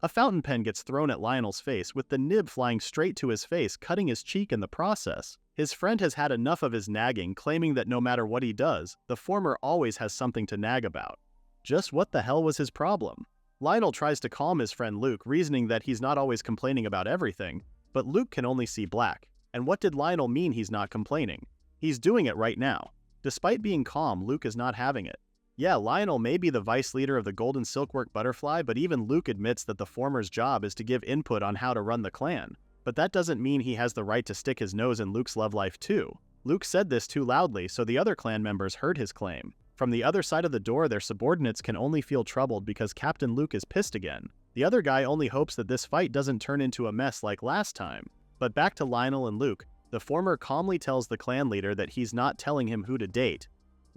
A fountain pen gets thrown at Lionel's face, with the nib flying straight to his face, cutting his cheek in the process. His friend has had enough of his nagging, claiming that no matter what he does, the former always has something to nag about. Just what the hell was his problem? Lionel tries to calm his friend Luke, reasoning that he's not always complaining about everything, but Luke can only see black. And what did Lionel mean he's not complaining? He's doing it right now. Despite being calm, Luke is not having it. Yeah, Lionel may be the vice leader of the Golden Silkwork Butterfly, but even Luke admits that the former's job is to give input on how to run the clan. But that doesn't mean he has the right to stick his nose in Luke's love life too. Luke said this too loudly, so the other clan members heard his claim. From the other side of the door, their subordinates can only feel troubled because Captain Luke is pissed again. The other guy only hopes that this fight doesn't turn into a mess like last time. But back to Lionel and Luke, the former calmly tells the clan leader that he's not telling him who to date.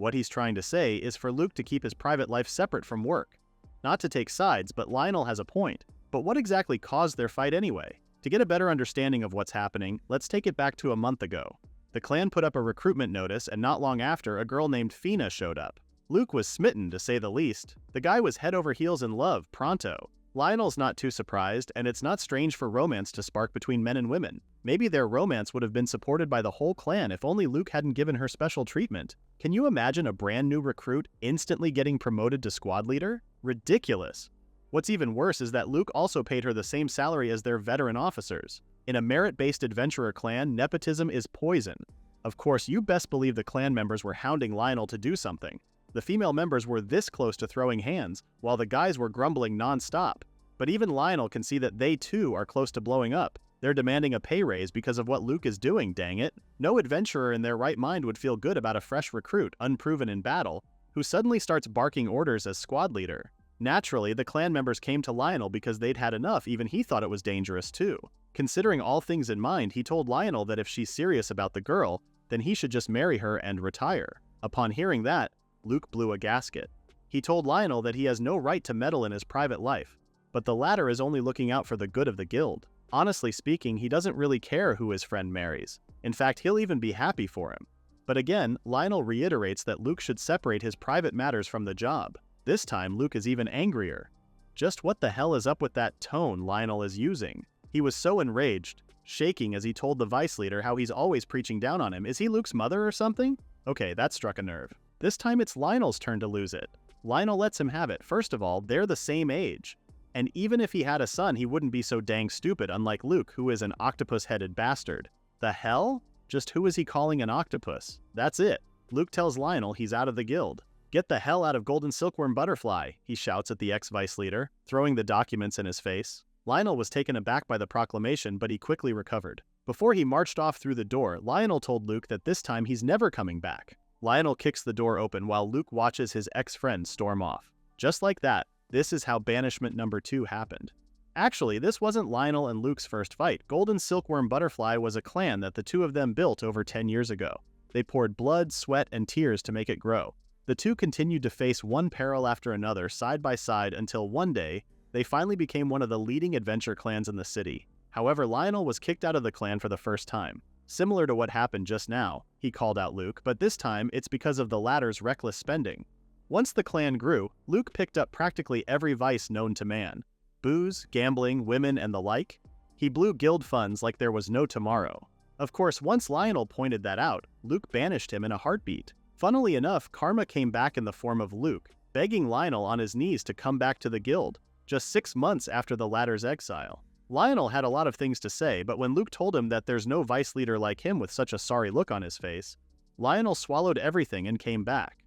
What he's trying to say is for Luke to keep his private life separate from work. Not to take sides, but Lionel has a point. But what exactly caused their fight anyway? To get a better understanding of what's happening, let's take it back to a month ago. The clan put up a recruitment notice, and not long after, a girl named Fina showed up. Luke was smitten, to say the least. The guy was head over heels in love, pronto. Lionel's not too surprised, and it's not strange for romance to spark between men and women. Maybe their romance would have been supported by the whole clan if only Luke hadn't given her special treatment. Can you imagine a brand new recruit instantly getting promoted to squad leader? Ridiculous. What's even worse is that Luke also paid her the same salary as their veteran officers. In a merit-based adventurer clan, nepotism is poison. Of course, you best believe the clan members were hounding Lionel to do something. The female members were this close to throwing hands, while the guys were grumbling non-stop. But even Lionel can see that they too are close to blowing up. They're demanding a pay raise because of what Luke is doing, dang it. No adventurer in their right mind would feel good about a fresh recruit, unproven in battle, who suddenly starts barking orders as squad leader. Naturally, the clan members came to Lionel because they'd had enough, even he thought it was dangerous too. Considering all things in mind, he told Lionel that if she's serious about the girl, then he should just marry her and retire. Upon hearing that, Luke blew a gasket. He told Lionel that he has no right to meddle in his private life, but the latter is only looking out for the good of the guild. Honestly speaking, he doesn't really care who his friend marries. In fact, he'll even be happy for him. But again, Lionel reiterates that Luke should separate his private matters from the job. This time, Luke is even angrier. Just what the hell is up with that tone Lionel is using? He was so enraged, shaking as he told the vice leader how he's always preaching down on him. Is he Luke's mother or something? Okay, that struck a nerve. This time it's Lionel's turn to lose it. Lionel lets him have it. First of all, they're the same age. And even if he had a son, he wouldn't be so dang stupid, unlike Luke, who is an octopus-headed bastard. The hell? Just who is he calling an octopus? That's it. Luke tells Lionel he's out of the guild. Get the hell out of Golden Silkworm Butterfly, he shouts at the ex-vice leader, throwing the documents in his face. Lionel was taken aback by the proclamation, but he quickly recovered. Before he marched off through the door, Lionel told Luke that this time he's never coming back. Lionel kicks the door open while Luke watches his ex-friend storm off. Just like that, this is how banishment number 2 happened. Actually, this wasn't Lionel and Luke's first fight. Golden Silkworm Butterfly was a clan that the two of them built over 10 years ago. They poured blood, sweat, and tears to make it grow. The two continued to face one peril after another side by side until one day, they finally became one of the leading adventure clans in the city. However, Lionel was kicked out of the clan for the first time. Similar to what happened just now, he called out Luke, but this time it's because of the latter's reckless spending. Once the clan grew, Luke picked up practically every vice known to man. Booze, gambling, women, and the like. He blew guild funds like there was no tomorrow. Of course, once Lionel pointed that out, Luke banished him in a heartbeat. Funnily enough, karma came back in the form of Luke, begging Lionel on his knees to come back to the guild, just 6 months after the latter's exile. Lionel had a lot of things to say, but when Luke told him that there's no vice leader like him with such a sorry look on his face, Lionel swallowed everything and came back.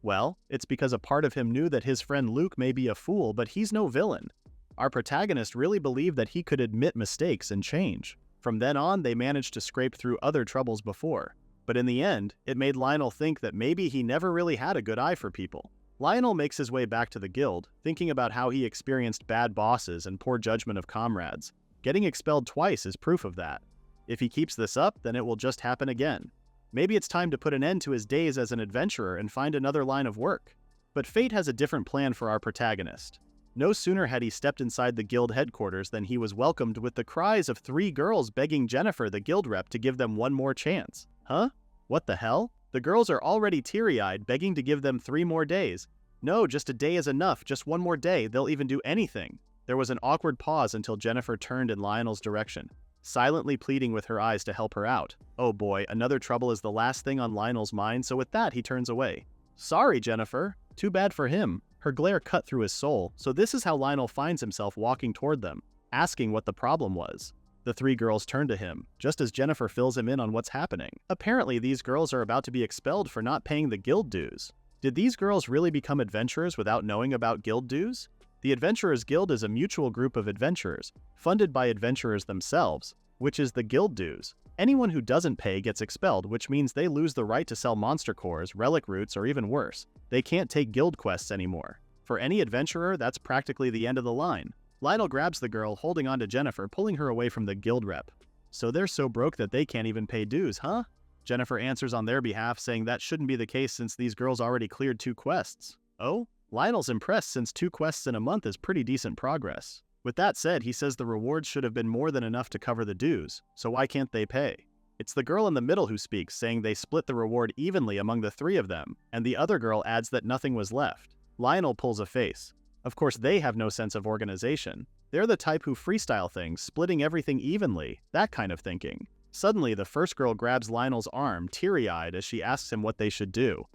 Well, it's because a part of him knew that his friend Luke may be a fool, but he's no villain. Our protagonist really believed that he could admit mistakes and change. From then on, they managed to scrape through other troubles before. But in the end, it made Lionel think that maybe he never really had a good eye for people. Lionel makes his way back to the guild, thinking about how he experienced bad bosses and poor judgment of comrades. Getting expelled twice is proof of that. If he keeps this up, then it will just happen again. Maybe it's time to put an end to his days as an adventurer and find another line of work. But fate has a different plan for our protagonist. No sooner had he stepped inside the guild headquarters than he was welcomed with the cries of 3 girls begging Jennifer, the guild rep, to give them one more chance. Huh? What the hell? The girls are already teary-eyed, begging to give them 3 more days. No, just a day is enough, just one more day, they'll even do anything. There was an awkward pause until Jennifer turned in Lionel's direction, silently pleading with her eyes to help her out. Oh boy, another trouble is the last thing on Lionel's mind, so with that he turns away. Sorry, Jennifer. Too bad for him. Her glare cut through his soul, so this is how Lionel finds himself walking toward them, asking what the problem was. The three girls turn to him, just as Jennifer fills him in on what's happening. Apparently, these girls are about to be expelled for not paying the guild dues. Did these girls really become adventurers without knowing about guild dues? The Adventurers Guild is a mutual group of adventurers, funded by adventurers themselves, which is the guild dues. Anyone who doesn't pay gets expelled, which means they lose the right to sell monster cores, relic roots, or even worse, they can't take guild quests anymore. For any adventurer, that's practically the end of the line. Lionel grabs the girl, holding on to Jennifer, pulling her away from the guild rep. So they're so broke that they can't even pay dues, huh? Jennifer answers on their behalf, saying that shouldn't be the case since these girls already cleared 2 quests. Oh? Lionel's impressed since 2 quests in a month is pretty decent progress. With that said, he says the rewards should have been more than enough to cover the dues, so why can't they pay? It's the girl in the middle who speaks, saying they split the reward evenly among the 3 of them, and the other girl adds that nothing was left. Lionel pulls a face. Of course, they have no sense of organization. They're the type who freestyle things, splitting everything evenly, that kind of thinking. Suddenly, the first girl grabs Lionel's arm, teary-eyed, as she asks him what they should do.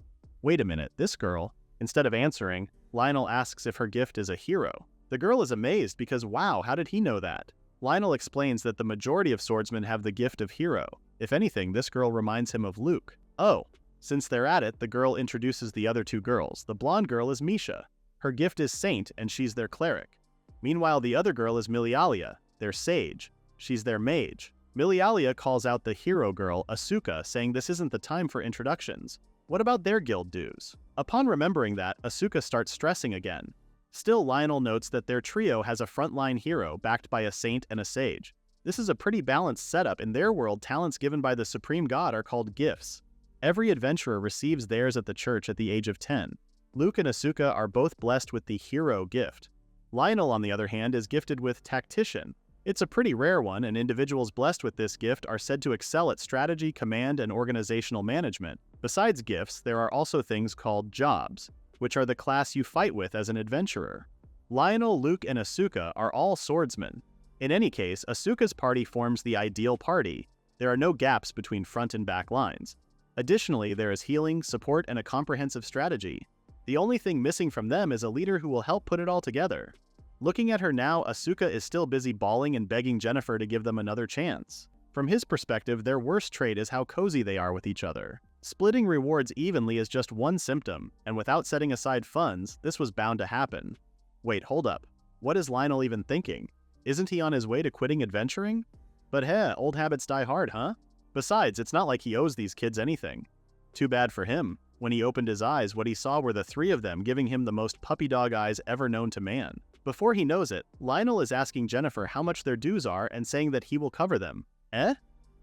Wait a minute, this girl? Instead of answering, Lionel asks if her gift is a hero. The girl is amazed because wow, how did he know that? Lionel explains that the majority of swordsmen have the gift of hero. If anything, this girl reminds him of Luke. Oh. Since they're at it, the girl introduces the other 2 girls. The blonde girl is Misha. Her gift is Saint, and she's their cleric. Meanwhile, the other girl is Milialia, their sage. She's their mage. Milialia calls out the hero girl, Asuka, saying this isn't the time for introductions. What about their guild dues? Upon remembering that, Asuka starts stressing again. Still, Lionel notes that their trio has a frontline hero backed by a saint and a sage. This is a pretty balanced setup. In their world, talents given by the supreme god are called gifts. Every adventurer receives theirs at the church at the age of 10. Luke and Asuka are both blessed with the hero gift. Lionel, on the other hand, is gifted with tactician. It's a pretty rare one, and individuals blessed with this gift are said to excel at strategy, command, and organizational management. Besides gifts, there are also things called jobs, which are the class you fight with as an adventurer. Lionel, Luke, and Asuka are all swordsmen. In any case, Asuka's party forms the ideal party. There are no gaps between front and back lines. Additionally, there is healing, support, and a comprehensive strategy. The only thing missing from them is a leader who will help put it all together. Looking at her now, Asuka is still busy bawling and begging Jennifer to give them another chance. From his perspective, their worst trait is how cozy they are with each other. Splitting rewards evenly is just one symptom, and without setting aside funds, this was bound to happen. Wait, hold up. What is Lionel even thinking? Isn't he on his way to quitting adventuring? But hey, old habits die hard, huh? Besides, it's not like he owes these kids anything. Too bad for him. When he opened his eyes, what he saw were the 3 of them giving him the most puppy dog eyes ever known to man. Before he knows it, Lionel is asking Jennifer how much their dues are and saying that he will cover them. Eh?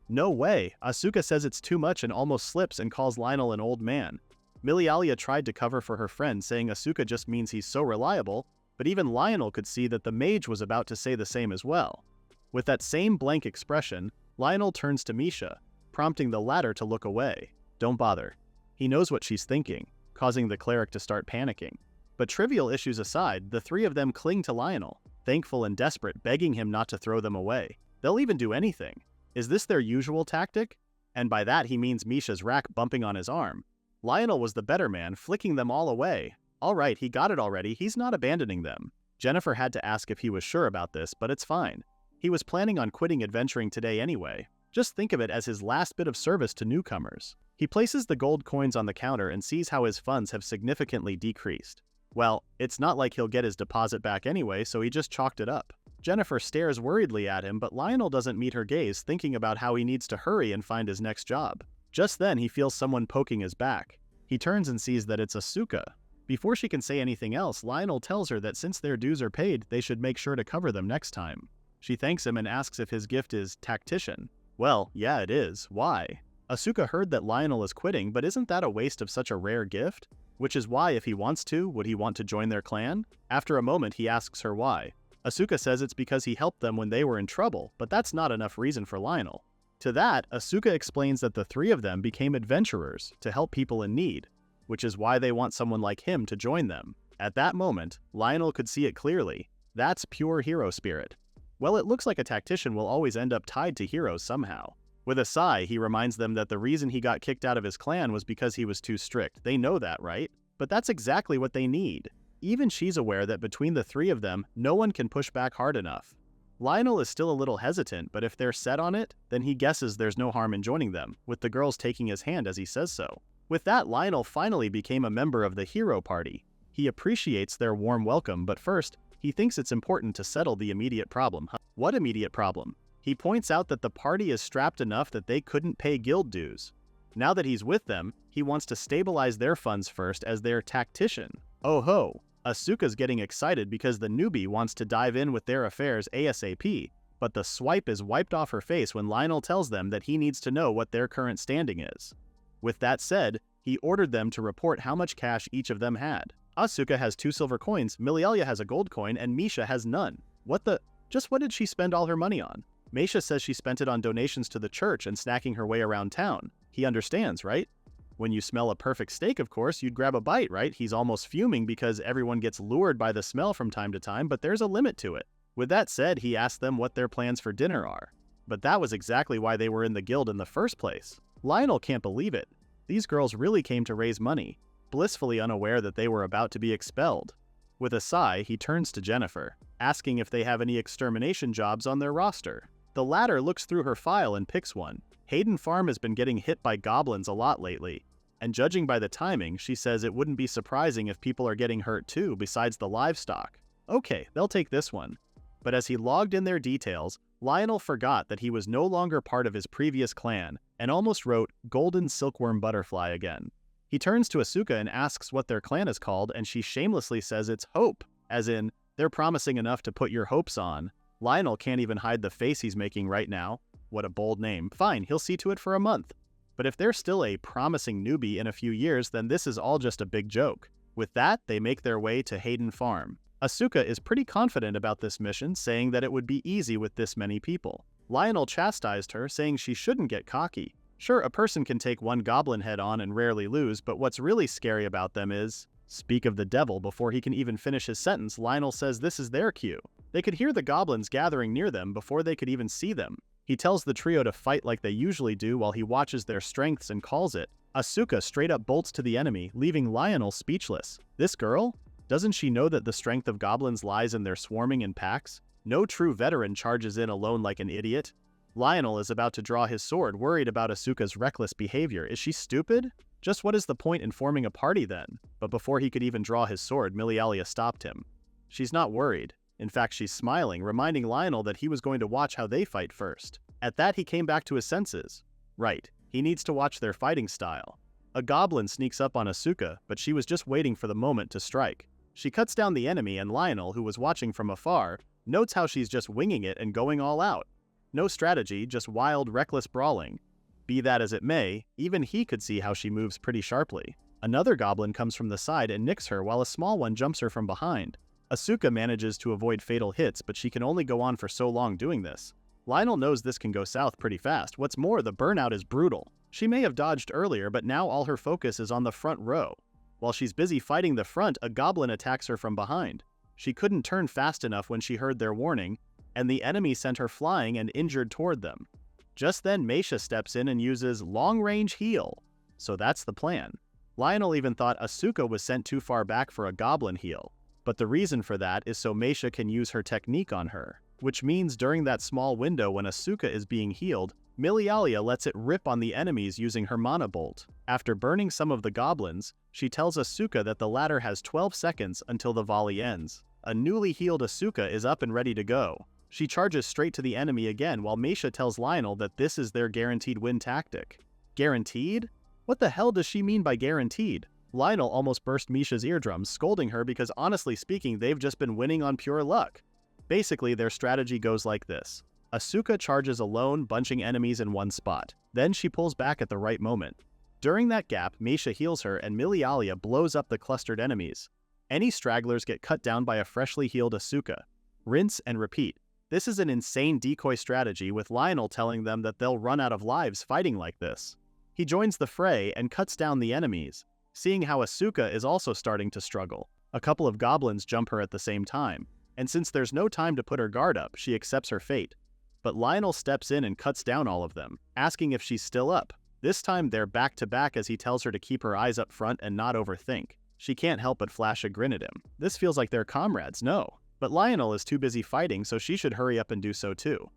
No way. Asuka says it's too much and almost slips and calls Lionel an old man. Milialia tried to cover for her friend, saying Asuka just means he's so reliable, but even Lionel could see that the mage was about to say the same as well. With that same blank expression, Lionel turns to Misha, prompting the latter to look away. Don't bother. He knows what she's thinking, causing the cleric to start panicking. But trivial issues aside, the 3 of them cling to Lionel, thankful and desperate, begging him not to throw them away. They'll even do anything. Is this their usual tactic? And by that he means Misha's rack bumping on his arm. Lionel was the better man, flicking them all away. Alright, he got it already, he's not abandoning them. Jennifer had to ask if he was sure about this, but it's fine. He was planning on quitting adventuring today anyway. Just think of it as his last bit of service to newcomers. He places the gold coins on the counter and sees how his funds have significantly decreased. Well, it's not like he'll get his deposit back anyway, so he just chalked it up. Jennifer stares worriedly at him, but Lionel doesn't meet her gaze, thinking about how he needs to hurry and find his next job. Just then, he feels someone poking his back. He turns and sees that it's Asuka. Before she can say anything else, Lionel tells her that since their dues are paid, they should make sure to cover them next time. She thanks him and asks if his gift is tactician. Well, yeah, it is. Why? Asuka heard that Lionel is quitting, but isn't that a waste of such a rare gift? Which is why, if he wants to, would he want to join their clan? After a moment, he asks her why. Asuka says it's because he helped them when they were in trouble, but that's not enough reason for Lionel. To that, Asuka explains that the 3 of them became adventurers to help people in need, which is why they want someone like him to join them. At that moment, Lionel could see it clearly. That's pure hero spirit. Well, it looks like a tactician will always end up tied to heroes somehow. With a sigh, he reminds them that the reason he got kicked out of his clan was because he was too strict. They know that, right? But that's exactly what they need. Even she's aware that between the three of them, no one can push back hard enough. Lionel is still a little hesitant, but if they're set on it, then he guesses there's no harm in joining them, with the girls taking his hand as he says so. With that, Lionel finally became a member of the hero party. He appreciates their warm welcome, but first, he thinks it's important to settle the immediate problem. What immediate problem? He points out that the party is strapped enough that they couldn't pay guild dues. Now that he's with them, he wants to stabilize their funds first as their tactician. Oh ho! Asuka's getting excited because the newbie wants to dive in with their affairs ASAP, but the swipe is wiped off her face when Lionel tells them that he needs to know what their current standing is. With that said, he ordered them to report how much cash each of them had. Asuka has 2 silver coins, Milialia has a gold coin, and Misha has none. What did she spend all her money on? Misha says she spent it on donations to the church and snacking her way around town. He understands, right? When you smell a perfect steak, of course, you'd grab a bite, right? He's almost fuming because everyone gets lured by the smell from time to time, but there's a limit to it. With that said, he asks them what their plans for dinner are. But that was exactly why they were in the guild in the first place. Lionel can't believe it. These girls really came to raise money, blissfully unaware that they were about to be expelled. With a sigh, he turns to Jennifer, asking if they have any extermination jobs on their roster. The latter looks through her file and picks one. Hayden Farm has been getting hit by goblins a lot lately, and judging by the timing, she says it wouldn't be surprising if people are getting hurt too besides the livestock. Okay, they'll take this one. But as he logged in their details, Lionel forgot that he was no longer part of his previous clan and almost wrote Golden Silkworm Butterfly again. He turns to Asuka and asks what their clan is called, and she shamelessly says it's Hope, as in, they're promising enough to put your hopes on. Lionel can't even hide the face he's making right now. What a bold name. Fine, he'll see to it for a month. But if they're still a promising newbie in a few years, then this is all just a big joke. With that, they make their way to Hayden Farm. Asuka is pretty confident about this mission, saying that it would be easy with this many people. Lionel chastised her, saying she shouldn't get cocky. Sure, a person can take one goblin head on and rarely lose, but what's really scary about them is... Speak of the devil, before he can even finish his sentence, Lionel says this is their cue. They could hear the goblins gathering near them before they could even see them. He tells the trio to fight like they usually do while he watches their strengths and calls it. Asuka straight up bolts to the enemy, leaving Lionel speechless. This girl? Doesn't she know that the strength of goblins lies in their swarming in packs? No true veteran charges in alone like an idiot. Lionel is about to draw his sword, worried about Asuka's reckless behavior. Is she stupid? Just what is the point in forming a party then? But before he could even draw his sword, Milialia stopped him. She's not worried. In fact, she's smiling, reminding Lionel that he was going to watch how they fight first. At that, he came back to his senses. Right, he needs to watch their fighting style. A goblin sneaks up on Asuka, but she was just waiting for the moment to strike. She cuts down the enemy, and Lionel, who was watching from afar, notes how she's just winging it and going all out. No strategy, just wild, reckless brawling. Be that as it may, even he could see how she moves pretty sharply. Another goblin comes from the side and nicks her while a small one jumps her from behind. Asuka manages to avoid fatal hits, but she can only go on for so long doing this. Lionel knows this can go south pretty fast. What's more, the burnout is brutal. She may have dodged earlier, but now all her focus is on the front row. While she's busy fighting the front, a goblin attacks her from behind. She couldn't turn fast enough when she heard their warning, and the enemy sent her flying and injured toward them. Just then, Misha steps in and uses long-range heal. So that's the plan. Lionel even thought Asuka was sent too far back for a goblin heal. But the reason for that is so Misha can use her technique on her. Which means during that small window when Asuka is being healed, Milialia lets it rip on the enemies using her mana bolt. After burning some of the goblins, she tells Asuka that the latter has 12 seconds until the volley ends. A newly healed Asuka is up and ready to go. She charges straight to the enemy again while Misha tells Lionel that this is their guaranteed win tactic. Guaranteed? What the hell does she mean by guaranteed? Lionel almost burst Misha's eardrums, scolding her because honestly speaking, they've just been winning on pure luck. Basically, their strategy goes like this. Asuka charges alone, bunching enemies in one spot. Then she pulls back at the right moment. During that gap, Misha heals her and Milialia blows up the clustered enemies. Any stragglers get cut down by a freshly healed Asuka. Rinse and repeat. This is an insane decoy strategy, with Lionel telling them that they'll run out of lives fighting like this. He joins the fray and cuts down the enemies, seeing how Asuka is also starting to struggle. A couple of goblins jump her at the same time, and since there's no time to put her guard up, she accepts her fate. But Lionel steps in and cuts down all of them, asking if she's still up. This time they're back to back as he tells her to keep her eyes up front and not overthink. She can't help but flash a grin at him. This feels like they're comrades, no. But Lionel is too busy fighting, so she should hurry up and do so too.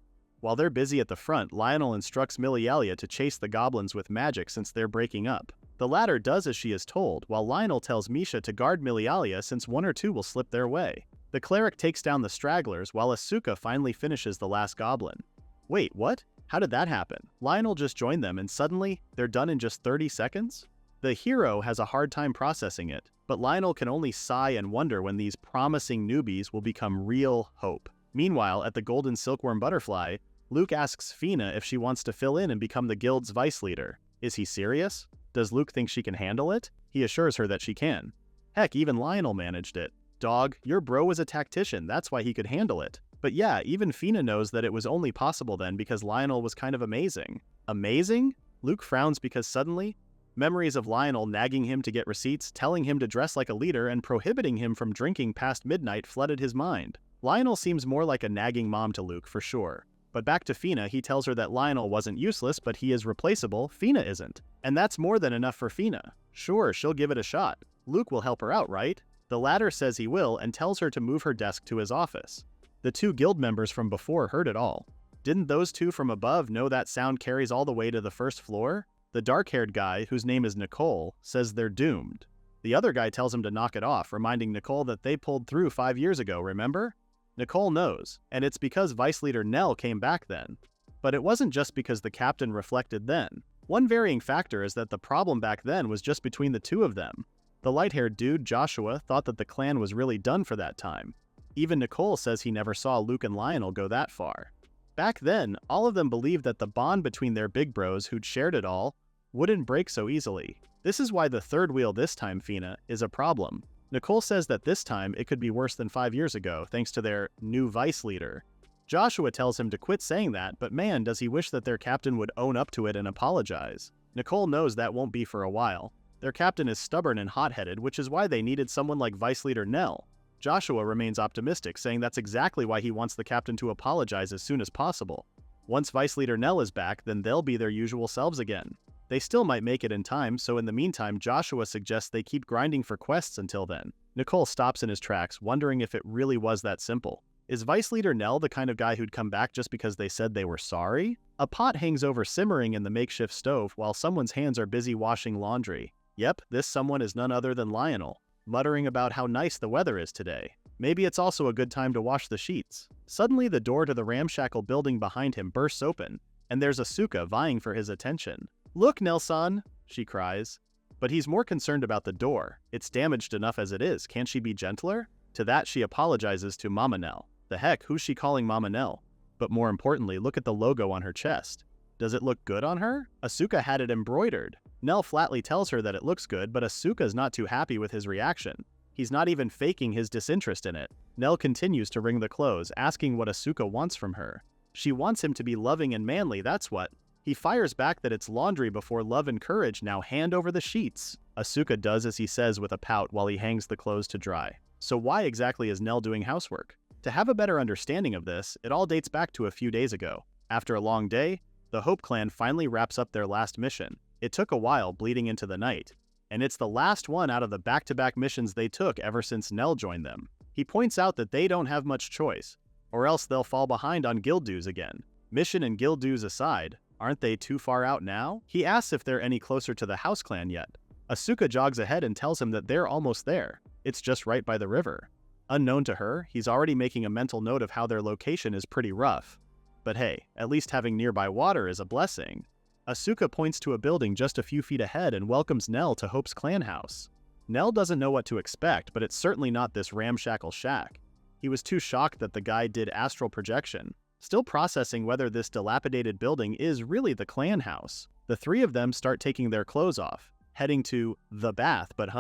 While they're busy at the front, Lionel instructs Milialia to chase the goblins with magic since they're breaking up. The latter does as she is told, while Lionel tells Misha to guard Milialia since one or two will slip their way. The cleric takes down the stragglers while Asuka finally finishes the last goblin. Wait, what? How did that happen? Lionel just joined them and suddenly, they're done in just 30 seconds? The hero has a hard time processing it, but Lionel can only sigh and wonder when these promising newbies will become real hope. Meanwhile, at the Golden Silkworm Butterfly, Luke asks Fina if she wants to fill in and become the guild's vice leader. Is he serious? Does Luke think she can handle it? He assures her that she can. Heck, even Lionel managed it. Dog, your bro was a tactician, that's why he could handle it. But yeah, even Fina knows that it was only possible then because Lionel was kind of amazing. Amazing? Luke frowns because suddenly, memories of Lionel nagging him to get receipts, telling him to dress like a leader, and prohibiting him from drinking past midnight flooded his mind. Lionel seems more like a nagging mom to Luke for sure. But back to Fina, he tells her that Lionel wasn't useless, but he is replaceable, Fina isn't. And that's more than enough for Fina. Sure, she'll give it a shot. Luke will help her out, right? The latter says he will and tells her to move her desk to his office. The two guild members from before heard it all. Didn't those two from above know that sound carries all the way to the first floor? The dark-haired guy, whose name is Nicole, says they're doomed. The other guy tells him to knock it off, reminding Nicole that they pulled through 5 years ago, remember? Nicole knows, and it's because Vice Leader Nell came back then. But it wasn't just because the captain reflected then. One varying factor is that the problem back then was just between the two of them. The light-haired dude, Joshua, thought that the clan was really done for that time. Even Nicole says he never saw Luke and Lionel go that far. Back then, all of them believed that the bond between their big bros who'd shared it all wouldn't break so easily. This is why the third wheel this time, Fina, is a problem. Nicole says that this time it could be worse than 5 years ago thanks to their new vice leader. Joshua tells him to quit saying that, but man, does he wish that their captain would own up to it and apologize. Nicole knows that won't be for a while. Their captain is stubborn and hot-headed, which is why they needed someone like Vice Leader Nell. Joshua remains optimistic, saying that's exactly why he wants the captain to apologize as soon as possible. Once Vice Leader Nell is back, then they'll be their usual selves again. They still might make it in time, so in the meantime, Joshua suggests they keep grinding for quests until then. Nicole stops in his tracks, wondering if it really was that simple. Is Vice Leader Nell the kind of guy who'd come back just because they said they were sorry? A pot hangs over simmering in the makeshift stove while someone's hands are busy washing laundry. Yep, this someone is none other than Lionel, muttering about how nice the weather is today. Maybe it's also a good time to wash the sheets. Suddenly, the door to the ramshackle building behind him bursts open, and there's Asuka vying for his attention. "Look, Nelson!" she cries. But he's more concerned about the door. It's damaged enough as it is, can't she be gentler? To that, she apologizes to Mama Nell. The heck, who's she calling Mama Nell? But more importantly, look at the logo on her chest. Does it look good on her? Asuka had it embroidered. Nell flatly tells her that it looks good, but Asuka's not too happy with his reaction. He's not even faking his disinterest in it. Nell continues to wring the clothes, asking what Asuka wants from her. She wants him to be loving and manly, that's what. He fires back that it's laundry before love and courage, now hand over the sheets. Asuka does as he says with a pout while he hangs the clothes to dry. So why exactly is Nell doing housework? To have a better understanding of this, it all dates back to a few days ago. After a long day, the Hope Clan finally wraps up their last mission. It took a while, bleeding into the night. And it's the last one out of the back-to-back missions they took ever since Nell joined them. He points out that they don't have much choice, or else they'll fall behind on guild dues again. Mission and guild dues aside, aren't they too far out now? He asks if they're any closer to the House Clan yet. Asuka jogs ahead and tells him that they're almost there. It's just right by the river. Unknown to her, he's already making a mental note of how their location is pretty rough. But hey, at least having nearby water is a blessing. Asuka points to a building just a few feet ahead and welcomes Nell to Hope's clan house. Nell doesn't know what to expect, but it's certainly not this ramshackle shack. He was too shocked that the guy did astral projection, still processing whether this dilapidated building is really the clan house. The three of them start taking their clothes off, heading to the bath, but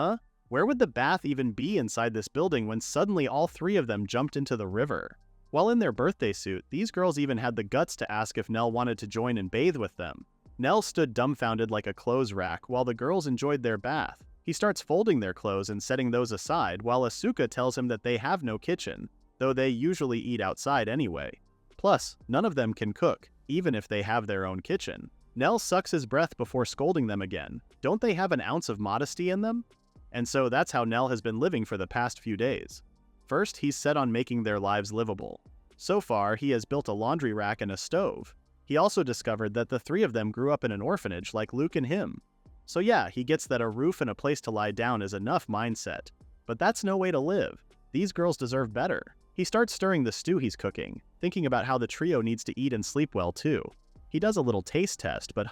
where would the bath even be inside this building when suddenly all three of them jumped into the river? While in their birthday suit, these girls even had the guts to ask if Nell wanted to join and bathe with them. Nell stood dumbfounded like a clothes rack while the girls enjoyed their bath. He starts folding their clothes and setting those aside while Asuka tells him that they have no kitchen. though they usually eat outside anyway. Plus, none of them can cook, even if they have their own kitchen. Nell sucks his breath before scolding them again. Don't they have an ounce of modesty in them? And so that's how Nell has been living for the past few days. First, he's set on making their lives livable. So far, he has built a laundry rack and a stove. He also discovered that the three of them grew up in an orphanage like Luke and him. So yeah, he gets that a roof and a place to lie down is enough mindset. But that's no way to live. These girls deserve better. He starts stirring the stew he's cooking, thinking about how the trio needs to eat and sleep well too. He does a little taste test, but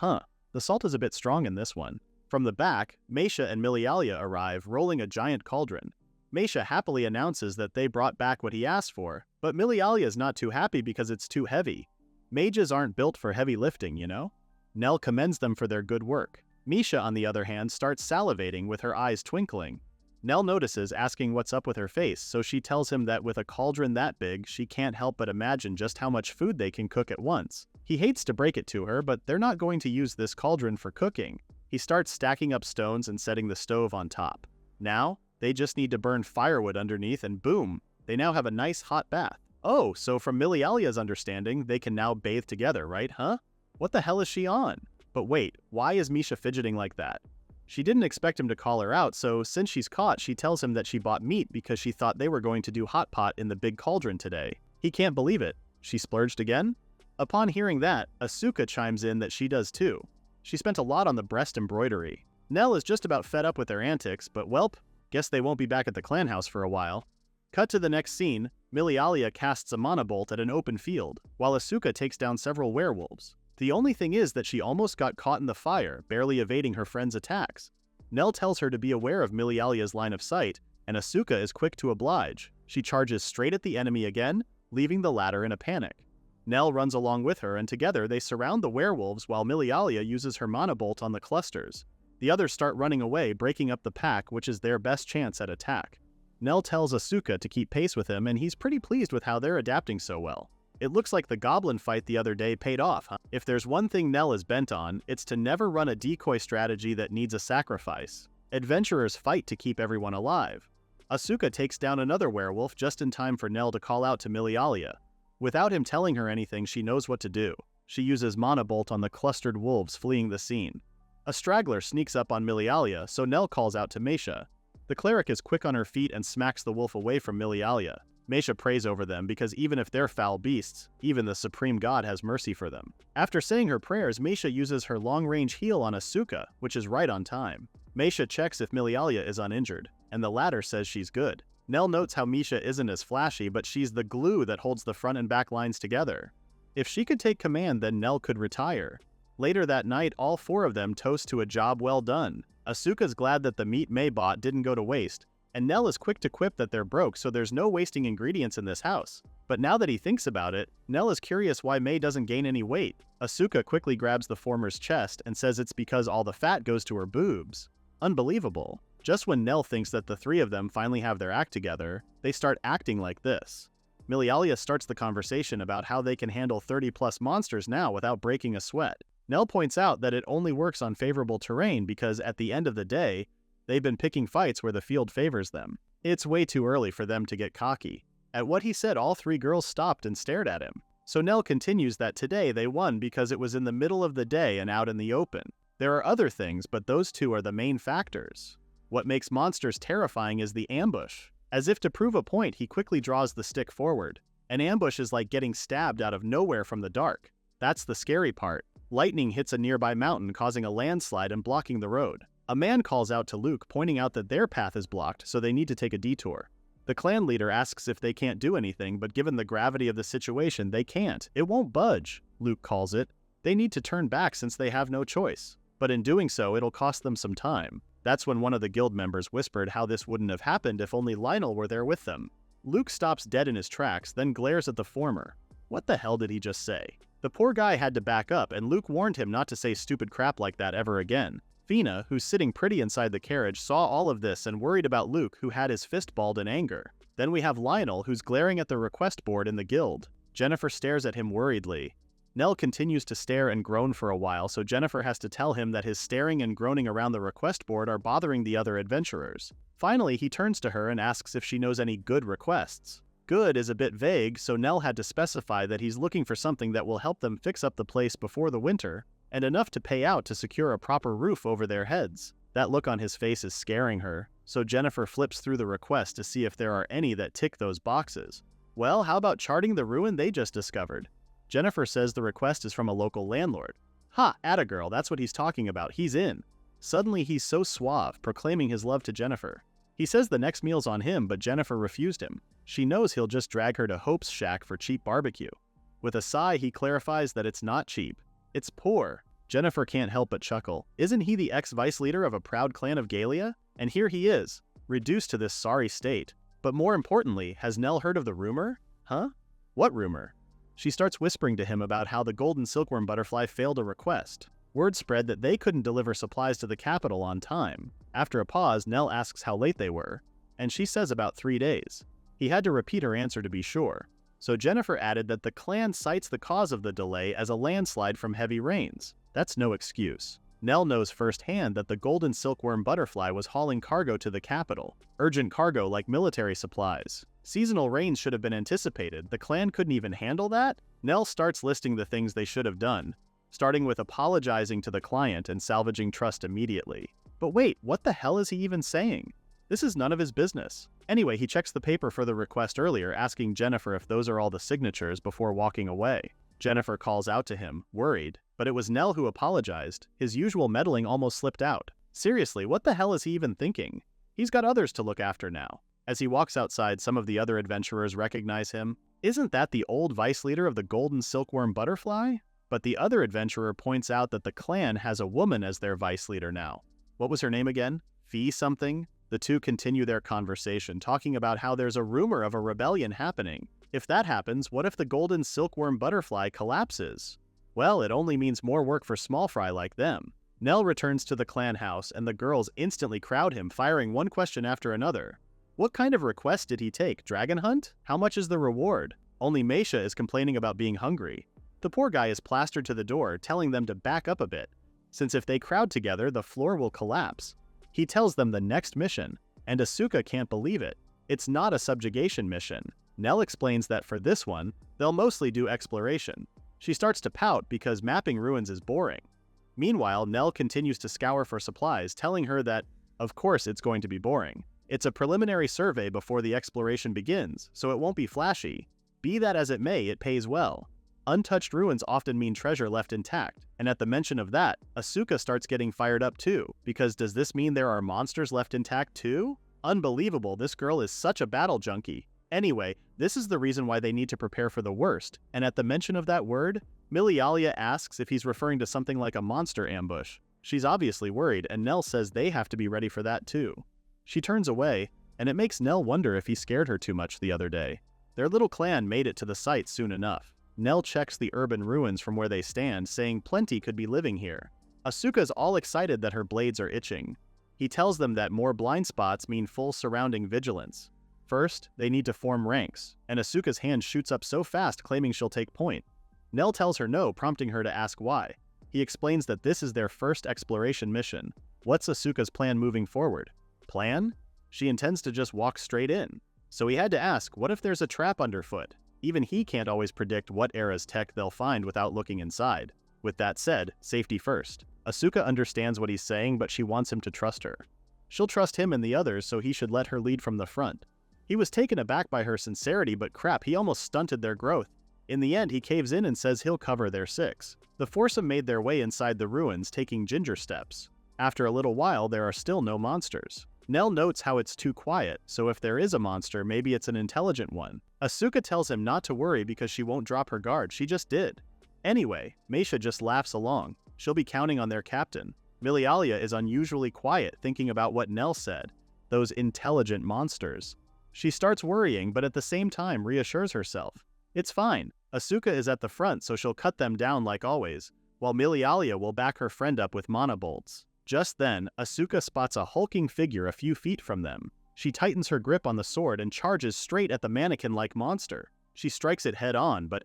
the salt is a bit strong in this one. From the back, Meisha and Milialia arrive, rolling a giant cauldron. Meisha happily announces that they brought back what he asked for, but Milialia is not too happy because it's too heavy. Mages aren't built for heavy lifting, you know? Nell commends them for their good work. Misha, on the other hand, starts salivating with her eyes twinkling. Nell notices, asking what's up with her face, so she tells him that with a cauldron that big, she can't help but imagine just how much food they can cook at once. He hates to break it to her, but they're not going to use this cauldron for cooking. He starts stacking up stones and setting the stove on top. Now, they just need to burn firewood underneath and boom, they now have a nice hot bath. Oh, so from Milialia's understanding, they can now bathe together, right, huh? What the hell is she on? But wait, why is Misha fidgeting like that? She didn't expect him to call her out, so since she's caught, she tells him that she bought meat because she thought they were going to do hot pot in the big cauldron today. He can't believe it. She splurged again? Upon hearing that, Asuka chimes in that she does too. She spent a lot on the breast embroidery. Nell is just about fed up with their antics, but welp, guess they won't be back at the clan house for a while. Cut to the next scene, Milialia casts a mana bolt at an open field, while Asuka takes down several werewolves. The only thing is that she almost got caught in the fire, barely evading her friend's attacks. Nell tells her to be aware of Milialia's line of sight, and Asuka is quick to oblige. She charges straight at the enemy again, leaving the latter in a panic. Nell runs along with her, and together they surround the werewolves while Milialia uses her mana bolt on the clusters. The others start running away, breaking up the pack, which is their best chance at attack. Nell tells Asuka to keep pace with him, and he's pretty pleased with how they're adapting so well. It looks like the goblin fight the other day paid off, huh? If there's one thing Nell is bent on, it's to never run a decoy strategy that needs a sacrifice. Adventurers fight to keep everyone alive. Asuka takes down another werewolf just in time for Nell to call out to Milialia. Without him telling her anything, she knows what to do. She uses Mana Bolt on the clustered wolves fleeing the scene. A straggler sneaks up on Milialia, so Nell calls out to Meisha. The cleric is quick on her feet and smacks the wolf away from Milialia. Meisha prays over them because even if they're foul beasts, even the supreme god has mercy for them. After saying her prayers, Meisha uses her long-range heal on Asuka, which is right on time. Meisha checks if Milialia is uninjured, and the latter says she's good. Nell notes how Misha isn't as flashy, but she's the glue that holds the front and back lines together. If she could take command, then Nell could retire. Later that night, all four of them toast to a job well done. Asuka's glad that the meat May bought didn't go to waste, and Nell is quick to quip that they're broke, so there's no wasting ingredients in this house. But now that he thinks about it, Nell is curious why May doesn't gain any weight. Asuka quickly grabs the former's chest and says it's because all the fat goes to her boobs. Unbelievable. Just when Nell thinks that the three of them finally have their act together, they start acting like this. Milialia starts the conversation about how they can handle 30+ monsters now without breaking a sweat. Nell points out that it only works on favorable terrain because at the end of the day, they've been picking fights where the field favors them. It's way too early for them to get cocky. At what he said, all three girls stopped and stared at him. So Nell continues that today they won because it was in the middle of the day and out in the open. There are other things, but those two are the main factors. What makes monsters terrifying is the ambush. As if to prove a point, he quickly draws the stick forward. An ambush is like getting stabbed out of nowhere from the dark. That's the scary part. Lightning hits a nearby mountain, causing a landslide and blocking the road. A man calls out to Luke, pointing out that their path is blocked, so they need to take a detour. The clan leader asks if they can't do anything, but given the gravity of the situation, they can't. It won't budge, Luke calls it. They need to turn back since they have no choice. But in doing so, it'll cost them some time. That's when one of the guild members whispered how this wouldn't have happened if only Lionel were there with them. Luke stops dead in his tracks, then glares at the former. What the hell did he just say? The poor guy had to back up, and Luke warned him not to say stupid crap like that ever again. Fina, who's sitting pretty inside the carriage, saw all of this and worried about Luke, who had his fist balled in anger. Then we have Lionel, who's glaring at the request board in the guild. Jennifer stares at him worriedly. Nell continues to stare and groan for a while, so Jennifer has to tell him that his staring and groaning around the request board are bothering the other adventurers. Finally, he turns to her and asks if she knows any good requests. Good is a bit vague, so Nell had to specify that he's looking for something that will help them fix up the place before the winter, and enough to pay out to secure a proper roof over their heads. That look on his face is scaring her, so Jennifer flips through the request to see if there are any that tick those boxes. Well, how about charting the ruin they just discovered? Jennifer says the request is from a local landlord. Ha, atta girl, that's what he's talking about, he's in. Suddenly he's so suave, proclaiming his love to Jennifer. He says the next meal's on him, but Jennifer refused him. She knows he'll just drag her to Hope's shack for cheap barbecue. With a sigh, he clarifies that it's not cheap. It's poor. Jennifer can't help but chuckle. Isn't he the ex-vice leader of a proud clan of Galia? And here he is, reduced to this sorry state. But more importantly, has Nell heard of the rumor? Huh? What rumor? She starts whispering to him about how the golden silkworm butterfly failed a request. Word spread that they couldn't deliver supplies to the capital on time. After a pause, Nell asks how late they were, and she says about 3 days. He had to repeat her answer to be sure. So Jennifer added that the clan cites the cause of the delay as a landslide from heavy rains. That's no excuse. Nell knows firsthand that the golden silkworm butterfly was hauling cargo to the capital. Urgent cargo like military supplies. Seasonal rains should have been anticipated. The clan couldn't even handle that? Nell starts listing the things they should have done, starting with apologizing to the client and salvaging trust immediately. But wait, what the hell is he even saying? This is none of his business. Anyway, he checks the paper for the request earlier, asking Jennifer if those are all the signatures before walking away. Jennifer calls out to him, worried, but it was Nell who apologized. His usual meddling almost slipped out. Seriously, what the hell is he even thinking? He's got others to look after now. As he walks outside, some of the other adventurers recognize him. Isn't that the old vice leader of the golden silkworm butterfly? But the other adventurer points out that the clan has a woman as their vice leader now. What was her name again? Fee something? The two continue their conversation, talking about how there's a rumor of a rebellion happening. If that happens, what if the golden silkworm butterfly collapses? Well, it only means more work for small fry like them. Nell returns to the clan house, and the girls instantly crowd him, firing one question after another. What kind of request did he take? Dragon hunt? How much is the reward? Only Meisha is complaining about being hungry. The poor guy is plastered to the door, telling them to back up a bit, since if they crowd together, the floor will collapse. He tells them the next mission, and Asuka can't believe it. It's not a subjugation mission. Nell explains that for this one, they'll mostly do exploration. She starts to pout because mapping ruins is boring. Meanwhile, Nell continues to scour for supplies, telling her that, of course, it's going to be boring. It's a preliminary survey before the exploration begins, so it won't be flashy. Be that as it may, it pays well. Untouched ruins often mean treasure left intact, and at the mention of that, Asuka starts getting fired up too, because does this mean there are monsters left intact too? Unbelievable, this girl is such a battle junkie. Anyway, this is the reason why they need to prepare for the worst, and at the mention of that word, Milialia asks if he's referring to something like a monster ambush. She's obviously worried, and Nell says they have to be ready for that too. She turns away, and it makes Nell wonder if he scared her too much the other day. Their little clan made it to the site soon enough. Nell checks the urban ruins from where they stand, saying plenty could be living here. Asuka's all excited that her blades are itching. He tells them that more blind spots mean full surrounding vigilance. First, they need to form ranks, and Asuka's hand shoots up so fast claiming she'll take point. Nell tells her no, prompting her to ask why. He explains that this is their first exploration mission. What's Asuka's plan moving forward? Plan? She intends to just walk straight in. So he had to ask, what if there's a trap underfoot? Even he can't always predict what era's tech they'll find without looking inside. With that said, safety first. Asuka understands what he's saying, but she wants him to trust her. She'll trust him and the others, so he should let her lead from the front. He was taken aback by her sincerity, but crap, he almost stunted their growth. In the end, he caves in and says he'll cover their 6. The foursome made their way inside the ruins, taking ginger steps. After a little while, there are still no monsters. Nell notes how it's too quiet, so if there is a monster, maybe it's an intelligent one. Asuka tells him not to worry because she won't drop her guard, she just did. Anyway, Meisha just laughs along. She'll be counting on their captain. Milialia is unusually quiet, thinking about what Nell said. Those intelligent monsters. She starts worrying, but at the same time reassures herself. It's fine. Asuka is at the front, so she'll cut them down like always, while Milialia will back her friend up with mana bolts. Just then, Asuka spots a hulking figure a few feet from them. She tightens her grip on the sword and charges straight at the mannequin-like monster. She strikes it head-on, but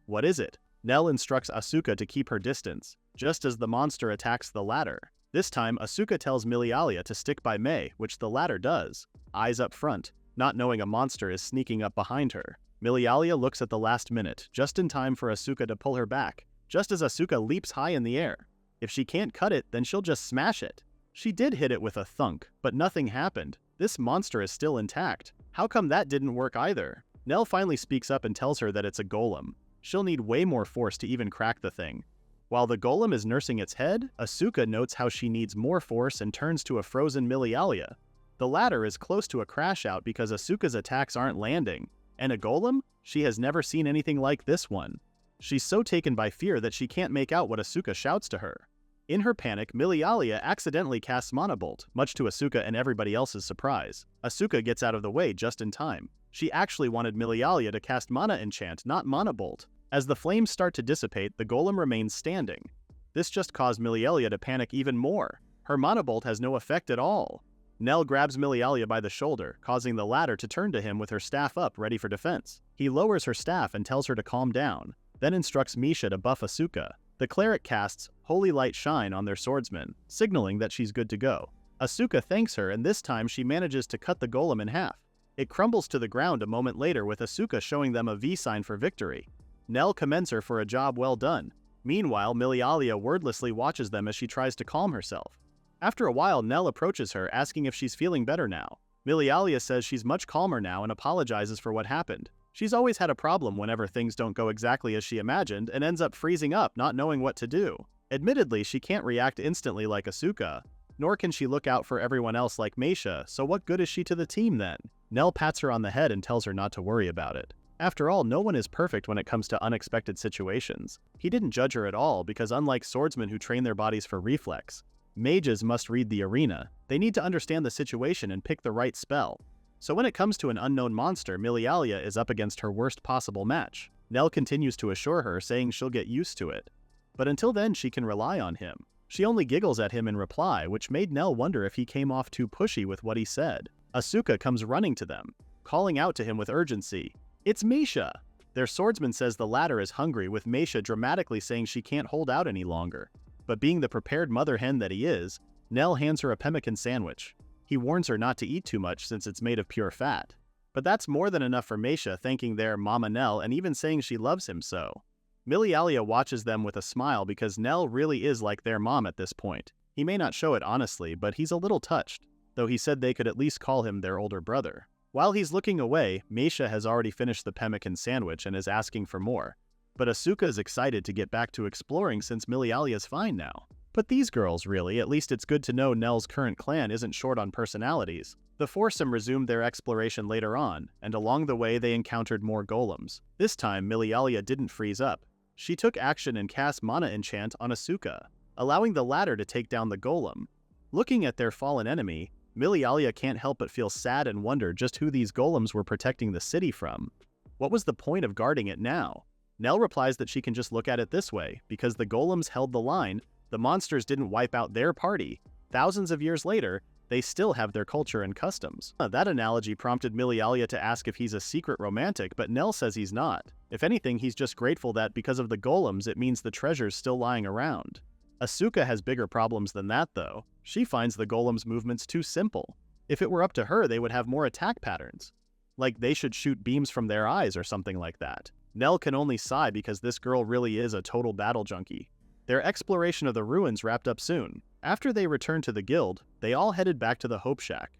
what is it? Nell instructs Asuka to keep her distance, just as the monster attacks the latter. This time, Asuka tells Milialia to stick by Mei, which the latter does. Eyes up front. not knowing a monster is sneaking up behind her. Milialia looks at the last minute, just in time for Asuka to pull her back, just as Asuka leaps high in the air. If she can't cut it, then she'll just smash it. She did hit it with a thunk, but nothing happened. This monster is still intact. How come that didn't work either? Nell finally speaks up and tells her that it's a golem. She'll need way more force to even crack the thing. While the golem is nursing its head, Asuka notes how she needs more force and turns to a frozen Milialia. The latter is close to a crash out because Asuka's attacks aren't landing. And a golem? She has never seen anything like this one. She's so taken by fear that she can't make out what Asuka shouts to her. In her panic, Milialia accidentally casts Mana Bolt, much to Asuka and everybody else's surprise. Asuka gets out of the way just in time. She actually wanted Milialia to cast Mana Enchant, not Mana Bolt. As the flames start to dissipate, the golem remains standing. This just caused Milialia to panic even more. Her Mana Bolt has no effect at all. Nell grabs Milialia by the shoulder, causing the latter to turn to him with her staff up, ready for defense. He lowers her staff and tells her to calm down, then instructs Misha to buff Asuka. The cleric casts Holy Light Shine on their swordsman, signaling that she's good to go. Asuka thanks her, and this time she manages to cut the golem in half. It crumbles to the ground a moment later, with Asuka showing them a V sign for victory. Nell commends her for a job well done. Meanwhile, Milialia wordlessly watches them as she tries to calm herself. After a while, Nell approaches her, asking if she's feeling better now. Milialia says she's much calmer now and apologizes for what happened. She's always had a problem whenever things don't go exactly as she imagined and ends up freezing up, not knowing what to do. Admittedly, she can't react instantly like Asuka, nor can she look out for everyone else like Meisha, so what good is she to the team then? Nell pats her on the head and tells her not to worry about it. After all, no one is perfect when it comes to unexpected situations. He didn't judge her at all because, unlike swordsmen who train their bodies for reflex, mages must read the arena. They need to understand the situation and pick the right spell. So when it comes to an unknown monster, Milialia is up against her worst possible match. Nell continues to assure her, saying she'll get used to it. But until then, she can rely on him. She only giggles at him in reply, which made Nell wonder if he came off too pushy with what he said. Asuka comes running to them, calling out to him with urgency. It's Meisha! Their swordsman says the latter is hungry, with Meisha dramatically saying she can't hold out any longer. But being the prepared mother hen that he is, Nell hands her a pemmican sandwich. He warns her not to eat too much since it's made of pure fat. But that's more than enough for Meisha, thanking their Mama Nell and even saying she loves him so. Milialia watches them with a smile because Nell really is like their mom at this point. He may not show it honestly, but he's a little touched, though he said they could at least call him their older brother. While he's looking away, Meisha has already finished the pemmican sandwich and is asking for more. But Asuka is excited to get back to exploring since Milialia's fine now. But these girls, really, at least it's good to know Nell's current clan isn't short on personalities. The foursome resumed their exploration later on, and along the way they encountered more golems. This time, Milialia didn't freeze up. She took action and cast Mana Enchant on Asuka, allowing the latter to take down the golem. Looking at their fallen enemy, Milialia can't help but feel sad and wonder just who these golems were protecting the city from. What was the point of guarding it now? Nell replies that she can just look at it this way, because the golems held the line, the monsters didn't wipe out their party. Thousands of years later, they still have their culture and customs. That analogy prompted Milialia to ask if he's a secret romantic, but Nell says he's not. If anything, he's just grateful that because of the golems, it means the treasure's still lying around. Asuka has bigger problems than that, though. She finds the golems' movements too simple. If it were up to her, they would have more attack patterns. Like they should shoot beams from their eyes or something like that. Nell can only sigh because this girl really is a total battle junkie. Their exploration of the ruins wrapped up soon. After they returned to the guild, they all headed back to the Hope Shack.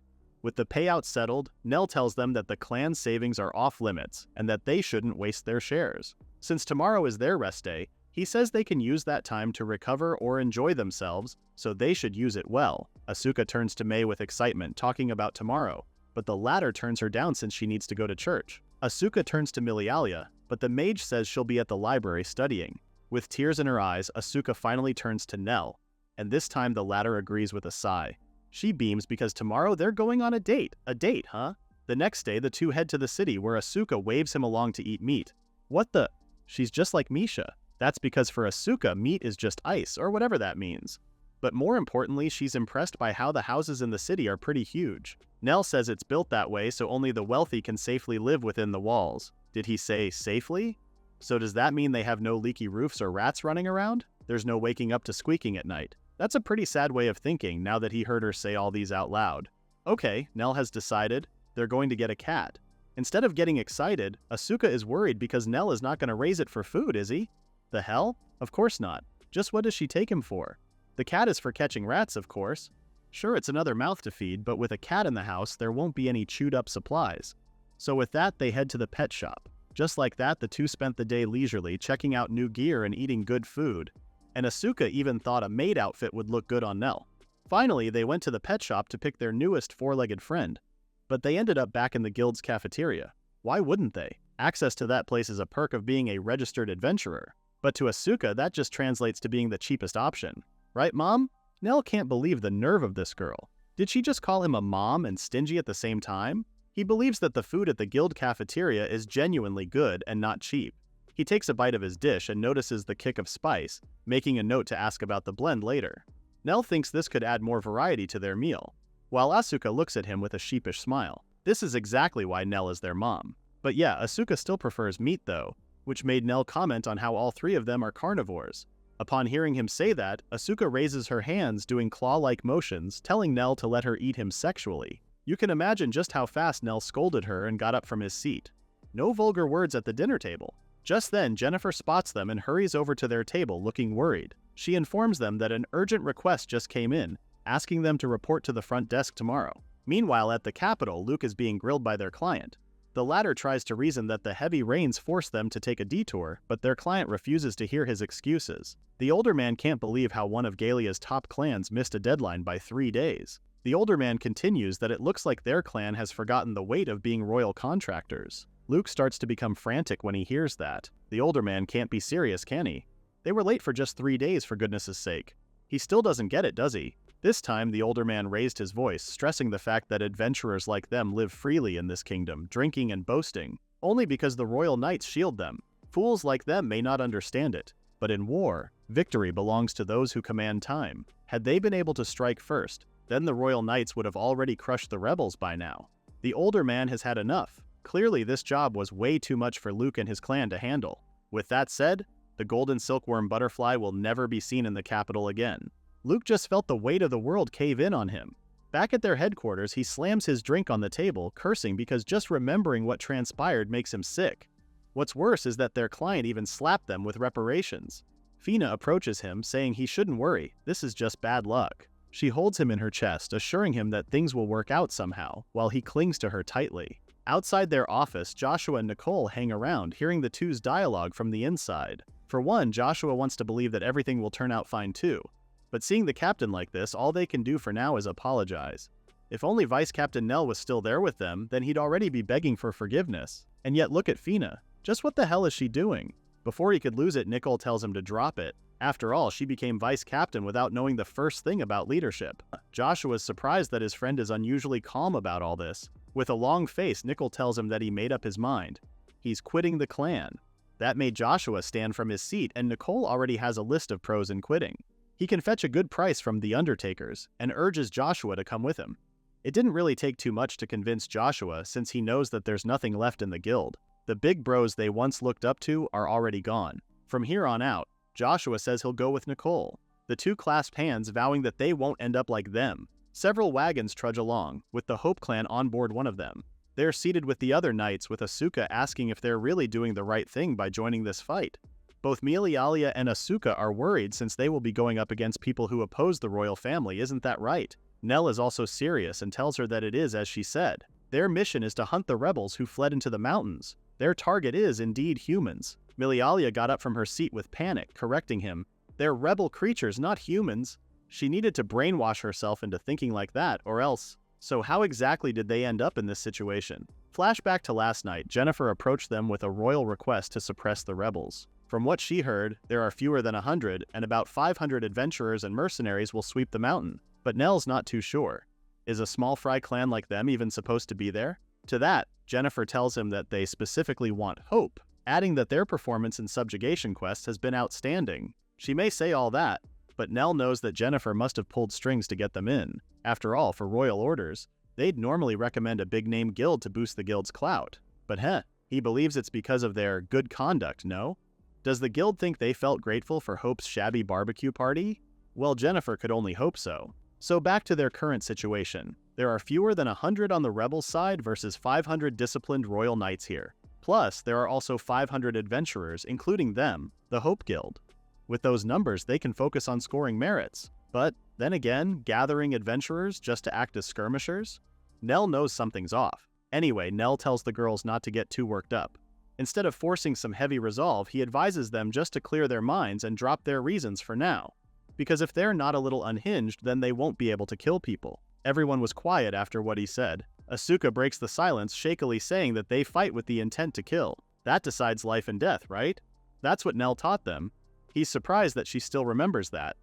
With the payout settled, Nell tells them that the clan's savings are off limits and that they shouldn't waste their shares. Since tomorrow is their rest day, he says they can use that time to recover or enjoy themselves, so they should use it well. Asuka turns to Mei with excitement, talking about tomorrow, but the latter turns her down since she needs to go to church. Asuka turns to Milialia, but the mage says she'll be at the library studying. With tears in her eyes, Asuka finally turns to Nell, and this time the latter agrees with a sigh. She beams because tomorrow they're going on a date. A date, huh? The next day, the two head to the city where Asuka waves him along to eat meat. What the? She's just like Meisha. That's because for Asuka, meat is just ice, or whatever that means. But more importantly, she's impressed by how the houses in the city are pretty huge. Nell says it's built that way so only the wealthy can safely live within the walls. Did he say safely? So does that mean they have no leaky roofs or rats running around? There's no waking up to squeaking at night. That's a pretty sad way of thinking now that he heard her say all these out loud. Okay, Nell has decided. they're going to get a cat. Instead of getting excited, Asuka is worried because Nell is not going to raise it for food, is he? The hell? Of course not. Just what does she take him for? The cat is for catching rats, of course. Sure, it's another mouth to feed, but with a cat in the house, there won't be any chewed-up supplies. So with that, they head to the pet shop. Just like that, the two spent the day leisurely, checking out new gear and eating good food. And Asuka even thought a maid outfit would look good on Nell. Finally, they went to the pet shop to pick their newest four-legged friend. But they ended up back in the guild's cafeteria. Why wouldn't they? Access to that place is a perk of being a registered adventurer. But to Asuka, that just translates to being the cheapest option. Right, Mom? Nell can't believe the nerve of this girl. Did she just call him a mom and stingy at the same time? He believes that the food at the guild cafeteria is genuinely good and not cheap. He takes a bite of his dish and notices the kick of spice, making a note to ask about the blend later. Nell thinks this could add more variety to their meal, while Asuka looks at him with a sheepish smile. This is exactly why Nell is their mom. But yeah, Asuka still prefers meat though, which made Nell comment on how all three of them are carnivores. Upon hearing him say that, Asuka raises her hands doing claw-like motions, telling Nell to let her eat him sexually. You can imagine just how fast Nell scolded her and got up from his seat. No vulgar words at the dinner table. Just then, Jennifer spots them and hurries over to their table looking worried. She informs them that an urgent request just came in, asking them to report to the front desk tomorrow. Meanwhile, at the Capitol, Luke is being grilled by their client. The latter tries to reason that the heavy rains forced them to take a detour, but their client refuses to hear his excuses. The older man can't believe how one of Galia's top clans missed a deadline by 3 days. The older man continues that it looks like their clan has forgotten the weight of being royal contractors. Luke starts to become frantic when he hears that. The older man can't be serious, can he? They were late for just 3 days, for goodness sake. He still doesn't get it, does he? This time, the older man raised his voice, stressing the fact that adventurers like them live freely in this kingdom, drinking and boasting, only because the royal knights shield them. Fools like them may not understand it, but in war, victory belongs to those who command time. Had they been able to strike first, then the royal knights would have already crushed the rebels by now. The older man has had enough. Clearly, this job was way too much for Luke and his clan to handle. With that said, the golden silkworm butterfly will never be seen in the capital again. Luke just felt the weight of the world cave in on him. Back at their headquarters, he slams his drink on the table, cursing because just remembering what transpired makes him sick. What's worse is that their client even slapped them with reparations. Fina approaches him, saying he shouldn't worry, this is just bad luck. She holds him in her chest, assuring him that things will work out somehow, while he clings to her tightly. Outside their office, Joshua and Nicole hang around, hearing the two's dialogue from the inside. For one, Joshua wants to believe that everything will turn out fine too. But seeing the captain like this, all they can do for now is apologize. If only Vice Captain Nell was still there with them, then he'd already be begging for forgiveness. And yet look at Fina. Just what the hell is she doing? Before he could lose it, Nicole tells him to drop it. After all, she became vice captain without knowing the first thing about leadership. Joshua's surprised that his friend is unusually calm about all this. With a long face, Nicole tells him that he made up his mind. He's quitting the clan. That made Joshua stand from his seat, and Nicole already has a list of pros in quitting. He can fetch a good price from the Undertakers, and urges Joshua to come with him. It didn't really take too much to convince Joshua, since he knows that there's nothing left in the guild. The big bros they once looked up to are already gone. From here on out, Joshua says he'll go with Nicole. The two clasp hands, vowing that they won't end up like them. Several wagons trudge along, with the Hope clan on board one of them. They're seated with the other knights, with Asuka asking if they're really doing the right thing by joining this fight. Both Milialia and Asuka are worried since they will be going up against people who oppose the royal family, isn't that right? Nell is also serious and tells her that it is as she said. Their mission is to hunt the rebels who fled into the mountains. Their target is indeed humans. Milialia got up from her seat with panic, correcting him. They're rebel creatures, not humans. She needed to brainwash herself into thinking like that, or else. So how exactly did they end up in this situation? Flashback to last night, Jennifer approached them with a royal request to suppress the rebels. From what she heard, there are fewer than 100, and about 500 adventurers and mercenaries will sweep the mountain. But Nell's not too sure. Is a small fry clan like them even supposed to be there? To that, Jennifer tells him that they specifically want Hope, adding that their performance in subjugation quests has been outstanding. She may say all that, but Nell knows that Jennifer must have pulled strings to get them in. After all, for royal orders, they'd normally recommend a big-name guild to boost the guild's clout. But he believes it's because of their good conduct, no? Does the guild think they felt grateful for Hope's shabby barbecue party? Well, Jennifer could only hope so. So back to their current situation. There are fewer than 100 on the rebels' side versus 500 disciplined royal knights here. Plus, there are also 500 adventurers, including them, the Hope Guild. With those numbers, they can focus on scoring merits. But, then again, gathering adventurers just to act as skirmishers? Nell knows something's off. Anyway, Nell tells the girls not to get too worked up. Instead of forcing some heavy resolve, he advises them just to clear their minds and drop their reasons for now. Because if they're not a little unhinged, then they won't be able to kill people. Everyone was quiet after what he said. Asuka breaks the silence, shakily saying that they fight with the intent to kill. That decides life and death, right? That's what Nell taught them. He's surprised that she still remembers that.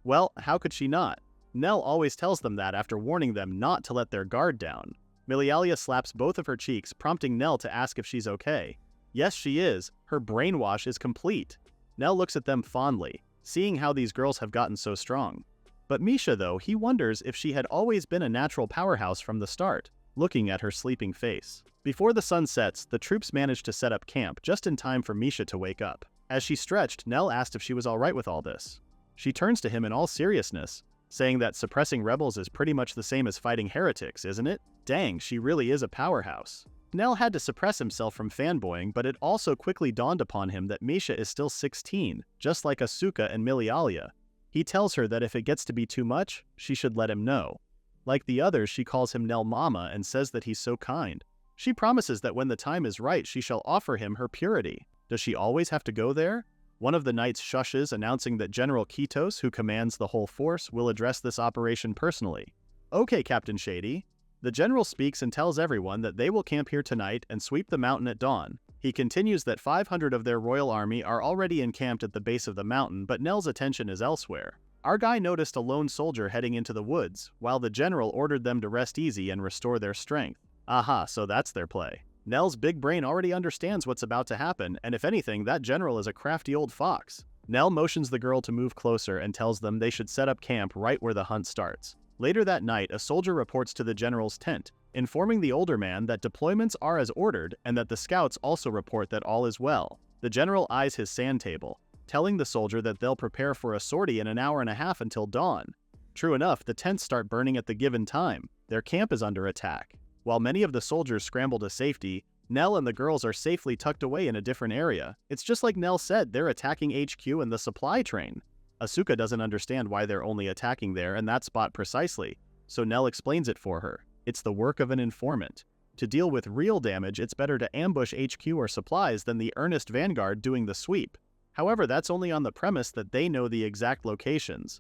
Well, how could she not? Nell always tells them that after warning them not to let their guard down. Milialia slaps both of her cheeks, prompting Nell to ask if she's okay. Yes, she is. Her brainwash is complete. Nell looks at them fondly, seeing how these girls have gotten so strong. But Misha, though, he wonders if she had always been a natural powerhouse from the start, looking at her sleeping face. Before the sun sets, the troops manage to set up camp just in time for Misha to wake up. As she stretched, Nell asked if she was alright with all this. She turns to him in all seriousness, saying that suppressing rebels is pretty much the same as fighting heretics, isn't it? Dang, she really is a powerhouse. Nell had to suppress himself from fanboying, but it also quickly dawned upon him that Misha is still 16, just like Asuka and Milialia. He tells her that if it gets to be too much, she should let him know. Like the others, she calls him Nell Mama and says that he's so kind. She promises that when the time is right, she shall offer him her purity. Does she always have to go there? One of the knights shushes, announcing that General Kitos, who commands the whole force, will address this operation personally. Okay, Captain Shady. The general speaks and tells everyone that they will camp here tonight and sweep the mountain at dawn. He continues that 500 of their royal army are already encamped at the base of the mountain, but Nell's attention is elsewhere. Our guy noticed a lone soldier heading into the woods, while the general ordered them to rest easy and restore their strength. Aha, so that's their play. Nell's big brain already understands what's about to happen, and if anything, that general is a crafty old fox. Nell motions the girl to move closer and tells them they should set up camp right where the hunt starts. Later that night, a soldier reports to the general's tent, informing the older man that deployments are as ordered and that the scouts also report that all is well. The general eyes his sand table, telling the soldier that they'll prepare for a sortie in an hour and a half until dawn. True enough, the tents start burning at the given time. Their camp is under attack. While many of the soldiers scramble to safety, Nell and the girls are safely tucked away in a different area. It's just like Nell said, they're attacking HQ and the supply train. Asuka doesn't understand why they're only attacking there and that spot precisely, so Nell explains it for her. It's the work of an informant. To deal with real damage, it's better to ambush HQ or supplies than the earnest vanguard doing the sweep. However, that's only on the premise that they know the exact locations.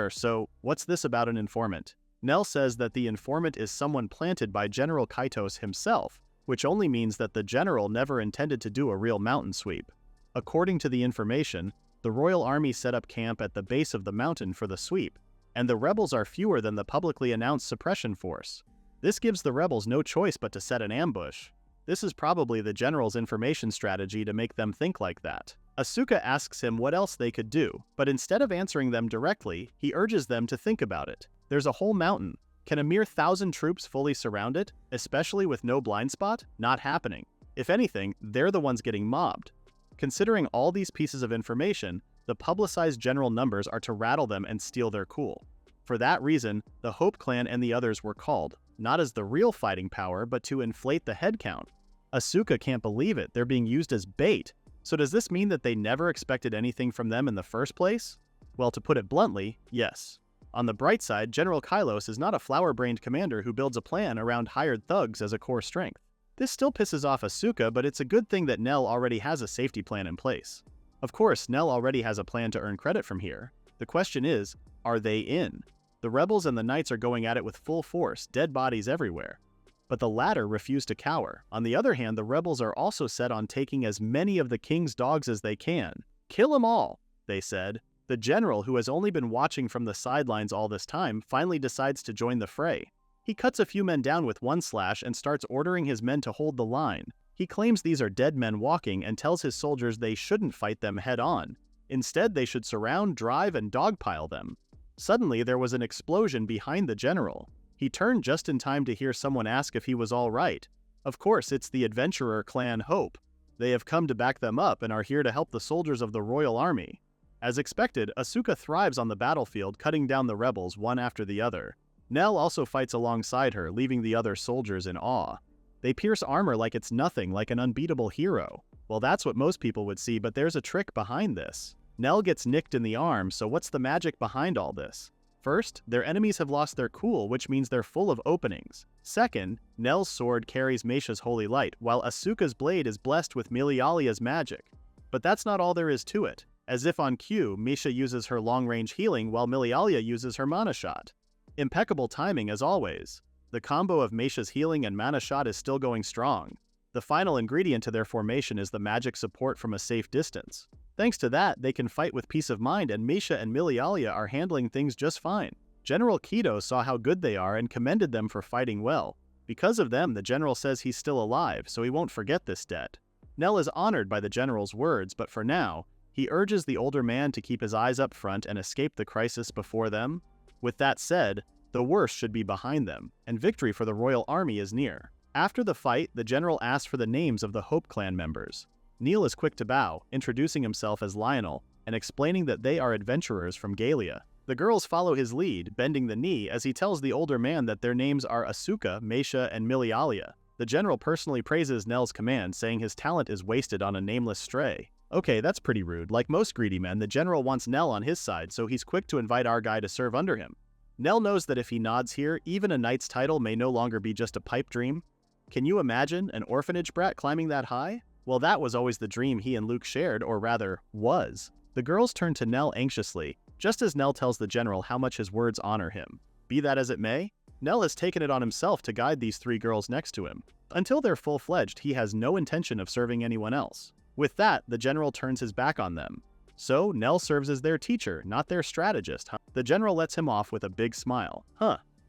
So what's this about an informant? Nell says that the informant is someone planted by General Kitos himself, which only means that the general never intended to do a real mountain sweep. According to the information, the royal army set up camp at the base of the mountain for the sweep, and the rebels are fewer than the publicly announced suppression force. This gives the rebels no choice but to set an ambush. This is probably the general's information strategy to make them think like that. Asuka asks him what else they could do, but instead of answering them directly, he urges them to think about it. There's a whole mountain. Can a mere 1,000 troops fully surround it, especially with no blind spot? Not happening. If anything, they're the ones getting mobbed. Considering all these pieces of information, the publicized general numbers are to rattle them and steal their cool. For that reason, the Hope Clan and the others were called, not as the real fighting power, but to inflate the headcount. Asuka can't believe it, they're being used as bait. So does this mean that they never expected anything from them in the first place? Well, to put it bluntly, yes. On the bright side, General Kylos is not a flower-brained commander who builds a plan around hired thugs as a core strength. This still pisses off Asuka, but it's a good thing that Nell already has a safety plan in place. Of course, Nell already has a plan to earn credit from here. The question is, are they in? The rebels and the knights are going at it with full force, dead bodies everywhere. But the latter refuse to cower. On the other hand, the rebels are also set on taking as many of the king's dogs as they can. Kill them all, they said. The general, who has only been watching from the sidelines all this time, finally decides to join the fray. He cuts a few men down with one slash and starts ordering his men to hold the line. He claims these are dead men walking and tells his soldiers they shouldn't fight them head-on. Instead, they should surround, drive, and dogpile them. Suddenly, there was an explosion behind the general. He turned just in time to hear someone ask if he was all right. Of course, it's the adventurer clan Hope. They have come to back them up and are here to help the soldiers of the royal army. As expected, Asuka thrives on the battlefield, cutting down the rebels one after the other. Nell also fights alongside her, leaving the other soldiers in awe. They pierce armor like it's nothing, like an unbeatable hero. Well, that's what most people would see, but there's a trick behind this. Nell gets nicked in the arm, so what's the magic behind all this? First, their enemies have lost their cool, which means they're full of openings. Second, Nell's sword carries Meisha's holy light, while Asuka's blade is blessed with Milialia's magic. But that's not all there is to it. As if on cue, Meisha uses her long-range healing while Milialia uses her mana shot. Impeccable timing as always. The combo of Meisha's healing and mana shot is still going strong. The final ingredient to their formation is the magic support from a safe distance. Thanks to that, they can fight with peace of mind, and Meisha and Milialia are handling things just fine. General Kido saw how good they are and commended them for fighting well. Because of them, the general says he's still alive, so he won't forget this debt. Nell is honored by the general's words, but for now, he urges the older man to keep his eyes up front and escape the crisis before them. With that said, the worst should be behind them, and victory for the royal army is near. After the fight, the general asks for the names of the Hope clan members. Neil is quick to bow, introducing himself as Lionel, and explaining that they are adventurers from Galia. The girls follow his lead, bending the knee as he tells the older man that their names are Asuka, Meisha, and Milialia. The general personally praises Nell's command, saying his talent is wasted on a nameless stray. Okay, that's pretty rude. Like most greedy men, the general wants Nell on his side, so he's quick to invite our guy to serve under him. Nell knows that if he nods here, even a knight's title may no longer be just a pipe dream. Can you imagine an orphanage brat climbing that high? Well, that was always the dream he and Luke shared, or rather, was. The girls turn to Nell anxiously, just as Nell tells the general how much his words honor him. Be that as it may, Nell has taken it on himself to guide these three girls next to him. Until they're full-fledged, he has no intention of serving anyone else. With that, the general turns his back on them. So, Nell serves as their teacher, not their strategist. The general lets him off with a big smile.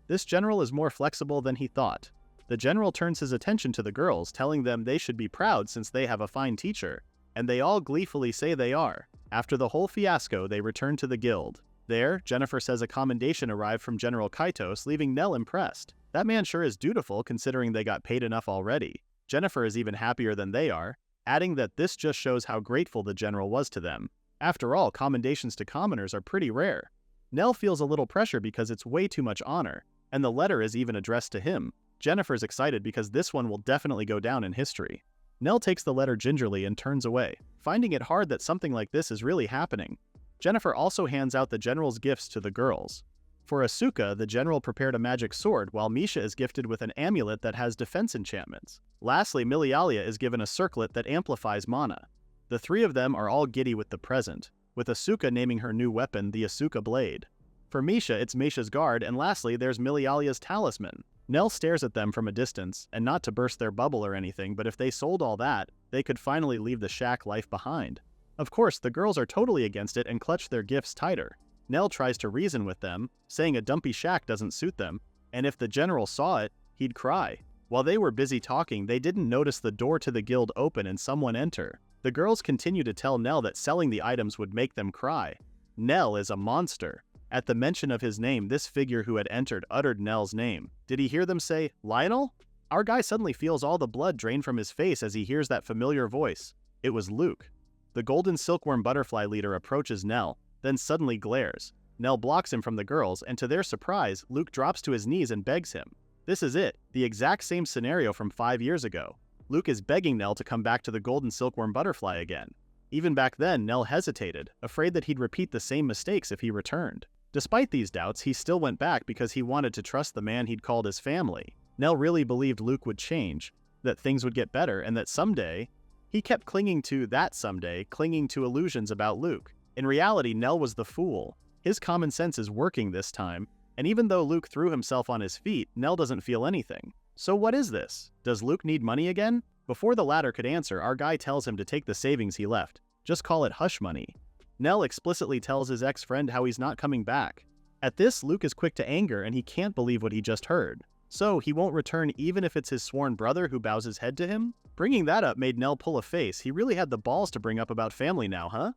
This general is more flexible than he thought. The general turns his attention to the girls, telling them they should be proud since they have a fine teacher. And they all gleefully say they are. After the whole fiasco, they return to the guild. There, Jennifer says a commendation arrived from General Kaitos, leaving Nell impressed. That man sure is dutiful considering they got paid enough already. Jennifer is even happier than they are, adding that this just shows how grateful the general was to them. After all, commendations to commoners are pretty rare. Nell feels a little pressure because it's way too much honor, and the letter is even addressed to him. Jennifer's excited because this one will definitely go down in history. Nell takes the letter gingerly and turns away, finding it hard that something like this is really happening. Jennifer also hands out the general's gifts to the girls. For Asuka, the general prepared a magic sword, while Meisha is gifted with an amulet that has defense enchantments. Lastly, Milialia is given a circlet that amplifies mana. The three of them are all giddy with the present, with Asuka naming her new weapon the Asuka Blade. For Meisha, it's Meisha's guard, and lastly, there's Milialia's talisman. Nell stares at them from a distance, and not to burst their bubble or anything, but if they sold all that, they could finally leave the shack life behind. Of course, the girls are totally against it and clutch their gifts tighter. Nell tries to reason with them, saying a dumpy shack doesn't suit them, and if the general saw it, he'd cry. While they were busy talking, they didn't notice the door to the guild open and someone enter. The girls continue to tell Nell that selling the items would make them cry. Nell is a monster. At the mention of his name, this figure who had entered uttered Nell's name. Did he hear them say, "Lionel?" Our guy suddenly feels all the blood drain from his face as he hears that familiar voice. It was Luke. The golden silkworm butterfly leader approaches Nell, then suddenly glares. Nell blocks him from the girls, and to their surprise, Luke drops to his knees and begs him. This is it, the exact same scenario from 5 years ago. Luke is begging Nell to come back to the golden silkworm butterfly again. Even back then, Nell hesitated, afraid that he'd repeat the same mistakes if he returned. Despite these doubts, he still went back because he wanted to trust the man he'd called his family. Nell really believed Luke would change, that things would get better, and that someday, he kept clinging to that someday, clinging to illusions about Luke. In reality, Nell was the fool. His common sense is working this time, and even though Luke threw himself on his feet, Nell doesn't feel anything. So what is this? Does Luke need money again? Before the latter could answer, our guy tells him to take the savings he left. Just call it hush money. Nell explicitly tells his ex-friend how he's not coming back. At this, Luke is quick to anger and he can't believe what he just heard. So, he won't return even if it's his sworn brother who bows his head to him? Bringing that up made Nell pull a face. He really had the balls to bring up about family now, huh?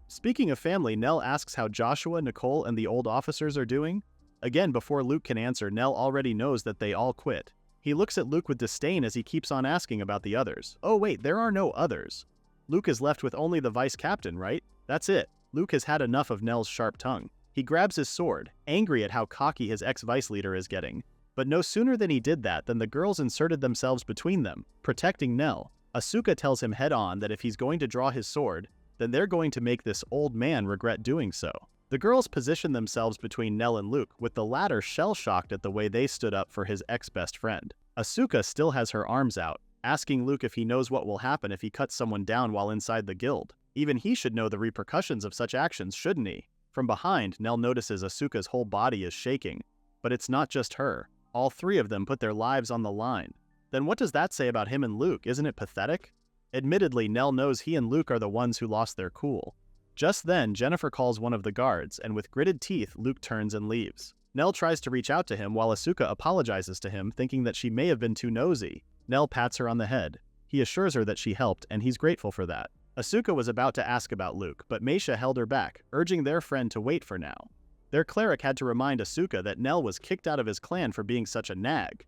Speaking of family, Nell asks how Joshua, Nicole, and the old officers are doing. Again, before Luke can answer, Nell already knows that they all quit. He looks at Luke with disdain as he keeps on asking about the others. Oh wait, there are no others. Luke is left with only the vice captain, right? That's it. Luke has had enough of Nell's sharp tongue. He grabs his sword, angry at how cocky his ex-vice leader is getting. But no sooner than he did that than the girls inserted themselves between them, protecting Nell. Asuka tells him head-on that if he's going to draw his sword, then they're going to make this old man regret doing so. The girls position themselves between Nell and Luke, with the latter shell-shocked at the way they stood up for his ex-best friend. Asuka still has her arms out, asking Luke if he knows what will happen if he cuts someone down while inside the guild. Even he should know the repercussions of such actions, shouldn't he? From behind, Nell notices Asuka's whole body is shaking. But it's not just her. All three of them put their lives on the line. Then what does that say about him and Luke? Isn't it pathetic? Admittedly, Nell knows he and Luke are the ones who lost their cool. Just then, Jennifer calls one of the guards, and with gritted teeth, Luke turns and leaves. Nell tries to reach out to him while Asuka apologizes to him, thinking that she may have been too nosy. Nell pats her on the head. He assures her that she helped, and he's grateful for that. Asuka was about to ask about Luke, but Meisha held her back, urging their friend to wait for now. Their cleric had to remind Asuka that Nell was kicked out of his clan for being such a nag.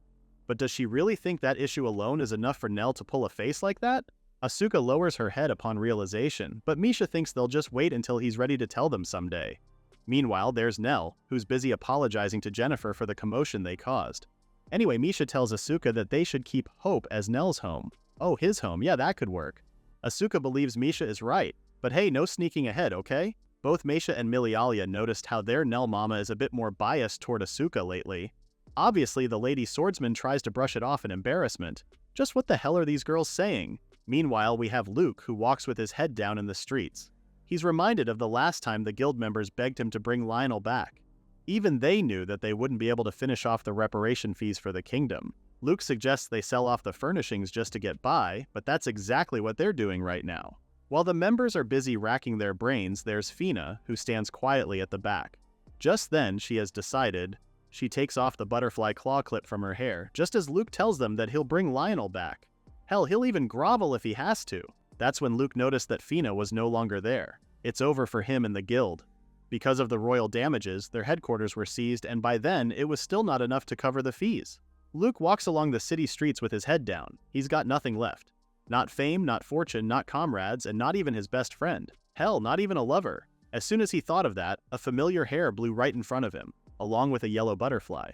But does she really think that issue alone is enough for Nell to pull a face like that? Asuka lowers her head upon realization, but Meisha thinks they'll just wait until he's ready to tell them someday. Meanwhile, there's Nell, who's busy apologizing to Jennifer for the commotion they caused. Anyway, Meisha tells Asuka that they should keep Hope as Nell's home. Oh, his home, yeah, that could work. Asuka believes Meisha is right, but hey, no sneaking ahead, okay? Both Meisha and Milialia noticed how their Nell mama is a bit more biased toward Asuka lately. Obviously, the lady swordsman tries to brush it off in embarrassment. Just what the hell are these girls saying? Meanwhile, we have Luke, who walks with his head down in the streets. He's reminded of the last time the guild members begged him to bring Lionel back. Even they knew that they wouldn't be able to finish off the reparation fees for the kingdom. Luke suggests they sell off the furnishings just to get by, but that's exactly what they're doing right now. While the members are busy racking their brains, there's Fina, who stands quietly at the back. Just then, she has decided. She takes off the butterfly claw clip from her hair, just as Luke tells them that he'll bring Lionel back. Hell, he'll even grovel if he has to. That's when Luke noticed that Fina was no longer there. It's over for him and the guild. Because of the royal damages, their headquarters were seized, and by then, it was still not enough to cover the fees. Luke walks along the city streets with his head down. He's got nothing left. Not fame, not fortune, not comrades, and not even his best friend. Hell, not even a lover. As soon as he thought of that, a familiar hair blew right in front of him, along with a yellow butterfly.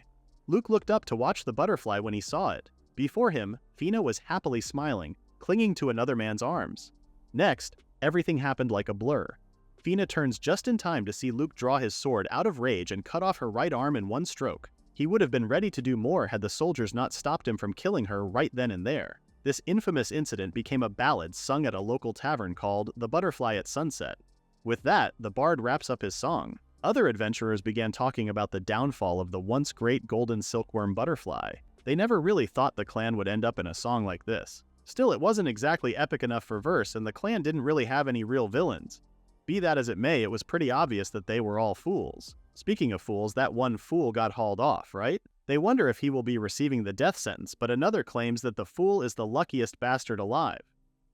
Luke looked up to watch the butterfly when he saw it. Before him, Fina was happily smiling, clinging to another man's arms. Next, everything happened like a blur. Fina turns just in time to see Luke draw his sword out of rage and cut off her right arm in one stroke. He would have been ready to do more had the soldiers not stopped him from killing her right then and there. This infamous incident became a ballad sung at a local tavern called The Butterfly at Sunset. With that, the bard wraps up his song. Other adventurers began talking about the downfall of the once great golden silkworm butterfly. They never really thought the clan would end up in a song like this. Still, it wasn't exactly epic enough for verse, and the clan didn't really have any real villains. Be that as it may, it was pretty obvious that they were all fools. Speaking of fools, that one fool got hauled off, right? They wonder if he will be receiving the death sentence, but another claims that the fool is the luckiest bastard alive.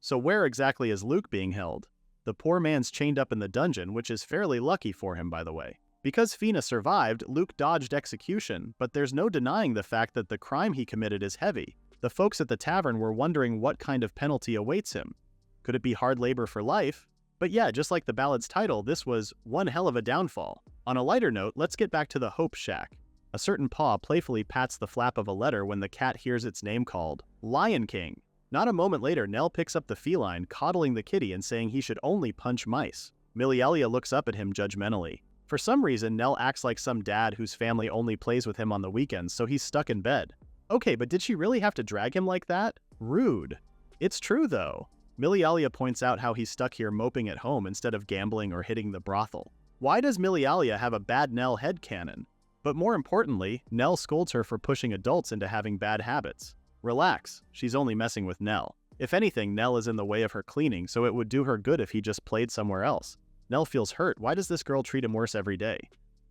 So where exactly is Luke being held? The poor man's chained up in the dungeon, which is fairly lucky for him, by the way. Because Fina survived, Luke dodged execution, but there's no denying the fact that the crime he committed is heavy. The folks at the tavern were wondering what kind of penalty awaits him. Could it be hard labor for life? But yeah, just like the ballad's title, this was one hell of a downfall. On a lighter note, let's get back to the Hope Shack. A certain paw playfully pats the flap of a letter when the cat hears its name called. Lion King. Not a moment later, Nell picks up the feline, coddling the kitty and saying he should only punch mice. Milialia looks up at him judgmentally. For some reason, Nell acts like some dad whose family only plays with him on the weekends, so he's stuck in bed. Okay, but did she really have to drag him like that? Rude. It's true, though. Milialia points out how he's stuck here moping at home instead of gambling or hitting the brothel. Why does Milialia have a bad Nell headcanon? But more importantly, Nell scolds her for pushing adults into having bad habits. Relax, she's only messing with Nell. If anything, Nell is in the way of her cleaning, so it would do her good if he just played somewhere else. Nell feels hurt. Why does this girl treat him worse every day?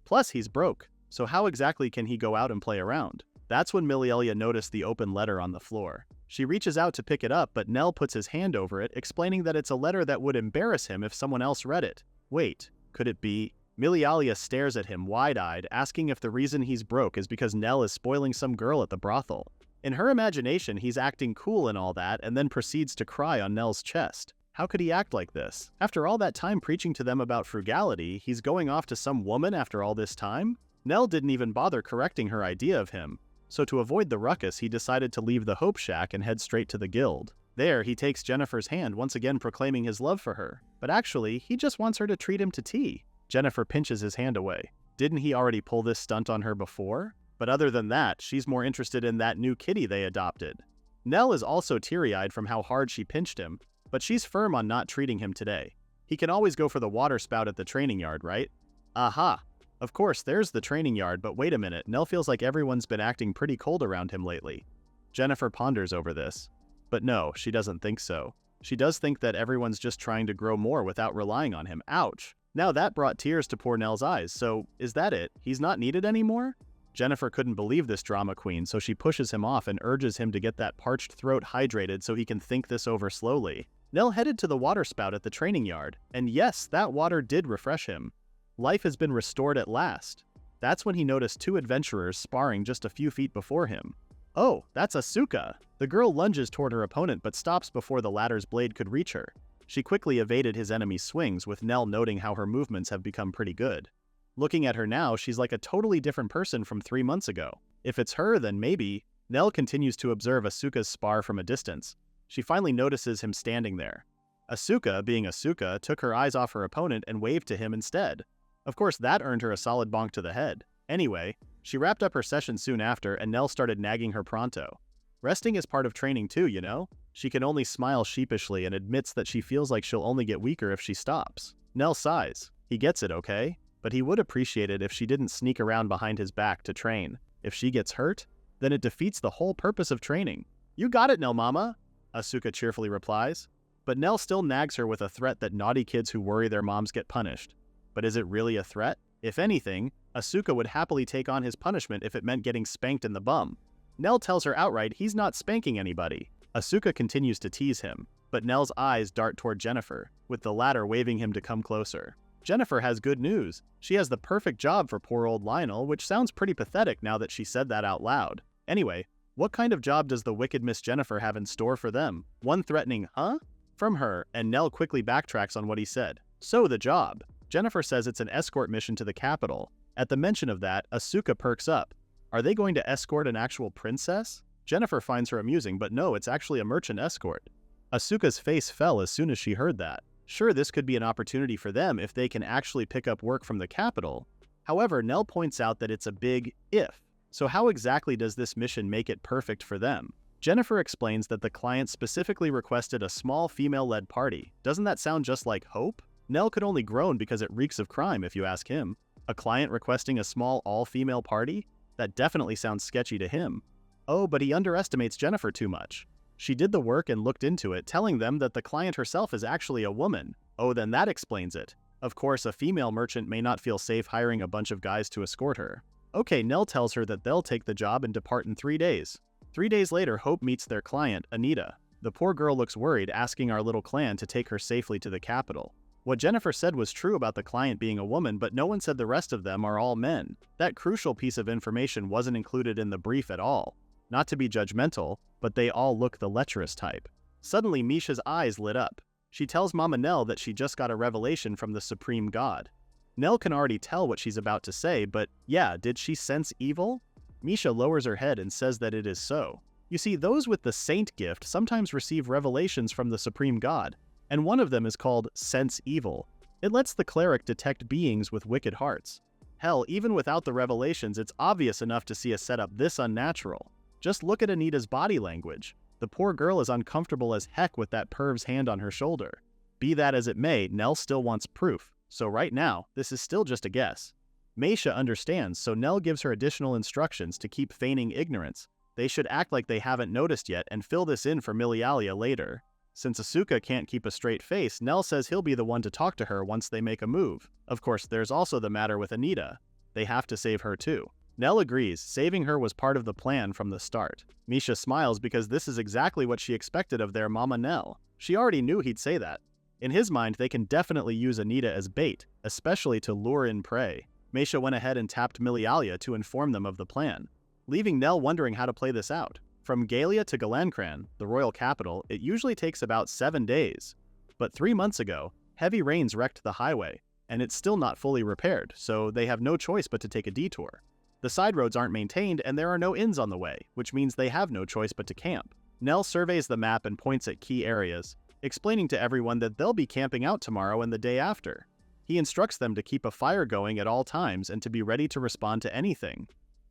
Plus, he's broke, so how exactly can he go out and play around? That's when Milialia noticed the open letter on the floor. She reaches out to pick it up, but Nell puts his hand over it, explaining that it's a letter that would embarrass him if someone else read it. Wait, could it be? Milialia stares at him wide-eyed, asking if the reason he's broke is because Nell is spoiling some girl at the brothel. In her imagination, he's acting cool and all that, and then proceeds to cry on Nell's chest. How could he act like this? After all that time preaching to them about frugality, he's going off to some woman after all this time? Nell didn't even bother correcting her idea of him. So to avoid the ruckus, he decided to leave the Hope Shack and head straight to the guild. There, he takes Jennifer's hand, once again proclaiming his love for her. But actually, he just wants her to treat him to tea. Jennifer pinches his hand away. Didn't he already pull this stunt on her before? But other than that, she's more interested in that new kitty they adopted. Nell is also teary-eyed from how hard she pinched him, but she's firm on not treating him today. He can always go for the water spout at the training yard, right? Aha! Of course, there's the training yard, but wait a minute, Nell feels like everyone's been acting pretty cold around him lately. Jennifer ponders over this. But no, she doesn't think so. She does think that everyone's just trying to grow more without relying on him. Ouch! Now that brought tears to poor Nell's eyes, so is that it? He's not needed anymore? Jennifer couldn't believe this drama queen, so she pushes him off and urges him to get that parched throat hydrated so he can think this over slowly. Nell headed to the water spout at the training yard, and yes, that water did refresh him. Life has been restored at last. That's when he noticed two adventurers sparring just a few feet before him. Oh, that's Asuka! The girl lunges toward her opponent but stops before the latter's blade could reach her. She quickly evaded his enemy's swings, with Nell noting how her movements have become pretty good. Looking at her now, she's like a totally different person from 3 months ago. If it's her, then maybe. Nell continues to observe Asuka's spar from a distance. She finally notices him standing there. Asuka, being Asuka, took her eyes off her opponent and waved to him instead. Of course, that earned her a solid bonk to the head. Anyway, she wrapped up her session soon after, and Nell started nagging her pronto. Resting is part of training too, you know? She can only smile sheepishly and admits that she feels like she'll only get weaker if she stops. Nell sighs. He gets it, okay? But he would appreciate it if she didn't sneak around behind his back to train. If she gets hurt, then it defeats the whole purpose of training. You got it, Nell mama, Asuka cheerfully replies. But Nell still nags her with a threat that naughty kids who worry their moms get punished. But is it really a threat? If anything, Asuka would happily take on his punishment if it meant getting spanked in the bum. Nell tells her outright he's not spanking anybody. Asuka continues to tease him, but Nell's eyes dart toward Jennifer, with the latter waving him to come closer. Jennifer has good news. She has the perfect job for poor old Lionel, which sounds pretty pathetic now that she said that out loud. Anyway, what kind of job does the wicked Miss Jennifer have in store for them? One threatening, huh? From her, and Nell quickly backtracks on what he said. So the job. Jennifer says it's an escort mission to the capital. At the mention of that, Asuka perks up. Are they going to escort an actual princess? Jennifer finds her amusing, but no, it's actually a merchant escort. Asuka's face fell as soon as she heard that. Sure, this could be an opportunity for them if they can actually pick up work from the capital. However, Nell points out that it's a big if. So how exactly does this mission make it perfect for them? Jennifer explains that the client specifically requested a small female-led party. Doesn't that sound just like Hope? Nell could only groan because it reeks of crime if you ask him. A client requesting a small all-female party? That definitely sounds sketchy to him. Oh, but he underestimates Jennifer too much. She did the work and looked into it, telling them that the client herself is actually a woman. Oh, then that explains it. Of course, a female merchant may not feel safe hiring a bunch of guys to escort her. Okay, Nell tells her that they'll take the job and depart in 3 days. 3 days later, Hope meets their client, Anita. The poor girl looks worried, asking our little clan to take her safely to the capital. What Jennifer said was true about the client being a woman, but no one said the rest of them are all men. That crucial piece of information wasn't included in the brief at all. Not to be judgmental, but they all look the lecherous type. Suddenly, Misha's eyes lit up. She tells Mama Nell that she just got a revelation from the Supreme God. Nell can already tell what she's about to say, but yeah, did she sense evil? Misha lowers her head and says that it is so. You see, those with the saint gift sometimes receive revelations from the Supreme God, and one of them is called Sense Evil. It lets the cleric detect beings with wicked hearts. Hell, even without the revelations, it's obvious enough to see a setup this unnatural. Just look at Anita's body language. The poor girl is uncomfortable as heck with that perv's hand on her shoulder. Be that as it may, Nell still wants proof, so right now, this is still just a guess. Meisha understands, so Nell gives her additional instructions to keep feigning ignorance. They should act like they haven't noticed yet and fill this in for Milialia later. Since Asuka can't keep a straight face, Nell says he'll be the one to talk to her once they make a move. Of course, there's also the matter with Anita. They have to save her too. Nell agrees, saving her was part of the plan from the start. Misha smiles because this is exactly what she expected of their Mama Nell. She already knew he'd say that. In his mind, they can definitely use Anita as bait, especially to lure in prey. Meisha went ahead and tapped Milialia to inform them of the plan, leaving Nell wondering how to play this out. From Galia to Galancran, the royal capital, it usually takes about 7 days. but 3 months ago, heavy rains wrecked the highway, and it's still not fully repaired, so they have no choice but to take a detour. The side roads aren't maintained and there are no inns on the way, which means they have no choice but to camp. Nell surveys the map and points at key areas, explaining to everyone that they'll be camping out tomorrow and the day after. He instructs them to keep a fire going at all times and to be ready to respond to anything.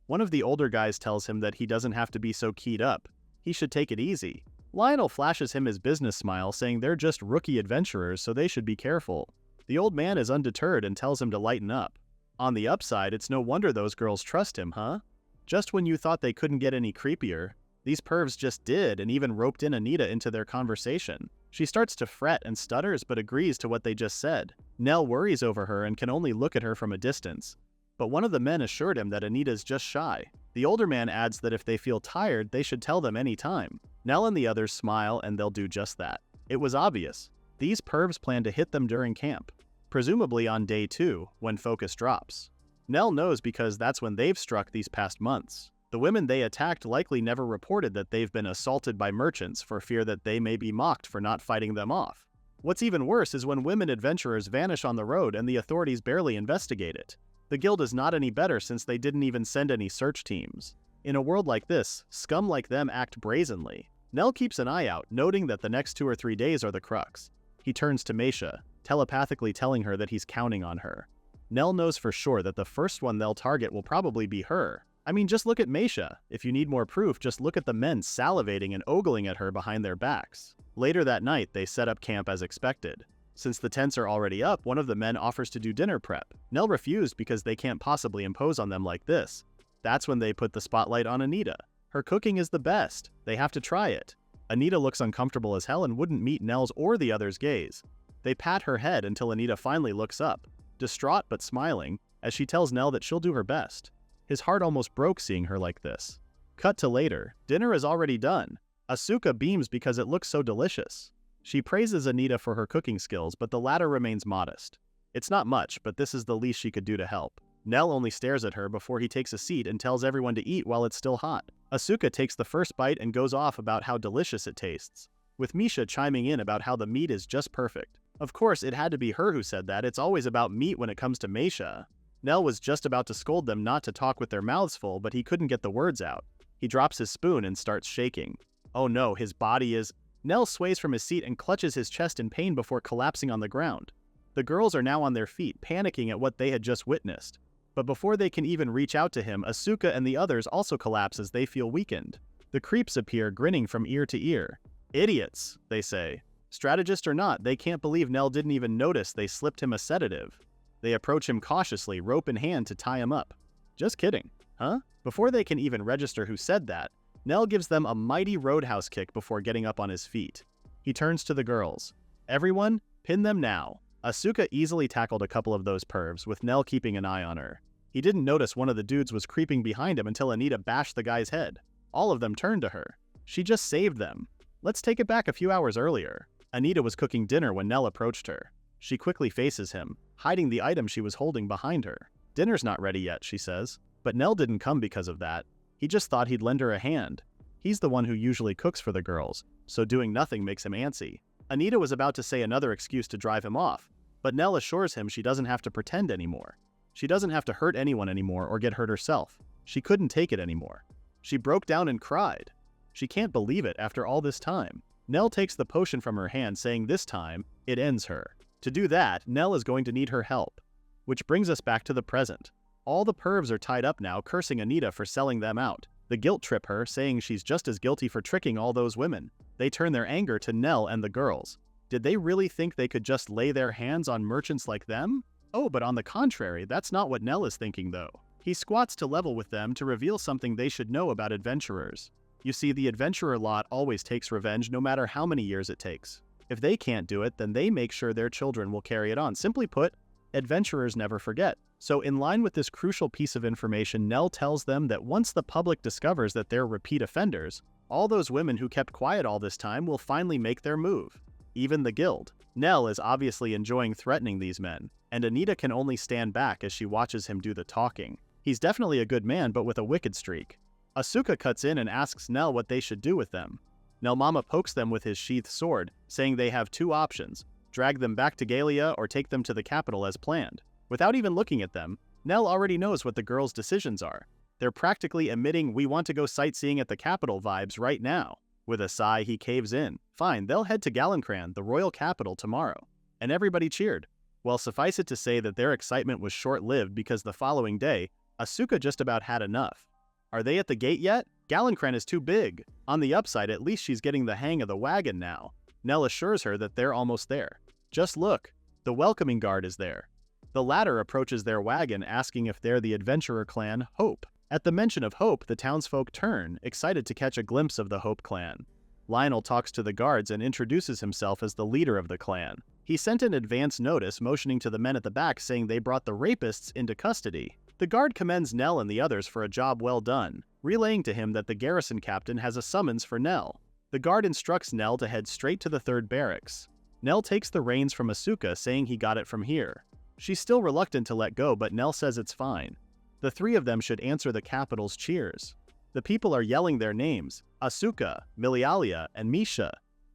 One of the older guys tells him that he doesn't have to be so keyed up. He should take it easy. Lionel flashes him his business smile, saying they're just rookie adventurers, so they should be careful. The old man is undeterred and tells him to lighten up. On the upside, it's no wonder those girls trust him, huh? Just when you thought they couldn't get any creepier, these pervs just did and even roped in Anita into their conversation. She starts to fret and stutters but agrees to what they just said. Nell worries over her and can only look at her from a distance. But one of the men assured him that Anita's just shy. The older man adds that if they feel tired, they should tell them any time. Nell and the others smile and they'll do just that. It was obvious. These pervs plan to hit them during camp, presumably on day 2, when focus drops. Nell knows because that's when they've struck these past months. The women they attacked likely never reported that they've been assaulted by merchants for fear that they may be mocked for not fighting them off. What's even worse is when women adventurers vanish on the road and the authorities barely investigate it. The guild is not any better since they didn't even send any search teams. In a world like this, scum like them act brazenly. Nell keeps an eye out, noting that the next 2 or 3 days are the crux. He turns to Meisha, telepathically telling her that he's counting on her. Nell knows for sure that the first one they'll target will probably be her. I mean, just look at Meisha. If you need more proof, just look at the men salivating and ogling at her behind their backs. Later that night, they set up camp as expected. Since the tents are already up, one of the men offers to do dinner prep. Nell refused because they can't possibly impose on them like this. That's when they put the spotlight on Anita. Her cooking is the best. They have to try it. Anita looks uncomfortable as hell and wouldn't meet Nell's or the others' gaze. They pat her head until Anita finally looks up, distraught but smiling, as she tells Nell that she'll do her best. His heart almost broke seeing her like this. Cut to later. Dinner is already done. Asuka beams because it looks so delicious. She praises Anita for her cooking skills, but the latter remains modest. It's not much, but this is the least she could do to help. Nell only stares at her before he takes a seat and tells everyone to eat while it's still hot. Asuka takes the first bite and goes off about how delicious it tastes, with Misha chiming in about how the meat is just perfect. Of course, it had to be her who said that. It's always about meat when it comes to Meisha. Nell was just about to scold them not to talk with their mouths full, but he couldn't get the words out. He drops his spoon and starts shaking. Oh no, his body is... Nell sways from his seat and clutches his chest in pain before collapsing on the ground. The girls are now on their feet, panicking at what they had just witnessed. But before they can even reach out to him, Asuka and the others also collapse as they feel weakened. The creeps appear, grinning from ear to ear. Idiots, they say. Strategist or not, they can't believe Nell didn't even notice they slipped him a sedative. They approach him cautiously, rope in hand to tie him up. Just kidding, huh? Before they can even register who said that, Nell gives them a mighty roadhouse kick before getting up on his feet. He turns to the girls. Everyone, pin them now. Asuka easily tackled a couple of those pervs, with Nell keeping an eye on her. He didn't notice one of the dudes was creeping behind him until Anita bashed the guy's head. All of them turned to her. She just saved them. Let's take it back a few hours earlier. Anita was cooking dinner when Nell approached her. She quickly faces him, hiding the item she was holding behind her. Dinner's not ready yet, she says. But Nell didn't come because of that. He just thought he'd lend her a hand. He's the one who usually cooks for the girls, so doing nothing makes him antsy. Anita was about to say another excuse to drive him off, but Nell assures him she doesn't have to pretend anymore. She doesn't have to hurt anyone anymore or get hurt herself. She couldn't take it anymore. She broke down and cried. She can't believe it after all this time. Nell takes the potion from her hand, saying this time, it ends her. To do that, Nell is going to need her help. Which brings us back to the present. All the pervs are tied up now, cursing Anita for selling them out. The guilt trip her, saying she's just as guilty for tricking all those women. They turn their anger to Nell and the girls. Did they really think they could just lay their hands on merchants like them? Oh, but on the contrary, that's not what Nell is thinking though. He squats to level with them to reveal something they should know about adventurers. You see, the adventurer lot always takes revenge no matter how many years it takes. If they can't do it, then they make sure their children will carry it on. Simply put, adventurers never forget. So in line with this crucial piece of information, Nell tells them that once the public discovers that they're repeat offenders, all those women who kept quiet all this time will finally make their move. Even the guild. Nell is obviously enjoying threatening these men, and Anita can only stand back as she watches him do the talking. He's definitely a good man, but with a wicked streak. Asuka cuts in and asks Nell what they should do with them. Nell Mama pokes them with his sheathed sword, saying they have two options. drag them back to Gallia, or take them to the capital as planned. Without even looking at them, Nell already knows what the girls' decisions are. They're practically emitting "we want to go sightseeing at the capital" vibes right now. With a sigh, he caves in. Fine, they'll head to Galencran, the royal capital, tomorrow. And everybody cheered. Well, suffice it to say that their excitement was short-lived because the following day, Asuka just about had enough. Are they at the gate yet? Galencran is too big. On the upside, at least she's getting the hang of the wagon now. Nell assures her that they're almost there. Just look. The welcoming guard is there. The latter approaches their wagon, asking if they're the adventurer clan Hope. At the mention of Hope, the townsfolk turn, excited to catch a glimpse of the Hope clan. Lionel talks to the guards and introduces himself as the leader of the clan. He sent an advance notice motioning to the men at the back, saying they brought the rapists into custody. The guard commends Nell and the others for a job well done, relaying to him that the garrison captain has a summons for Nell. The guard instructs Nell to head straight to the 3rd barracks. Nell takes the reins from Asuka, saying he got it from here. She's still reluctant to let go, but Nell says it's fine. The three of them should answer the capital's cheers. The people are yelling their names: Asuka, Milialia, and Misha.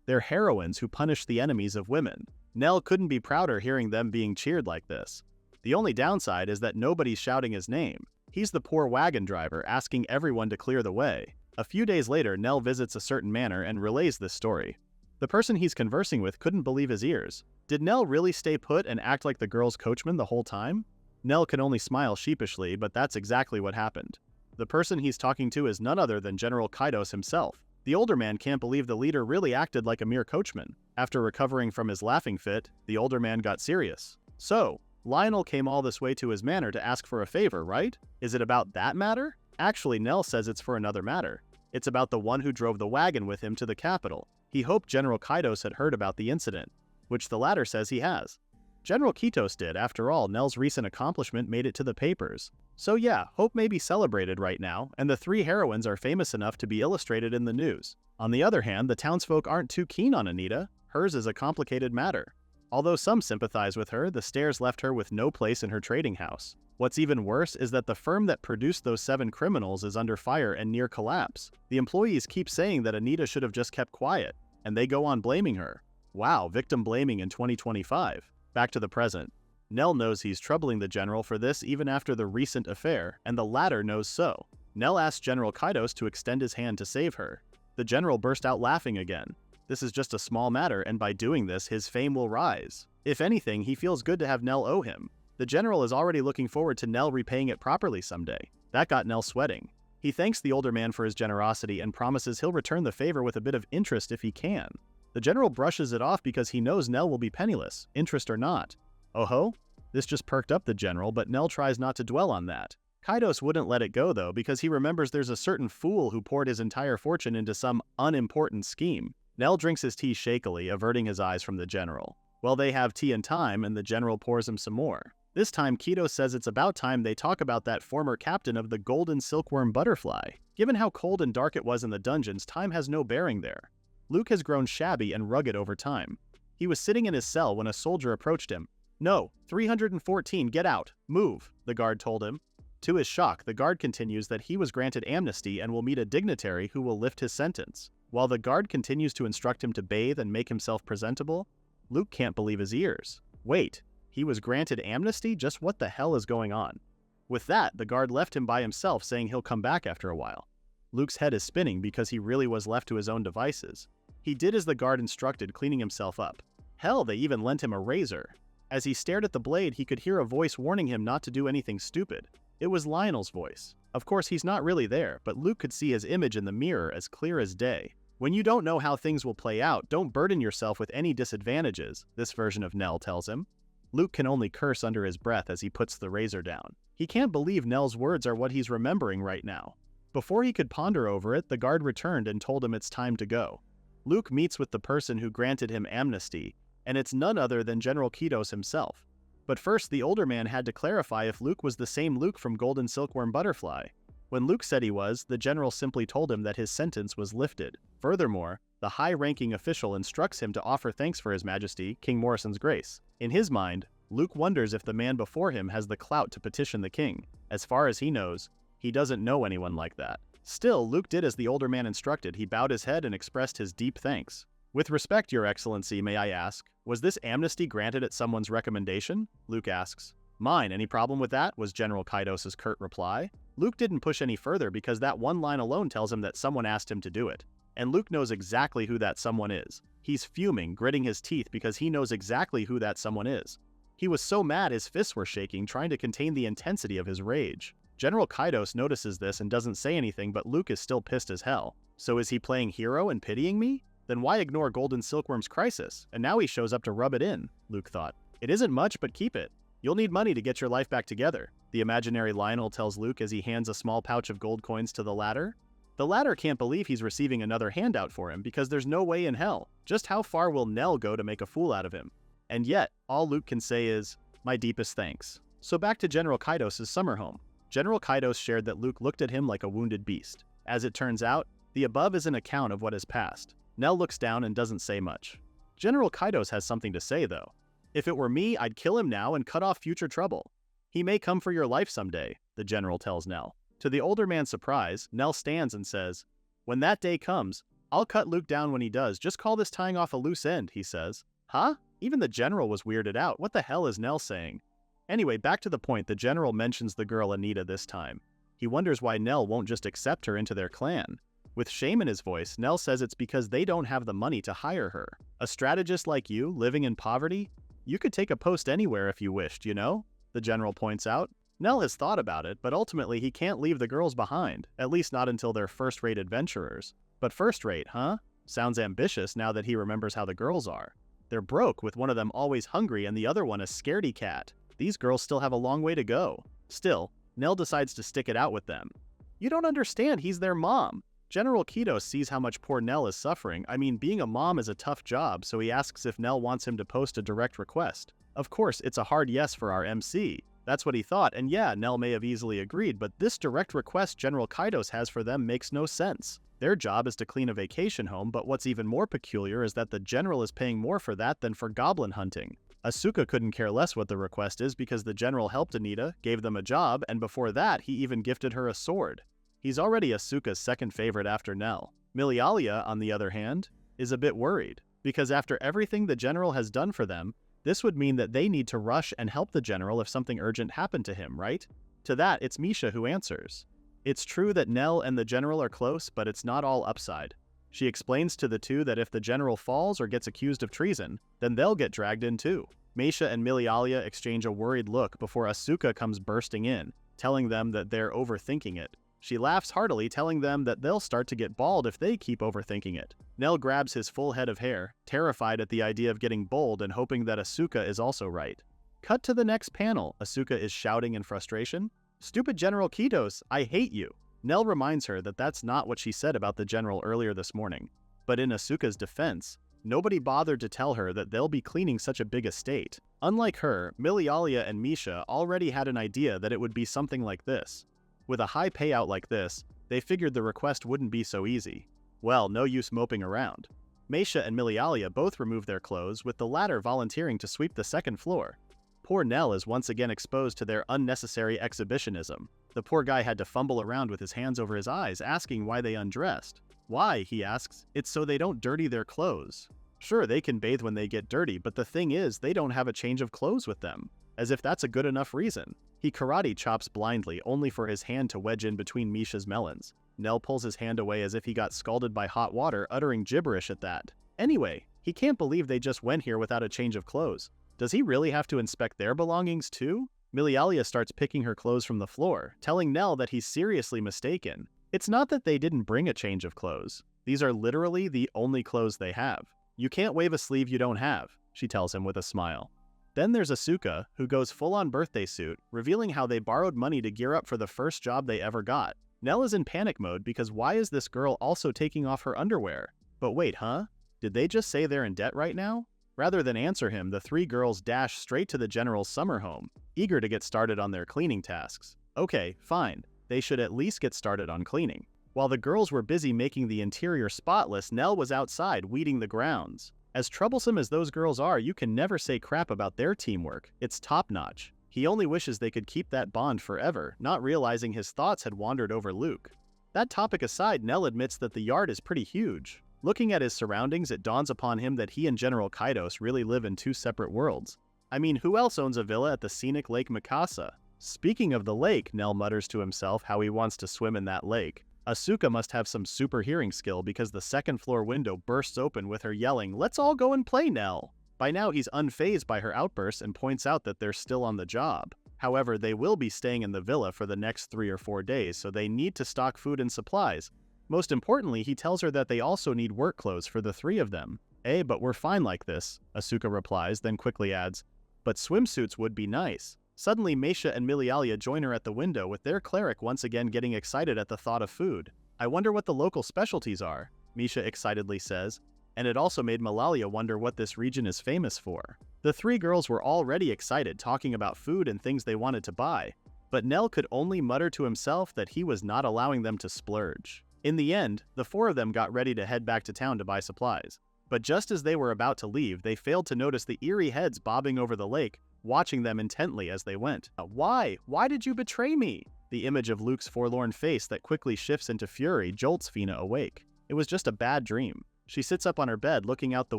They're heroines who punish the enemies of women. Nell couldn't be prouder hearing them being cheered like this. The only downside is that nobody's shouting his name. He's the poor wagon driver, asking everyone to clear the way. A few days later, Nell visits a certain manor and relays this story. The person he's conversing with couldn't believe his ears. Did Nell really stay put and act like the girl's coachman the whole time? Nell can only smile sheepishly, but that's exactly what happened. The person he's talking to is none other than General Kaidos himself. The older man can't believe the leader really acted like a mere coachman. After recovering from his laughing fit, the older man got serious. So, Lionel came all this way to his manor to ask for a favor, right? Is it about that matter? Actually, Nell says it's for another matter. It's about the one who drove the wagon with him to the capital. He hoped General Kaidos had heard about the incident, which the latter says he has. General Kitos did. After all, Nell's recent accomplishment made it to the papers. So yeah, Hope may be celebrated right now, and the three heroines are famous enough to be illustrated in the news. On the other hand, the townsfolk aren't too keen on Anita. Hers is a complicated matter. Although some sympathize with her, the stairs left her with no place in her trading house. What's even worse is that the firm that produced those 7 criminals is under fire and near collapse. The employees keep saying that Anita should have just kept quiet, and they go on blaming her. Wow, victim blaming in 2025. Back to the present. Nell knows he's troubling the general for this even after the recent affair, and the latter knows so. Nell asks General Kaidos to extend his hand to save her. The general burst out laughing again. This is just a small matter, and by doing this, his fame will rise. If anything, he feels good to have Nell owe him. The general is already looking forward to Nell repaying it properly someday. That got Nell sweating. He thanks the older man for his generosity and promises he'll return the favor with a bit of interest if he can. The general brushes it off because he knows Nell will be penniless, interest or not. Oh ho? This just perked up the general, but Nell tries not to dwell on that. Kaidos wouldn't let it go though, because he remembers there's a certain fool who poured his entire fortune into some unimportant scheme. Nell drinks his tea shakily, averting his eyes from the general. Well, they have tea and time, and the general pours him some more. This time, Kaidos says it's about time they talk about that former captain of the golden silkworm butterfly. Given how cold and dark it was in the dungeons, time has no bearing there. Luke has grown shabby and rugged over time. He was sitting in his cell when a soldier approached him. "No, 314, get out, move," the guard told him. To his shock, the guard continues that he was granted amnesty and will meet a dignitary who will lift his sentence. While the guard continues to instruct him to bathe and make himself presentable, Luke can't believe his ears. Wait, he was granted amnesty? Just what the hell is going on? With that, the guard left him by himself, saying he'll come back after a while. Luke's head is spinning because he really was left to his own devices. He did as the guard instructed, cleaning himself up. Hell, they even lent him a razor. As he stared at the blade, he could hear a voice warning him not to do anything stupid. It was Lionel's voice. Of course, he's not really there, but Luke could see his image in the mirror as clear as day. When you don't know how things will play out, don't burden yourself with any disadvantages, this version of Nell tells him. Luke can only curse under his breath as he puts the razor down. He can't believe Nell's words are what he's remembering right now. Before he could ponder over it, the guard returned and told him it's time to go. Luke meets with the person who granted him amnesty, and it's none other than General Kaidos himself. But first, the older man had to clarify if Luke was the same Luke from Golden Silkworm Butterfly. When Luke said he was, the general simply told him that his sentence was lifted. Furthermore, the high-ranking official instructs him to offer thanks for His Majesty, King Morrison's grace. In his mind, Luke wonders if the man before him has the clout to petition the king. As far as he knows, he doesn't know anyone like that. Still, Luke did as the older man instructed. He bowed his head and expressed his deep thanks. "With respect, Your Excellency, may I ask, was this amnesty granted at someone's recommendation?" Luke asks. "Mine, any problem with that?" was General Kaidos's curt reply. Luke didn't push any further because that one line alone tells him that someone asked him to do it. And Luke knows exactly who that someone is. He's fuming, gritting his teeth because he knows exactly who that someone is. He was so mad his fists were shaking, trying to contain the intensity of his rage. General Kaidos notices this and doesn't say anything, but Luke is still pissed as hell. So is he playing hero and pitying me? Then why ignore Golden Silkworm's crisis? And now he shows up to rub it in, Luke thought. "It isn't much, but keep it. You'll need money to get your life back together," the imaginary Lionel tells Luke as he hands a small pouch of gold coins to the latter. The latter can't believe he's receiving another handout for him because there's no way in hell. Just how far will Nell go to make a fool out of him? And yet, all Luke can say is, "My deepest thanks." So back to General Kaidos's summer home. General Kaidos shared that Luke looked at him like a wounded beast. As it turns out, the above is an account of what has passed. Nell looks down and doesn't say much. General Kaidos has something to say, though. "If it were me, I'd kill him now and cut off future trouble. He may come for your life someday," the general tells Nell. To the older man's surprise, Nell stands and says, "When that day comes, I'll cut Luke down when he does. Just call this tying off a loose end," he says. Huh? Even the general was weirded out. What the hell is Nell saying? Anyway, back to the point, the general mentions the girl Anita this time. He wonders why Nell won't just accept her into their clan. With shame in his voice, Nell says it's because they don't have the money to hire her. "A strategist like you, living in poverty? You could take a post anywhere if you wished, you know?" the general points out. Nell has thought about it, but ultimately he can't leave the girls behind, at least not until they're first-rate adventurers. But first-rate, huh? Sounds ambitious now that he remembers how the girls are. They're broke, with one of them always hungry and the other one a scaredy cat. These girls still have a long way to go. Still, Nell decides to stick it out with them. "You don't understand, he's their mom." General Kaidos sees how much poor Nell is suffering. I mean, being a mom is a tough job, so he asks if Nell wants him to post a direct request. Of course, it's a hard yes for our MC. That's what he thought, and yeah, Nell may have easily agreed, but this direct request General Kaidos has for them makes no sense. Their job is to clean a vacation home, but what's even more peculiar is that the general is paying more for that than for goblin hunting. Asuka couldn't care less what the request is because the general helped Anita, gave them a job, and before that, he even gifted her a sword. He's already Asuka's second favorite after Nell. Milialia, on the other hand, is a bit worried, because after everything the general has done for them, this would mean that they need to rush and help the general if something urgent happened to him, right? To that, it's Misha who answers. It's true that Nell and the general are close, but it's not all upside. She explains to the two that if the general falls or gets accused of treason, then they'll get dragged in too. Misha and Milialia exchange a worried look before Asuka comes bursting in, telling them that they're overthinking it. She laughs heartily, telling them that they'll start to get bald if they keep overthinking it. Nell grabs his full head of hair, terrified at the idea of getting bald and hoping that Asuka is also right. Cut to the next panel. Asuka is shouting in frustration. "Stupid General Kaidos, I hate you." Nell reminds her that that's not what she said about the general earlier this morning. But in Asuka's defense, nobody bothered to tell her that they'll be cleaning such a big estate. Unlike her, Milialia and Misha already had an idea that it would be something like this. With a high payout like this, they figured the request wouldn't be so easy. Well, no use moping around. Misha and Milialia both remove their clothes, with the latter volunteering to sweep the second floor. Poor Nell is once again exposed to their unnecessary exhibitionism. The poor guy had to fumble around with his hands over his eyes, asking why they undressed. "Why?" he asks. "It's so they don't dirty their clothes." Sure, they can bathe when they get dirty, but the thing is, they don't have a change of clothes with them. As if that's a good enough reason. He karate chops blindly, only for his hand to wedge in between Misha's melons. Nell pulls his hand away as if he got scalded by hot water, uttering gibberish at that. Anyway, he can't believe they just went here without a change of clothes. Does he really have to inspect their belongings too? Milialia starts picking her clothes from the floor, telling Nell that he's seriously mistaken. It's not that they didn't bring a change of clothes. These are literally the only clothes they have. "You can't wave a sleeve you don't have," she tells him with a smile. Then there's Asuka, who goes full-on birthday suit, revealing how they borrowed money to gear up for the first job they ever got. Nell is in panic mode because why is this girl also taking off her underwear? But wait, huh? Did they just say they're in debt right now? Rather than answer him, the three girls dash straight to the general's summer home, eager to get started on their cleaning tasks. Okay, fine. They should at least get started on cleaning. While the girls were busy making the interior spotless, Nell was outside weeding the grounds. As troublesome as those girls are, you can never say crap about their teamwork. It's top-notch. He only wishes they could keep that bond forever, not realizing his thoughts had wandered over Luke. That topic aside, Nell admits that the yard is pretty huge. Looking at his surroundings, it dawns upon him that he and General Kaidos really live in two separate worlds. I mean, who else owns a villa at the scenic Lake Mikasa? Speaking of the lake, Nell mutters to himself how he wants to swim in that lake. Asuka must have some super hearing skill because the second-floor window bursts open with her yelling, "Let's all go and play, Nell!" By now, he's unfazed by her outbursts and points out that they're still on the job. However, they will be staying in the villa for the next 3 or 4 days, so they need to stock food and supplies. Most importantly, he tells her that they also need work clothes for the 3 of them. But we're fine like this," Asuka replies, then quickly adds, "But swimsuits would be nice." Suddenly, Meisha and Milialia join her at the window with their cleric once again getting excited at the thought of food. "I wonder what the local specialties are," Meisha excitedly says, and it also made Malalia wonder what this region is famous for. The 3 girls were already excited talking about food and things they wanted to buy, but Nell could only mutter to himself that he was not allowing them to splurge. In the end, the 4 of them got ready to head back to town to buy supplies. But just as they were about to leave, they failed to notice the eerie heads bobbing over the lake, watching them intently as they went. "Why? Why did you betray me?" The image of Luke's forlorn face that quickly shifts into fury jolts Fina awake. It was just a bad dream. She sits up on her bed looking out the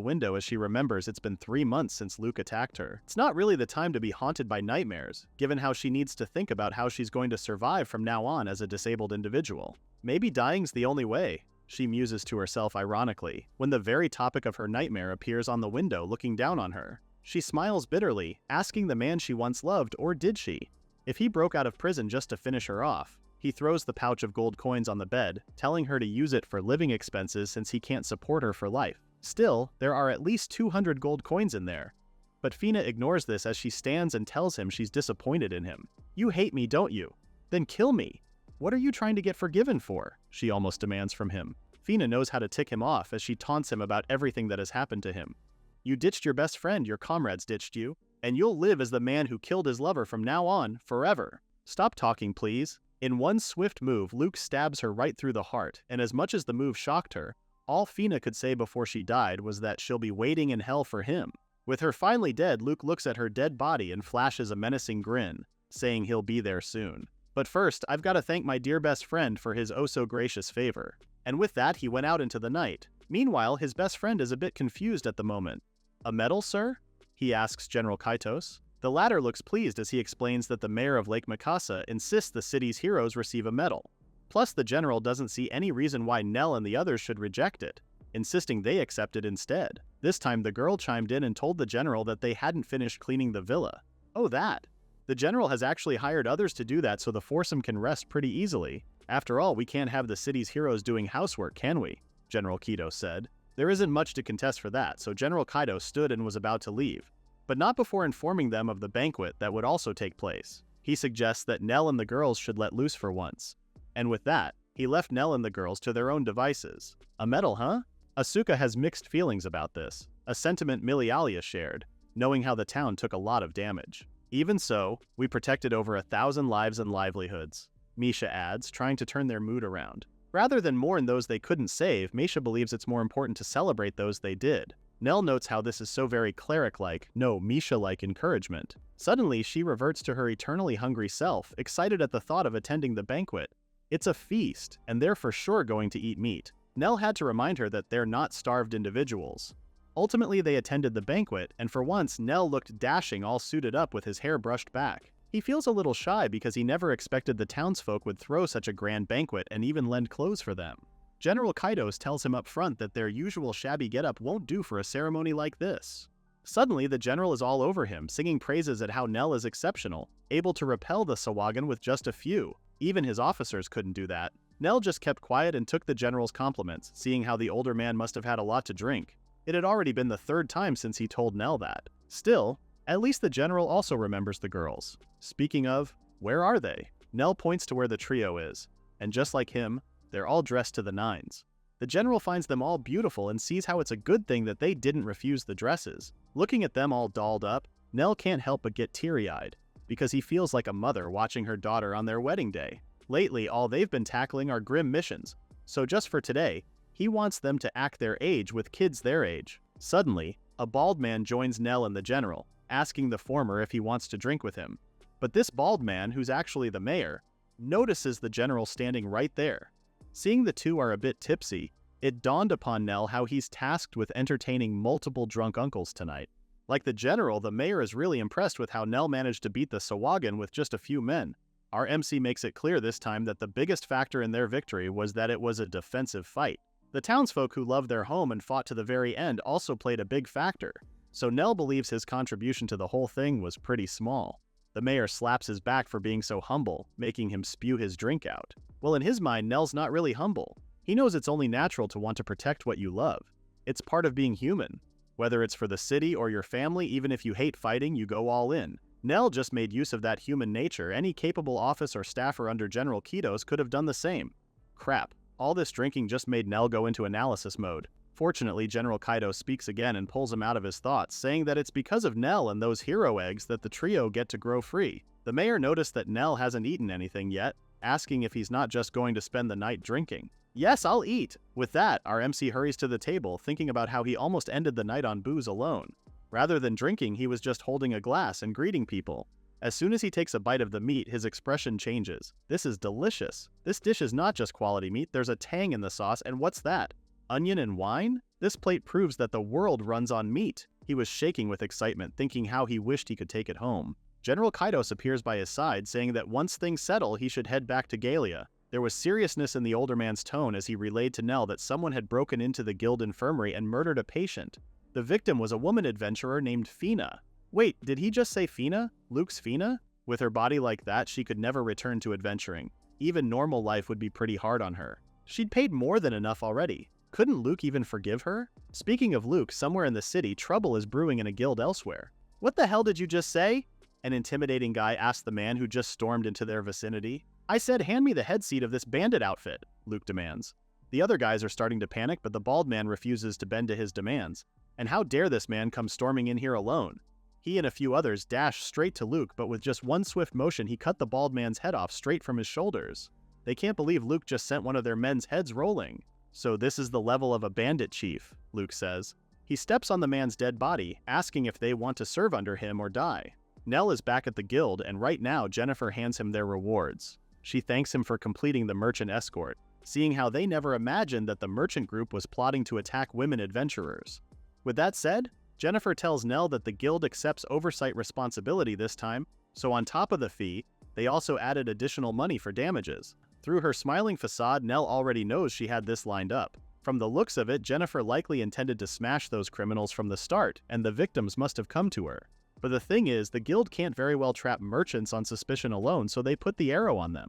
window as she remembers it's been 3 months since Luke attacked her. It's not really the time to be haunted by nightmares, given how she needs to think about how she's going to survive from now on as a disabled individual. Maybe dying's the only way, she muses to herself ironically, when the very topic of her nightmare appears on the window looking down on her. She smiles bitterly, asking the man she once loved, or did she? If he broke out of prison just to finish her off. He throws the pouch of gold coins on the bed, telling her to use it for living expenses since he can't support her for life. Still, there are at least 200 gold coins in there. But Fina ignores this as she stands and tells him she's disappointed in him. "You hate me, don't you? Then kill me. What are you trying to get forgiven for?" she almost demands from him. Fina knows how to tick him off as she taunts him about everything that has happened to him. "You ditched your best friend, your comrades ditched you, and you'll live as the man who killed his lover from now on, forever. Stop talking, please." In one swift move, Luke stabs her right through the heart, and as much as the move shocked her, all Fina could say before she died was that she'll be waiting in hell for him. With her finally dead, Luke looks at her dead body and flashes a menacing grin, saying he'll be there soon. "But first, I've got to thank my dear best friend for his oh-so-gracious favor." And with that, he went out into the night. Meanwhile, his best friend is a bit confused at the moment. "A medal, sir?" he asks General Kaitos. The latter looks pleased as he explains that the mayor of Lake Mikasa insists the city's heroes receive a medal. Plus, the general doesn't see any reason why Nell and the others should reject it, insisting they accept it instead. This time, the girl chimed in and told the general that they hadn't finished cleaning the villa. Oh, that! The general has actually hired others to do that so the foursome can rest pretty easily. "After all, we can't have the city's heroes doing housework, can we?" General Kaitos said. There isn't much to contest for that, so General Kaitos stood and was about to leave. But not before informing them of the banquet that would also take place. He suggests that Nell and the girls should let loose for once. And with that, he left Nell and the girls to their own devices. A medal, huh? Asuka has mixed feelings about this, a sentiment Milialia shared, knowing how the town took a lot of damage. "Even so, we protected over 1,000 lives and livelihoods," Meisha adds, trying to turn their mood around. Rather than mourn those they couldn't save, Meisha believes it's more important to celebrate those they did. Nell notes how this is so very cleric-like, no, Meisha-like encouragement. Suddenly, she reverts to her eternally hungry self, excited at the thought of attending the banquet. It's a feast, and they're for sure going to eat meat. Nell had to remind her that they're not starved individuals. Ultimately, they attended the banquet, and for once, Nell looked dashing all suited up with his hair brushed back. He feels a little shy because he never expected the townsfolk would throw such a grand banquet and even lend clothes for them. General Kaitos tells him up front that their usual shabby getup won't do for a ceremony like this. Suddenly, the general is all over him, singing praises at how Nell is exceptional, able to repel the Sawagan with just a few. Even his officers couldn't do that. Nell just kept quiet and took the general's compliments, seeing how the older man must have had a lot to drink. It had already been the 3rd time since he told Nell that. Still, at least the general also remembers the girls. Speaking of, where are they? Nell points to where the trio is, and just like him, they're all dressed to the nines. The general finds them all beautiful and sees how it's a good thing that they didn't refuse the dresses. Looking at them all dolled up, Nell can't help but get teary-eyed, because he feels like a mother watching her daughter on their wedding day. Lately, all they've been tackling are grim missions, so just for today, he wants them to act their age with kids their age. Suddenly, a bald man joins Nell and the general, asking the former if he wants to drink with him. But this bald man, who's actually the mayor, notices the general standing right there. Seeing the two are a bit tipsy, It dawned upon Nell how he's tasked with entertaining multiple drunk uncles tonight. Like the general, the mayor is really impressed with how Nell managed to beat the Sahuagin with just a few men. Our MC makes it clear this time that the biggest factor in their victory was that it was a defensive fight. The townsfolk who loved their home and fought to the very end also played a big factor, so Nell believes his contribution to the whole thing was pretty small. The mayor slaps his back for being so humble, making him spew his drink out. Well, in his mind, Nell's not really humble. He knows it's only natural to want to protect what you love. It's part of being human. Whether it's for the city or your family, even if you hate fighting, you go all in. Nell just made use of that human nature. Any capable office or staffer under General Kitos could have done the same. Crap. All this drinking just made Nell go into analysis mode. Fortunately, General Kaido speaks again and pulls him out of his thoughts, saying that it's because of Nell and those hero eggs that the trio get to grow free. The mayor noticed that Nell hasn't eaten anything yet, asking if he's not just going to spend the night drinking. Yes, I'll eat. With that, our MC hurries to the table, thinking about how he almost ended the night on booze alone. Rather than drinking, he was just holding a glass and greeting people. As soon as he takes a bite of the meat, his expression changes. This is delicious. This dish is not just quality meat, there's a tang in the sauce, and what's that? Onion and wine? This plate proves that the world runs on meat. He was shaking with excitement, thinking how he wished he could take it home. General Kaidos appears by his side, saying that once things settle, he should head back to Galia. There was seriousness in the older man's tone as he relayed to Nell that someone had broken into the guild infirmary and murdered a patient. The victim was a woman adventurer named Fina. Wait, did he just say Fina? Luke's Fina? With her body like that, she could never return to adventuring. Even normal life would be pretty hard on her. She'd paid more than enough already. Couldn't Luke even forgive her? Speaking of Luke, somewhere in the city, trouble is brewing in a guild elsewhere. What the hell did you just say? An intimidating guy asked the man who just stormed into their vicinity. I said, hand me the head seat of this bandit outfit, Luke demands. The other guys are starting to panic, but the bald man refuses to bend to his demands. And how dare this man come storming in here alone? He and a few others dash straight to Luke, but with just one swift motion, he cut the bald man's head off straight from his shoulders. They can't believe Luke just sent one of their men's heads rolling. So this is the level of a bandit chief, Luke says. He steps on the man's dead body, asking if they want to serve under him or die. Nell is back at the guild, and right now Jennifer hands him their rewards. She thanks him for completing the merchant escort, seeing how they never imagined that the merchant group was plotting to attack women adventurers. With that said, Jennifer tells Nell that the guild accepts oversight responsibility this time, so on top of the fee, they also added additional money for damages. Through her smiling facade, Nell already knows she had this lined up. From the looks of it, Jennifer likely intended to smash those criminals from the start, and the victims must have come to her. But the thing is, the guild can't very well trap merchants on suspicion alone, so they put the arrow on them.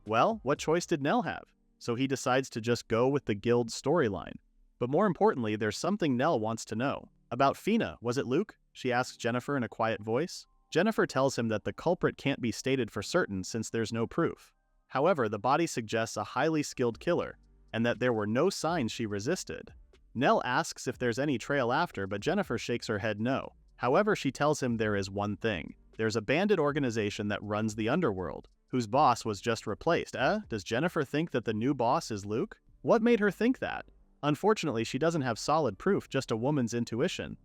Well, what choice did Nell have? So he decides to just go with the guild's storyline. But more importantly, there's something Nell wants to know. About Fina, was it Luke? She asks Jennifer in a quiet voice. Jennifer tells him that the culprit can't be stated for certain since there's no proof. However, the body suggests a highly skilled killer, and that there were no signs she resisted. Nell asks if there's any trail after, but Jennifer shakes her head no. However, she tells him there is one thing. There's a bandit organization that runs the underworld, whose boss was just replaced. Does Jennifer think that the new boss is Luke? What made her think that? Unfortunately, she doesn't have solid proof, just a woman's intuition.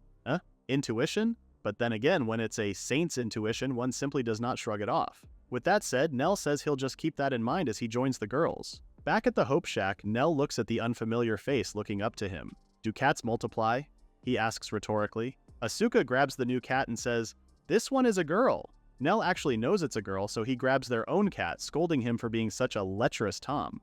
Intuition? But then again, when it's a saint's intuition, one simply does not shrug it off. With that said, Nell says he'll just keep that in mind as he joins the girls. Back at the Hope Shack, Nell looks at the unfamiliar face looking up to him. Do cats multiply? He asks rhetorically. Asuka grabs the new cat and says, this one is a girl. Nell actually knows it's a girl, so he grabs their own cat, scolding him for being such a lecherous Tom.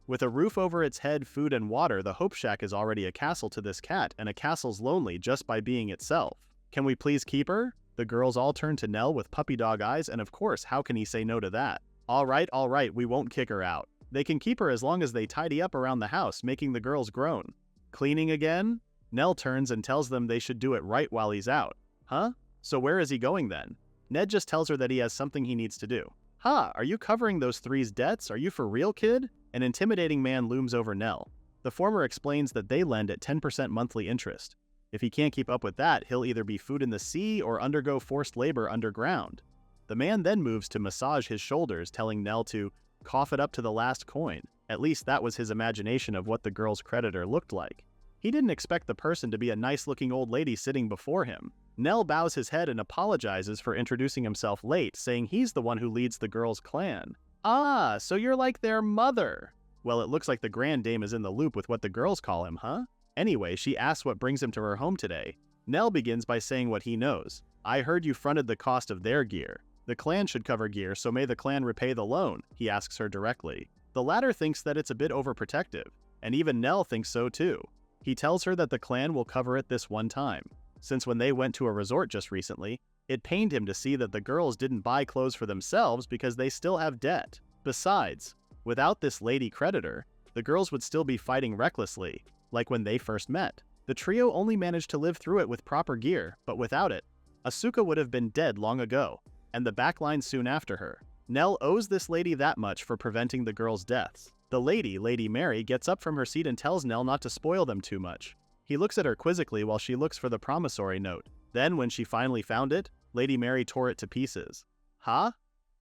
With a roof over its head, food, and water, the Hope Shack is already a castle to this cat, and a castle's lonely just by being itself. Can we please keep her? The girls all turn to Nell with puppy dog eyes, and of course, how can he say no to that? All right, we won't kick her out. They can keep her as long as they tidy up around the house, making the girls groan. Cleaning again? Nell turns and tells them they should do it right while he's out. Huh? So where is he going then? Ned just tells her that he has something he needs to do. Are you covering those three's debts? Are you for real, kid? An intimidating man looms over Nell. The former explains that they lend at 10% monthly interest. If he can't keep up with that, he'll either be food in the sea or undergo forced labor underground. The man then moves to massage his shoulders, telling Nell to cough it up to the last coin. At least that was his imagination of what the girl's creditor looked like. He didn't expect the person to be a nice-looking old lady sitting before him. Nell bows his head and apologizes for introducing himself late, saying he's the one who leads the girl's clan. So you're like their mother. Well, it looks like the Grand Dame is in the loop with what the girls call him, huh? Anyway, she asks what brings him to her home today. Nell begins by saying what he knows. I heard you fronted the cost of their gear. The clan should cover gear, so may the clan repay the loan, he asks her directly. The latter thinks that it's a bit overprotective, and even Nell thinks so too. He tells her that the clan will cover it this one time, since when they went to a resort just recently, it pained him to see that the girls didn't buy clothes for themselves because they still have debt. Besides, without this lady creditor, the girls would still be fighting recklessly, like when they first met. The trio only managed to live through it with proper gear, but without it, Asuka would have been dead long ago, and the backline soon after her. Nell owes this lady that much for preventing the girls' deaths. The lady, Lady Mary, gets up from her seat and tells Nell not to spoil them too much. He looks at her quizzically while she looks for the promissory note. Then, when she finally found it, Lady Mary tore it to pieces. Huh?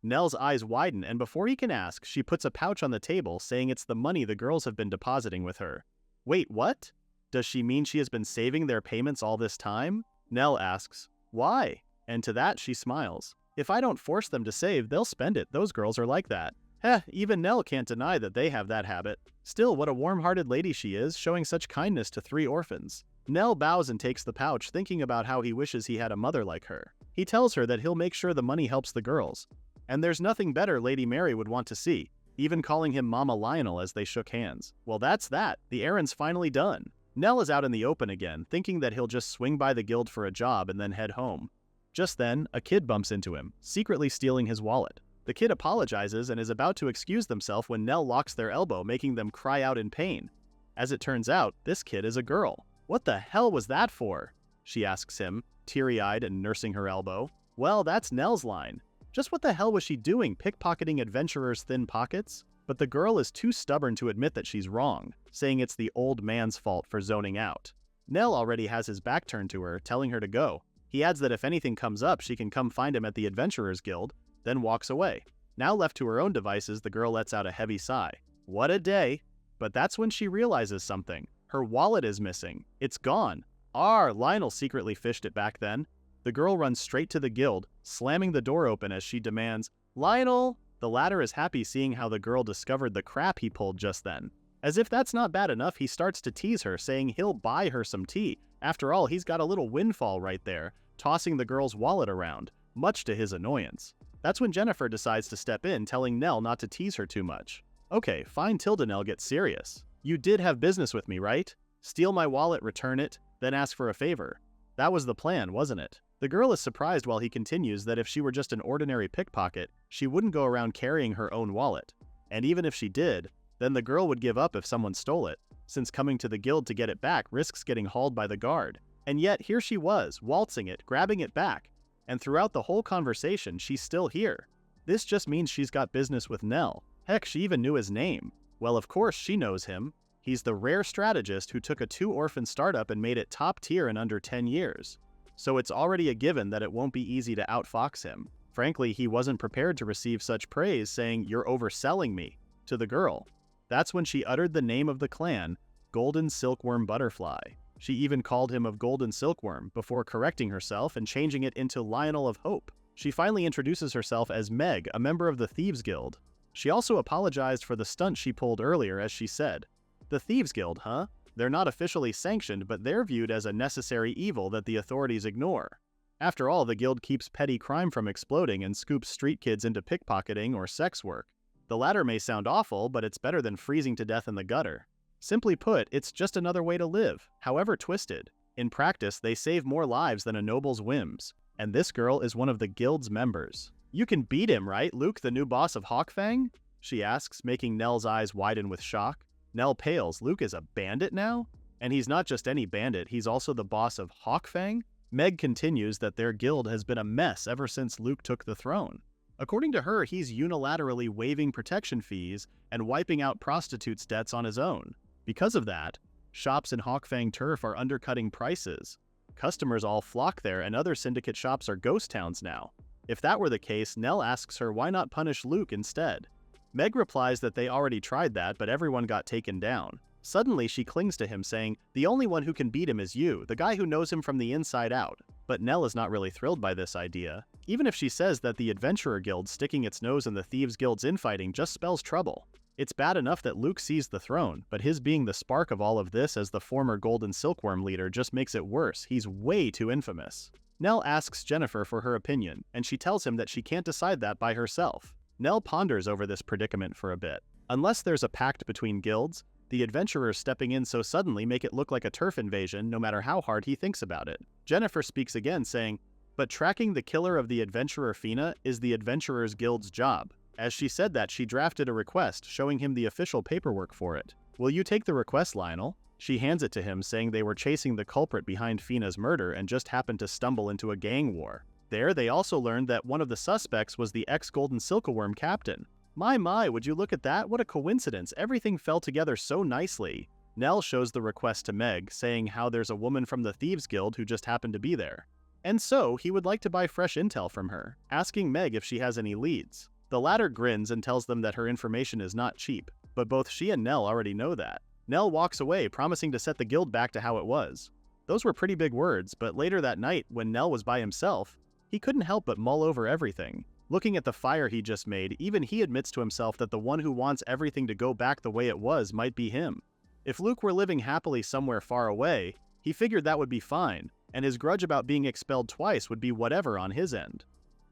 Nell's eyes widen, and before he can ask, she puts a pouch on the table, saying it's the money the girls have been depositing with her. Wait, what? Does she mean she has been saving their payments all this time? Nell asks, why? And to that she smiles. If I don't force them to save, they'll spend it. Those girls are like that. Heh, even Nell can't deny that they have that habit. Still, what a warm-hearted lady she is, showing such kindness to 3 orphans. Nell bows and takes the pouch, thinking about how he wishes he had a mother like her. He tells her that he'll make sure the money helps the girls. And there's nothing better Lady Mary would want to see, even calling him Mama Lionel as they shook hands. Well, that's that. The errand's finally done. Nell is out in the open again, thinking that he'll just swing by the guild for a job and then head home. Just then, a kid bumps into him, secretly stealing his wallet. The kid apologizes and is about to excuse themselves when Nell locks their elbow, making them cry out in pain. As it turns out, this kid is a girl. What the hell was that for? She asks him, teary-eyed and nursing her elbow. Well, that's Nell's line. Just what the hell was she doing, pickpocketing adventurers' thin pockets? But the girl is too stubborn to admit that she's wrong, saying it's the old man's fault for zoning out. Nell already has his back turned to her, telling her to go. He adds that if anything comes up, she can come find him at the Adventurers Guild, then walks away. Now left to her own devices, the girl lets out a heavy sigh. What a day! But that's when she realizes something. Her wallet is missing. It's gone. Lionel secretly fished it back then. The girl runs straight to the guild, slamming the door open as she demands, Lionel! The latter is happy seeing how the girl discovered the crap he pulled just then. As if that's not bad enough, he starts to tease her, saying he'll buy her some tea. After all, he's got a little windfall right there, tossing the girl's wallet around, much to his annoyance. That's when Jennifer decides to step in, telling Nell not to tease her too much. Okay, fine till Nell gets serious. You did have business with me, right? Steal my wallet, return it, then ask for a favor. That was the plan, wasn't it? The girl is surprised while he continues that if she were just an ordinary pickpocket, she wouldn't go around carrying her own wallet. And even if she did, then the girl would give up if someone stole it, since coming to the guild to get it back risks getting hauled by the guard. And yet here she was, waltzing it, grabbing it back. And throughout the whole conversation, she's still here. This just means she's got business with Nell. Heck, she even knew his name. Well, of course she knows him. He's the rare strategist who took a 2-orphan startup and made it top tier in under 10 years. So it's already a given that it won't be easy to outfox him. Frankly, he wasn't prepared to receive such praise, saying, "You're overselling me," to the girl. That's when she uttered the name of the clan, Golden Silkworm Butterfly. She even called him of Golden Silkworm, before correcting herself and changing it into Lionel of Hope. She finally introduces herself as Meg, a member of the Thieves Guild. She also apologized for the stunt she pulled earlier, as she said, "The Thieves Guild, huh? They're not officially sanctioned, but they're viewed as a necessary evil that the authorities ignore. After all, the guild keeps petty crime from exploding and scoops street kids into pickpocketing or sex work. The latter may sound awful, but it's better than freezing to death in the gutter. Simply put, it's just another way to live, however twisted. In practice, they save more lives than a noble's whims. And this girl is one of the guild's members. You can beat him, right, Luke, the new boss of Hawkfang? She asks, making Nell's eyes widen with shock. Nell pales. Luke is a bandit now? And he's not just any bandit, he's also the boss of Hawkfang? Meg continues that their guild has been a mess ever since Luke took the throne. According to her, he's unilaterally waiving protection fees and wiping out prostitutes' debts on his own. Because of that, shops in Hawkfang Turf are undercutting prices. Customers all flock there, and other syndicate shops are ghost towns now. If that were the case, Nell asks her why not punish Luke instead. Meg replies that they already tried that, but everyone got taken down. Suddenly, she clings to him, saying, "The only one who can beat him is you, the guy who knows him from the inside out." But Nell is not really thrilled by this idea. Even if she says that the Adventurer Guild sticking its nose in the Thieves Guild's infighting just spells trouble. It's bad enough that Luke seized the throne, but his being the spark of all of this as the former Golden Silkworm leader just makes it worse. He's way too infamous. Nell asks Jennifer for her opinion, and she tells him that she can't decide that by herself. Nell ponders over this predicament for a bit. Unless there's a pact between guilds, the adventurers stepping in so suddenly make it look like a turf invasion no matter how hard he thinks about it. Jennifer speaks again saying, "But tracking the killer of the adventurer Fina is the Adventurers Guild's job." As she said that, she drafted a request showing him the official paperwork for it. "Will you take the request, Lionel?" She hands it to him, saying they were chasing the culprit behind Fina's murder and just happened to stumble into a gang war. There, they also learned that one of the suspects was the ex-Golden Silkworm captain. My, would you look at that? What a coincidence. Everything fell together so nicely. Nell shows the request to Meg, saying how there's a woman from the Thieves Guild who just happened to be there. And so, he would like to buy fresh intel from her, asking Meg if she has any leads. The latter grins and tells them that her information is not cheap, but both she and Nell already know that. Nell walks away, promising to set the guild back to how it was. Those were pretty big words, but later that night, when Nell was by himself, he couldn't help but mull over everything. Looking at the fire he just made, even he admits to himself that the one who wants everything to go back the way it was might be him. If Luke were living happily somewhere far away, he figured that would be fine, and his grudge about being expelled twice would be whatever on his end.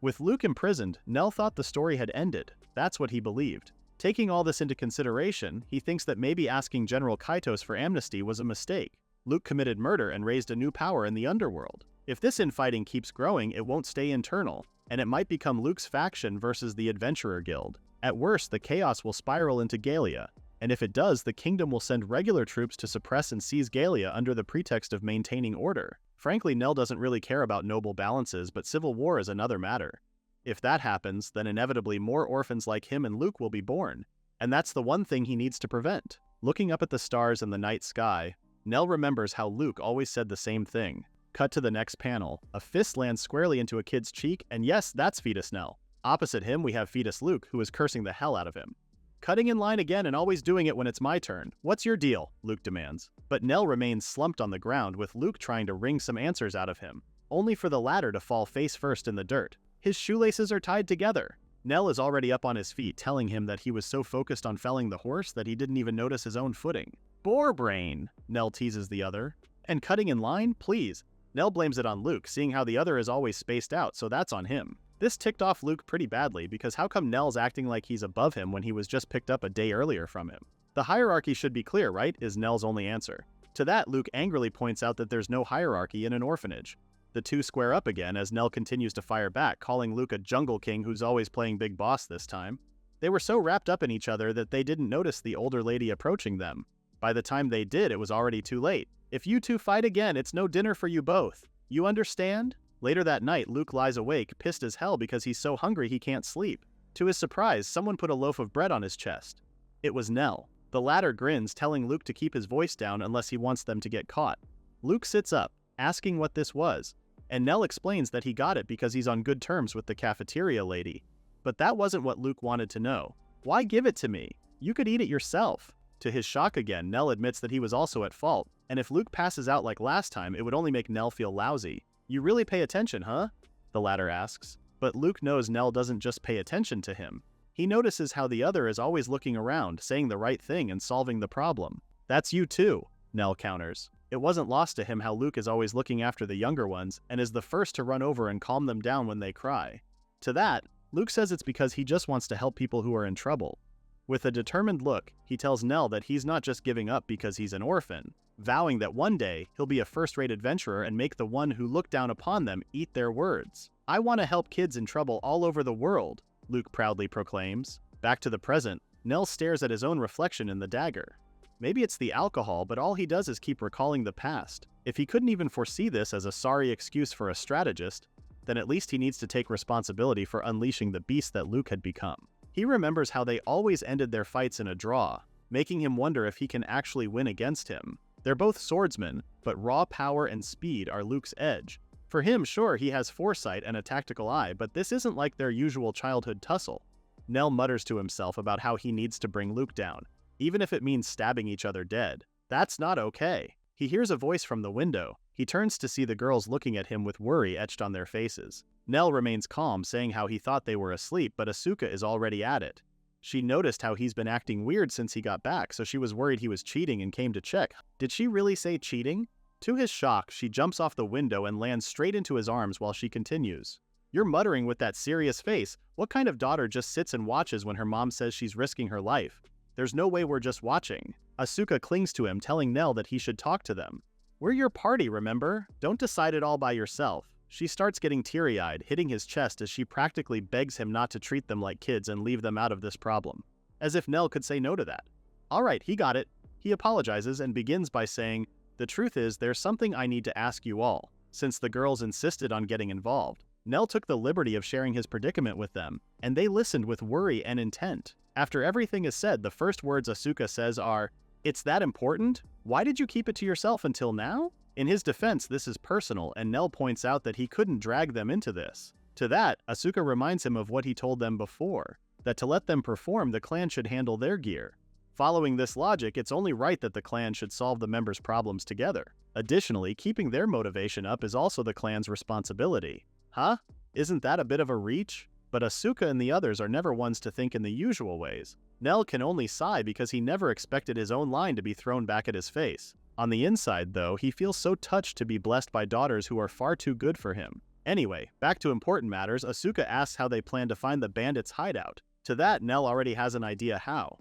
With Luke imprisoned, Nell thought the story had ended. That's what he believed. Taking all this into consideration, he thinks that maybe asking General Kaitos for amnesty was a mistake. Luke committed murder and raised a new power in the underworld. If this infighting keeps growing, it won't stay internal, and it might become Luke's faction versus the Adventurer Guild. At worst, the chaos will spiral into Galia, and if it does, the kingdom will send regular troops to suppress and seize Galia under the pretext of maintaining order. Frankly, Nell doesn't really care about noble balances, but civil war is another matter. If that happens, then inevitably more orphans like him and Luke will be born, and that's the one thing he needs to prevent. Looking up at the stars and the night sky, Nell remembers how Luke always said the same thing. Cut to the next panel. A fist lands squarely into a kid's cheek, and yes, that's Fetus Nell. Opposite him, we have Fetus Luke, who is cursing the hell out of him. "Cutting in line again and always doing it when it's my turn. What's your deal?" Luke demands. But Nell remains slumped on the ground, with Luke trying to wring some answers out of him, only for the latter to fall face first in the dirt. His shoelaces are tied together. Nell is already up on his feet, telling him that he was so focused on felling the horse that he didn't even notice his own footing. "Boar brain," Nell teases the other. "And cutting in line? Please." Nell blames it on Luke, seeing how the other is always spaced out, so that's on him. This ticked off Luke pretty badly, because how come Nell's acting like he's above him when he was just picked up a day earlier from him? The hierarchy should be clear, right? Is Nell's only answer. To that, Luke angrily points out that there's no hierarchy in an orphanage. The two square up again as Nell continues to fire back, calling Luke a jungle king who's always playing big boss this time. They were so wrapped up in each other that they didn't notice the older lady approaching them. By the time they did, it was already too late. "If you two fight again, it's no dinner for you both. You understand?" Later that night, Luke lies awake, pissed as hell because he's so hungry he can't sleep. To his surprise, someone put a loaf of bread on his chest. It was Nell. The latter grins, telling Luke to keep his voice down unless he wants them to get caught. Luke sits up, asking what this was, and Nell explains that he got it because he's on good terms with the cafeteria lady. But that wasn't what Luke wanted to know. "Why give it to me? You could eat it yourself." To his shock again, Nell admits that he was also at fault, and if Luke passes out like last time, it would only make Nell feel lousy. "You really pay attention, huh?" the latter asks. But Luke knows Nell doesn't just pay attention to him. He notices how the other is always looking around, saying the right thing and solving the problem. "That's you too," Nell counters. It wasn't lost to him how Luke is always looking after the younger ones and is the first to run over and calm them down when they cry. To that, Luke says it's because he just wants to help people who are in trouble. With a determined look, he tells Nell that he's not just giving up because he's an orphan, vowing that one day he'll be a first-rate adventurer and make the one who looked down upon them eat their words. "I want to help kids in trouble all over the world," Luke proudly proclaims. Back to the present, Nell stares at his own reflection in the dagger. Maybe it's the alcohol, but all he does is keep recalling the past. If he couldn't even foresee this as a sorry excuse for a strategist, then at least he needs to take responsibility for unleashing the beast that Luke had become. He remembers how they always ended their fights in a draw, making him wonder if he can actually win against him. They're both swordsmen, but raw power and speed are Luke's edge. For him, sure, he has foresight and a tactical eye, but this isn't like their usual childhood tussle. Nell mutters to himself about how he needs to bring Luke down, even if it means stabbing each other dead. That's not okay. He hears a voice from the window. He turns to see the girls looking at him with worry etched on their faces. Nell remains calm, saying how he thought they were asleep, but Asuka is already at it. She noticed how he's been acting weird since he got back, so she was worried he was cheating and came to check. Did she really say cheating? To his shock, she jumps off the window and lands straight into his arms while she continues. You're muttering with that serious face. What kind of daughter just sits and watches when her mom says she's risking her life? There's no way we're just watching. Asuka clings to him, telling Nell that he should talk to them. We're your party, remember? Don't decide it all by yourself. She starts getting teary-eyed, hitting his chest as she practically begs him not to treat them like kids and leave them out of this problem. As if Nell could say no to that. Alright, he got it. He apologizes and begins by saying, the truth is, there's something I need to ask you all, since the girls insisted on getting involved. Nell took the liberty of sharing his predicament with them, and they listened with worry and intent. After everything is said, the first words Asuka says are, "It's that important? Why did you keep it to yourself until now?" In his defense, this is personal, and Nell points out that he couldn't drag them into this. To that, Asuka reminds him of what he told them before, that to let them perform, the clan should handle their gear. Following this logic, it's only right that the clan should solve the members' problems together. Additionally, keeping their motivation up is also the clan's responsibility. Huh? Isn't that a bit of a reach? But Asuka and the others are never ones to think in the usual ways. Nell can only sigh because he never expected his own line to be thrown back at his face. On the inside, though, he feels so touched to be blessed by daughters who are far too good for him. Anyway, back to important matters, Asuka asks how they plan to find the bandits' hideout. To that, Nell already has an idea how.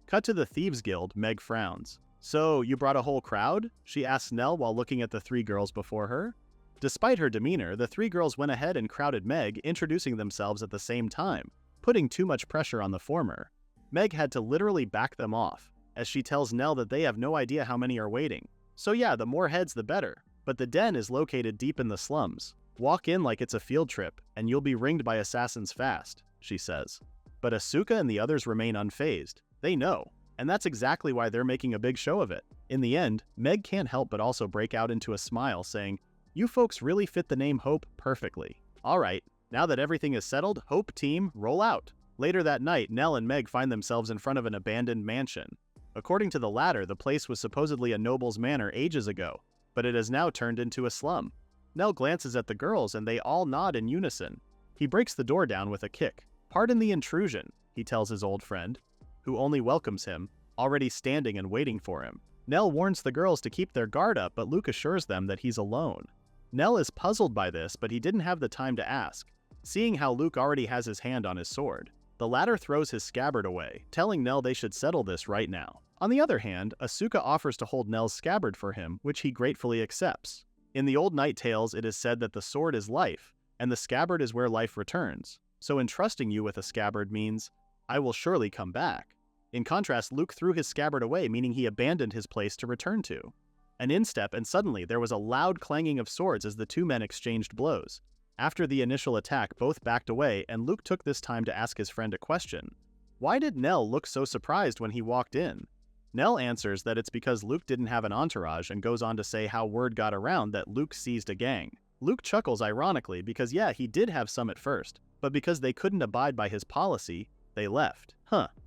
Cut to the Thieves Guild, Meg frowns. So, you brought a whole crowd? She asks Nell while looking at the three girls before her. Despite her demeanor, the three girls went ahead and crowded Meg, introducing themselves at the same time, putting too much pressure on the former. Meg had to literally back them off, as she tells Nell that they have no idea how many are waiting. So yeah, the more heads the better, but the den is located deep in the slums. Walk in like it's a field trip, and you'll be ringed by assassins fast, she says. But Asuka and the others remain unfazed. They know, and that's exactly why they're making a big show of it. In the end, Meg can't help but also break out into a smile, saying, "You folks really fit the name Hope perfectly. Alright, now that everything is settled, Hope team, roll out." Later that night, Nell and Meg find themselves in front of an abandoned mansion. According to the latter, the place was supposedly a noble's manor ages ago, but it has now turned into a slum. Nell glances at the girls and they all nod in unison. He breaks the door down with a kick. "Pardon the intrusion," he tells his old friend, who only welcomes him, already standing and waiting for him. Nell warns the girls to keep their guard up, but Luke assures them that he's alone. Nell is puzzled by this, but he didn't have the time to ask, seeing how Luke already has his hand on his sword. The latter throws his scabbard away, telling Nell they should settle this right now. On the other hand, Asuka offers to hold Nell's scabbard for him, which he gratefully accepts. In the old Night Tales, it is said that the sword is life, and the scabbard is where life returns. So entrusting you with a scabbard means, I will surely come back. In contrast, Luke threw his scabbard away, meaning he abandoned his place to return to. An instep, and suddenly there was a loud clanging of swords as the two men exchanged blows. After the initial attack, both backed away, and Luke took this time to ask his friend a question. Why did Nell look so surprised when he walked in? Nell answers that it's because Luke didn't have an entourage and goes on to say how word got around that Luke seized a gang. Luke chuckles ironically because yeah, he did have some at first, but because they couldn't abide by his policy, they left.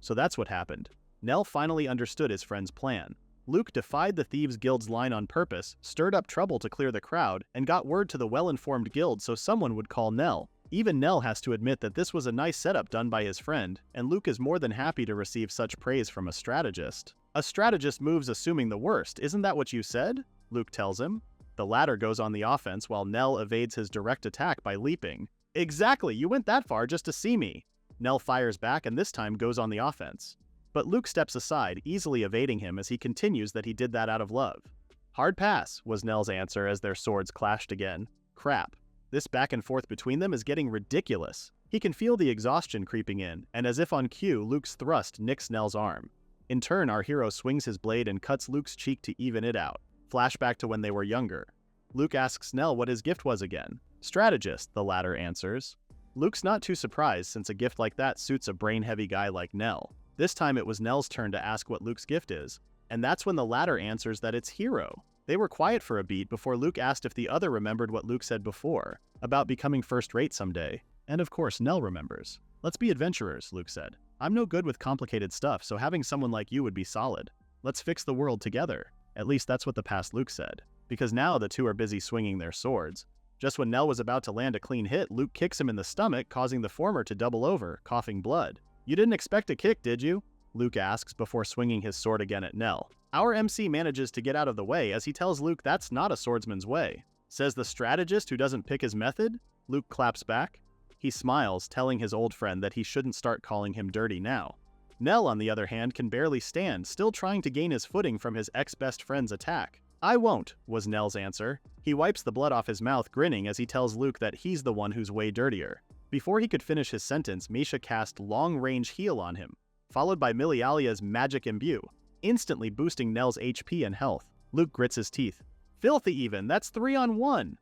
So that's what happened. Nell finally understood his friend's plan. Luke defied the Thieves Guild's line on purpose, stirred up trouble to clear the crowd, and got word to the well-informed guild so someone would call Nell. Even Nell has to admit that this was a nice setup done by his friend, and Luke is more than happy to receive such praise from a strategist. A strategist moves assuming the worst, isn't that what you said? Luke tells him. The latter goes on the offense while Nell evades his direct attack by leaping. Exactly, you went that far just to see me. Nell fires back and this time goes on the offense. But Luke steps aside, easily evading him as he continues that he did that out of love. Hard pass, was Nell's answer as their swords clashed again. Crap. This back and forth between them is getting ridiculous. He can feel the exhaustion creeping in, and as if on cue, Luke's thrust nicks Nell's arm. In turn, our hero swings his blade and cuts Luke's cheek to even it out. Flashback to when they were younger. Luke asks Nell what his gift was again. Strategist, the latter answers. Luke's not too surprised since a gift like that suits a brain-heavy guy like Nell. This time it was Nell's turn to ask what Luke's gift is, and that's when the latter answers that it's hero. They were quiet for a beat before Luke asked if the other remembered what Luke said before, about becoming first-rate someday. And of course Nell remembers. Let's be adventurers, Luke said. I'm no good with complicated stuff, so having someone like you would be solid. Let's fix the world together. At least that's what the past Luke said. Because now the two are busy swinging their swords. Just when Nell was about to land a clean hit, Luke kicks him in the stomach, causing the former to double over, coughing blood. You didn't expect a kick, did you? Luke asks before swinging his sword again at Nell. Our MC manages to get out of the way as he tells Luke that's not a swordsman's way. Says the strategist who doesn't pick his method? Luke claps back. He smiles, telling his old friend that he shouldn't start calling him dirty now. Nell, on the other hand, can barely stand, still trying to gain his footing from his ex-best friend's attack. I won't, was Nell's answer. He wipes the blood off his mouth, grinning as he tells Luke that he's the one who's way dirtier. Before he could finish his sentence, Misha cast long-range heal on him, followed by Milialia's magic imbue, instantly boosting Nell's HP and health. Luke grits his teeth. Filthy even, that's 3-on-1!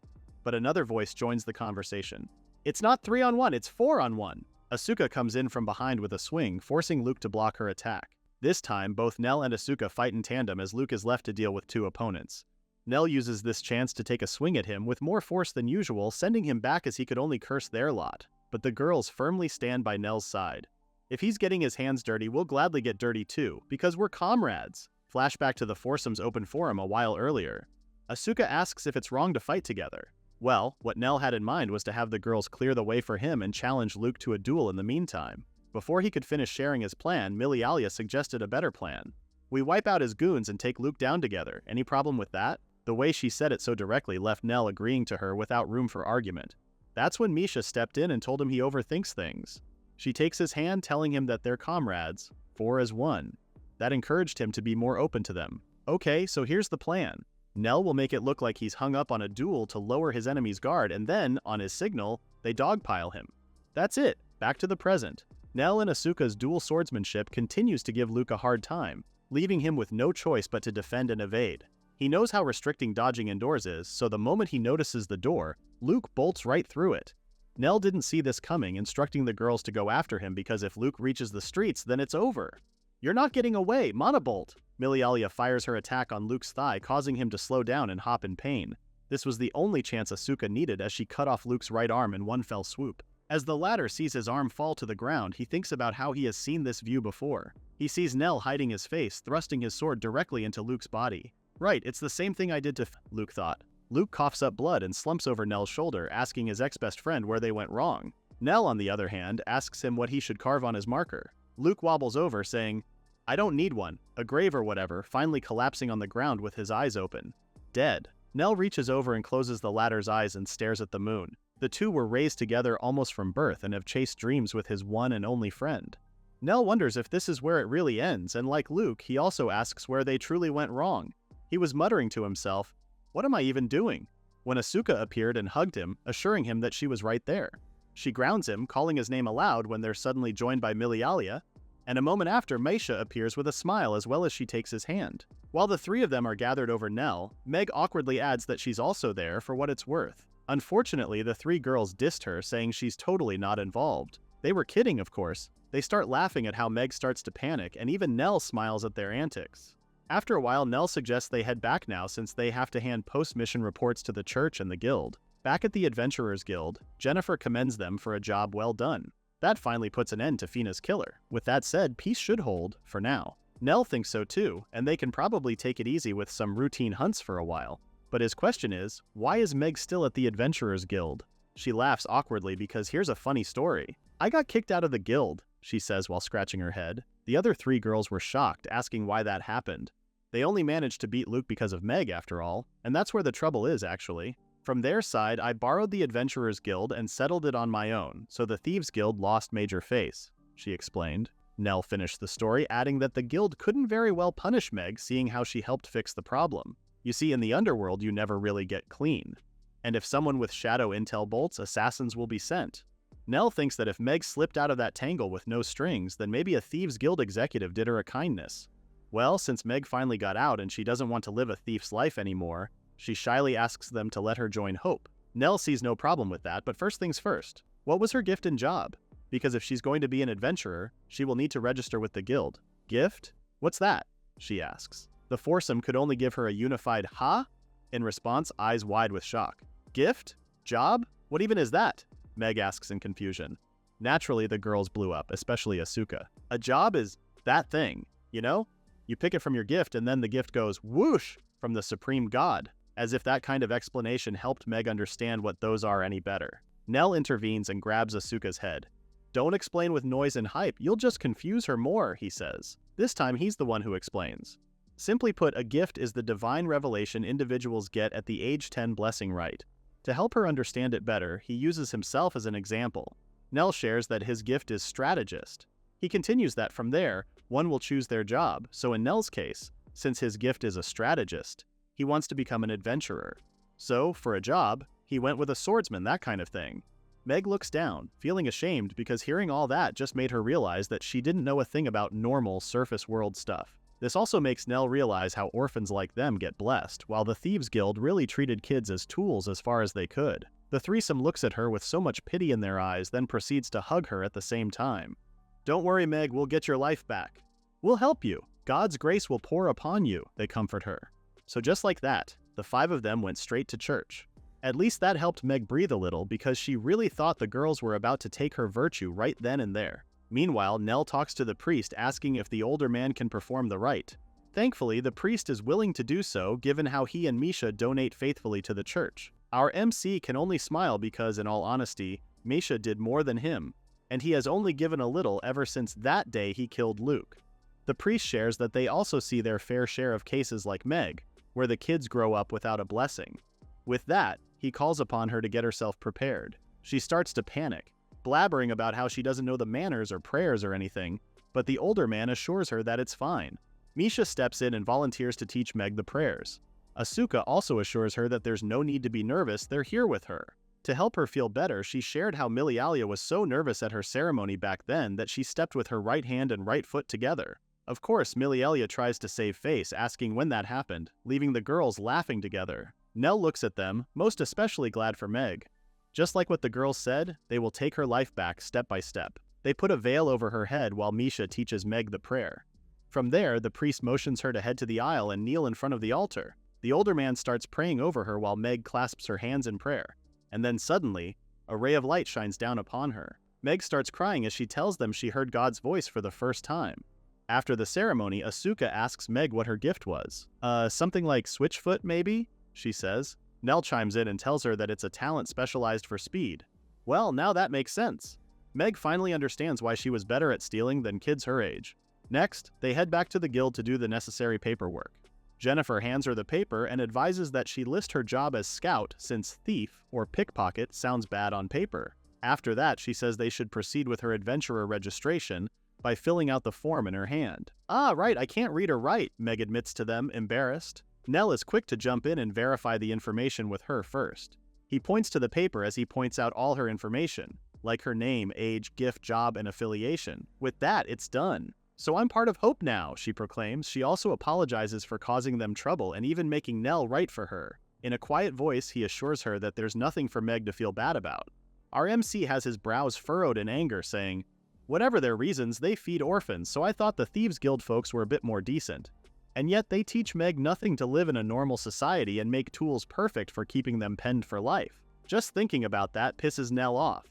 But another voice joins the conversation. It's not 3-on-1, it's 4-on-1! Asuka comes in from behind with a swing, forcing Luke to block her attack. This time, both Nell and Asuka fight in tandem as Luke is left to deal with two opponents. Nell uses this chance to take a swing at him with more force than usual, sending him back as he could only curse their lot. But the girls firmly stand by Nell's side. If he's getting his hands dirty, we'll gladly get dirty too, because we're comrades. Flashback to the foursome's open forum a while earlier. Asuka asks if it's wrong to fight together. Well, what Nell had in mind was to have the girls clear the way for him and challenge Luke to a duel in the meantime. Before he could finish sharing his plan, Milialia suggested a better plan. We wipe out his goons and take Luke down together. Any problem with that? The way she said it so directly left Nell agreeing to her without room for argument. That's when Misha stepped in and told him he overthinks things. She takes his hand, telling him that they're comrades, 4 as 1. That encouraged him to be more open to them. Okay, so here's the plan. Nell will make it look like he's hung up on a duel to lower his enemy's guard, and then, on his signal, they dogpile him. That's it, back to the present. Nell and Asuka's dual swordsmanship continues to give Luke a hard time, leaving him with no choice but to defend and evade. He knows how restricting dodging indoors is, so the moment he notices the door, Luke bolts right through it. Nell didn't see this coming, instructing the girls to go after him because if Luke reaches the streets, then it's over. You're not getting away, Monobolt! Milialia fires her attack on Luke's thigh, causing him to slow down and hop in pain. This was the only chance Asuka needed as she cut off Luke's right arm in one fell swoop. As the latter sees his arm fall to the ground, he thinks about how he has seen this view before. He sees Nell hiding his face, thrusting his sword directly into Luke's body. Right, it's the same thing I did to Luke thought. Luke coughs up blood and slumps over Nell's shoulder, asking his ex-best friend where they went wrong. Nell, on the other hand, asks him what he should carve on his marker. Luke wobbles over, saying, I don't need one, a grave or whatever, finally collapsing on the ground with his eyes open. Dead. Nell reaches over and closes the latter's eyes and stares at the moon. The two were raised together almost from birth and have chased dreams with his one and only friend. Nell wonders if this is where it really ends, and like Luke, he also asks where they truly went wrong. He was muttering to himself, what am I even doing? When Asuka appeared and hugged him, assuring him that she was right there. She grounds him, calling his name aloud when they're suddenly joined by Milialia, and a moment after, Misha appears with a smile as well as she takes his hand. While the three of them are gathered over Nell, Meg awkwardly adds that she's also there for what it's worth. Unfortunately, the three girls dissed her, saying she's totally not involved. They were kidding, of course. They start laughing at how Meg starts to panic, and even Nell smiles at their antics. After a while, Nell suggests they head back now since they have to hand post-mission reports to the church and the guild. Back at the Adventurers Guild, Jennifer commends them for a job well done. That finally puts an end to Fina's killer. With that said, peace should hold, for now. Nell thinks so too, and they can probably take it easy with some routine hunts for a while. But his question is, why is Meg still at the Adventurers Guild? She laughs awkwardly because here's a funny story. I got kicked out of the guild, she says while scratching her head. The other three girls were shocked, asking why that happened. They only managed to beat Luke because of Meg after all, and that's where the trouble is actually. From their side, I borrowed the Adventurers Guild and settled it on my own, so the Thieves Guild lost major face, she explained. Nell finished the story, adding that the guild couldn't very well punish Meg, seeing how she helped fix the problem. You see, in the underworld, you never really get clean. And if someone with shadow intel bolts, assassins will be sent. Nell thinks that if Meg slipped out of that tangle with no strings, then maybe a Thieves Guild executive did her a kindness. Well, since Meg finally got out and she doesn't want to live a thief's life anymore, she shyly asks them to let her join Hope. Nell sees no problem with that, but first things first. What was her gift and job? Because if she's going to be an adventurer, she will need to register with the guild. Gift? What's that? She asks. The foursome could only give her a unified "ha?" In response, eyes wide with shock. Gift? Job? What even is that? Meg asks in confusion. Naturally, the girls blew up, especially Asuka. A job is that thing, you know? You pick it from your gift and then the gift goes whoosh from the supreme god, as if that kind of explanation helped Meg understand what those are any better. Nell intervenes and grabs Asuka's head. Don't explain with noise and hype, you'll just confuse her more, he says. This time he's the one who explains. Simply put, a gift is the divine revelation individuals get at the age 10 blessing rite. To help her understand it better, he uses himself as an example. Nell shares that his gift is strategist. He continues that from there, one will choose their job, so in Nell's case, since his gift is a strategist, he wants to become an adventurer. So, for a job, he went with a swordsman, that kind of thing. Meg looks down, feeling ashamed because hearing all that just made her realize that she didn't know a thing about normal surface world stuff. This also makes Nell realize how orphans like them get blessed, while the Thieves Guild really treated kids as tools as far as they could. The threesome looks at her with so much pity in their eyes, then proceeds to hug her at the same time. Don't worry, Meg, we'll get your life back. We'll help you. God's grace will pour upon you, they comfort her. So just like that, the 5 of them went straight to church. At least that helped Meg breathe a little because she really thought the girls were about to take her virtue right then and there. Meanwhile, Nell talks to the priest asking if the older man can perform the rite. Thankfully, the priest is willing to do so given how he and Misha donate faithfully to the church. Our MC can only smile because, in all honesty, Misha did more than him, and he has only given a little ever since that day he killed Luke. The priest shares that they also see their fair share of cases like Meg, where the kids grow up without a blessing. With that, he calls upon her to get herself prepared. She starts to panic, blabbering about how she doesn't know the manners or prayers or anything, but the older man assures her that it's fine. Misha steps in and volunteers to teach Meg the prayers. Asuka also assures her that there's no need to be nervous, they're here with her. To help her feel better, she shared how Milialia was so nervous at her ceremony back then that she stepped with her right hand and right foot together. Of course, Milialia tries to save face, asking when that happened, leaving the girls laughing together. Nell looks at them, most especially glad for Meg. Just like what the girls said, they will take her life back step by step. They put a veil over her head while Misha teaches Meg the prayer. From there, the priest motions her to head to the aisle and kneel in front of the altar. The older man starts praying over her while Meg clasps her hands in prayer. And then suddenly, a ray of light shines down upon her. Meg starts crying as she tells them she heard God's voice for the first time. After the ceremony, Asuka asks Meg what her gift was. Something like Switchfoot, maybe? She says. Nell chimes in and tells her that it's a talent specialized for speed. Well, now that makes sense. Meg finally understands why she was better at stealing than kids her age. Next, they head back to the guild to do the necessary paperwork. Jennifer hands her the paper and advises that she list her job as scout since thief or pickpocket sounds bad on paper. After that, she says they should proceed with her adventurer registration by filling out the form in her hand. Ah, right, I can't read or write, Meg admits to them, embarrassed. Nell is quick to jump in and verify the information with her first. He points to the paper as he points out all her information, like her name, age, gift, job, and affiliation. With that, it's done. So I'm part of Hope now, she proclaims. She also apologizes for causing them trouble and even making Nell write for her. In a quiet voice, he assures her that there's nothing for Meg to feel bad about. Our MC has his brows furrowed in anger, saying, whatever their reasons, they feed orphans, so I thought the Thieves Guild folks were a bit more decent. And yet they teach Meg nothing to live in a normal society and make tools perfect for keeping them penned for life. Just thinking about that pisses Nell off,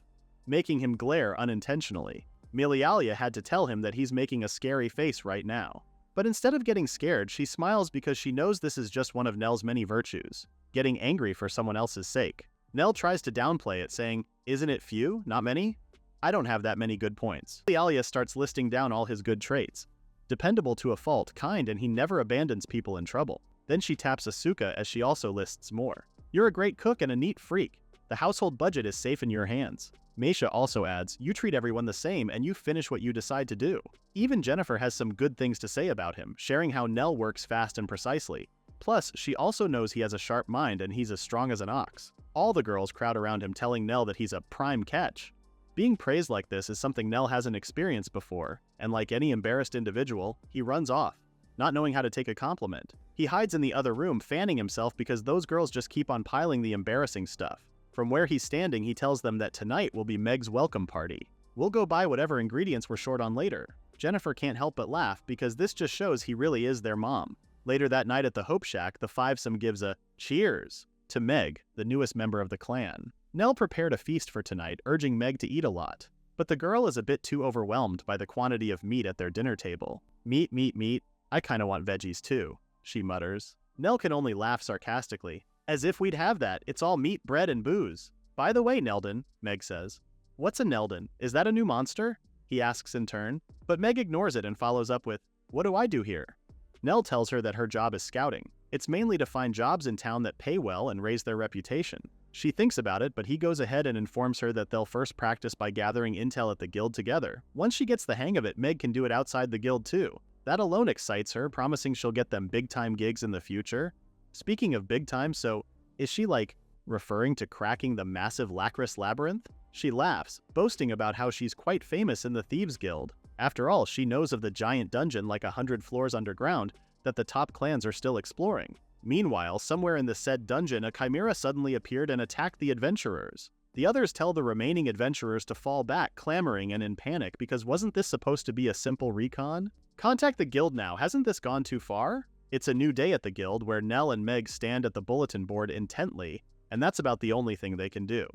making him glare unintentionally. Milialia had to tell him that he's making a scary face right now. But instead of getting scared, she smiles because she knows this is just one of Nell's many virtues, getting angry for someone else's sake. Nell tries to downplay it, saying, isn't it few, not many? I don't have that many good points. Milialia starts listing down all his good traits. Dependable to a fault, kind, and he never abandons people in trouble. Then she taps Asuka as she also lists more. You're a great cook and a neat freak. The household budget is safe in your hands. Meisha also adds, you treat everyone the same and you finish what you decide to do. Even Jennifer has some good things to say about him, sharing how Nell works fast and precisely. Plus, she also knows he has a sharp mind and he's as strong as an ox. All the girls crowd around him telling Nell that he's a prime catch. Being praised like this is something Nell hasn't experienced before, and like any embarrassed individual, he runs off, not knowing how to take a compliment. He hides in the other room, fanning himself because those girls just keep on piling the embarrassing stuff. From where he's standing, he tells them that tonight will be Meg's welcome party. We'll go buy whatever ingredients we're short on later. Jennifer can't help but laugh because this just shows he really is their mom. Later that night at the Hope Shack, the fivesome gives a cheers to Meg, the newest member of the clan. Nell prepared a feast for tonight, urging Meg to eat a lot. But the girl is a bit too overwhelmed by the quantity of meat at their dinner table. Meat, meat, meat. I kinda want veggies too, she mutters. Nell can only laugh sarcastically. As if we'd have that, it's all meat, bread, and booze. By the way, Neldon, Meg says, "What's a Neldon? Is that a new monster?" he asks in turn, but Meg ignores it and follows up with, "What do I do here?" Nell tells her that her job is scouting. It's mainly to find jobs in town that pay well and raise their reputation. She thinks about it, but he goes ahead and informs her that they'll first practice by gathering intel at the guild together. Once she gets the hang of it, Meg can do it outside the guild too. That alone excites her, promising she'll get them big-time gigs in the future. Speaking of big-time, so is she referring to cracking the massive Lacris labyrinth? She laughs, boasting about how she's quite famous in the Thieves Guild. After all, she knows of the giant dungeon 100 floors underground that the top clans are still exploring. Meanwhile, somewhere in the said dungeon, a chimera suddenly appeared and attacked the adventurers. The others tell the remaining adventurers to fall back, clamoring and in panic because wasn't this supposed to be a simple recon? Contact the guild now, hasn't this gone too far? It's a new day at the guild where Nell and Meg stand at the bulletin board intently, and that's about the only thing they can do.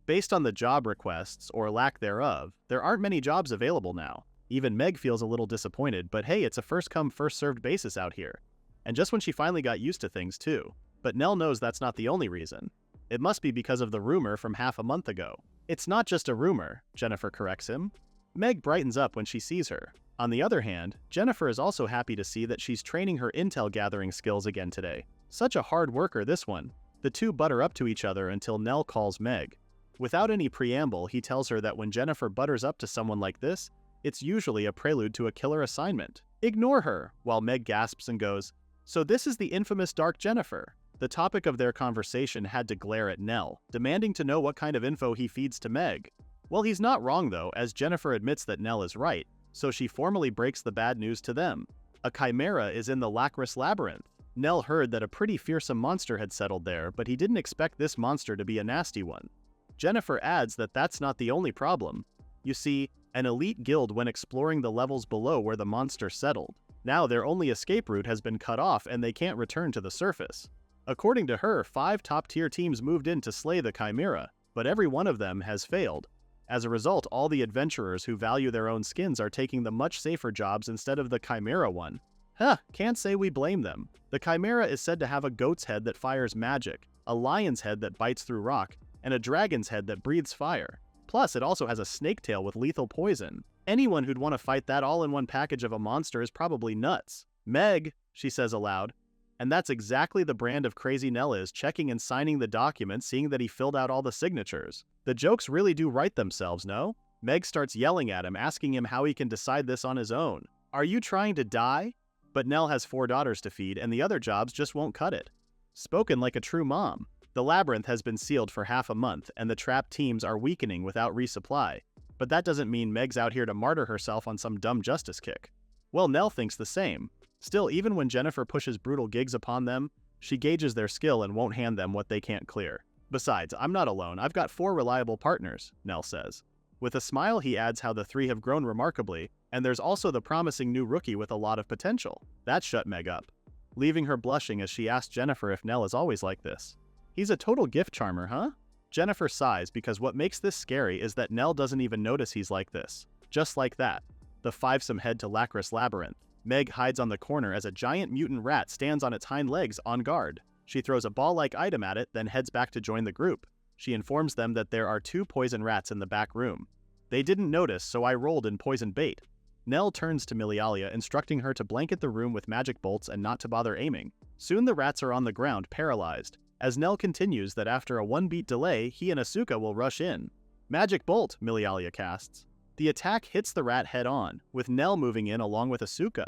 Based on the job requests, or lack thereof, there aren't many jobs available now. Even Meg feels a little disappointed, but hey, it's a first-come, first-served basis out here. And just when she finally got used to things too. But Nell knows that's not the only reason. It must be because of the rumor from half a month ago. "It's not just a rumor," Jennifer corrects him. Meg brightens up when she sees her. On the other hand, Jennifer is also happy to see that she's training her intel gathering skills again today. Such a hard worker, this one. The two butter up to each other until Nell calls Meg. Without any preamble, he tells her that when Jennifer butters up to someone like this, it's usually a prelude to a killer assignment. "Ignore her," while Meg gasps and goes, "So this is the infamous Dark Jennifer." The topic of their conversation had to glare at Nell, demanding to know what kind of info he feeds to Meg. Well, he's not wrong though, as Jennifer admits that Nell is right, so she formally breaks the bad news to them. A chimera is in the Lacris labyrinth. Nell heard that a pretty fearsome monster had settled there, but he didn't expect this monster to be a nasty one. Jennifer adds that that's not the only problem. You see, an elite guild went exploring the levels below where the monster settled. Now their only escape route has been cut off and they can't return to the surface. According to her, 5 top-tier teams moved in to slay the chimera, but every one of them has failed. As a result, all the adventurers who value their own skins are taking the much safer jobs instead of the chimera one. Can't say we blame them. The chimera is said to have a goat's head that fires magic, a lion's head that bites through rock, and a dragon's head that breathes fire. Plus, it also has a snake tail with lethal poison. Anyone who'd want to fight that all in one package of a monster is probably nuts. "Meg," she says aloud. And that's exactly the brand of crazy Nell is, checking and signing the document, seeing that he filled out all the signatures. The jokes really do write themselves, no? Meg starts yelling at him, asking him how he can decide this on his own. "Are you trying to die?" But Nell has 4 daughters to feed, and the other jobs just won't cut it. Spoken like a true mom. The labyrinth has been sealed for half a month, and the trapped teams are weakening without resupply. But that doesn't mean Meg's out here to martyr herself on some dumb justice kick. Well, Nell thinks the same. Still, even when Jennifer pushes brutal gigs upon them, she gauges their skill and won't hand them what they can't clear. "Besides, I'm not alone, I've got 4 reliable partners," Nell says. With a smile, he adds how the 3 have grown remarkably, and there's also the promising new rookie with a lot of potential. That shut Meg up, leaving her blushing as she asks Jennifer if Nell is always like this. "He's a total gift charmer, huh?" Jennifer sighs because what makes this scary is that Nell doesn't even notice he's like this. Just like that, the 5-some head to Lacris labyrinth. Meg hides on the corner as a giant mutant rat stands on its hind legs on guard. She throws a ball-like item at it, then heads back to join the group. She informs them that there are 2 poison rats in the back room. "They didn't notice, so I rolled in poison bait." Nell turns to Milialia, instructing her to blanket the room with magic bolts and not to bother aiming. Soon the rats are on the ground, paralyzed. As Nell continues that after a 1-beat delay, he and Asuka will rush in. "Magic bolt," Milialia casts. The attack hits the rat head-on, with Nell moving in along with Asuka.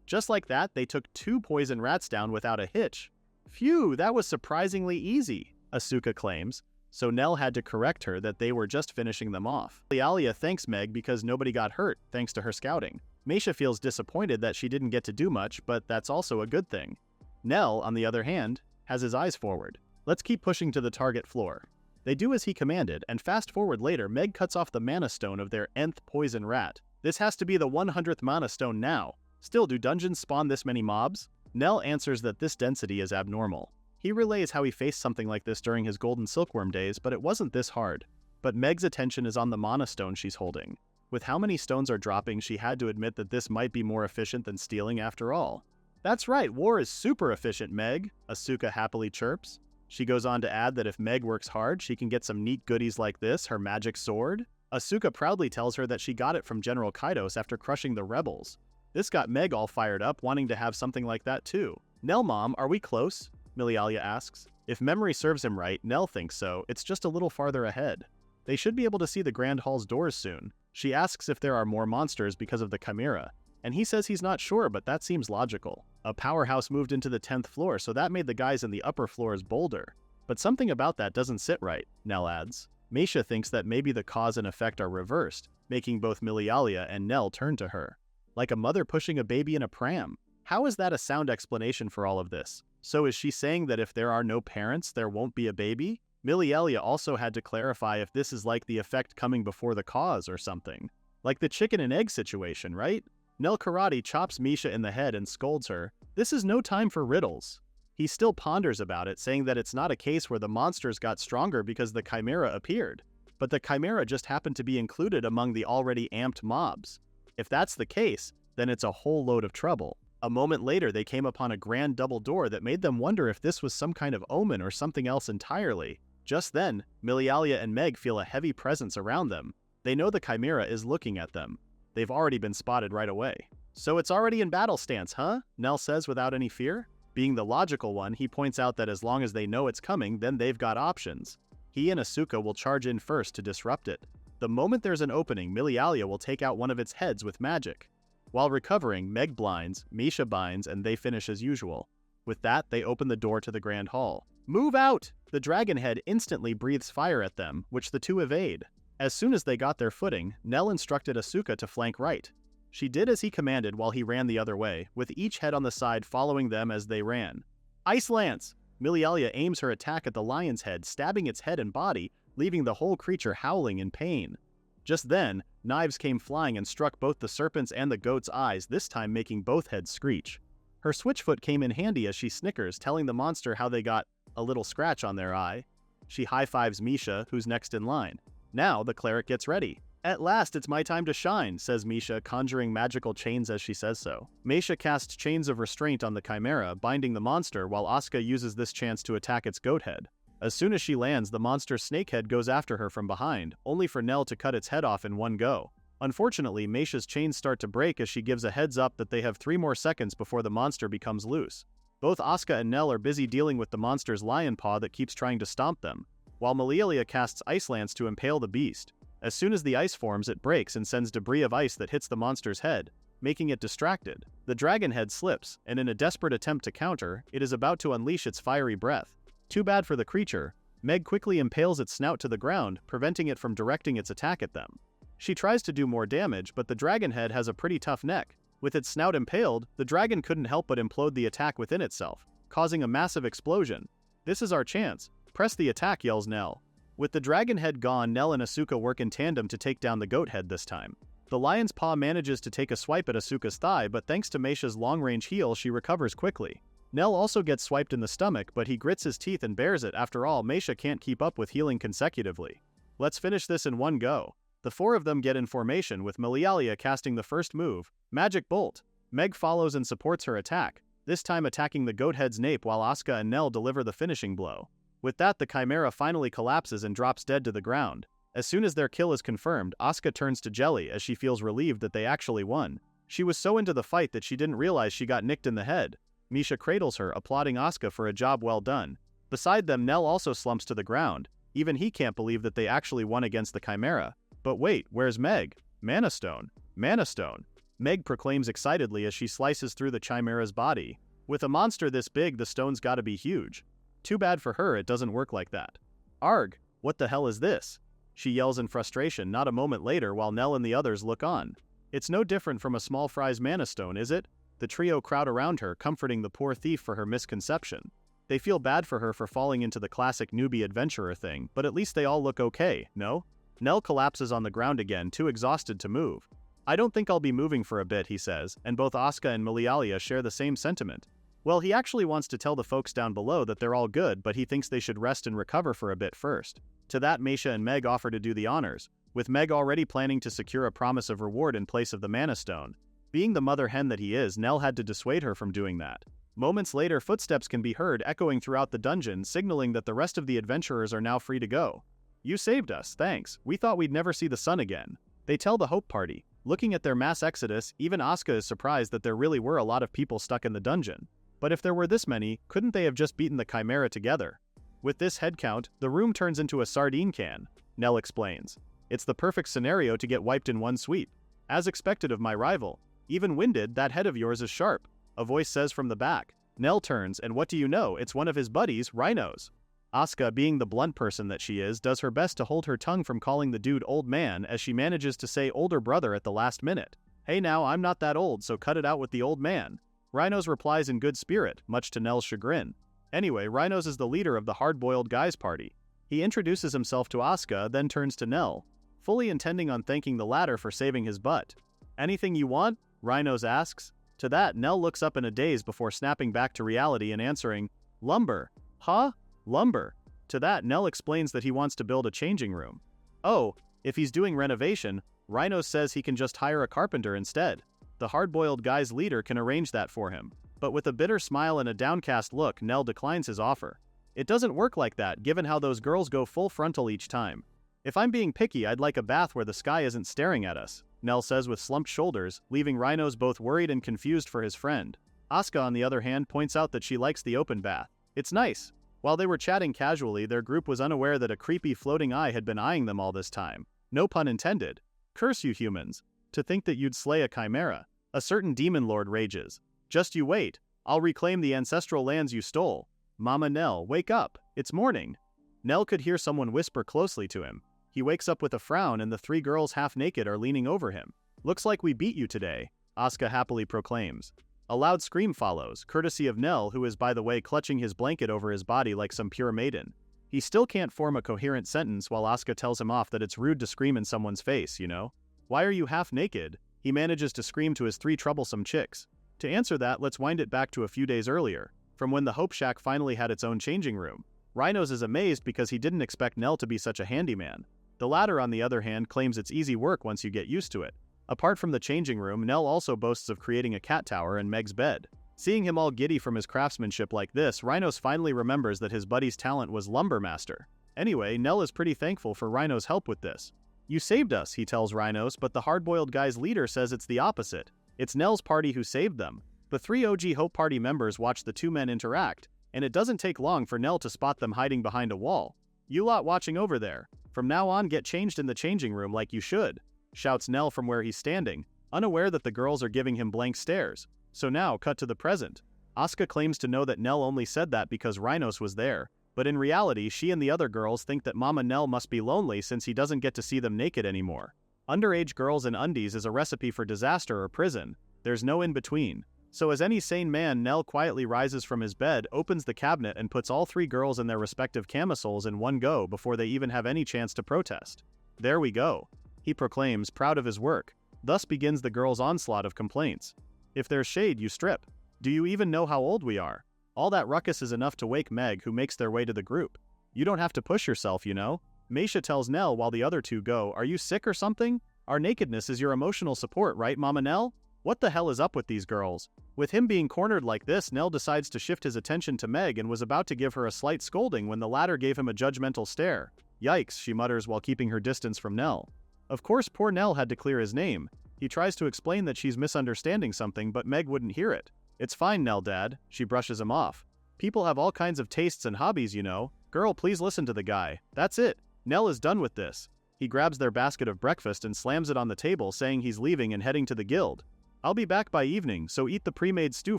Just like that, they took 2 poison rats down without a hitch. "Phew, that was surprisingly easy," Asuka claims, so Nell had to correct her that they were just finishing them off. Milialia thanks Meg because nobody got hurt, thanks to her scouting. Meisha feels disappointed that she didn't get to do much, but that's also a good thing. Nell, on the other hand, has his eyes forward. Let's keep pushing to the target floor. They do as he commanded, and fast forward later, Meg cuts off the mana stone of their nth poison rat. This has to be the 100th mana stone now. Still, do dungeons spawn this many mobs? Nell answers that this density is abnormal. He relays how he faced something like this during his golden silkworm days, but it wasn't this hard. But Meg's attention is on the mana stone she's holding. With how many stones are dropping, she had to admit that this might be more efficient than stealing after all. "That's right, war is super efficient, Meg," Asuka happily chirps. She goes on to add that if Meg works hard, she can get some neat goodies like this, her magic sword. Asuka proudly tells her that she got it from General Kaidos after crushing the rebels. This got Meg all fired up, wanting to have something like that too. "Nell, Mom, are we close?" Milialia asks. If memory serves him right, Nell thinks so, it's just a little farther ahead. They should be able to see the Grand Hall's doors soon. She asks if there are more monsters because of the Chimera, and he says he's not sure, but that seems logical. A powerhouse moved into the 10th floor, so that made the guys in the upper floors bolder. But something about that doesn't sit right, Nell adds. Meisha thinks that maybe the cause and effect are reversed, making both Milialia and Nell turn to her. Like a mother pushing a baby in a pram. How is that a sound explanation for all of this? So is she saying that if there are no parents, there won't be a baby? Milialia also had to clarify if this is like the effect coming before the cause or something. Like the chicken and egg situation, right? Nell Karate chops Meisha in the head and scolds her. This is no time for riddles. He still ponders about it, saying that it's not a case where the monsters got stronger because the Chimera appeared, but the Chimera just happened to be included among the already amped mobs. If that's the case, then it's a whole load of trouble. A moment later, they came upon a grand double door that made them wonder if this was some kind of omen or something else entirely. Just then, Milialia and Meg feel a heavy presence around them. They know the Chimera is looking at them. They've already been spotted right away. "So it's already in battle stance, huh?" Nell says without any fear. Being the logical one, he points out that as long as they know it's coming, then they've got options. He and Asuka will charge in first to disrupt it. The moment there's an opening, Milialia will take out one of its heads with magic. While recovering, Meg blinds, Meisha binds, and they finish as usual. With that, they open the door to the Grand Hall. "Move out!" The dragon head instantly breathes fire at them, which the two evade. As soon as they got their footing, Nell instructed Asuka to flank right. She did as he commanded while he ran the other way, with each head on the side following them as they ran. "Ice Lance!" Milialia aims her attack at the lion's head, stabbing its head and body, leaving the whole creature howling in pain. Just then, knives came flying and struck both the serpent's and the goat's eyes, this time making both heads screech. Her switchfoot came in handy as she snickers, telling the monster how they got a little scratch on their eye. She high-fives Meisha, who's next in line. Now, the cleric gets ready. "At last, it's my time to shine," says Meisha, conjuring magical chains as she says so. Meisha casts chains of restraint on the Chimera, binding the monster, while Asuka uses this chance to attack its goat head. As soon as she lands, the monster's snake head goes after her from behind, only for Nell to cut its head off in one go. Unfortunately, Meisha's chains start to break as she gives a heads up that they have 3 more seconds before the monster becomes loose. Both Asuka and Nell are busy dealing with the monster's lion paw that keeps trying to stomp them, while Milialia casts Ice Lance to impale the beast. As soon as the ice forms, it breaks and sends debris of ice that hits the monster's head, making it distracted. The dragon head slips, and in a desperate attempt to counter, it is about to unleash its fiery breath. Too bad for the creature. Meg quickly impales its snout to the ground, preventing it from directing its attack at them. She tries to do more damage, but the dragon head has a pretty tough neck. With its snout impaled, the dragon couldn't help but implode the attack within itself, causing a massive explosion. "This is our chance. Press the attack," yells Nell. With the dragon head gone, Nell and Asuka work in tandem to take down the goat head this time. The lion's paw manages to take a swipe at Asuka's thigh, but thanks to Meisha's long-range heal, she recovers quickly. Nell also gets swiped in the stomach, but he grits his teeth and bears it. After all, Meisha can't keep up with healing consecutively. Let's finish this in one go. The 4 of them get in formation, with Milialia casting the first move, Magic Bolt. Meg follows and supports her attack, this time attacking the goat head's nape while Asuka and Nell deliver the finishing blow. With that, the Chimera finally collapses and drops dead to the ground. As soon as their kill is confirmed, Asuka turns to Jelly as she feels relieved that they actually won. She was so into the fight that she didn't realize she got nicked in the head. Meisha cradles her, applauding Asuka for a job well done. Beside them, Nell also slumps to the ground. Even he can't believe that they actually won against the Chimera. But wait, where's Meg? Mana Stone. Mana Stone. Meg proclaims excitedly as she slices through the Chimera's body. With a monster this big, the stone's gotta be huge. Too bad for her, it doesn't work like that. "Arg, what the hell is this?" she yells in frustration not a moment later while Nell and the others look on. It's no different from a small fry's Mana Stone, is it? The trio crowd around her, comforting the poor thief for her misconception. They feel bad for her for falling into the classic newbie adventurer thing, but at least they all look okay, no? Nell collapses on the ground again, too exhausted to move. "I don't think I'll be moving for a bit," he says, and both Asuka and Milialia share the same sentiment. Well, he actually wants to tell the folks down below that they're all good, but he thinks they should rest and recover for a bit first. To that, Meisha and Meg offer to do the honors, with Meg already planning to secure a promise of reward in place of the Mana Stone. Being the mother hen that he is, Nell had to dissuade her from doing that. Moments later, footsteps can be heard echoing throughout the dungeon, signaling that the rest of the adventurers are now free to go. You saved us, thanks. We thought we'd never see the sun again. They tell the Hope Party. Looking at their mass exodus, even Asuka is surprised that there really were a lot of people stuck in the dungeon. But if there were this many, couldn't they have just beaten the Chimera together? With this headcount, the room turns into a sardine can, Nell explains. It's the perfect scenario to get wiped in one sweep. As expected of my rival. Even winded, that head of yours is sharp, a voice says from the back. Nell turns, and what do you know, it's one of his buddies, Rhinos. Asuka, being the blunt person that she is, does her best to hold her tongue from calling the dude old man as she manages to say older brother at the last minute. Hey now, I'm not that old, so cut it out with the old man. Rhinos replies in good spirit, much to Nell's chagrin. Anyway, Rhinos is the leader of the hard-boiled guys party. He introduces himself to Asuka, then turns to Nell, fully intending on thanking the latter for saving his butt. Anything you want? Rhinos asks. To that, Nell looks up in a daze before snapping back to reality and answering, lumber. Huh? Lumber. To that, Nell explains that he wants to build a changing room. Oh, if he's doing renovation, Rhinos says he can just hire a carpenter instead. The hard-boiled guy's leader can arrange that for him. But with a bitter smile and a downcast look, Nell declines his offer. It doesn't work like that, given how those girls go full frontal each time. If I'm being picky, I'd like a bath where the sky isn't staring at us, Nell says with slumped shoulders, leaving Rhinos both worried and confused for his friend. Asuka, on the other hand, points out that she likes the open bath. It's nice. While they were chatting casually, their group was unaware that a creepy floating eye had been eyeing them all this time. No pun intended. Curse you humans. To think that you'd slay a chimera. A certain demon lord rages. Just you wait. I'll reclaim the ancestral lands you stole. Mama Nell, wake up. It's morning. Nell could hear someone whisper closely to him. He wakes up with a frown and the three girls half naked are leaning over him. Looks like we beat you today, Asuka happily proclaims. A loud scream follows, courtesy of Nell, who is by the way clutching his blanket over his body like some pure maiden. He still can't form a coherent sentence while Asuka tells him off that it's rude to scream in someone's face, you know? Why are you half naked? He manages to scream to his three troublesome chicks. To answer that, let's wind it back to a few days earlier, from when the Hope Shack finally had its own changing room. Rhinos is amazed because he didn't expect Nell to be such a handyman. The latter, on the other hand, claims it's easy work once you get used to it. Apart from the changing room, Nell also boasts of creating a cat tower in Meg's bed. Seeing him all giddy from his craftsmanship like this, Rhinos finally remembers that his buddy's talent was lumber master. Anyway, Nell is pretty thankful for Rhinos' help with this. You saved us, he tells Rhinos, but the hard-boiled guy's leader says it's the opposite. It's Nell's party who saved them. The three OG Hope Party members watch the two men interact, and it doesn't take long for Nell to spot them hiding behind a wall. You lot watching over there. From now on, get changed in the changing room like you should, shouts Nell from where he's standing, unaware that the girls are giving him blank stares. So now, cut to the present. Asuka claims to know that Nell only said that because Rhinos was there, but in reality she and the other girls think that Mama Nell must be lonely since he doesn't get to see them naked anymore. Underage girls in undies is a recipe for disaster or prison. There's no in between. So as any sane man, Nell quietly rises from his bed, opens the cabinet and puts all three girls in their respective camisoles in one go before they even have any chance to protest. There we go, he proclaims, proud of his work. Thus begins the girls' onslaught of complaints. If there's shade, you strip. Do you even know how old we are? All that ruckus is enough to wake Meg, who makes their way to the group. You don't have to push yourself, you know? Meisha tells Nell while the other two go, are you sick or something? Our nakedness is your emotional support, right, Mama Nell? What the hell is up with these girls? With him being cornered like this, Nell decides to shift his attention to Meg and was about to give her a slight scolding when the latter gave him a judgmental stare. Yikes, she mutters while keeping her distance from Nell. Of course, poor Nell had to clear his name. He tries to explain that she's misunderstanding something, but Meg wouldn't hear it. It's fine, Nell, Dad, she brushes him off. People have all kinds of tastes and hobbies, you know. Girl, please listen to the guy. That's it. Nell is done with this. He grabs their basket of breakfast and slams it on the table, saying he's leaving and heading to the guild. I'll be back by evening, so eat the pre-made stew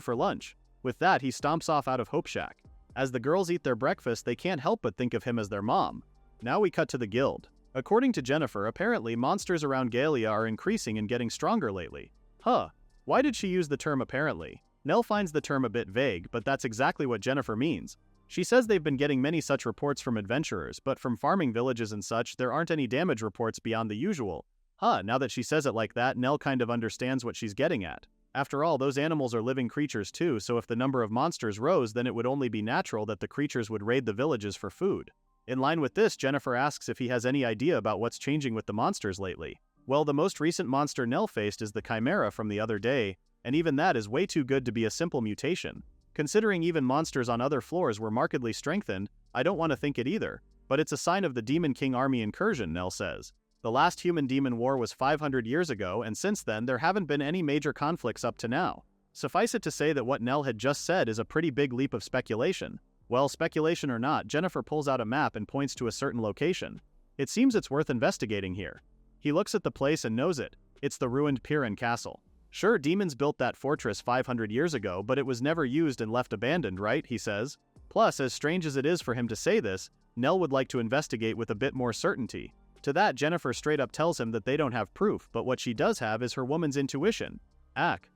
for lunch. With that, he stomps off out of Hope Shack. As the girls eat their breakfast, they can't help but think of him as their mom. Now we cut to the guild. According to Jennifer, apparently monsters around Galia are increasing and getting stronger lately. Huh. Why did she use the term apparently? Nell finds the term a bit vague, but that's exactly what Jennifer means. She says they've been getting many such reports from adventurers, but from farming villages and such, there aren't any damage reports beyond the usual. Huh, now that she says it like that, Nell kind of understands what she's getting at. After all, those animals are living creatures too, so if the number of monsters rose, then it would only be natural that the creatures would raid the villages for food. In line with this, Jennifer asks if he has any idea about what's changing with the monsters lately. Well, the most recent monster Nell faced is the Chimera from the other day, and even that is way too good to be a simple mutation. Considering even monsters on other floors were markedly strengthened, I don't want to think it either. But it's a sign of the Demon King army incursion, Nell says. The last human-demon war was 500 years ago, and since then there haven't been any major conflicts up to now. Suffice it to say that what Nell had just said is a pretty big leap of speculation. Well, speculation or not, Jennifer pulls out a map and points to a certain location. It seems it's worth investigating here. He looks at the place and knows it. It's the ruined Piran Castle. Sure, demons built that fortress 500 years ago, but it was never used and left abandoned, right? He says. Plus, as strange as it is for him to say this, Nell would like to investigate with a bit more certainty. To that, Jennifer straight up tells him that they don't have proof, but what she does have is her woman's intuition.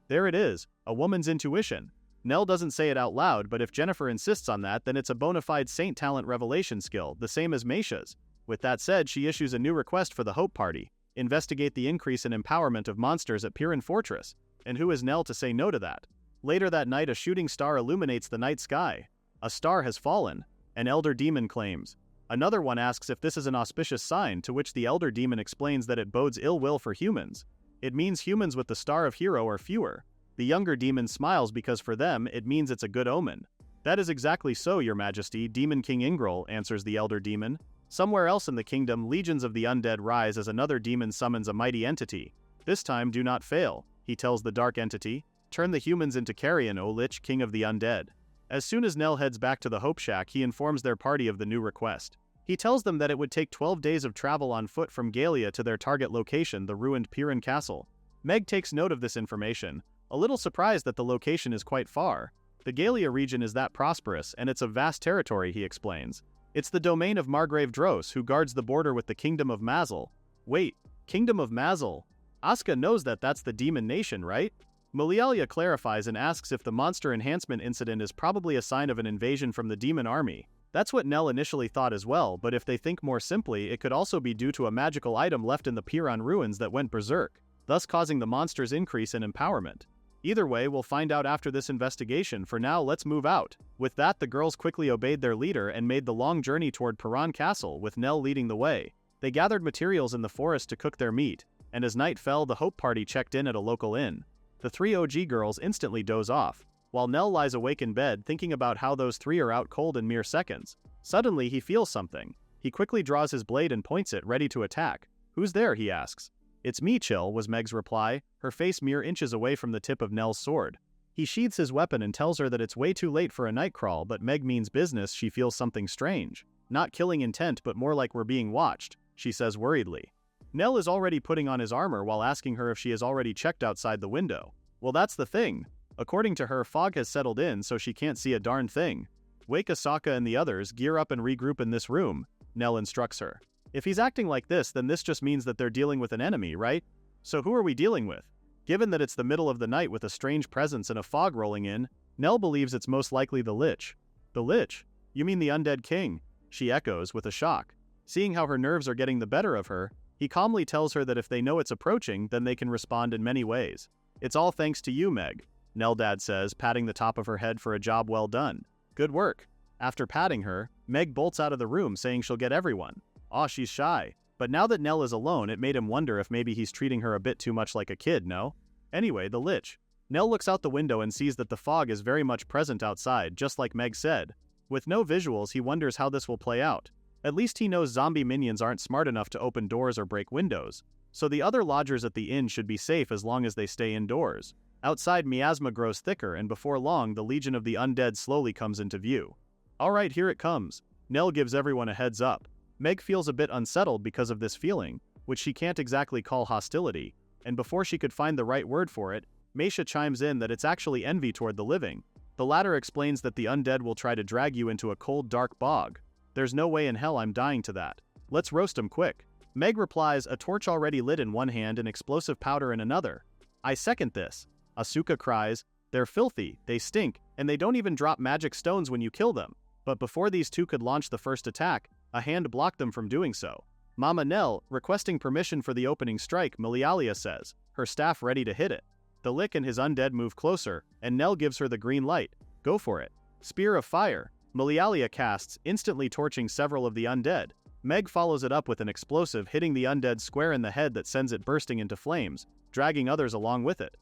There it is, a woman's intuition. Nell doesn't say it out loud, but if Jennifer insists on that, then it's a bona fide saint talent revelation skill, the same as Meisha's. With that said, she issues a new request for the Hope Party. Investigate the increase in empowerment of monsters at Piran Fortress. And who is Nell to say no to that? Later that night, a shooting star illuminates the night sky. A star has fallen, an elder demon claims. Another one asks if this is an auspicious sign, to which the elder demon explains that it bodes ill will for humans. It means humans with the star of hero are fewer. The younger demon smiles because for them, it means it's a good omen. That is exactly so, Your Majesty, Demon King Ingrol, answers the elder demon. Somewhere else in the kingdom, legions of the undead rise as another demon summons a mighty entity. This time, do not fail, he tells the dark entity. Turn the humans into carrion, O Lich, king of the undead. As soon as Nell heads back to the Hope Shack, he informs their party of the new request. He tells them that it would take 12 days of travel on foot from Galia to their target location, the ruined Piran Castle. Meg takes note of this information, a little surprised that the location is quite far. The Galia region is that prosperous, and it's a vast territory, he explains. It's the domain of Margrave Dros, who guards the border with the Kingdom of Mazel. Wait, Kingdom of Mazel? Asuka knows that that's the demon nation, right? Mulialia clarifies and asks if the monster enhancement incident is probably a sign of an invasion from the demon army. That's what Nell initially thought as well, but if they think more simply, it could also be due to a magical item left in the Piran ruins that went berserk, thus causing the monster's increase in empowerment. Either way, we'll find out after this investigation. For now, let's move out. With that, the girls quickly obeyed their leader and made the long journey toward Piran Castle, with Nell leading the way. They gathered materials in the forest to cook their meat, and as night fell, the Hope Party checked in at a local inn. The three OG girls instantly doze off, while Nell lies awake in bed thinking about how those three are out cold in mere seconds. Suddenly, he feels something. He quickly draws his blade and points it, ready to attack. Who's there, he asks. It's me, Chill, was Meg's reply, her face mere inches away from the tip of Nell's sword. He sheathes his weapon and tells her that it's way too late for a night crawl, but Meg means business. She feels something strange. Not killing intent, but more like we're being watched, she says worriedly. Nell is already putting on his armor while asking her if she has already checked outside the window. Well, that's the thing. According to her, fog has settled in, so she can't see a darn thing. Wake Asaka and the others, gear up and regroup in this room, Nell instructs her. If he's acting like this, then this just means that they're dealing with an enemy, right? So who are we dealing with? Given that it's the middle of the night with a strange presence and a fog rolling in, Nell believes it's most likely the Lich. The Lich? You mean the Undead King? She echoes with a shock. Seeing how her nerves are getting the better of her, he calmly tells her that if they know it's approaching, then they can respond in many ways. It's all thanks to you, Meg, Neldad says, patting the top of her head for a job well done. Good work. After patting her, Meg bolts out of the room saying she'll get everyone. She's shy. But now that Nell is alone, it made him wonder if maybe he's treating her a bit too much like a kid, no? Anyway, the Lich. Nell looks out the window and sees that the fog is very much present outside, just like Meg said. With no visuals, he wonders how this will play out. At least he knows zombie minions aren't smart enough to open doors or break windows, so the other lodgers at the inn should be safe as long as they stay indoors. Outside, miasma grows thicker, and before long, the Legion of the Undead slowly comes into view. Alright, here it comes. Nell gives everyone a heads up. Meg feels a bit unsettled because of this feeling, which she can't exactly call hostility, and before she could find the right word for it, Meisha chimes in that it's actually envy toward the living. The latter explains that the undead will try to drag you into a cold, dark bog. There's no way in hell I'm dying to that. Let's roast 'em quick. Meg replies, a torch already lit in one hand and explosive powder in another. I second this. Asuka cries, they're filthy, they stink, and they don't even drop magic stones when you kill them. But before these two could launch the first attack, a hand blocked them from doing so. Mama Nell, requesting permission for the opening strike, Mulialia says, her staff ready to hit it. The Lich and his undead move closer, and Nell gives her the green light. Go for it. Spear of Fire. Mulialia casts, instantly torching several of the undead. Meg follows it up with an explosive, hitting the undead square in the head that sends it bursting into flames, dragging others along with it.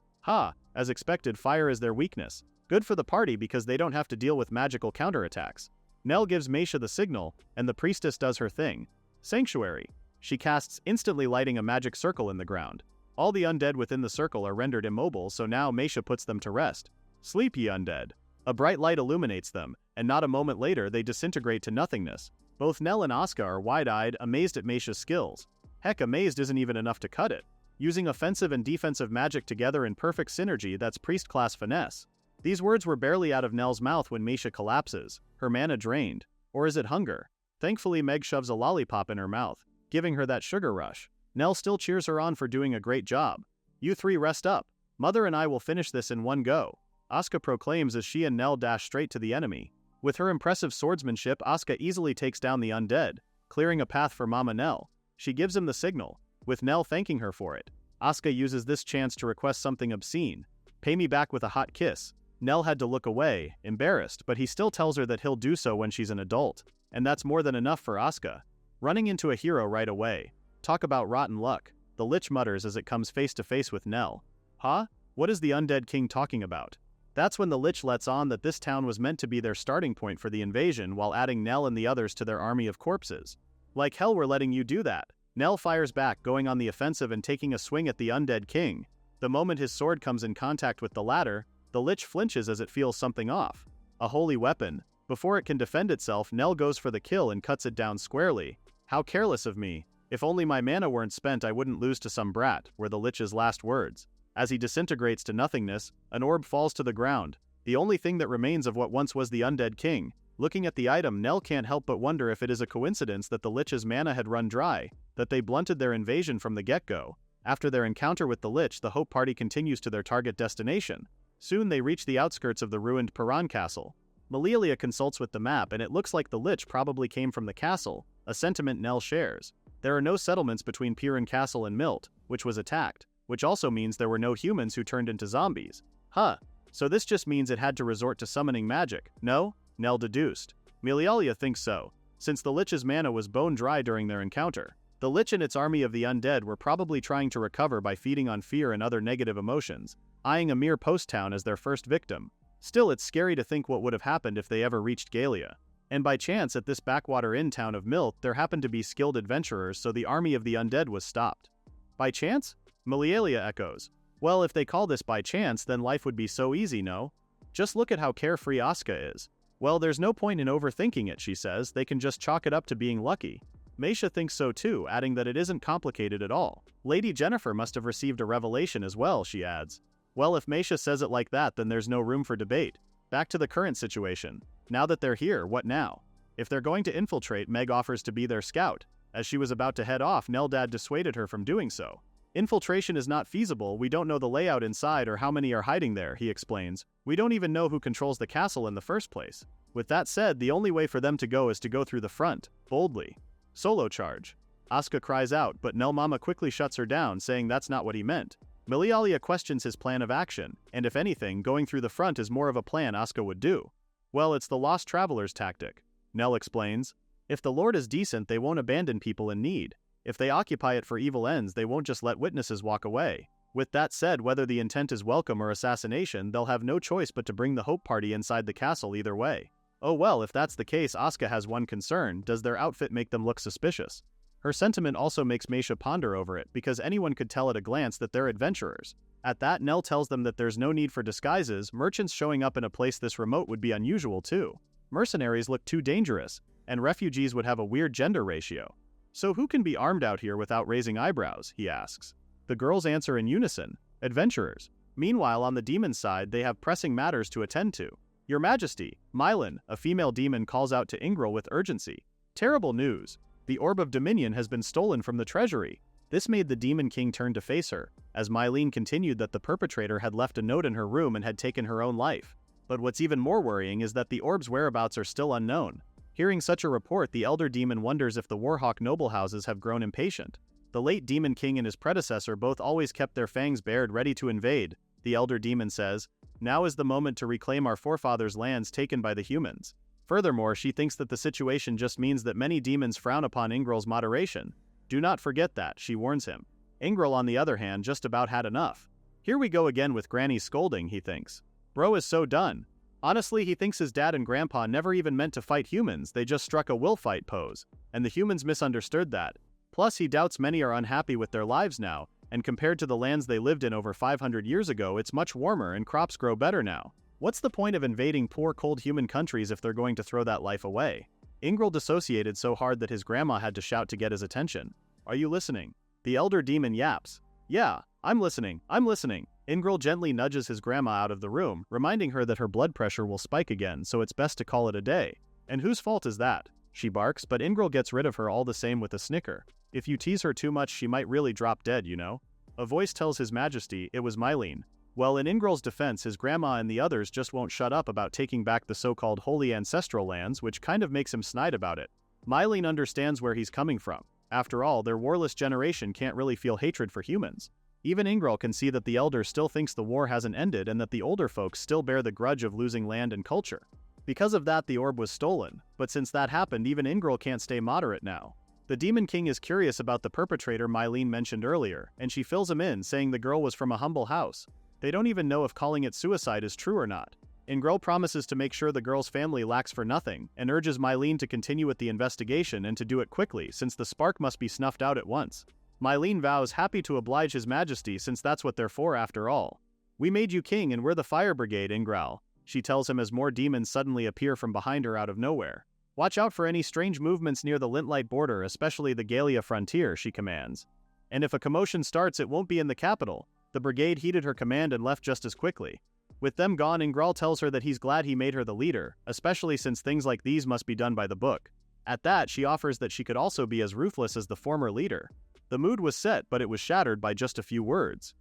As expected, fire is their weakness. Good for the party because they don't have to deal with magical counterattacks. Nell gives Meisha the signal, and the priestess does her thing. Sanctuary. She casts, instantly lighting a magic circle in the ground. All the undead within the circle are rendered immobile, so now Meisha puts them to rest. Sleep, ye undead. A bright light illuminates them, and not a moment later they disintegrate to nothingness. Both Nell and Asuka are wide-eyed, amazed at Meisha's skills. Heck, amazed isn't even enough to cut it. Using offensive and defensive magic together in perfect synergy, that's priest-class finesse. These words were barely out of Nell's mouth when Meisha collapses, her mana drained. Or is it hunger? Thankfully, Meg shoves a lollipop in her mouth, giving her that sugar rush. Nell still cheers her on for doing a great job. You three rest up. Mother and I will finish this in one go, Asuka proclaims as she and Nell dash straight to the enemy. With her impressive swordsmanship, Asuka easily takes down the undead, clearing a path for Mama Nell. She gives him the signal, with Nell thanking her for it. Asuka uses this chance to request something obscene. Pay me back with a hot kiss. Nell had to look away, embarrassed, but he still tells her that he'll do so when she's an adult. And that's more than enough for Asuka. Running into a hero right away. Talk about rotten luck, the Lich mutters as it comes face to face with Nell. Huh? What is the undead king talking about? That's when the Lich lets on that this town was meant to be their starting point for the invasion while adding Nell and the others to their army of corpses. Like hell we're letting you do that. Nell fires back, going on the offensive and taking a swing at the undead king. The moment his sword comes in contact with the latter, the Lich flinches as it feels something off. A holy weapon. Before it can defend itself, Nell goes for the kill and cuts it down squarely. How careless of me. If only my mana weren't spent, I wouldn't lose to some brat, were the Lich's last words. As he disintegrates to nothingness, an orb falls to the ground, the only thing that remains of what once was the undead king. Looking at the item, Nell can't help but wonder if it is a coincidence that the Lich's mana had run dry, that they blunted their invasion from the get-go. After their encounter with the Lich, the Hope Party continues to their target destination. Soon they reach the outskirts of the ruined Piran Castle. Melialia consults with the map, and it looks like the Lich probably came from the castle, a sentiment Nell shares. There are no settlements between Piran Castle and Milt, which was attacked, which also means there were no humans who turned into zombies. Huh. So this just means it had to resort to summoning magic, no? Nell deduced. Melialia thinks so, since the Lich's mana was bone dry during their encounter. The Lich and its army of the undead were probably trying to recover by feeding on fear and other negative emotions, eyeing a mere post town as their first victim. Still, it's scary to think what would have happened if they ever reached Galia. And by chance, at this backwater inn town of Milt, there happened to be skilled adventurers, so the army of the undead was stopped. By chance? Melialia echoes. Well, if they call this by chance, then life would be so easy, no? Just look at how carefree Asuka is. Well, there's no point in overthinking it, she says, they can just chalk it up to being lucky. Meisha thinks so too, adding that it isn't complicated at all. Lady Jennifer must have received a revelation as well, she adds. Well, if Meisha says it like that, then there's no room for debate. Back to the current situation. Now that they're here, what now? If they're going to infiltrate, Meg offers to be their scout. As she was about to head off, Neldad dissuaded her from doing so. Infiltration is not feasible, we don't know the layout inside or how many are hiding there, he explains. We don't even know who controls the castle in the first place. With that said, the only way for them to go is to go through the front, boldly. Solo charge. Asuka cries out, but Nell Mama quickly shuts her down, saying that's not what he meant. Melialia questions his plan of action, and if anything, going through the front is more of a plan Asuka would do. Well, it's the lost traveler's tactic. Nell explains. If the Lord is decent, they won't abandon people in need. If they occupy it for evil ends, they won't just let witnesses walk away. With that said, whether the intent is welcome or assassination, they'll have no choice but to bring the Hope Party inside the castle either way. Oh well, if that's the case, Asuka has one concern: does their outfit make them look suspicious? Her sentiment also makes Meisha ponder over it, because anyone could tell at a glance that they're adventurers. At that, Nell tells them that there's no need for disguises, merchants showing up in a place this remote would be unusual too. Mercenaries look too dangerous, and refugees would have a weird gender ratio. So who can be armed out here without raising eyebrows, he asks. The girls answer in unison, adventurers. Meanwhile, on the demon's side, they have pressing matters to attend to. Your Majesty, Mylan, a female demon, calls out to Ingril with urgency. Terrible news. The Orb of Dominion has been stolen from the treasury. This made the Demon King turn to face her, as Mylene continued that the perpetrator had left a note in her room and had taken her own life. But what's even more worrying is that the orb's whereabouts are still unknown. Hearing such a report, the Elder Demon wonders if the Warhawk noble houses have grown impatient. The late Demon King and his predecessor both always kept their fangs bared ready to invade, the Elder Demon says. Now is the moment to reclaim our forefathers' lands taken by the humans. Furthermore, she thinks that the situation just means that many demons frown upon Ingril's moderation. Do not forget that, she warns him. Ingril, on the other hand, just about had enough. Here we go again with Granny's scolding, he thinks. Bro is so done. Honestly, he thinks his dad and grandpa never even meant to fight humans, they just struck a will fight pose, and the humans misunderstood that. Plus, he doubts many are unhappy with their lives now, and compared to the lands they lived in over 500 years ago, it's much warmer and crops grow better now. What's the point of invading poor cold human countries if they're going to throw that life away? Ingral dissociated so hard that his grandma had to shout to get his attention. Are you listening? The elder demon yaps. Yeah, I'm listening. Ingral gently nudges his grandma out of the room, reminding her that her blood pressure will spike again, so it's best to call it a day. And whose fault is that? She barks, but Ingral gets rid of her all the same with a snicker. If you tease her too much, she might really drop dead, you know? A voice tells His Majesty it was Mylene. Well, in Ingral's defense, his grandma and the others just won't shut up about taking back the so-called holy ancestral lands, which kind of makes him snide about it. Mylene understands where he's coming from. After all, their warless generation can't really feel hatred for humans. Even Ingral can see that the elder still thinks the war hasn't ended and that the older folks still bear the grudge of losing land and culture. Because of that, the orb was stolen, but since that happened, even Ingral can't stay moderate now. The Demon King is curious about the perpetrator Mylene mentioned earlier, and she fills him in, saying the girl was from a humble house. They don't even know if calling it suicide is true or not. Ingral promises to make sure the girl's family lacks for nothing, and urges Mylene to continue with the investigation and to do it quickly, since the spark must be snuffed out at once. Mylene vows happy to oblige His Majesty since that's what they're for after all. We made you king and we're the fire brigade, Ingral, she tells him as more demons suddenly appear from behind her out of nowhere. Watch out for any strange movements near the Lintlight border, especially the Galia frontier, she commands. And if a commotion starts, it won't be in the capital. The brigade heeded her command and left just as quickly. With them gone, Ingral tells her that he's glad he made her the leader, especially since things like these must be done by the book. At that, she offers that she could also be as ruthless as the former leader. The mood was set, but it was shattered by just a few words.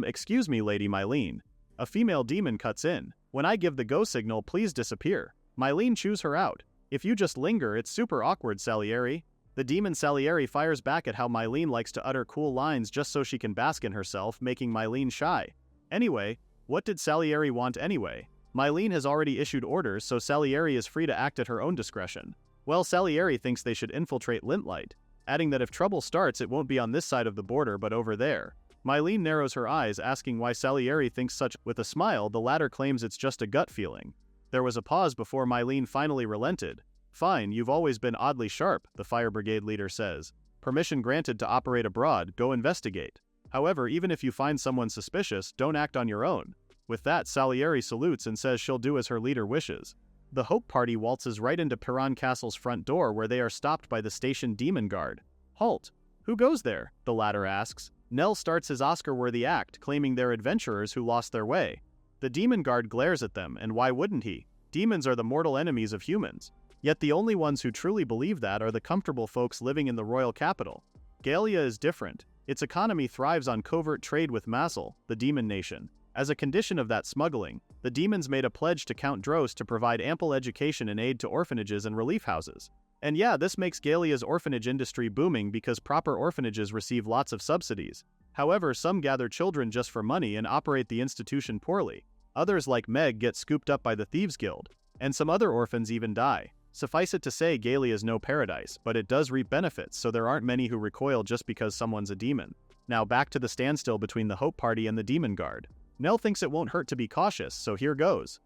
Excuse me, Lady Mylene. A female demon cuts in. When I give the go signal, please disappear. Mylene chews her out. If you just linger, it's super awkward, Salieri. The demon Salieri fires back at how Mylene likes to utter cool lines just so she can bask in herself, making Mylene shy. Anyway, what did Salieri want anyway? Mylene has already issued orders, so Salieri is free to act at her own discretion. Well, Salieri thinks they should infiltrate Lintlight, adding that if trouble starts, it won't be on this side of the border but over there. Mylene narrows her eyes, asking why Salieri thinks such. With a smile, the latter claims it's just a gut feeling. There was a pause before Mylene finally relented. Fine, you've always been oddly sharp, the fire brigade leader says. Permission granted to operate abroad, go investigate. However, even if you find someone suspicious, don't act on your own. With that, Salieri salutes and says she'll do as her leader wishes. The Hope Party waltzes right into Piran Castle's front door, where they are stopped by the station demon guard. Halt! Who goes there? The latter asks. Nell starts his Oscar-worthy act, claiming they're adventurers who lost their way. The demon guard glares at them, and why wouldn't he? Demons are the mortal enemies of humans. Yet the only ones who truly believe that are the comfortable folks living in the royal capital. Galia is different. Its economy thrives on covert trade with Massel, the demon nation. As a condition of that smuggling, the demons made a pledge to Count Dros to provide ample education and aid to orphanages and relief houses. And yeah, this makes Galia's orphanage industry booming because proper orphanages receive lots of subsidies. However, some gather children just for money and operate the institution poorly. Others, like Meg, get scooped up by the Thieves Guild. And some other orphans even die. Suffice it to say, Galia is no paradise, but it does reap benefits, so there aren't many who recoil just because someone's a demon. Now back to the standstill between the Hope Party and the Demon Guard. Nell thinks it won't hurt to be cautious, so here goes.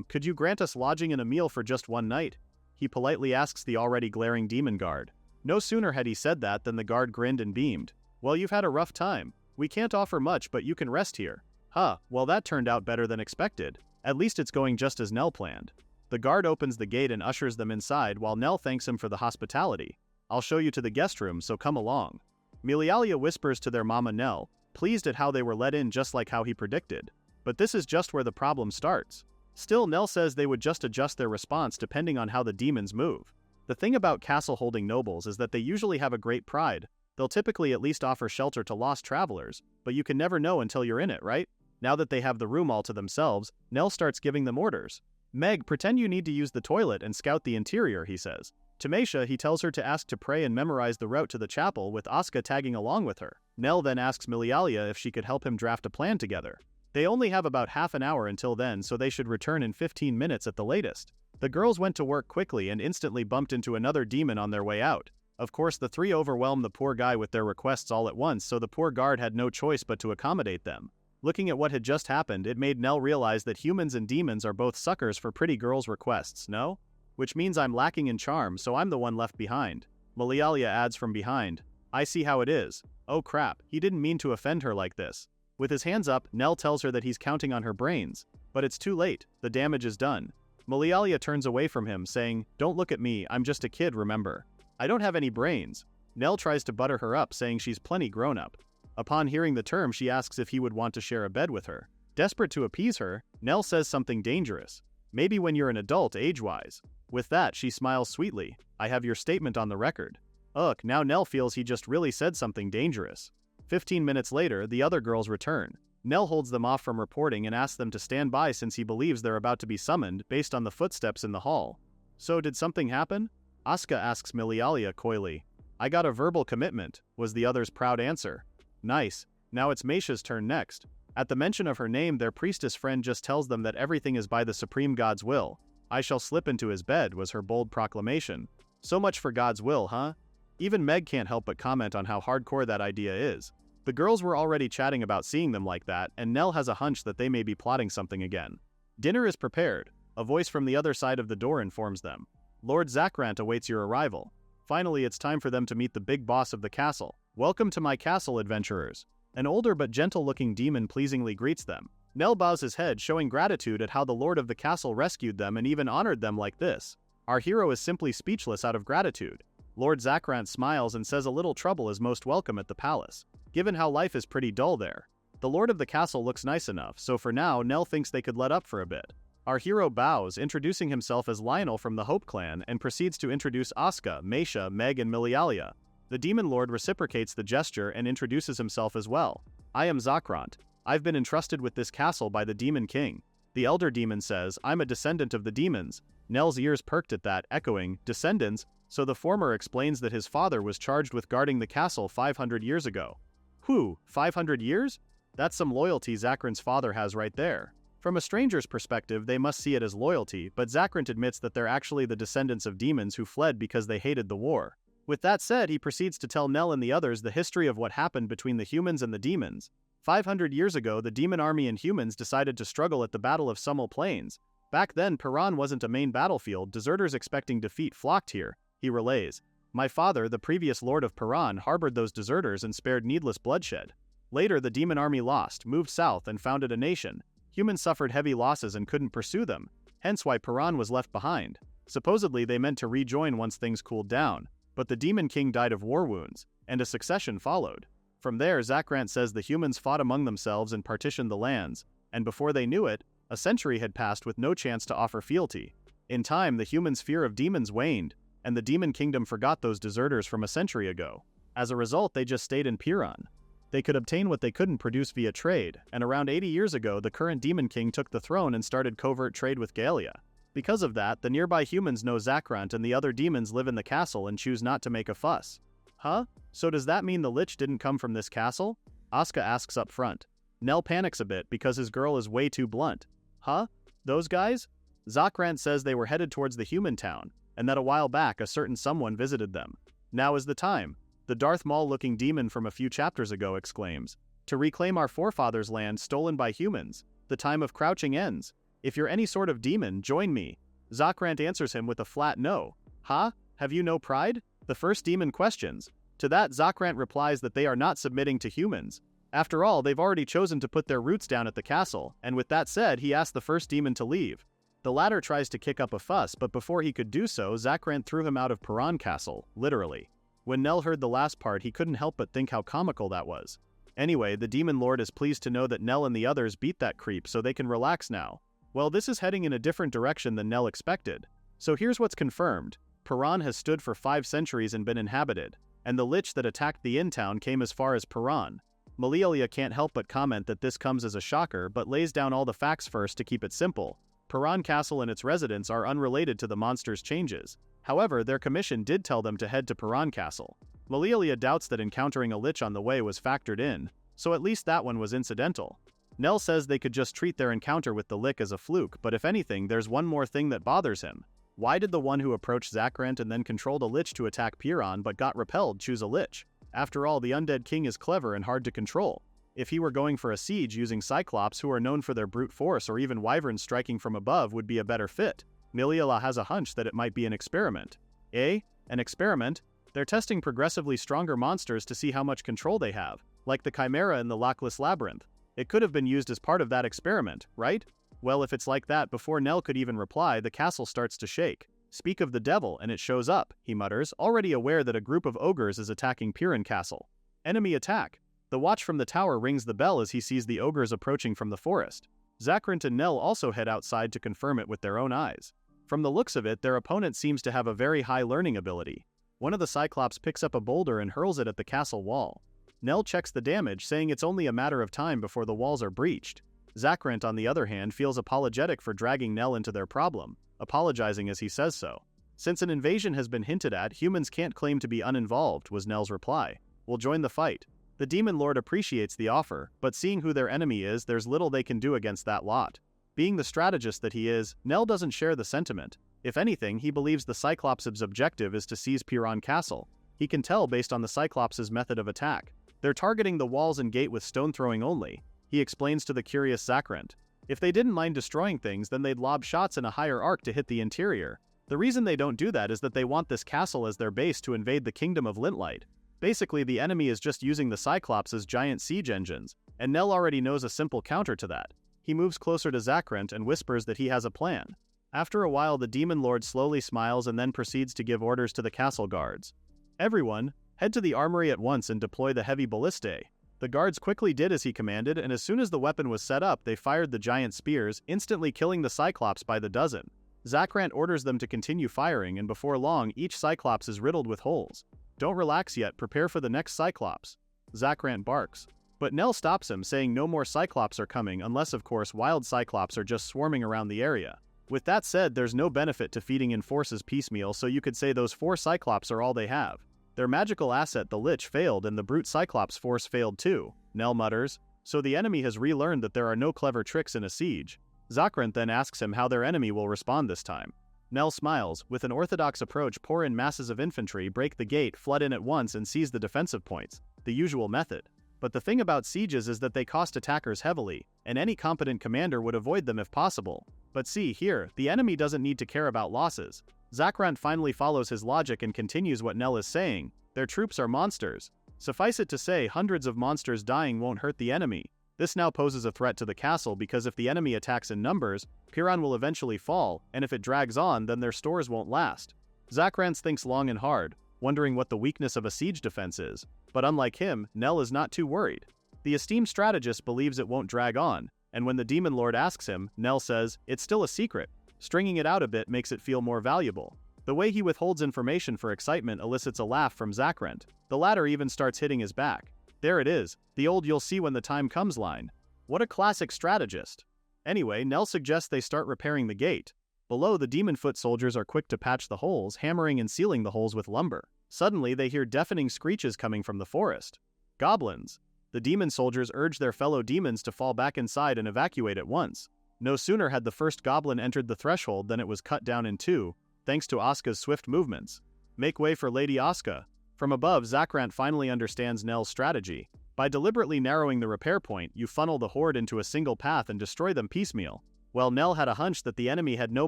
Could you grant us lodging and a meal for just one night? He politely asks the already glaring Demon Guard. No sooner had he said that than the guard grinned and beamed. Well, you've had a rough time. We can't offer much, but you can rest here. Huh, well that turned out better than expected. At least it's going just as Nell planned. The guard opens the gate and ushers them inside while Nell thanks him for the hospitality. I'll show you to the guest room, so come along. Milialia whispers to their mama Nell, pleased at how they were let in just like how he predicted. But this is just where the problem starts. Still, Nell says they would just adjust their response depending on how the demons move. The thing about castle-holding nobles is that they usually have a great pride. They'll typically at least offer shelter to lost travelers, but you can never know until you're in it, right? Now that they have the room all to themselves, Nell starts giving them orders. Meg, pretend you need to use the toilet and scout the interior, he says. To Meisha, he tells her to ask to pray and memorize the route to the chapel, with Asuka tagging along with her. Nell then asks Milialia if she could help him draft a plan together. They only have about half an hour until then, so they should return in 15 minutes at the latest. The girls went to work quickly and instantly bumped into another demon on their way out. Of course, the three overwhelmed the poor guy with their requests all at once, so the poor guard had no choice but to accommodate them. Looking at what had just happened, it made Nell realize that humans and demons are both suckers for pretty girls' requests, no? Which means I'm lacking in charm, so I'm the one left behind. Malialia adds from behind. I see how it is. Oh crap, he didn't mean to offend her like this. With his hands up, Nell tells her that he's counting on her brains. But it's too late, the damage is done. Malialia turns away from him, saying, "Don't look at me, I'm just a kid, remember. I don't have any brains." Nell tries to butter her up, saying she's plenty grown up. Upon hearing the term, she asks if he would want to share a bed with her. Desperate to appease her, Nell says something dangerous. Maybe when you're an adult, age-wise. With that, she smiles sweetly. I have your statement on the record. Ugh, now Nell feels he just really said something dangerous. 15 minutes later, the other girls return. Nell holds them off from reporting and asks them to stand by since he believes they're about to be summoned based on the footsteps in the hall. So did something happen? Asuka asks Malialia coyly. I got a verbal commitment, was the other's proud answer. Nice, now it's Meisha's turn next. At the mention of her name, their priestess friend just tells them that everything is by the supreme God's will. I shall slip into his bed, was her bold proclamation. So much for God's will, huh? Even Meg can't help but comment on how hardcore that idea is. The girls were already chatting about seeing them like that, and Nell has a hunch that they may be plotting something again. Dinner is prepared. A voice from the other side of the door informs them. Lord Zakrant awaits your arrival. Finally, it's time for them to meet the big boss of the castle. Welcome to my castle, adventurers. An older but gentle-looking demon pleasingly greets them. Nell bows his head, showing gratitude at how the lord of the castle rescued them and even honored them like this. Our hero is simply speechless out of gratitude. Lord Zakrant smiles and says a little trouble is most welcome at the palace, given how life is pretty dull there. The lord of the castle looks nice enough, so for now, Nell thinks they could let up for a bit. Our hero bows, introducing himself as Lionel from the Hope clan, and proceeds to introduce Asuka, Meisha, Meg, and Malialia. The demon lord reciprocates the gesture and introduces himself as well. I am Zakrant. I've been entrusted with this castle by the demon king. The elder demon says, I'm a descendant of the demons. Nell's ears perked at that, echoing, descendants, so the former explains that his father was charged with guarding the castle 500 years ago. Whew, 500 years? That's some loyalty Zakrant's father has right there. From a stranger's perspective, they must see it as loyalty, but Zakrant admits that they're actually the descendants of demons who fled because they hated the war. With that said, he proceeds to tell Nell and the others the history of what happened between the humans and the demons. 500 years ago, the demon army and humans decided to struggle at the Battle of Summel Plains. Back then, Paran wasn't a main battlefield, deserters expecting defeat flocked here, he relays. My father, the previous lord of Paran, harbored those deserters and spared needless bloodshed. Later, the demon army lost, moved south, and founded a nation. Humans suffered heavy losses and couldn't pursue them, hence why Paran was left behind. Supposedly, they meant to rejoin once things cooled down. But the demon king died of war wounds, and a succession followed. From there, Zakrant says the humans fought among themselves and partitioned the lands, and before they knew it, a century had passed with no chance to offer fealty. In time, the humans' fear of demons waned, and the demon kingdom forgot those deserters from a century ago. As a result, they just stayed in Piran. They could obtain what they couldn't produce via trade, and around 80 years ago, the current demon king took the throne and started covert trade with Galia. Because of that, the nearby humans know Zakrant and the other demons live in the castle and choose not to make a fuss. Huh? So does that mean the Lich didn't come from this castle? Asuka asks up front. Nell panics a bit because his girl is way too blunt. Huh? Those guys? Zakrant says they were headed towards the human town, and that a while back a certain someone visited them. Now is the time, the Darth Maul-looking demon from a few chapters ago exclaims. To reclaim our forefathers' land stolen by humans. The time of crouching ends. If you're any sort of demon, join me. Zakrant answers him with a flat no. Huh? Have you no pride? The first demon questions. To that, Zakrant replies that they are not submitting to humans. After all, they've already chosen to put their roots down at the castle, and with that said, he asks the first demon to leave. The latter tries to kick up a fuss, but before he could do so, Zakrant threw him out of Paran Castle, literally. When Nell heard the last part, he couldn't help but think how comical that was. Anyway, the demon lord is pleased to know that Nell and the others beat that creep so they can relax now. Well, this is heading in a different direction than Nell expected. So here's what's confirmed. Paran has stood for 5 centuries and been inhabited, and the Lich that attacked the in-town came as far as Paran. Malialia can't help but comment that this comes as a shocker but lays down all the facts first to keep it simple. Paran Castle and its residents are unrelated to the monster's changes. However, their commission did tell them to head to Paran Castle. Malialia doubts that encountering a Lich on the way was factored in, so at least that one was incidental. Nell says they could just treat their encounter with the Lich as a fluke, but if anything, there's one more thing that bothers him. Why did the one who approached Zakrant and then controlled a Lich to attack Piran but got repelled choose a Lich? After all, the undead king is clever and hard to control. If he were going for a siege using Cyclops who are known for their brute force, or even wyverns striking from above would be a better fit. Miliala has a hunch that it might be an experiment. An experiment? They're testing progressively stronger monsters to see how much control they have, like the Chimera in the Lackless Labyrinth. It could have been used as part of that experiment, right? Well, if it's like that, before Nell could even reply, the castle starts to shake. Speak of the devil, and it shows up, he mutters, already aware that a group of ogres is attacking Piran Castle. Enemy attack. The watch from the tower rings the bell as he sees the ogres approaching from the forest. Zakrant and Nell also head outside to confirm it with their own eyes. From the looks of it, their opponent seems to have a very high learning ability. One of the Cyclops picks up a boulder and hurls it at the castle wall. Nell checks the damage, saying it's only a matter of time before the walls are breached. Zakrant, on the other hand, feels apologetic for dragging Nell into their problem, apologizing as he says so. Since an invasion has been hinted at, humans can't claim to be uninvolved, was Nell's reply. We'll join the fight. The Demon Lord appreciates the offer, but seeing who their enemy is, there's little they can do against that lot. Being the strategist that he is, Nell doesn't share the sentiment. If anything, he believes the Cyclops' objective is to seize Piran Castle. He can tell based on the Cyclops' method of attack. They're targeting the walls and gate with stone throwing only, he explains to the curious Zakrant. If they didn't mind destroying things, then they'd lob shots in a higher arc to hit the interior. The reason they don't do that is that they want this castle as their base to invade the kingdom of Lintlight. Basically, the enemy is just using the Cyclops as giant siege engines, and Nell already knows a simple counter to that. He moves closer to Zakrant and whispers that he has a plan. After a while, the Demon Lord slowly smiles and then proceeds to give orders to the castle guards. Everyone, head to the armory at once and deploy the heavy ballistae. The guards quickly did as he commanded, and as soon as the weapon was set up, they fired the giant spears, instantly killing the Cyclops by the dozen. Zakrant orders them to continue firing, and before long, each Cyclops is riddled with holes. Don't relax yet, prepare for the next Cyclops. Zakrant barks. But Nell stops him, saying no more Cyclops are coming unless, of course, wild Cyclops are just swarming around the area. With that said, there's no benefit to feeding in forces piecemeal, so you could say those 4 Cyclops are all they have. Their magical asset, the Lich, failed and the brute Cyclops force failed too, Nell mutters. So the enemy has relearned that there are no clever tricks in a siege. Zakrant then asks him how their enemy will respond this time. Nell smiles. With an orthodox approach, pour in masses of infantry, break the gate, flood in at once and seize the defensive points. The usual method. But the thing about sieges is that they cost attackers heavily, and any competent commander would avoid them if possible. But see here, the enemy doesn't need to care about losses. Zakrant finally follows his logic and continues what Nell is saying. Their troops are monsters. Suffice it to say, hundreds of monsters dying won't hurt the enemy. This now poses a threat to the castle because if the enemy attacks in numbers, Piran will eventually fall, and if it drags on, then their stores won't last. Zakrant thinks long and hard, wondering what the weakness of a siege defense is. But unlike him, Nell is not too worried. The esteemed strategist believes it won't drag on, and when the Demon Lord asks him, Nell says, it's still a secret. Stringing it out a bit makes it feel more valuable. The way he withholds information for excitement elicits a laugh from Zakrant. The latter even starts hitting his back. There it is, the old "you'll see when the time comes" line. What a classic strategist. Anyway, Nell suggests they start repairing the gate. Below, the demon foot soldiers are quick to patch the holes, hammering and sealing the holes with lumber. Suddenly, they hear deafening screeches coming from the forest. Goblins. The demon soldiers urge their fellow demons to fall back inside and evacuate at once. No sooner had the first goblin entered the threshold than it was cut down in two, thanks to Asuka's swift movements. Make way for Lady Asuka. From above, Zakrant finally understands Nell's strategy. By deliberately narrowing the repair point, you funnel the horde into a single path and destroy them piecemeal. Well, Nell had a hunch that the enemy had no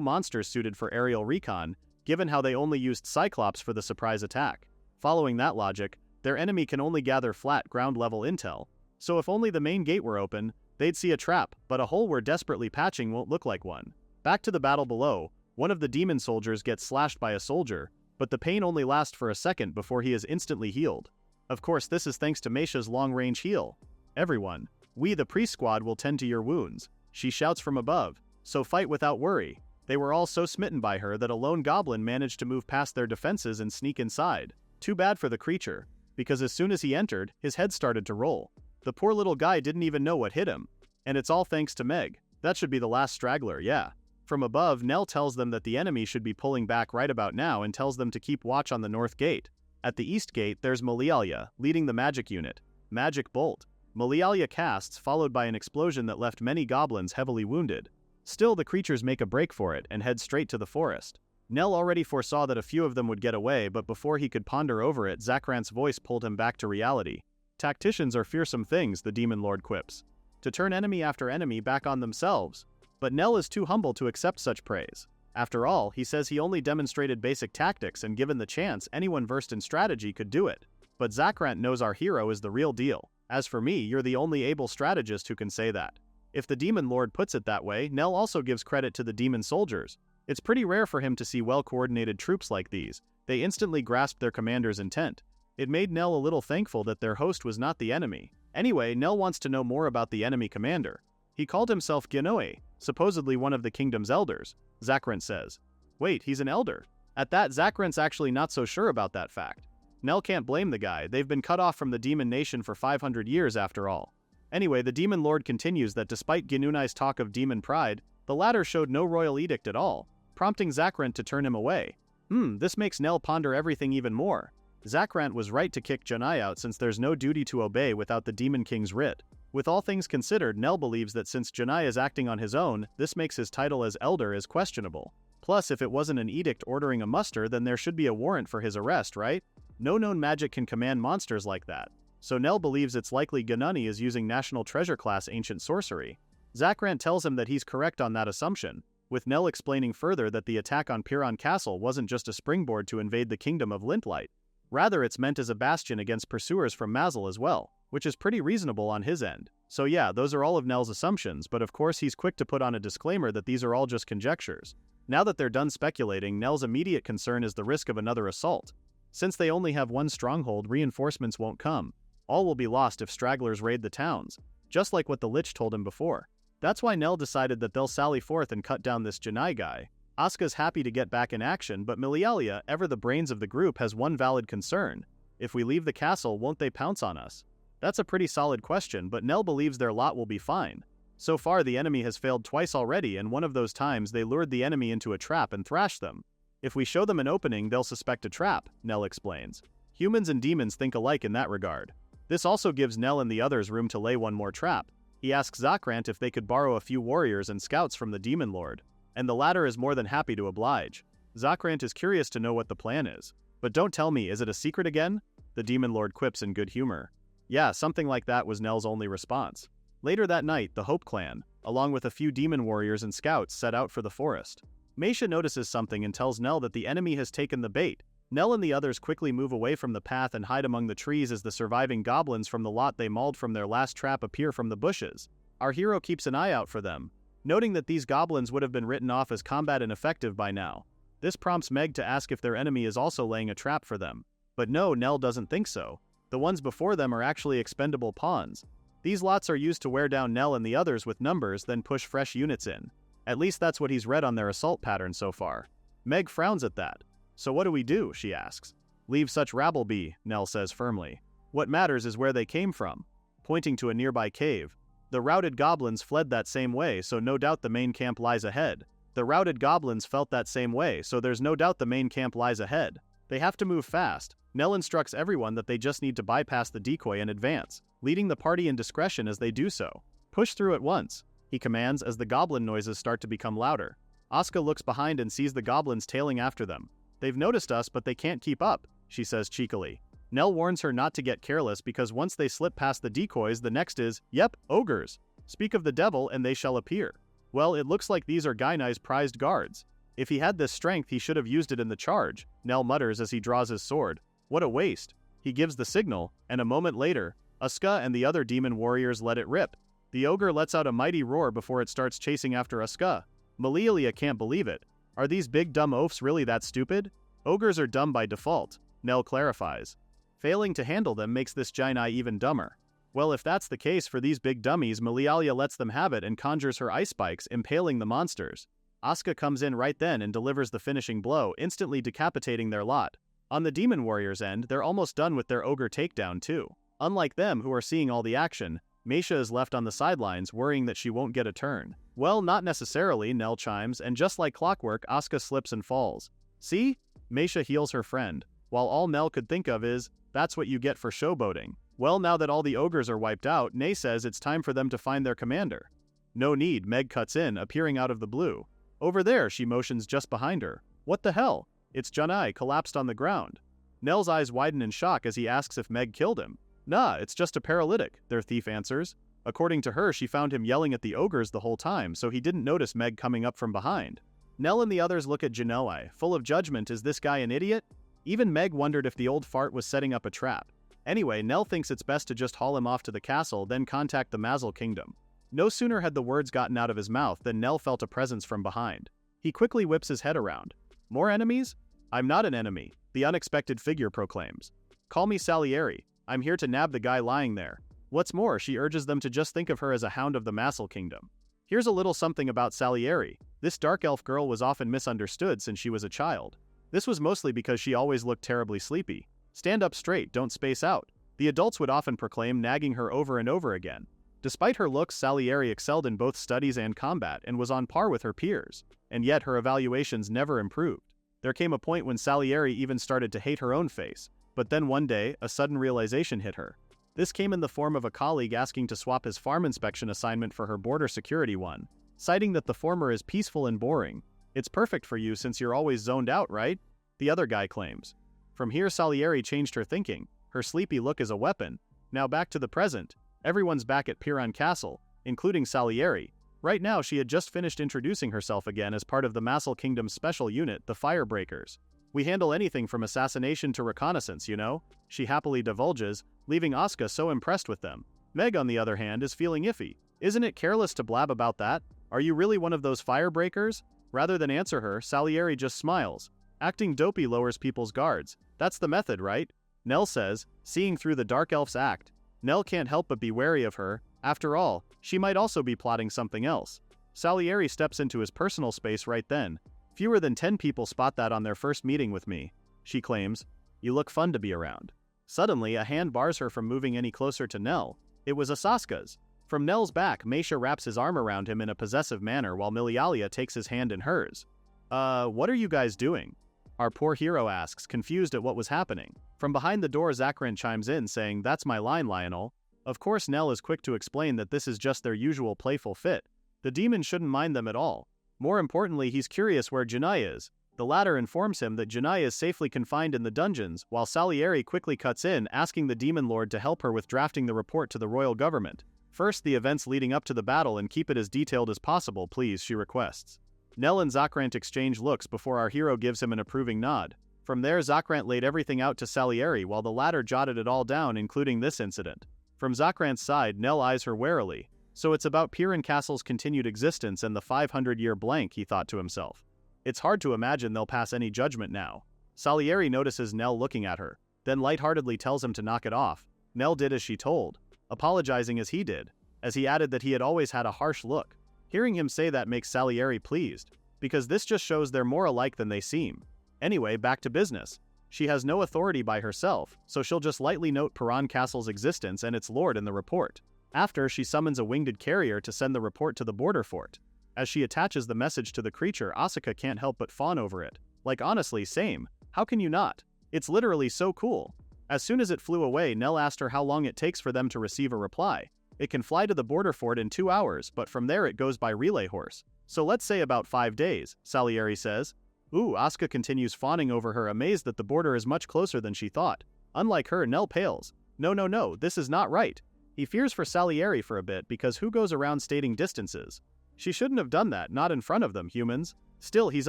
monsters suited for aerial recon, given how they only used Cyclops for the surprise attack. Following that logic, their enemy can only gather flat ground-level intel. So if only the main gate were open, they'd see a trap, but a hole we're desperately patching won't look like one. Back to the battle below, one of the demon soldiers gets slashed by a soldier, but the pain only lasts for a second before he is instantly healed. Of course, this is thanks to Meisha's long-range heal. Everyone, we the priest squad will tend to your wounds, she shouts from above, so fight without worry. They were all so smitten by her that a lone goblin managed to move past their defenses and sneak inside. Too bad for the creature, because as soon as he entered, his head started to roll. The poor little guy didn't even know what hit him. And it's all thanks to Meg. That should be the last straggler, yeah. From above, Nell tells them that the enemy should be pulling back right about now and tells them to keep watch on the north gate. At the east gate, there's Malialia, leading the magic unit. Magic Bolt. Malialia casts, followed by an explosion that left many goblins heavily wounded. Still, the creatures make a break for it and head straight to the forest. Nell already foresaw that a few of them would get away, but before he could ponder over it, Zakrant's voice pulled him back to reality. Tacticians are fearsome things, the Demon Lord quips, to turn enemy after enemy back on themselves. But Nell is too humble to accept such praise. After all, he says he only demonstrated basic tactics, and given the chance, anyone versed in strategy could do it. But Zakrant knows our hero is the real deal. As for me, you're the only able strategist who can say that. If the Demon Lord puts it that way, Nell also gives credit to the demon soldiers. It's pretty rare for him to see well-coordinated troops like these. They instantly grasped their commander's intent. It made Nell a little thankful that their host was not the enemy. Anyway, Nell wants to know more about the enemy commander. He called himself Genoe, supposedly one of the kingdom's elders, Zakrant says. Wait, he's an elder? At that, Zakrant's actually not so sure about that fact. Nell can't blame the guy, they've been cut off from the demon nation for 500 years after all. Anyway, the Demon Lord continues that despite Genunai's talk of demon pride, the latter showed no royal edict at all, prompting Zakrant to turn him away. This makes Nell ponder everything even more. Zakrant was right to kick Genai out since there's no duty to obey without the Demon King's writ. With all things considered, Nell believes that since Genai is acting on his own, this makes his title as elder as questionable. Plus, if it wasn't an edict ordering a muster, then there should be a warrant for his arrest, right? No known magic can command monsters like that. So Nell believes it's likely Genuni is using National Treasure class ancient sorcery. Zakrant tells him that he's correct on that assumption, with Nell explaining further that the attack on Piran Castle wasn't just a springboard to invade the kingdom of Lintlight. Rather, it's meant as a bastion against pursuers from Mazel as well, which is pretty reasonable on his end. So yeah, those are all of Nell's assumptions, but of course he's quick to put on a disclaimer that these are all just conjectures. Now that they're done speculating, Nell's immediate concern is the risk of another assault. Since they only have one stronghold, reinforcements won't come. All will be lost if stragglers raid the towns, just like what the Lich told him before. That's why Nell decided that they'll sally forth and cut down this Genai guy. Asuka's happy to get back in action, but Milialia, ever the brains of the group, has one valid concern. If we leave the castle, won't they pounce on us? That's a pretty solid question, but Nell believes their lot will be fine. So far the enemy has failed twice already, and one of those times they lured the enemy into a trap and thrashed them. If we show them an opening, they'll suspect a trap, Nell explains. Humans and demons think alike in that regard. This also gives Nell and the others room to lay one more trap. He asks Zakrant if they could borrow a few warriors and scouts from the Demon Lord, and the latter is more than happy to oblige. Zakrant is curious to know what the plan is. But don't tell me, is it a secret again? The Demon Lord quips in good humor. Yeah, something like that was Nell's only response. Later that night, the Hope clan, along with a few demon warriors and scouts, set out for the forest. Meisha notices something and tells Nell that the enemy has taken the bait. Nell and the others quickly move away from the path and hide among the trees as the surviving goblins from the lot they mauled from their last trap appear from the bushes. Our hero keeps an eye out for them, noting that these goblins would have been written off as combat ineffective by now. This prompts Meg to ask if their enemy is also laying a trap for them. But no, Nell doesn't think so. The ones before them are actually expendable pawns. These lots are used to wear down Nell and the others with numbers, then push fresh units in. At least that's what he's read on their assault pattern so far. Meg frowns at that. So what do we do, she asks. Leave such rabble be, Nell says firmly. What matters is where they came from. Pointing to a nearby cave. The routed goblins fled that same way, so no doubt the main camp lies ahead. The routed goblins felt that same way, so there's no doubt the main camp lies ahead. They have to move fast. Nell instructs everyone that they just need to bypass the decoy and advance, leading the party in discretion as they do so. Push through at once, he commands as the goblin noises start to become louder. Asuka looks behind and sees the goblins tailing after them. They've noticed us, but they can't keep up, she says cheekily. Nell warns her not to get careless because once they slip past the decoys, the next is, yep, ogres. Speak of the devil and they shall appear. Well, it looks like these are Gainai's prized guards. If he had this strength, he should have used it in the charge, Nell mutters as he draws his sword. What a waste. He gives the signal, and a moment later, Asuka and the other demon warriors let it rip. The ogre lets out a mighty roar before it starts chasing after Asuka. Milialia can't believe it. Are these big dumb oafs really that stupid? Ogres are dumb by default, Nell clarifies. Failing to handle them makes this Gainai even dumber. Well, if that's the case for these big dummies, Milialia lets them have it and conjures her ice spikes, impaling the monsters. Asuka comes in right then and delivers the finishing blow, instantly decapitating their lot. On the demon warriors' end, they're almost done with their ogre takedown too. Unlike them who are seeing all the action, Meisha is left on the sidelines worrying that she won't get a turn. Well, not necessarily, Nell chimes, and just like clockwork, Asuka slips and falls. See? Meisha heals her friend, while all Nell could think of is, that's what you get for showboating. Well, now that all the ogres are wiped out, Nay says it's time for them to find their commander. No need, Meg cuts in, appearing out of the blue. Over there, she motions just behind her. What the hell? It's Janai, collapsed on the ground. Nell's eyes widen in shock as he asks if Meg killed him. Nah, it's just a paralytic, their thief answers. According to her, she found him yelling at the ogres the whole time, so he didn't notice Meg coming up from behind. Nell and the others look at Janoi, full of judgment. Is this guy an idiot? Even Meg wondered if the old fart was setting up a trap. Anyway, Nell thinks it's best to just haul him off to the castle, then contact the Mazel Kingdom. No sooner had the words gotten out of his mouth than Nell felt a presence from behind. He quickly whips his head around. More enemies? I'm not an enemy, the unexpected figure proclaims. Call me Salieri. I'm here to nab the guy lying there. What's more, she urges them to just think of her as a hound of the Mazel Kingdom. Here's a little something about Salieri. This dark elf girl was often misunderstood since she was a child. This was mostly because she always looked terribly sleepy. Stand up straight, don't space out. The adults would often proclaim, nagging her over and over again. Despite her looks, Salieri excelled in both studies and combat and was on par with her peers. And yet her evaluations never improved. There came a point when Salieri even started to hate her own face. But then one day, a sudden realization hit her. This came in the form of a colleague asking to swap his farm inspection assignment for her border security one, citing that the former is peaceful and boring. It's perfect for you since you're always zoned out, right? The other guy claims. From here, Salieri changed her thinking. Her sleepy look is a weapon. Now back to the present. Everyone's back at Piran Castle, including Salieri. Right now, she had just finished introducing herself again as part of the Mazel Kingdom's special unit, the Firebreakers. We handle anything from assassination to reconnaissance, you know, she happily divulges, leaving Asuka so impressed with them. Meg, on the other hand, is feeling iffy. Isn't it careless to blab about that? Are you really one of those Firebreakers? Rather than answer her, Salieri just smiles. Acting dopey lowers people's guards. That's the method, right? Nell says, seeing through the Dark Elf's act. Nell can't help but be wary of her. After all, she might also be plotting something else. Salieri steps into his personal space right then. Fewer than 10 people spot that on their first meeting with me, she claims. You look fun to be around. Suddenly, a hand bars her from moving any closer to Nell. It was Asaska's. From Nell's back, Meisha wraps his arm around him in a possessive manner while Milialia takes his hand in hers. What are you guys doing? Our poor hero asks, confused at what was happening. From behind the door, Zakran chimes in saying, that's my line, Lionel. Of course, Nell is quick to explain that this is just their usual playful fit. The demon shouldn't mind them at all. More importantly, he's curious where Janai is. The latter informs him that Janai is safely confined in the dungeons, while Salieri quickly cuts in, asking the demon lord to help her with drafting the report to the royal government. First, the events leading up to the battle, and keep it as detailed as possible, please, she requests. Nell and Zakrant exchange looks before our hero gives him an approving nod. From there, Zakrant laid everything out to Salieri while the latter jotted it all down, including this incident. From Zakrant's side, Nell eyes her warily. So it's about Piran Castle's continued existence and the 500-year blank, he thought to himself. It's hard to imagine they'll pass any judgment now. Salieri notices Nell looking at her, then lightheartedly tells him to knock it off. Nell did as she told, apologizing as he did, as he added that he had always had a harsh look. Hearing him say that makes Salieri pleased, because this just shows they're more alike than they seem. Anyway, back to business. She has no authority by herself, so she'll just lightly note Piran Castle's existence and its lord in the report. After, she summons a winged carrier to send the report to the border fort. As she attaches the message to the creature, Asuka can't help but fawn over it. Like, honestly, same. How can you not? It's literally so cool. As soon as it flew away, Nell asked her how long it takes for them to receive a reply. It can fly to the border fort in 2 hours, but from there it goes by relay horse. So let's say about 5 days, Salieri says. Ooh, Asuka continues fawning over her, amazed that the border is much closer than she thought. Unlike her, Nell pales. No, this is not right. He fears for Salieri for a bit because who goes around stating distances? She shouldn't have done that, not in front of them, humans. Still, he's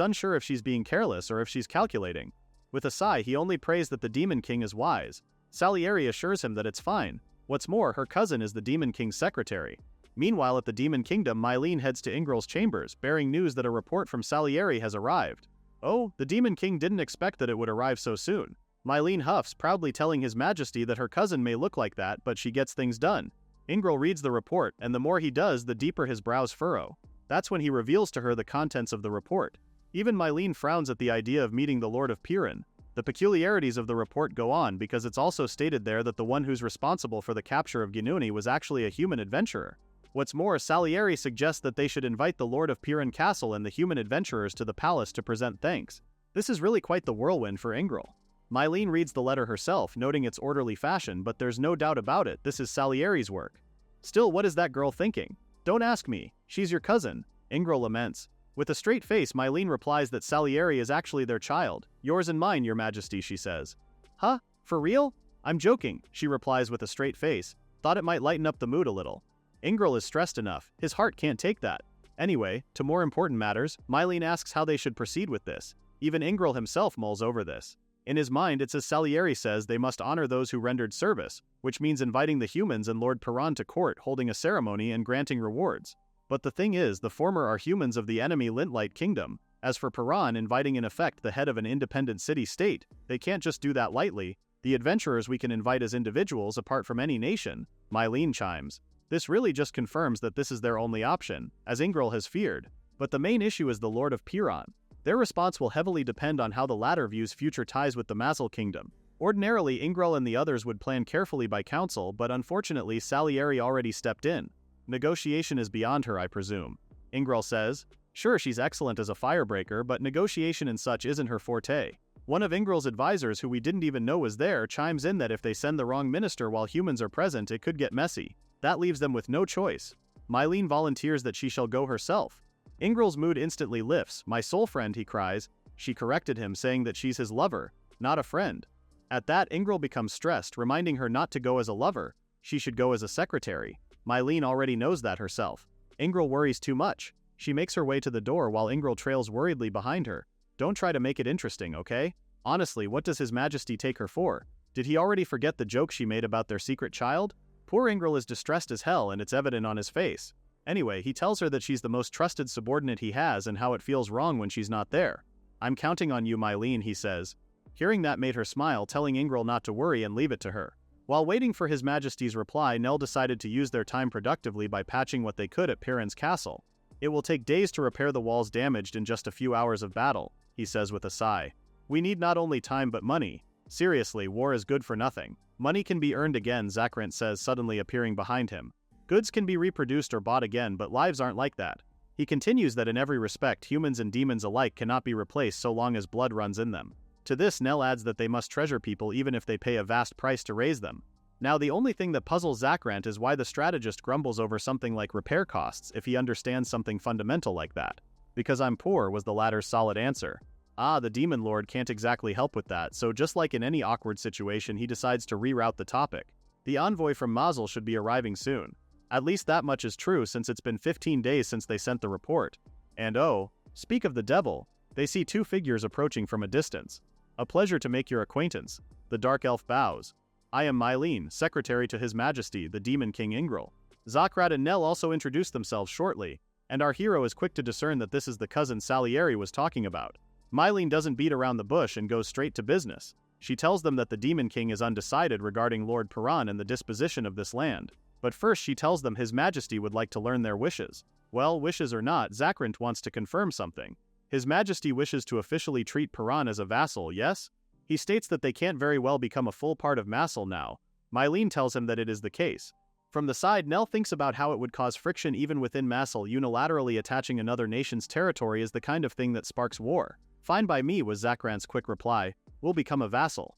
unsure if she's being careless or if she's calculating. With a sigh, he only prays that the Demon King is wise. Salieri assures him that it's fine. What's more, her cousin is the Demon King's secretary. Meanwhile, at the Demon Kingdom, Mylene heads to Ingril's chambers, bearing news that a report from Salieri has arrived. Oh, the Demon King didn't expect that it would arrive so soon. Mylene huffs, proudly telling His Majesty that her cousin may look like that, but she gets things done. Ingril reads the report, and the more he does, the deeper his brows furrow. That's when he reveals to her the contents of the report. Even Mylene frowns at the idea of meeting the Lord of Piran. The peculiarities of the report go on because it's also stated there that the one who's responsible for the capture of Ginuni was actually a human adventurer. What's more, Salieri suggests that they should invite the Lord of Piran Castle and the human adventurers to the palace to present thanks. This is really quite the whirlwind for Ingril. Mylene reads the letter herself, noting its orderly fashion, but there's no doubt about it, this is Salieri's work. Still, what is that girl thinking? Don't ask me. She's your cousin, Ingril laments. With a straight face, Mylene replies that Salieri is actually their child. Yours and mine, Your Majesty, she says. Huh? For real? I'm joking, she replies with a straight face. Thought it might lighten up the mood a little. Ingril is stressed enough, his heart can't take that. Anyway, to more important matters, Mylene asks how they should proceed with this. Even Ingril himself mulls over this. In his mind, it's as Salieri says they must honor those who rendered service, which means inviting the humans and Lord Piran to court, holding a ceremony and granting rewards. But the thing is, the former are humans of the enemy Lintlight Kingdom. As for Piran inviting in effect the head of an independent city-state, they can't just do that lightly. The adventurers we can invite as individuals apart from any nation, Mylene chimes. This really just confirms that this is their only option, as Ingril has feared. But the main issue is the Lord of Piran. Their response will heavily depend on how the latter views future ties with the Mazal Kingdom. Ordinarily, Ingril and the others would plan carefully by council, but unfortunately Salieri already stepped in. Negotiation is beyond her, I presume. Ingril says. Sure, she's excellent as a firebreaker, but negotiation and such isn't her forte. One of Ingril's advisors, who we didn't even know was there, chimes in that if they send the wrong minister while humans are present, it could get messy. That leaves them with no choice. Mylene volunteers that she shall go herself. Ingril's mood instantly lifts. My soul friend, he cries. She corrected him, saying that she's his lover, not a friend. At that, Ingril becomes stressed, reminding her not to go as a lover. She should go as a secretary. Mylene already knows that herself. Ingril worries too much. She makes her way to the door while Ingril trails worriedly behind her. Don't try to make it interesting, okay? Honestly, what does His Majesty take her for? Did he already forget the joke she made about their secret child? Poor Ingril is distressed as hell, and it's evident on his face. Anyway, he tells her that she's the most trusted subordinate he has and how it feels wrong when she's not there. I'm counting on you, Mylene, he says. Hearing that made her smile, telling Ingril not to worry and leave it to her. While waiting for His Majesty's reply, Nell decided to use their time productively by patching what they could at Piran's castle. It will take days to repair the walls damaged in just a few hours of battle, he says with a sigh. We need not only time but money. Seriously, war is good for nothing. Money can be earned again, Zakrant says, suddenly appearing behind him. Goods can be reproduced or bought again, but lives aren't like that. He continues that in every respect humans and demons alike cannot be replaced so long as blood runs in them. To this, Nell adds that they must treasure people even if they pay a vast price to raise them. Now the only thing that puzzles Zakrant is why the strategist grumbles over something like repair costs if he understands something fundamental like that. Because I'm poor, was the latter's solid answer. The demon lord can't exactly help with that, so just like in any awkward situation he decides to reroute the topic. The envoy from Mazal should be arriving soon. At least that much is true since it's been 15 days since they sent the report. And oh, speak of the devil, they see two figures approaching from a distance. A pleasure to make your acquaintance. The dark elf bows. I am Mylene, secretary to His Majesty, the Demon King Ingril. Zakrat and Nell also introduce themselves shortly, and our hero is quick to discern that this is the cousin Salieri was talking about. Mylene doesn't beat around the bush and goes straight to business. She tells them that the Demon King is undecided regarding Lord Piran and the disposition of this land. But first she tells them His Majesty would like to learn their wishes. Well, wishes or not, Zakrant wants to confirm something. His Majesty wishes to officially treat Piran as a vassal, yes? He states that they can't very well become a full part of Mazal now. Mylene tells him that it is the case. From the side, Nell thinks about how it would cause friction even within Mazal. Unilaterally attaching another nation's territory is the kind of thing that sparks war. Fine by me, was Zakrant's quick reply. We'll become a vassal.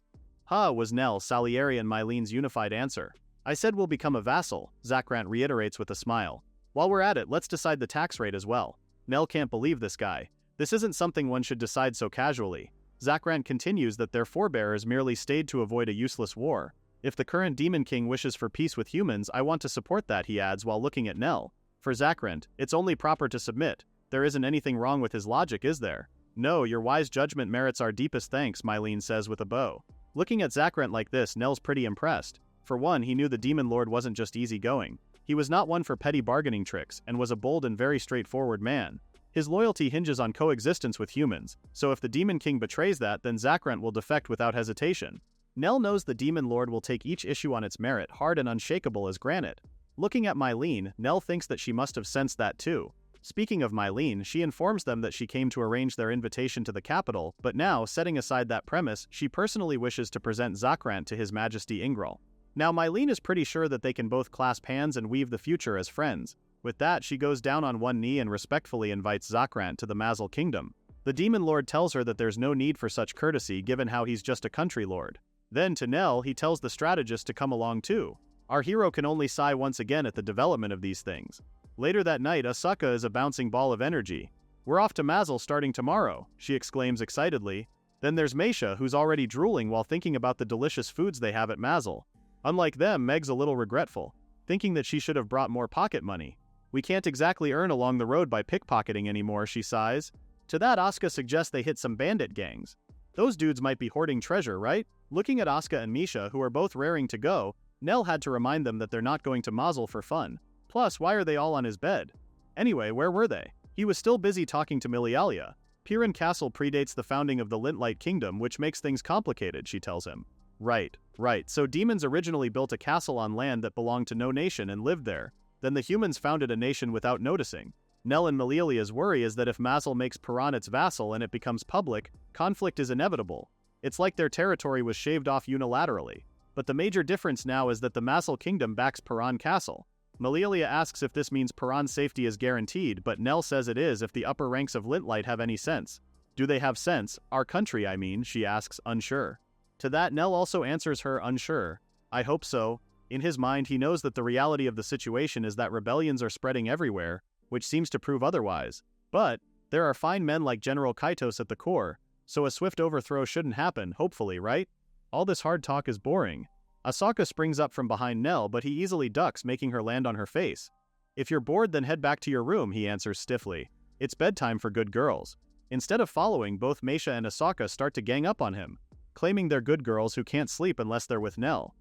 Was Nell, Salieri and Mylene's unified answer. I said we'll become a vassal, Zakrant reiterates with a smile. While we're at it, let's decide the tax rate as well. Nell can't believe this guy. This isn't something one should decide so casually. Zakrant continues that their forebears merely stayed to avoid a useless war. If the current Demon King wishes for peace with humans, I want to support that, he adds while looking at Nell. For Zakrant, it's only proper to submit. There isn't anything wrong with his logic, is there? No, your wise judgment merits our deepest thanks, Mylene says with a bow. Looking at Zakrant like this, Nell's pretty impressed. For one, he knew the Demon Lord wasn't just easygoing. He was not one for petty bargaining tricks, and was a bold and very straightforward man. His loyalty hinges on coexistence with humans, so if the Demon King betrays that, then Zakrant will defect without hesitation. Nell knows the Demon Lord will take each issue on its merit, hard and unshakable as granite. Looking at Mylene, Nell thinks that she must have sensed that too. Speaking of Mylene, she informs them that she came to arrange their invitation to the capital, but now, setting aside that premise, she personally wishes to present Zakrant to His Majesty Ingril. Now Mylene is pretty sure that they can both clasp hands and weave the future as friends. With that, she goes down on one knee and respectfully invites Zakrant to the Mazal Kingdom. The Demon Lord tells her that there's no need for such courtesy given how he's just a country lord. Then to Nell, he tells the strategist to come along too. Our hero can only sigh once again at the development of these things. Later that night, Asuka is a bouncing ball of energy. We're off to Mazal starting tomorrow, she exclaims excitedly. Then there's Meisha, who's already drooling while thinking about the delicious foods they have at Mazel. Unlike them, Meg's a little regretful, thinking that she should have brought more pocket money. We can't exactly earn along the road by pickpocketing anymore, she sighs. To that, Asuka suggests they hit some bandit gangs. Those dudes might be hoarding treasure, right? Looking at Asuka and Misha, who are both raring to go, Nell had to remind them that they're not going to Mazel for fun. Plus, why are they all on his bed? Anyway, where were they? He was still busy talking to Milialia. Piran Castle predates the founding of the Lintlight Kingdom, which makes things complicated, she tells him. Right. So demons originally built a castle on land that belonged to no nation and lived there. Then the humans founded a nation without noticing. Nell and Milialia's worry is that if Mazel makes Piran its vassal and it becomes public, conflict is inevitable. It's like their territory was shaved off unilaterally. But the major difference now is that the Mazel Kingdom backs Piran Castle. Milialia asks if this means Piran's safety is guaranteed, but Nell says it is if the upper ranks of Lintlight have any sense. Do they have sense? Our country, I mean, she asks, unsure. To that, Nell also answers her, unsure. I hope so. In his mind, he knows that the reality of the situation is that rebellions are spreading everywhere, which seems to prove otherwise. But there are fine men like General Kaitos at the core, so a swift overthrow shouldn't happen, hopefully, right? All this hard talk is boring. Asaka springs up from behind Nell, but he easily ducks, making her land on her face. If you're bored, then head back to your room, he answers stiffly. It's bedtime for good girls. Instead of following, both Meisha and Asaka start to gang up on him, claiming they're good girls who can't sleep unless they're with Nell.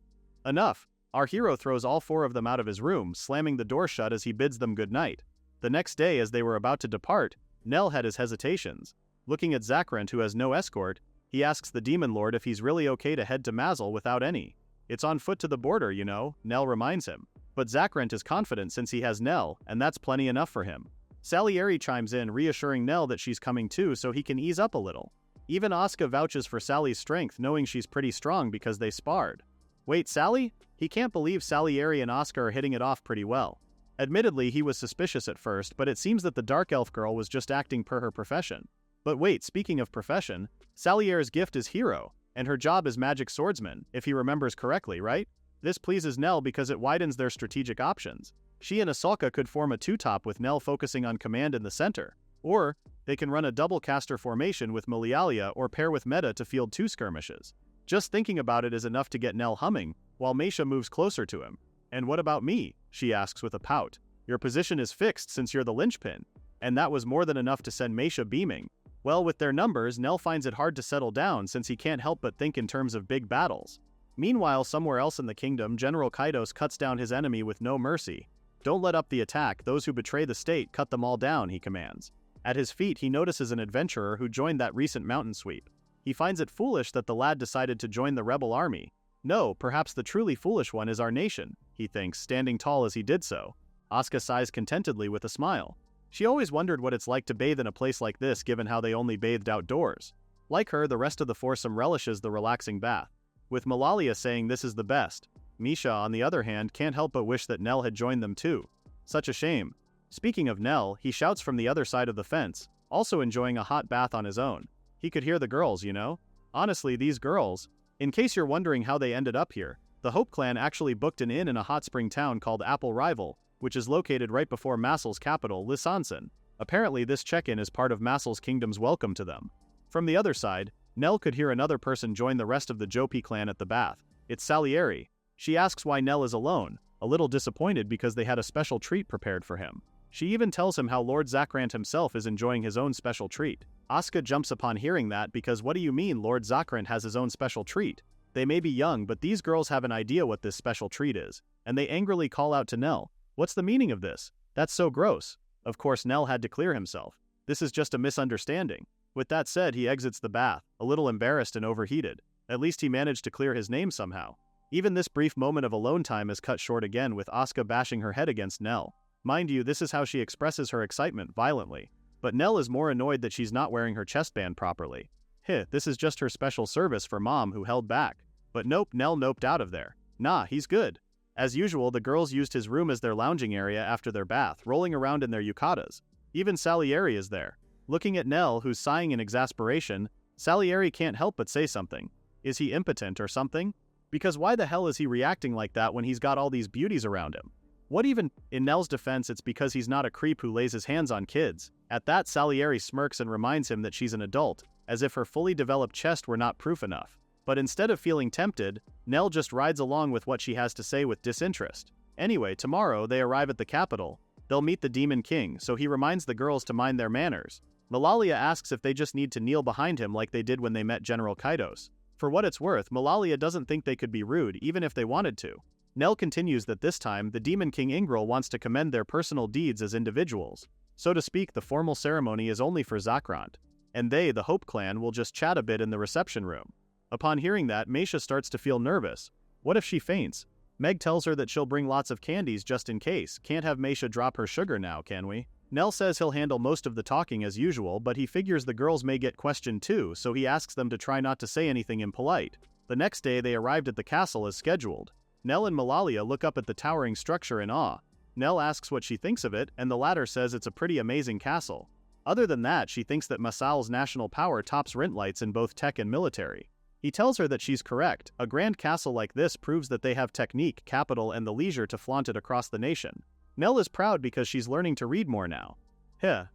Enough. Our hero throws all four of them out of his room, slamming the door shut as he bids them good night. The next day, as they were about to depart, Nell had his hesitations. Looking at Zakrent, who has no escort, he asks the Demon Lord if he's really okay to head to Mazel without any. It's on foot to the border, you know, Nell reminds him. But Zakrent is confident since he has Nell, and that's plenty enough for him. Salieri chimes in, reassuring Nell that she's coming too so he can ease up a little. Even Asuka vouches for Sally's strength, knowing she's pretty strong because they sparred. Wait, Sally? He can't believe Salieri and Asuka are hitting it off pretty well. Admittedly, he was suspicious at first, but it seems that the Dark Elf girl was just acting per her profession. But wait, speaking of profession, Salier's gift is hero, and her job is magic swordsman, if he remembers correctly, right? This pleases Nell because it widens their strategic options. She and Asaka could form a two-top with Nell focusing on command in the center, or they can run a double caster formation with Milialia or pair with Meta to field two skirmishes. Just thinking about it is enough to get Nell humming, while Meisha moves closer to him. And what about me? She asks with a pout. Your position is fixed since you're the linchpin. And that was more than enough to send Meisha beaming. Well, with their numbers, Nell finds it hard to settle down since he can't help but think in terms of big battles. Meanwhile, somewhere else in the kingdom, General Kaitos cuts down his enemy with no mercy. Don't let up the attack, those who betray the state, cut them all down, he commands. At his feet, he notices an adventurer who joined that recent mountain sweep. He finds it foolish that the lad decided to join the rebel army. No, perhaps the truly foolish one is our nation, he thinks, standing tall as he did so. Asuka sighs contentedly with a smile. She always wondered what it's like to bathe in a place like this given how they only bathed outdoors. Like her, the rest of the foursome relishes the relaxing bath, with Malalia saying this is the best. Misha, on the other hand, can't help but wish that Nell had joined them too. Such a shame. Speaking of Nell, he shouts from the other side of the fence, also enjoying a hot bath on his own. He could hear the girls, you know? Honestly, these girls. In case you're wondering how they ended up here, the Hope clan actually booked an inn in a hot spring town called Apple Rival, which is located right before Masel's capital, Lisansen. Apparently this check-in is part of Masel's kingdom's welcome to them. From the other side, Nell could hear another person join the rest of the Jopi clan at the bath. It's Salieri. She asks why Nell is alone, a little disappointed because they had a special treat prepared for him. She even tells him how Lord Zakrant himself is enjoying his own special treat. Asuka jumps upon hearing that because what do you mean Lord Zakrant has his own special treat? They may be young, but these girls have an idea what this special treat is, and they angrily call out to Nell. What's the meaning of this? That's so gross. Of course, Nell had to clear himself. This is just a misunderstanding. With that said, he exits the bath, a little embarrassed and overheated. At least he managed to clear his name somehow. Even this brief moment of alone time is cut short again with Asuka bashing her head against Nell. Mind you, this is how she expresses her excitement, violently. But Nell is more annoyed that she's not wearing her chestband properly. This is just her special service for Mom who held back. But nope, Nell noped out of there. Nah, he's good. As usual, the girls used his room as their lounging area after their bath, rolling around in their yukatas. Even Salieri is there. Looking at Nell, who's sighing in exasperation, Salieri can't help but say something. Is he impotent or something? Because why the hell is he reacting like that when he's got all these beauties around him? What even? In Nell's defense, it's because he's not a creep who lays his hands on kids. At that, Salieri smirks and reminds him that she's an adult, as if her fully developed chest were not proof enough. But instead of feeling tempted, Nell just rides along with what she has to say with disinterest. Anyway, tomorrow they arrive at the capital. They'll meet the Demon King, so he reminds the girls to mind their manners. Malalia asks if they just need to kneel behind him like they did when they met General Kaidos. For what it's worth, Malalia doesn't think they could be rude even if they wanted to. Nell continues that this time, the Demon King Ingril wants to commend their personal deeds as individuals. So to speak, the formal ceremony is only for Zakrant. And they, the Hope clan, will just chat a bit in the reception room. Upon hearing that, Meisha starts to feel nervous. What if she faints? Meg tells her that she'll bring lots of candies just in case. Can't have Meisha drop her sugar now, can we? Nell says he'll handle most of the talking as usual, but he figures the girls may get questioned too, so he asks them to try not to say anything impolite. The next day they arrived at the castle as scheduled. Nell and Malalia look up at the towering structure in awe. Nell asks what she thinks of it, and the latter says it's a pretty amazing castle. Other than that, she thinks that Masal's national power tops Rintlight's in both tech and military. He tells her that she's correct. A grand castle like this proves that they have technique, capital, and the leisure to flaunt it across the nation. Nell is proud because she's learning to read more now.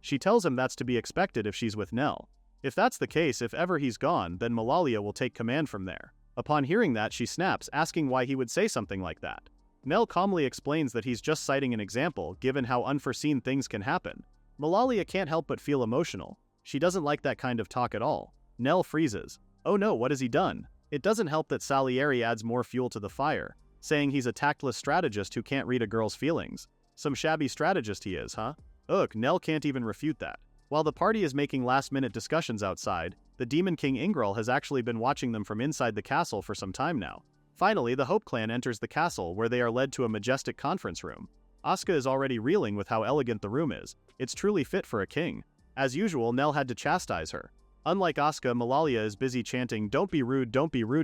She tells him that's to be expected if she's with Nell. If that's the case, if ever he's gone, then Malalia will take command from there. Upon hearing that, she snaps, asking why he would say something like that. Nell calmly explains that he's just citing an example, given how unforeseen things can happen. Malalia can't help but feel emotional. She doesn't like that kind of talk at all. Nell freezes. Oh no, what has he done? It doesn't help that Salieri adds more fuel to the fire, saying he's a tactless strategist who can't read a girl's feelings. Some shabby strategist he is, huh? Ugh, Nell can't even refute that. While the party is making last-minute discussions outside, the Demon King Ingril has actually been watching them from inside the castle for some time now. Finally, the Hope clan enters the castle, where they are led to a majestic conference room. Asuka is already reeling with how elegant the room is. It's truly fit for a king. As usual, Nell had to chastise her. Unlike Asuka, Malalia is busy chanting don't be rude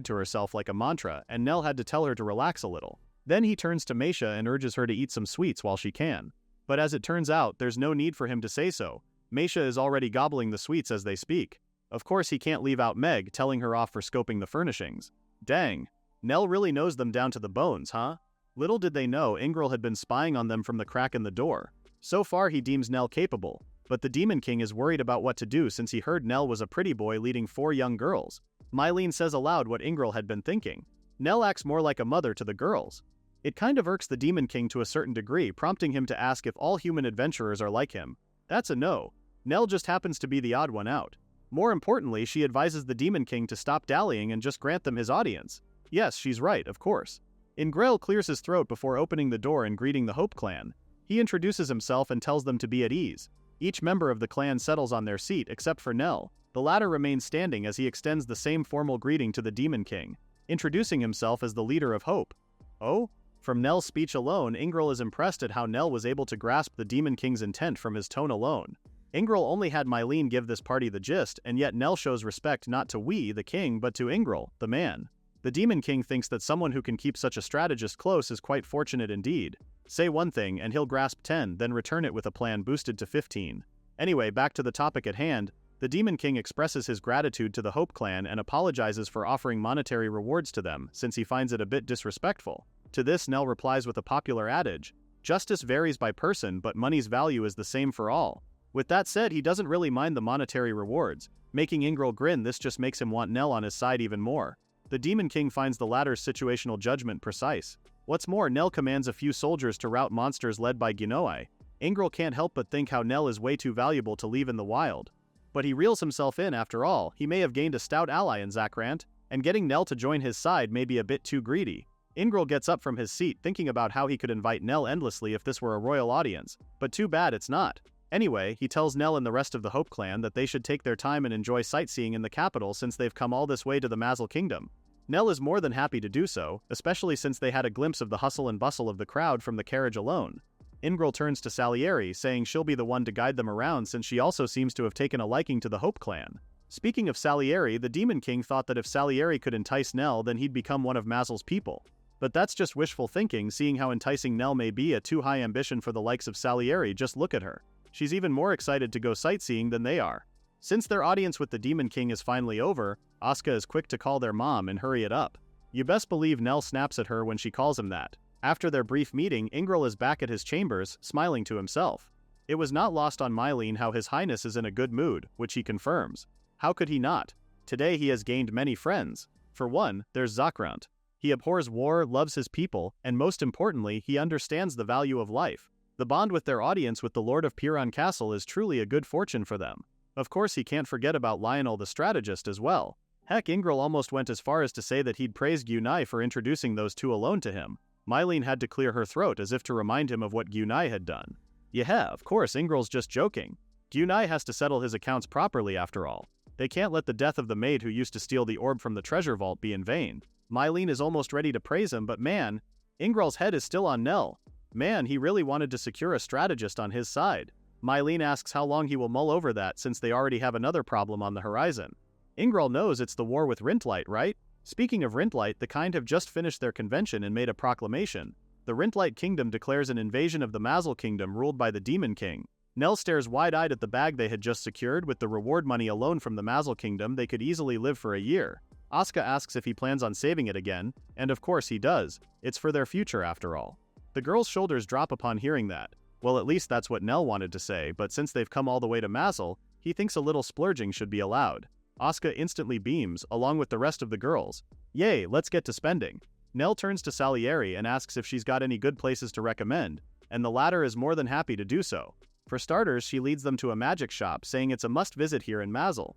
to herself like a mantra, and Nell had to tell her to relax a little. Then he turns to Meisha and urges her to eat some sweets while she can. But as it turns out, there's no need for him to say so. Meisha is already gobbling the sweets as they speak. Of course he can't leave out Meg, telling her off for scoping the furnishings. Dang. Nell really knows them down to the bones, huh? Little did they know Ingril had been spying on them from the crack in the door. So far he deems Nell capable, but the Demon King is worried about what to do since he heard Nell was a pretty boy leading 4 young girls. Mylene says aloud what Ingril had been thinking. Nell acts more like a mother to the girls. It kind of irks the Demon King to a certain degree, prompting him to ask if all human adventurers are like him. That's a no. Nell just happens to be the odd one out. More importantly, she advises the Demon King to stop dallying and just grant them his audience. Yes, she's right, of course. Ingril clears his throat before opening the door and greeting the Hope clan. He introduces himself and tells them to be at ease. Each member of the clan settles on their seat except for Nell. The latter remains standing as he extends the same formal greeting to the Demon King, introducing himself as the leader of Hope. Oh? From Nell's speech alone, Ingril is impressed at how Nell was able to grasp the Demon King's intent from his tone alone. Ingril only had Mylene give this party the gist, and yet Nell shows respect not to we, the king, but to Ingril, the man. The Demon King thinks that someone who can keep such a strategist close is quite fortunate indeed. Say one thing and he'll grasp 10, then return it with a plan boosted to 15. Anyway, back to the topic at hand, the Demon King expresses his gratitude to the Hope clan and apologizes for offering monetary rewards to them, since he finds it a bit disrespectful. To this, Nell replies with a popular adage, "Justice varies by person, but money's value is the same for all." With that said, he doesn't really mind the monetary rewards. Making Ingril grin, this just makes him want Nell on his side even more. The Demon King finds the latter's situational judgment precise. What's more, Nell commands a few soldiers to rout monsters led by Ginoi. Ingril can't help but think how Nell is way too valuable to leave in the wild. But he reels himself in after all. He may have gained a stout ally in Zakrant, and getting Nell to join his side may be a bit too greedy. Ingril gets up from his seat thinking about how he could invite Nell endlessly if this were a royal audience, but too bad it's not. Anyway, he tells Nell and the rest of the Hope clan that they should take their time and enjoy sightseeing in the capital since they've come all this way to the Mazel Kingdom. Nell is more than happy to do so, especially since they had a glimpse of the hustle and bustle of the crowd from the carriage alone. Ingril turns to Salieri, saying she'll be the one to guide them around since she also seems to have taken a liking to the Hope clan. Speaking of Salieri, the Demon King thought that if Salieri could entice Nell, then he'd become one of Mazel's people. But that's just wishful thinking, seeing how enticing Nell may be. A too high ambition for the likes of Salieri. Just look at her. She's even more excited to go sightseeing than they are. Since their audience with the Demon King is finally over, Asuka is quick to call their mom and hurry it up. You best believe Nell snaps at her when she calls him that. After their brief meeting, Ingril is back at his chambers, smiling to himself. It was not lost on Mylene how His Highness is in a good mood, which he confirms. How could he not? Today he has gained many friends. For one, there's Bankrupt. He abhors war, loves his people, and most importantly, he understands the value of life. The bond with their audience with the Lord of Piran Castle is truly a good fortune for them. Of course he can't forget about Lionel the strategist as well. Heck, Ingrel almost went as far as to say that he'd praise Gyunai for introducing those two alone to him. Mylene had to clear her throat as if to remind him of what Gyunai had done. Yeah, of course, Ingrel's just joking. Gyunai has to settle his accounts properly after all. They can't let the death of the maid who used to steal the orb from the treasure vault be in vain. Mylene is almost ready to praise him, but man, Ingrel's head is still on Nell. Man, he really wanted to secure a strategist on his side. Mylene asks how long he will mull over that since they already have another problem on the horizon. Ingrel knows it's the war with Rintlight, right? Speaking of Rintlight, the kind have just finished their convention and made a proclamation. The Rintlight Kingdom declares an invasion of the Mazel Kingdom ruled by the Demon King. Nell stares wide-eyed at the bag they had just secured. With the reward money alone from the Mazel Kingdom, they could easily live for a year. Asuka asks if he plans on saving it again, and of course he does. It's for their future after all. The girl's shoulders drop upon hearing that. Well, at least that's what Nell wanted to say, but since they've come all the way to Mazel, he thinks a little splurging should be allowed. Asuka instantly beams, along with the rest of the girls. Yay, let's get to spending. Nell turns to Salieri and asks if she's got any good places to recommend, and the latter is more than happy to do so. For starters, she leads them to a magic shop, saying it's a must-visit here in Mazel.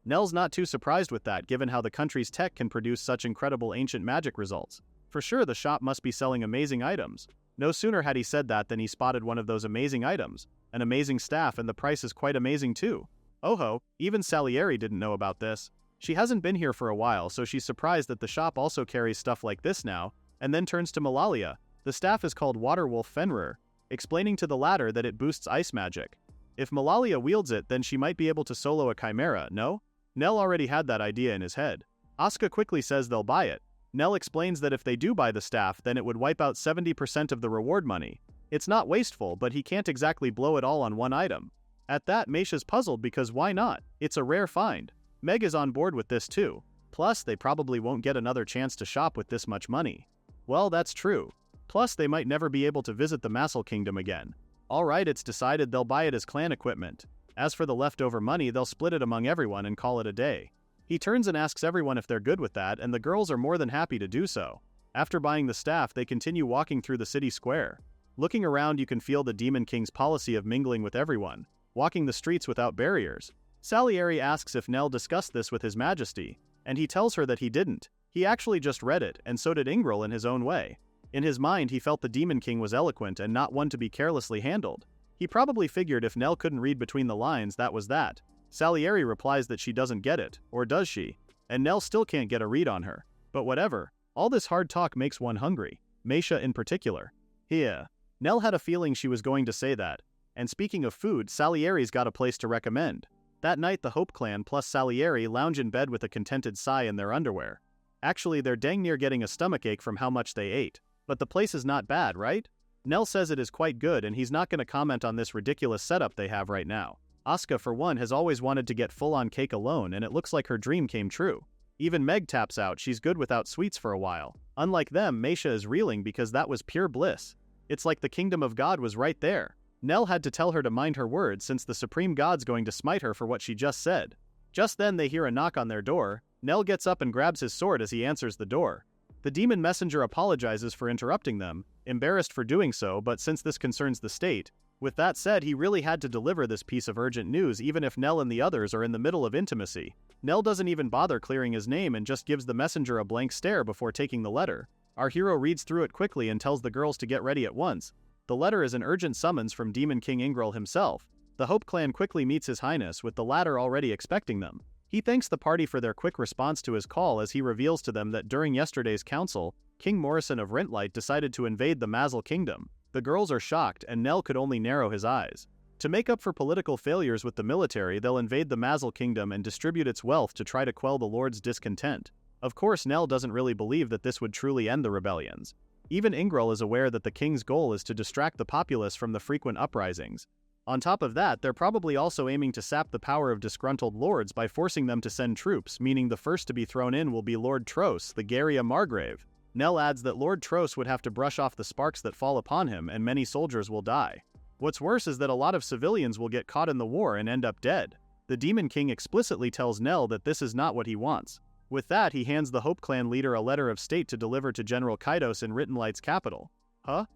Nell's not too surprised with that given how the country's tech can produce such incredible ancient magic results. For sure the shop must be selling amazing items. No sooner had he said that than he spotted one of those amazing items. An amazing staff, and the price is quite amazing too. Oh-ho, even Salieri didn't know about this. She hasn't been here for a while, so she's surprised that the shop also carries stuff like this now, and then turns to Malalia. The staff is called Waterwolf Fenrir, explaining to the latter that it boosts ice magic. If Malalia wields it, then she might be able to solo a chimera, no? Nell already had that idea in his head. Asuka quickly says they'll buy it. Nell explains that if they do buy the staff, then it would wipe out 70% of the reward money. It's not wasteful, but he can't exactly blow it all on one item. At that, Meisha's puzzled because why not? It's a rare find. Meg is on board with this too. Plus, they probably won't get another chance to shop with this much money. Well, that's true. Plus, they might never be able to visit the Mazel Kingdom again. Alright, it's decided they'll buy it as clan equipment. As for the leftover money, they'll split it among everyone and call it a day. He turns and asks everyone if they're good with that, and the girls are more than happy to do so. After buying the staff, they continue walking through the city square. Looking around, you can feel the Demon King's policy of mingling with everyone, walking the streets without barriers. Salieri asks if Nell discussed this with His Majesty, and he tells her that he didn't. He actually just read it, and so did Ingrel in his own way. In his mind, he felt the Demon King was eloquent and not one to be carelessly handled. He probably figured if Nell couldn't read between the lines, that was that. Salieri replies that she doesn't get it, or does she? And Nell still can't get a read on her. But whatever. All this hard talk makes one hungry. Meisha in particular. Yeah. Nell had a feeling she was going to say that. And speaking of food, Salieri's got a place to recommend. That night the Hope clan plus Salieri lounge in bed with a contented sigh in their underwear. Actually, they're dang near getting a stomachache from how much they ate. But the place is not bad, right? Nell says it is quite good, and he's not going to comment on this ridiculous setup they have right now. Asuka, for one, has always wanted to get full-on cake alone, and it looks like her dream came true. Even Meg taps out, she's good without sweets for a while. Unlike them, Meisha is reeling because that was pure bliss. It's like the kingdom of God was right there. Nell had to tell her to mind her words since the supreme god's going to smite her for what she just said. Just then they hear a knock on their door. Nell gets up and grabs his sword as he answers the door. The demon messenger apologizes for interrupting them, embarrassed for doing so, but since this concerns the state, with that said, he really had to deliver this piece of urgent news even if Nell and the others are in the middle of intimacy. Nell doesn't even bother clearing his name and just gives the messenger a blank stare before taking the letter. Our hero reads through it quickly and tells the girls to get ready at once. The letter is an urgent summons from Demon King Ingrel himself. The Hope clan quickly meets His Highness, with the latter already expecting them. He thanks the party for their quick response to his call as he reveals to them that during yesterday's council, King Morrison of Rintlight decided to invade the Mazel Kingdom. The girls are shocked, and Nell could only narrow his eyes. To make up for political failures with the military, they'll invade the Mazel Kingdom and distribute its wealth to try to quell the Lord's discontent. Of course, Nell doesn't really believe that this would truly end the rebellions. Even Ingrel is aware that the king's goal is to distract the populace from the frequent uprisings. On top of that, they're probably also aiming to sap the power of disgruntled lords by forcing them to send troops, meaning the first to be thrown in will be Lord Tros, the Garia Margrave. Nell adds that Lord Tros would have to brush off the sparks that fall upon him, and many soldiers will die. What's worse is that a lot of civilians will get caught in the war and end up dead. The Demon King explicitly tells Nell that this is not what he wants. With that, he hands the Hope Clan leader a letter of state to deliver to General Kaitos in Written Light's capital. Huh?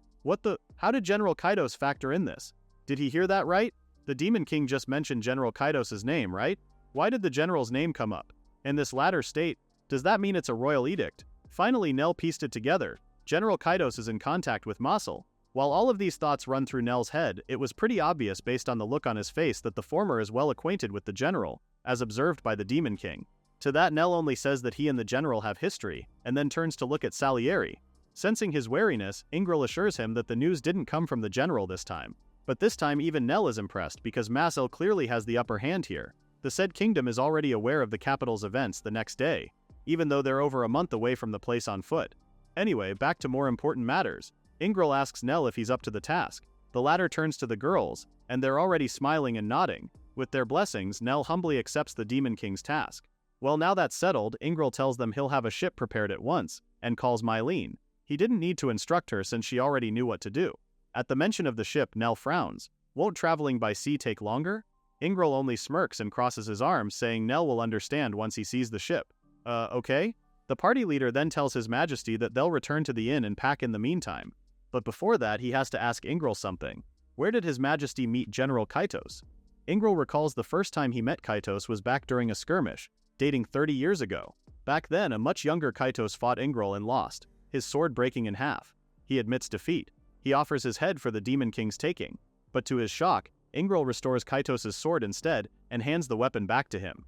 How did General Kaitos factor in this? Did he hear that right? The Demon King just mentioned General Kaitos' name, right? Why did the general's name come up? In this latter state, does that mean it's a royal edict? Finally, Nell pieced it together. General Kaitos is in contact with Mosul. While all of these thoughts run through Nell's head, it was pretty obvious based on the look on his face that the former is well acquainted with the general, as observed by the Demon King. To that, Nell only says that he and the general have history, and then turns to look at Salieri. Sensing his wariness, Ingril assures him that the news didn't come from the general this time. But this time even Nell is impressed because Masel clearly has the upper hand here. The said kingdom is already aware of the capital's events the next day, even though they're over a month away from the place on foot. Anyway, back to more important matters. Ingril asks Nell if he's up to the task. The latter turns to the girls, and they're already smiling and nodding. With their blessings, Nell humbly accepts the Demon King's task. Well, now that's settled, Ingril tells them he'll have a ship prepared at once, and calls Mylene. He didn't need to instruct her since she already knew what to do. At the mention of the ship, Nell frowns. Won't traveling by sea take longer? Ingril only smirks and crosses his arms, saying Nell will understand once he sees the ship. Okay? The party leader then tells His Majesty that they'll return to the inn and pack in the meantime. But before that, he has to ask Ingril something. Where did His Majesty meet General Kaitos? Ingril recalls the first time he met Kaitos was back during a skirmish, dating 30 years ago. Back then, a much younger Kaitos fought Ingril and lost, his sword breaking in half. He admits defeat. He offers his head for the Demon King's taking. But to his shock, Ingril restores Kaitos' sword instead and hands the weapon back to him.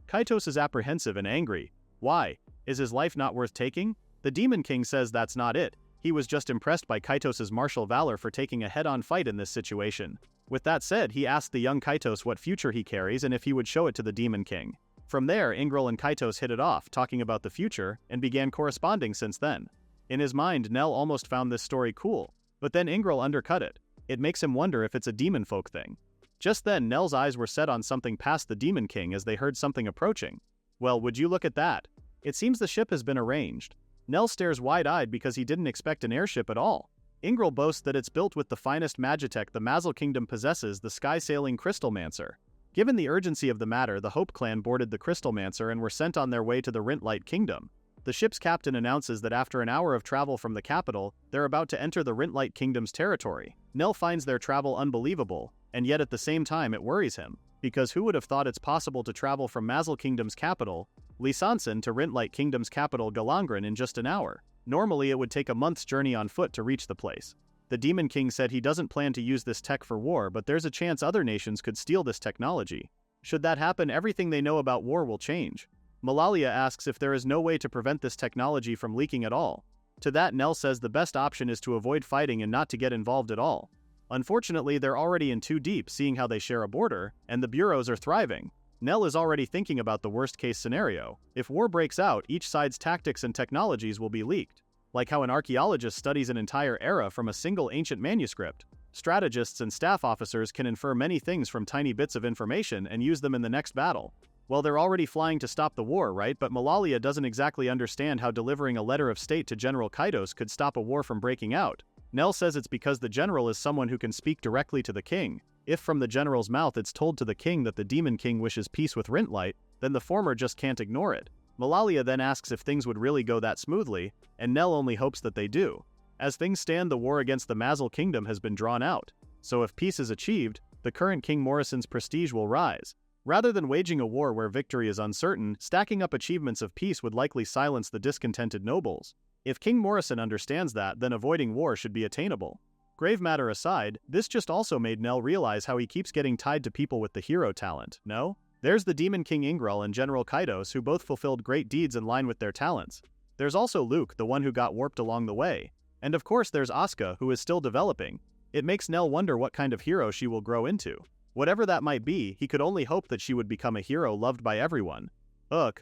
Kaitos is apprehensive and angry. Why? Is his life not worth taking? The Demon King says that's not it. He was just impressed by Kaitos' martial valor for taking a head-on fight in this situation. With that said, he asked the young Kaitos what future he carries and if he would show it to the Demon King. From there, Ingril and Kaitos hit it off, talking about the future, and began corresponding since then. In his mind, Nell almost found this story cool, but then Ingril undercut it. It makes him wonder if it's a demon folk thing. Just then, Nell's eyes were set on something past the Demon King as they heard something approaching. Well, would you look at that? It seems the ship has been arranged. Nell stares wide-eyed because he didn't expect an airship at all. Ingril boasts that it's built with the finest magitech the Mazel Kingdom possesses, the sky-sailing Crystalmancer. Given the urgency of the matter, the Hope Clan boarded the Crystalmancer and were sent on their way to the Rintlight Kingdom. The ship's captain announces that after an hour of travel from the capital, they're about to enter the Rintlight Kingdom's territory. Nell finds their travel unbelievable, and yet at the same time it worries him, because who would have thought it's possible to travel from Mazel Kingdom's capital, Lisansen, to Rintlight Kingdom's capital, Galangren, in just an hour? Normally it would take a month's journey on foot to reach the place. The Demon King said he doesn't plan to use this tech for war, but there's a chance other nations could steal this technology. Should that happen, everything they know about war will change. Malalia asks if there is no way to prevent this technology from leaking at all. To that, Nell says the best option is to avoid fighting and not to get involved at all. Unfortunately, they're already in too deep, seeing how they share a border, and the bureaus are thriving. Nell is already thinking about the worst-case scenario. If war breaks out, each side's tactics and technologies will be leaked. Like how an archaeologist studies an entire era from a single ancient manuscript. Strategists and staff officers can infer many things from tiny bits of information and use them in the next battle. Well, they're already flying to stop the war, right? But Malalia doesn't exactly understand how delivering a letter of state to General Kaitos could stop a war from breaking out. Nell says it's because the general is someone who can speak directly to the king. If from the general's mouth it's told to the king that the Demon King wishes peace with Rintlight, then the former just can't ignore it. Malalia then asks if things would really go that smoothly, and Nell only hopes that they do. As things stand, the war against the Mazel Kingdom has been drawn out, so if peace is achieved, the current King Morrison's prestige will rise. Rather than waging a war where victory is uncertain, stacking up achievements of peace would likely silence the discontented nobles. If King Morrison understands that, then avoiding war should be attainable. Grave matter aside, this just also made Nell realize how he keeps getting tied to people with the hero talent, no? There's the Demon King Ingril and General Kaitos, who both fulfilled great deeds in line with their talents. There's also Luke, the one who got warped along the way. And of course there's Asuka, who is still developing. It makes Nell wonder what kind of hero she will grow into. Whatever that might be, he could only hope that she would become a hero loved by everyone.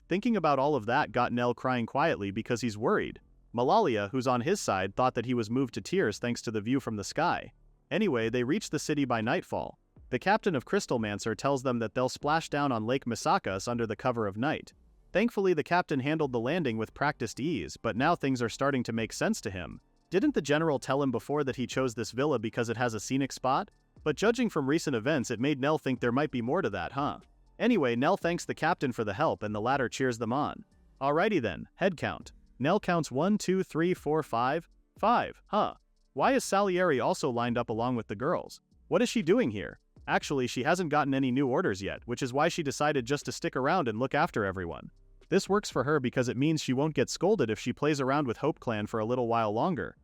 Thinking about all of that got Nell crying quietly because he's worried. Malalia, who's on his side, thought that he was moved to tears thanks to the view from the sky. Anyway, they reach the city by nightfall. The captain of Crystalmancer tells them that they'll splash down on Lake Misakas under the cover of night. Thankfully, the captain handled the landing with practiced ease, but now things are starting to make sense to him. Didn't the general tell him before that he chose this villa because it has a scenic spot? But judging from recent events, it made Nell think there might be more to that, huh? Anyway, Nell thanks the captain for the help and the latter cheers them on. Alrighty then, head count. Nell counts 1, 2, 3, 4, 5. 5, huh? Why is Salieri also lined up along with the girls? What is she doing here? Actually, she hasn't gotten any new orders yet, which is why she decided just to stick around and look after everyone. This works for her because it means she won't get scolded if she plays around with Hope Clan for a little while longer.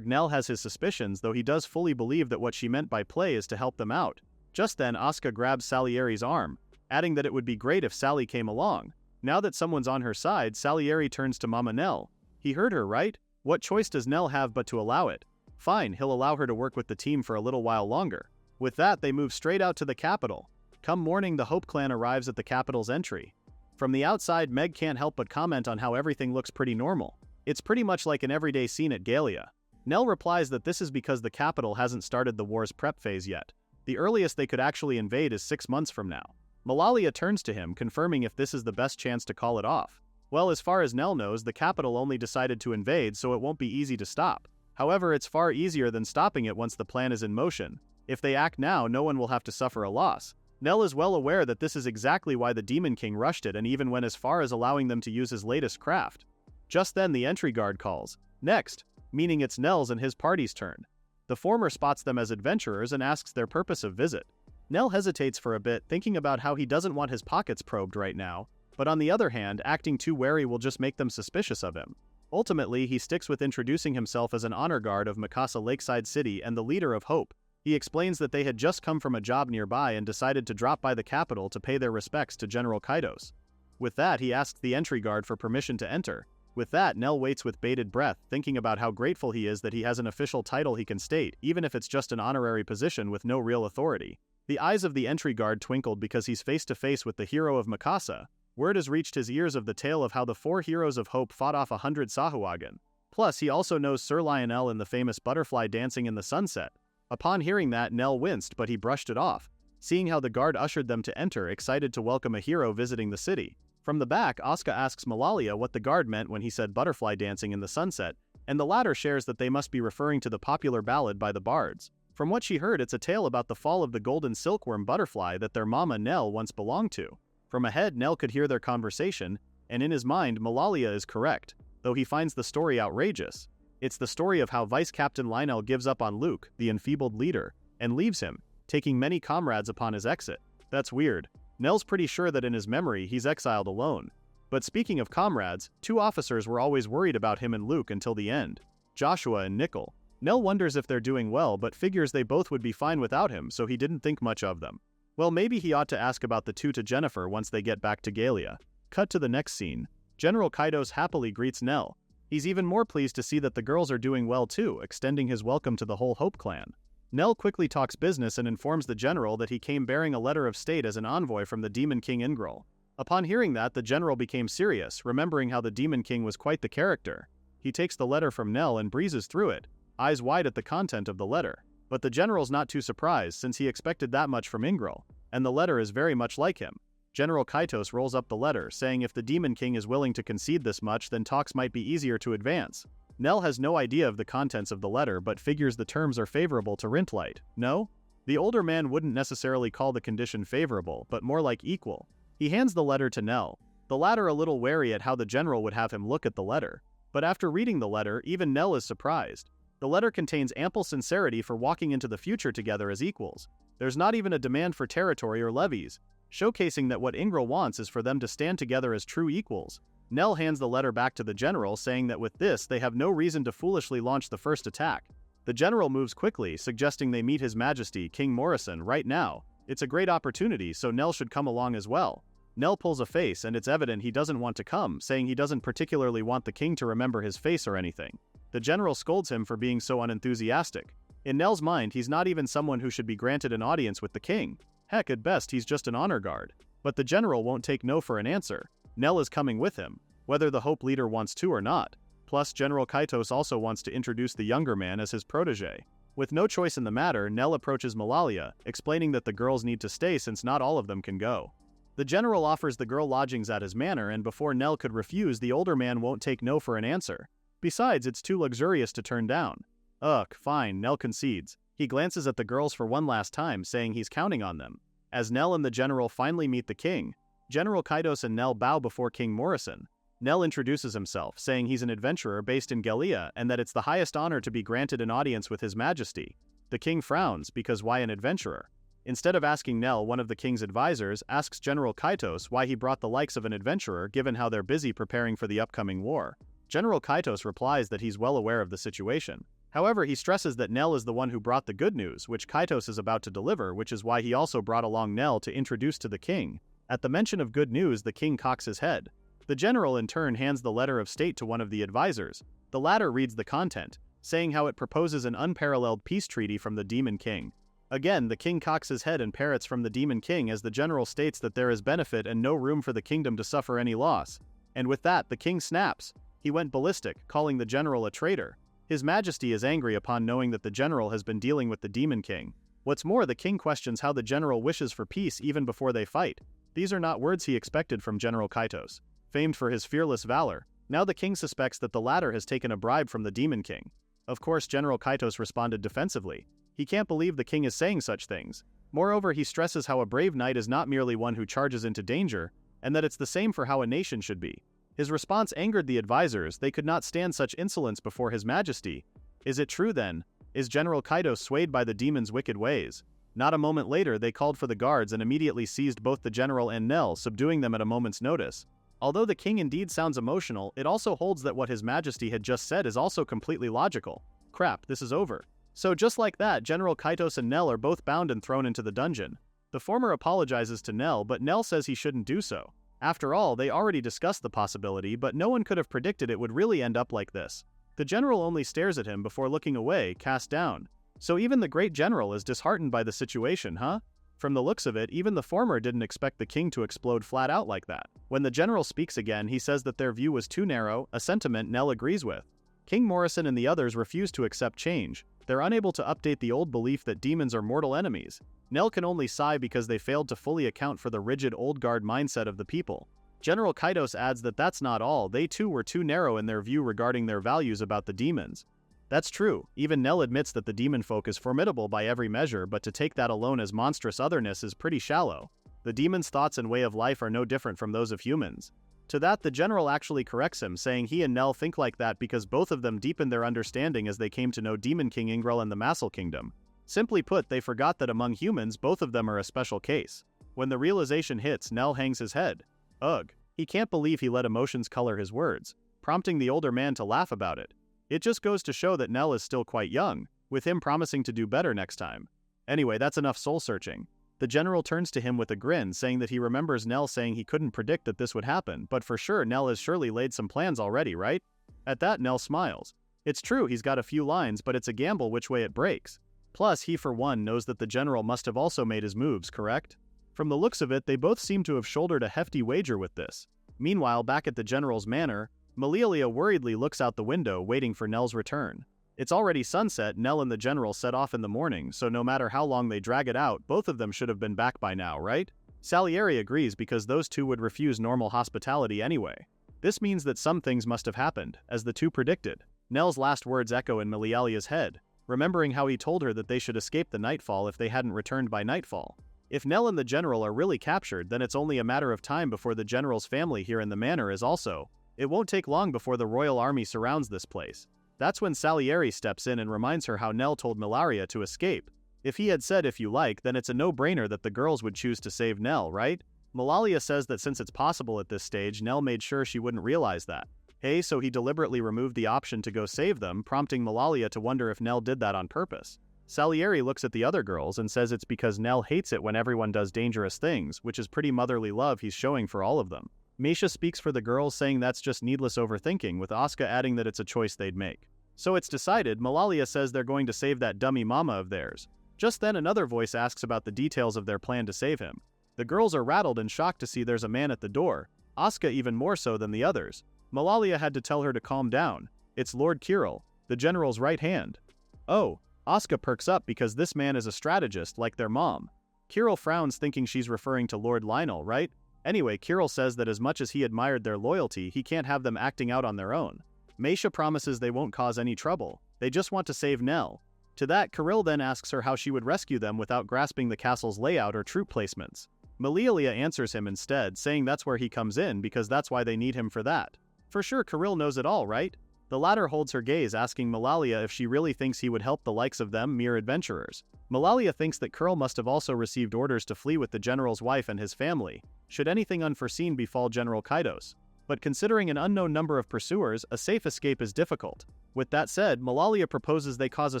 Nell has his suspicions, though he does fully believe that what she meant by play is to help them out. Just then, Asuka grabs Salieri's arm, adding that it would be great if Sally came along. Now that someone's on her side, Salieri turns to Mama Nell. He heard her, right? What choice does Nell have but to allow it? Fine, he'll allow her to work with the team for a little while longer. With that, they move straight out to the capital. Come morning, the Hope Clan arrives at the capital's entry. From the outside, Meg can't help but comment on how everything looks pretty normal. It's pretty much like an everyday scene at Galia. Nell replies that this is because the capital hasn't started the war's prep phase yet. The earliest they could actually invade is 6 months from now. Malalia turns to him, confirming if this is the best chance to call it off. Well, as far as Nell knows, the capital only decided to invade, so it won't be easy to stop. However, it's far easier than stopping it once the plan is in motion. If they act now, no one will have to suffer a loss. Nell is well aware that this is exactly why the Demon King rushed it and even went as far as allowing them to use his latest craft. Just then the entry guard calls, "Next," meaning it's Nell's and his party's turn. The former spots them as adventurers and asks their purpose of visit. Nell hesitates for a bit, thinking about how he doesn't want his pockets probed right now, but on the other hand, acting too wary will just make them suspicious of him. Ultimately, he sticks with introducing himself as an honor guard of Mikasa Lakeside City and the leader of Hope. He explains that they had just come from a job nearby and decided to drop by the capital to pay their respects to General Kaitos. With that, he asks the entry guard for permission to enter. With that, Nell waits with bated breath, thinking about how grateful he is that he has an official title he can state, even if it's just an honorary position with no real authority. The eyes of the entry guard twinkled because he's face to face with the hero of Mikasa. Word has reached his ears of the tale of how the 4 heroes of Hope fought off 100 Sahuagin. Plus, he also knows Sir Lionel in the famous butterfly dancing in the sunset. Upon hearing that, Nell winced, but he brushed it off, seeing how the guard ushered them to enter, excited to welcome a hero visiting the city. From the back, Asuka asks Malalia what the guard meant when he said butterfly dancing in the sunset, and the latter shares that they must be referring to the popular ballad by the bards. From what she heard, it's a tale about the fall of the golden silkworm butterfly that their mama Nell once belonged to. From ahead, Nell could hear their conversation, and in his mind, Malalia is correct, though he finds the story outrageous. It's the story of how Vice Captain Lionel gives up on Luke, the enfeebled leader, and leaves him, taking many comrades upon his exit. That's weird. Nell's pretty sure that in his memory, he's exiled alone. But speaking of comrades, 2 officers were always worried about him and Luke until the end, Joshua and Nickel. Nell wonders if they're doing well, but figures they both would be fine without him, so he didn't think much of them. Well, maybe he ought to ask about the 2 to Jennifer once they get back to Galia. Cut to the next scene. General Kaitos happily greets Nell. He's even more pleased to see that the girls are doing well too, extending his welcome to the whole Hope Clan. Nell quickly talks business and informs the general that he came bearing a letter of state as an envoy from the Demon King Ingril. Upon hearing that, the general became serious, remembering how the Demon King was quite the character. He takes the letter from Nell and breezes through it, eyes wide at the content of the letter. But the general's not too surprised since he expected that much from Ingril, and the letter is very much like him. General Kaitos rolls up the letter, saying if the Demon King is willing to concede this much, then talks might be easier to advance. Nell has no idea of the contents of the letter but figures the terms are favorable to Rintlight. No? The older man wouldn't necessarily call the condition favorable, but more like equal. He hands the letter to Nell, the latter a little wary at how the general would have him look at the letter. But after reading the letter, even Nell is surprised. The letter contains ample sincerity for walking into the future together as equals. There's not even a demand for territory or levies, showcasing that what Ingril wants is for them to stand together as true equals. Nell hands the letter back to the general, saying that with this, they have no reason to foolishly launch the first attack. The general moves quickly, suggesting they meet His Majesty, King Morrison, right now. It's a great opportunity, so Nell should come along as well. Nell pulls a face, and it's evident he doesn't want to come, saying he doesn't particularly want the king to remember his face or anything. The general scolds him for being so unenthusiastic. In Nell's mind, he's not even someone who should be granted an audience with the king. Heck, at best, he's just an honor guard. But the general won't take no for an answer. Nell is coming with him, whether the Hope leader wants to or not. Plus, General Kaitos also wants to introduce the younger man as his protege. With no choice in the matter, Nell approaches Malalia, explaining that the girls need to stay since not all of them can go. The general offers the girl lodgings at his manor, and before Nell could refuse, the older man won't take no for an answer. Besides, it's too luxurious to turn down. Ugh, fine, Nell concedes. He glances at the girls for one last time, saying he's counting on them. As Nell and the general finally meet the king, General Kaitos and Nell bow before King Morrison. Nell introduces himself, saying he's an adventurer based in Gallia and that it's the highest honor to be granted an audience with His Majesty. The king frowns, because why an adventurer? Instead of asking Nell, one of the king's advisors asks General Kaitos why he brought the likes of an adventurer given how they're busy preparing for the upcoming war. General Kaitos replies that he's well aware of the situation. However, he stresses that Nell is the one who brought the good news, which Kaitos is about to deliver, which is why he also brought along Nell to introduce to the king. At the mention of good news, the king cocks his head. The general in turn hands the letter of state to one of the advisors. The latter reads the content, saying how it proposes an unparalleled peace treaty from the Demon King. Again, the king cocks his head and parrots from the Demon King as the general states that there is benefit and no room for the kingdom to suffer any loss. And with that, the king snaps. He went ballistic, calling the general a traitor. His Majesty is angry upon knowing that the general has been dealing with the Demon King. What's more, the king questions how the general wishes for peace even before they fight. These are not words he expected from General Kaitos, famed for his fearless valor. Now the king suspects that the latter has taken a bribe from the Demon King. Of course, General Kaitos responded defensively. He can't believe the king is saying such things. Moreover, he stresses how a brave knight is not merely one who charges into danger, and that it's the same for how a nation should be. His response angered the advisors. They could not stand such insolence before His Majesty. Is it true then? Is General Kaitos swayed by the demon's wicked ways? Not a moment later, they called for the guards and immediately seized both the general and Nell, subduing them at a moment's notice. Although the king indeed sounds emotional, it also holds that what His Majesty had just said is also completely logical. Crap, this is over. So just like that, General Kaitos and Nell are both bound and thrown into the dungeon. The former apologizes to Nell, but Nell says he shouldn't do so. After all, they already discussed the possibility, but no one could have predicted it would really end up like this. The general only stares at him before looking away, cast down. So even the great general is disheartened by the situation, huh? From the looks of it, even the former didn't expect the king to explode flat out like that. When the general speaks again, he says that their view was too narrow, a sentiment Nell agrees with. King Morrison and the others refuse to accept change. They're unable to update the old belief that demons are mortal enemies. Nell can only sigh because they failed to fully account for the rigid old guard mindset of the people. General Kaitos adds that that's not all, they too were too narrow in their view regarding their values about the demons. That's true, even Nell admits that the demon folk is formidable by every measure, but to take that alone as monstrous otherness is pretty shallow. The demon's thoughts and way of life are no different from those of humans. To that, the general actually corrects him, saying he and Nell think like that because both of them deepened their understanding as they came to know Demon King Ingrel and the Massal Kingdom. Simply put, they forgot that among humans, both of them are a special case. When the realization hits, Nell hangs his head. Ugh. He can't believe he let emotions color his words, prompting the older man to laugh about it. It just goes to show that Nell is still quite young, with him promising to do better next time. Anyway, that's enough soul-searching. The general turns to him with a grin, saying that he remembers Nell saying he couldn't predict that this would happen, but for sure Nell has surely laid some plans already, right? At that, Nell smiles. It's true he's got a few lines, but it's a gamble which way it breaks. Plus, he for one knows that the general must have also made his moves, correct? From the looks of it, they both seem to have shouldered a hefty wager with this. Meanwhile, back at the general's manor, Malialia worriedly looks out the window, waiting for Nell's return. It's already sunset. Nell and the general set off in the morning, so no matter how long they drag it out, both of them should have been back by now, right? Salieri agrees because those two would refuse normal hospitality anyway. This means that some things must have happened, as the two predicted. Nell's last words echo in Malialia's head, remembering how he told her that they should escape the nightfall if they hadn't returned by nightfall. If Nell and the general are really captured, then it's only a matter of time before the general's family here in the manor is also. It won't take long before the royal army surrounds this place. That's when Salieri steps in and reminds her how Nell told Milaria to escape. If he had said if you like, then it's a no-brainer that the girls would choose to save Nell, right? Milalia says that since it's possible at this stage, Nell made sure she wouldn't realize that. Hey, so he deliberately removed the option to go save them, prompting Milalia to wonder if Nell did that on purpose. Salieri looks at the other girls and says it's because Nell hates it when everyone does dangerous things, which is pretty motherly love he's showing for all of them. Meisha speaks for the girls, saying that's just needless overthinking, with Asuka adding that it's a choice they'd make. So it's decided. Milalia says they're going to save that dummy mama of theirs. Just then another voice asks about the details of their plan to save him. The girls are rattled and shocked to see there's a man at the door, Asuka even more so than the others. Milalia had to tell her to calm down. It's Lord Kirill, the general's right hand. Oh, Asuka perks up because this man is a strategist like their mom. Kirill frowns, thinking she's referring to Lord Lionel, right? Anyway, Kirill says that as much as he admired their loyalty, he can't have them acting out on their own. Meisha promises they won't cause any trouble. They just want to save Nell. To that, Kirill then asks her how she would rescue them without grasping the castle's layout or troop placements. Malialia answers him instead, saying that's where he comes in because that's why they need him for that. For sure Kirill knows it all, right? The latter holds her gaze, asking Malalia if she really thinks he would help the likes of them mere adventurers. Malalia thinks that Kirill must have also received orders to flee with the general's wife and his family, should anything unforeseen befall General Kaidos. But considering an unknown number of pursuers, a safe escape is difficult. With that said, Malalia proposes they cause a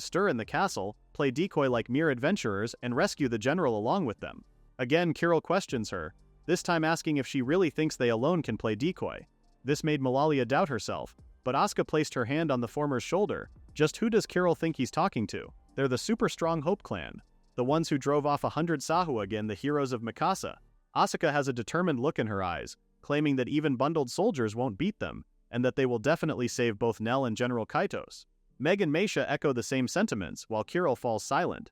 stir in the castle, play decoy like mere adventurers, and rescue the general along with them. Again, Kirill questions her, this time asking if she really thinks they alone can play decoy. This made Malalia doubt herself, but Asuka placed her hand on the former's shoulder. Just who does Kirill think he's talking to? They're the super strong Hope clan. The ones who drove off 100 Sahu again, the heroes of Mikasa. Asuka has a determined look in her eyes, claiming that even bundled soldiers won't beat them, and that they will definitely save both Nell and General Kaitos. Meg and Meisha echo the same sentiments, while Kirill falls silent.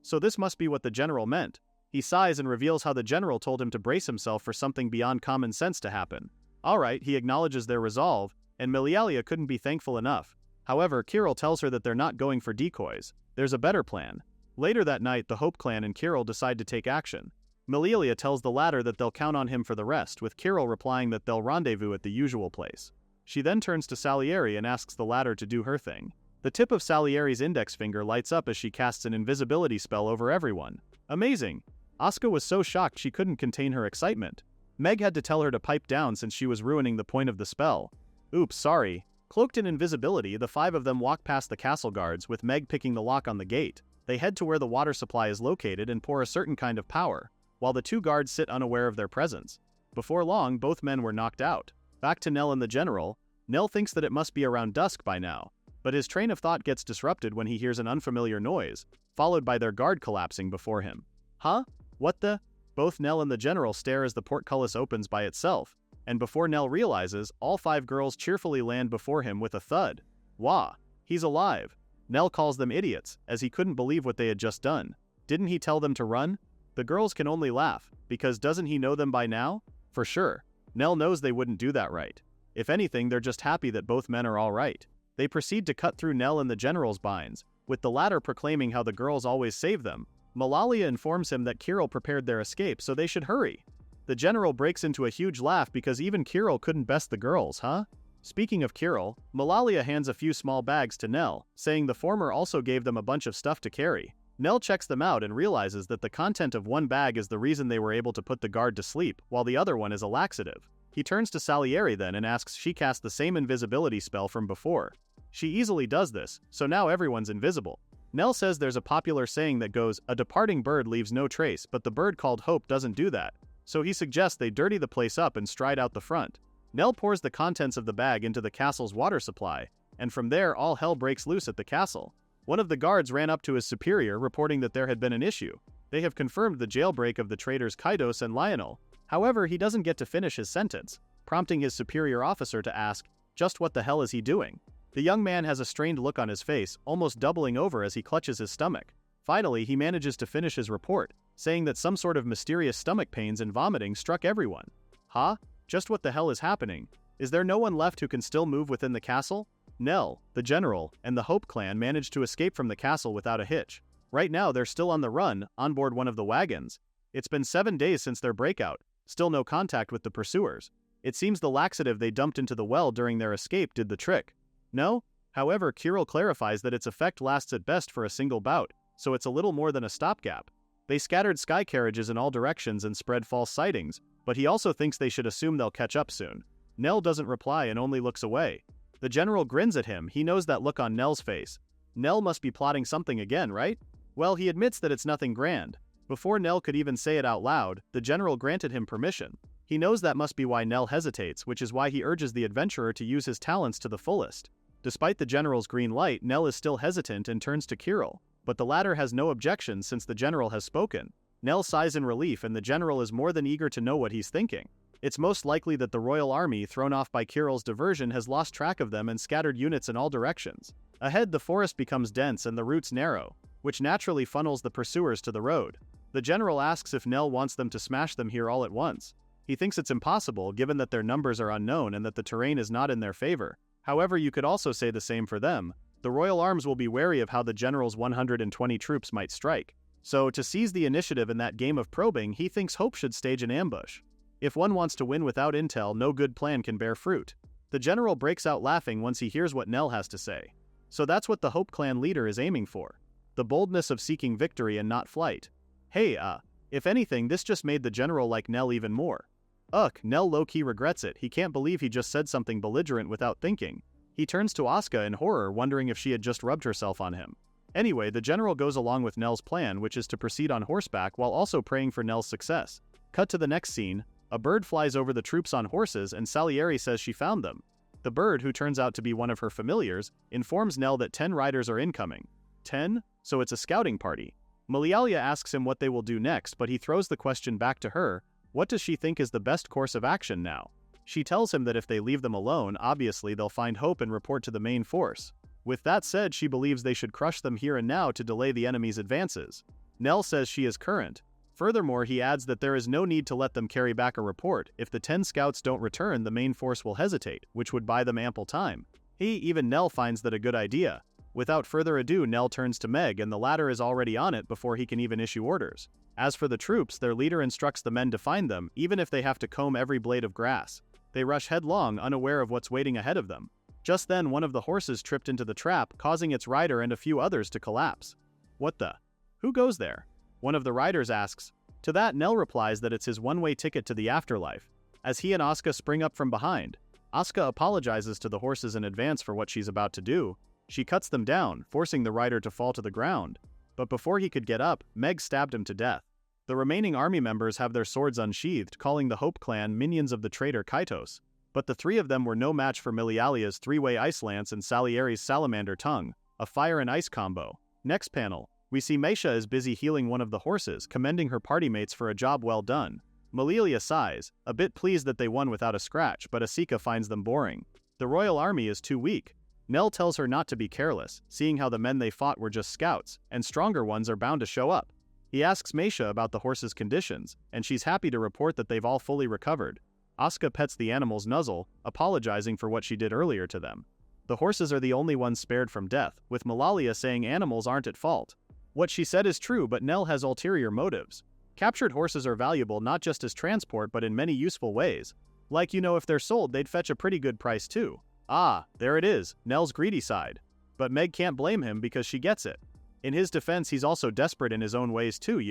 So this must be what the general meant. He sighs and reveals how the general told him to brace himself for something beyond common sense to happen. Alright, he acknowledges their resolve, and Milialia couldn't be thankful enough. However, Kirill tells her that they're not going for decoys. There's a better plan. Later that night, the Hope clan and Kirill decide to take action. Milialia tells the latter that they'll count on him for the rest, with Kirill replying that they'll rendezvous at the usual place. She then turns to Salieri and asks the latter to do her thing. The tip of Salieri's index finger lights up as she casts an invisibility spell over everyone. Amazing! Asuka was so shocked she couldn't contain her excitement. Meg had to tell her to pipe down since she was ruining the point of the spell. Oops, sorry. Cloaked in invisibility, the five of them walk past the castle guards, with Meg picking the lock on the gate. They head to where the water supply is located and pour a certain kind of power, while the two guards sit unaware of their presence. Before long, both men were knocked out. Back to Nell and the general. Nell thinks that it must be around dusk by now, but his train of thought gets disrupted when he hears an unfamiliar noise, followed by their guard collapsing before him. Huh? What the? Both Nell and the general stare as the portcullis opens by itself, and before Nell realizes, all five girls cheerfully land before him with a thud. Wah! He's alive! Nell calls them idiots, as he couldn't believe what they had just done. Didn't he tell them to run? The girls can only laugh, because doesn't he know them by now? For sure. Nell knows they wouldn't do that right. If anything, they're just happy that both men are alright. They proceed to cut through Nell and the general's binds, with the latter proclaiming how the girls always save them. Malalia informs him that Kirill prepared their escape, so they should hurry. The general breaks into a huge laugh because even Kirill couldn't best the girls, huh? Speaking of Kirill, Malalia hands a few small bags to Nell, saying the former also gave them a bunch of stuff to carry. Nell checks them out and realizes that the content of one bag is the reason they were able to put the guard to sleep, while the other one is a laxative. He turns to Salieri then and asks she cast the same invisibility spell from before. She easily does this, so now everyone's invisible. Nell says there's a popular saying that goes, a departing bird leaves no trace, but the bird called Hope doesn't do that. So he suggests they dirty the place up and stride out the front. Nell pours the contents of the bag into the castle's water supply, and from there all hell breaks loose at the castle. One of the guards ran up to his superior reporting that there had been an issue. They have confirmed the jailbreak of the traitors Kaidos and Lionel. However, he doesn't get to finish his sentence, prompting his superior officer to ask, just what the hell is he doing? The young man has a strained look on his face, almost doubling over as he clutches his stomach. Finally, he manages to finish his report, saying that some sort of mysterious stomach pains and vomiting struck everyone. Huh? Just what the hell is happening? Is there no one left who can still move within the castle? Nell, the general, and the Hope clan managed to escape from the castle without a hitch. Right now, they're still on the run, on board one of the wagons. It's been 7 days since their breakout, still no contact with the pursuers. It seems the laxative they dumped into the well during their escape did the trick. No? However, Kirill clarifies that its effect lasts at best for a single bout, so it's a little more than a stopgap. They scattered sky carriages in all directions and spread false sightings, but he also thinks they should assume they'll catch up soon. Nell doesn't reply and only looks away. The general grins at him, he knows that look on Nell's face. Nell must be plotting something again, right? Well, he admits that it's nothing grand. Before Nell could even say it out loud, the general granted him permission. He knows that must be why Nell hesitates, which is why he urges the adventurer to use his talents to the fullest. Despite the general's green light, Nell is still hesitant and turns to Kirill, but the latter has no objections since the general has spoken. Nell sighs in relief and the general is more than eager to know what he's thinking. It's most likely that the royal army, thrown off by Kirill's diversion, has lost track of them and scattered units in all directions. Ahead, the forest becomes dense and the routes narrow, which naturally funnels the pursuers to the road. The general asks if Nell wants them to smash them here all at once. He thinks it's impossible given that their numbers are unknown and that the terrain is not in their favor. However, you could also say the same for them. The Royal Arms will be wary of how the general's 120 troops might strike. So, to seize the initiative in that game of probing, he thinks Hope should stage an ambush. If one wants to win without intel, no good plan can bear fruit. The general breaks out laughing once he hears what Nell has to say. So that's what the Hope clan leader is aiming for. The boldness of seeking victory and not flight. Hey, if anything, this just made the general like Nell even more. Nell low-key regrets it. He can't believe he just said something belligerent without thinking. He turns to Asuka in horror, wondering if she had just rubbed herself on him. Anyway, the general goes along with Nell's plan, which is to proceed on horseback while also praying for Nell's success. Cut to the next scene. A bird flies over the troops on horses and Salieri says she found them. The bird, who turns out to be one of her familiars, informs Nell that 10 riders are incoming. 10? So it's a scouting party. Milialia asks him what they will do next, but he throws the question back to her. What does she think is the best course of action now? She tells him that if they leave them alone, obviously they'll find Hope and report to the main force. With that said, she believes they should crush them here and now to delay the enemy's advances. Nell says she is current. Furthermore, he adds that there is no need to let them carry back a report. If the 10 scouts don't return, the main force will hesitate, which would buy them ample time. Even Nell finds that a good idea. Without further ado, Nell turns to Meg, and the latter is already on it before he can even issue orders. As for the troops, their leader instructs the men to find them, even if they have to comb every blade of grass. They rush headlong, unaware of what's waiting ahead of them. Just then, one of the horses tripped into the trap, causing its rider and a few others to collapse. What the? Who goes there? One of the riders asks. To that, Nell replies that it's his one-way ticket to the afterlife. As he and Asuka spring up from behind, Asuka apologizes to the horses in advance for what she's about to do. She cuts them down, forcing the rider to fall to the ground. But before he could get up, Meg stabbed him to death. The remaining army members have their swords unsheathed, calling the Hope clan minions of the traitor Kaitos. But the three of them were no match for Milialia's three-way ice lance and Salieri's salamander tongue, a fire and ice combo. Next panel, we see Meisha is busy healing one of the horses, commending her party mates for a job well done. Milialia sighs, a bit pleased that they won without a scratch, but Asika finds them boring. The royal army is too weak. Nell tells her not to be careless, seeing how the men they fought were just scouts, and stronger ones are bound to show up. He asks Meisha about the horses' conditions, and she's happy to report that they've all fully recovered. Asuka pets the animal's nuzzle, apologizing for what she did earlier to them. The horses are the only ones spared from death, with Milialia saying animals aren't at fault. What she said is true, but Nell has ulterior motives. Captured horses are valuable not just as transport but in many useful ways. Like, if they're sold, they'd fetch a pretty good price too. There it is, Nell's greedy side. But Meg can't blame him because she gets it. In his defense, he's also desperate in his own ways too,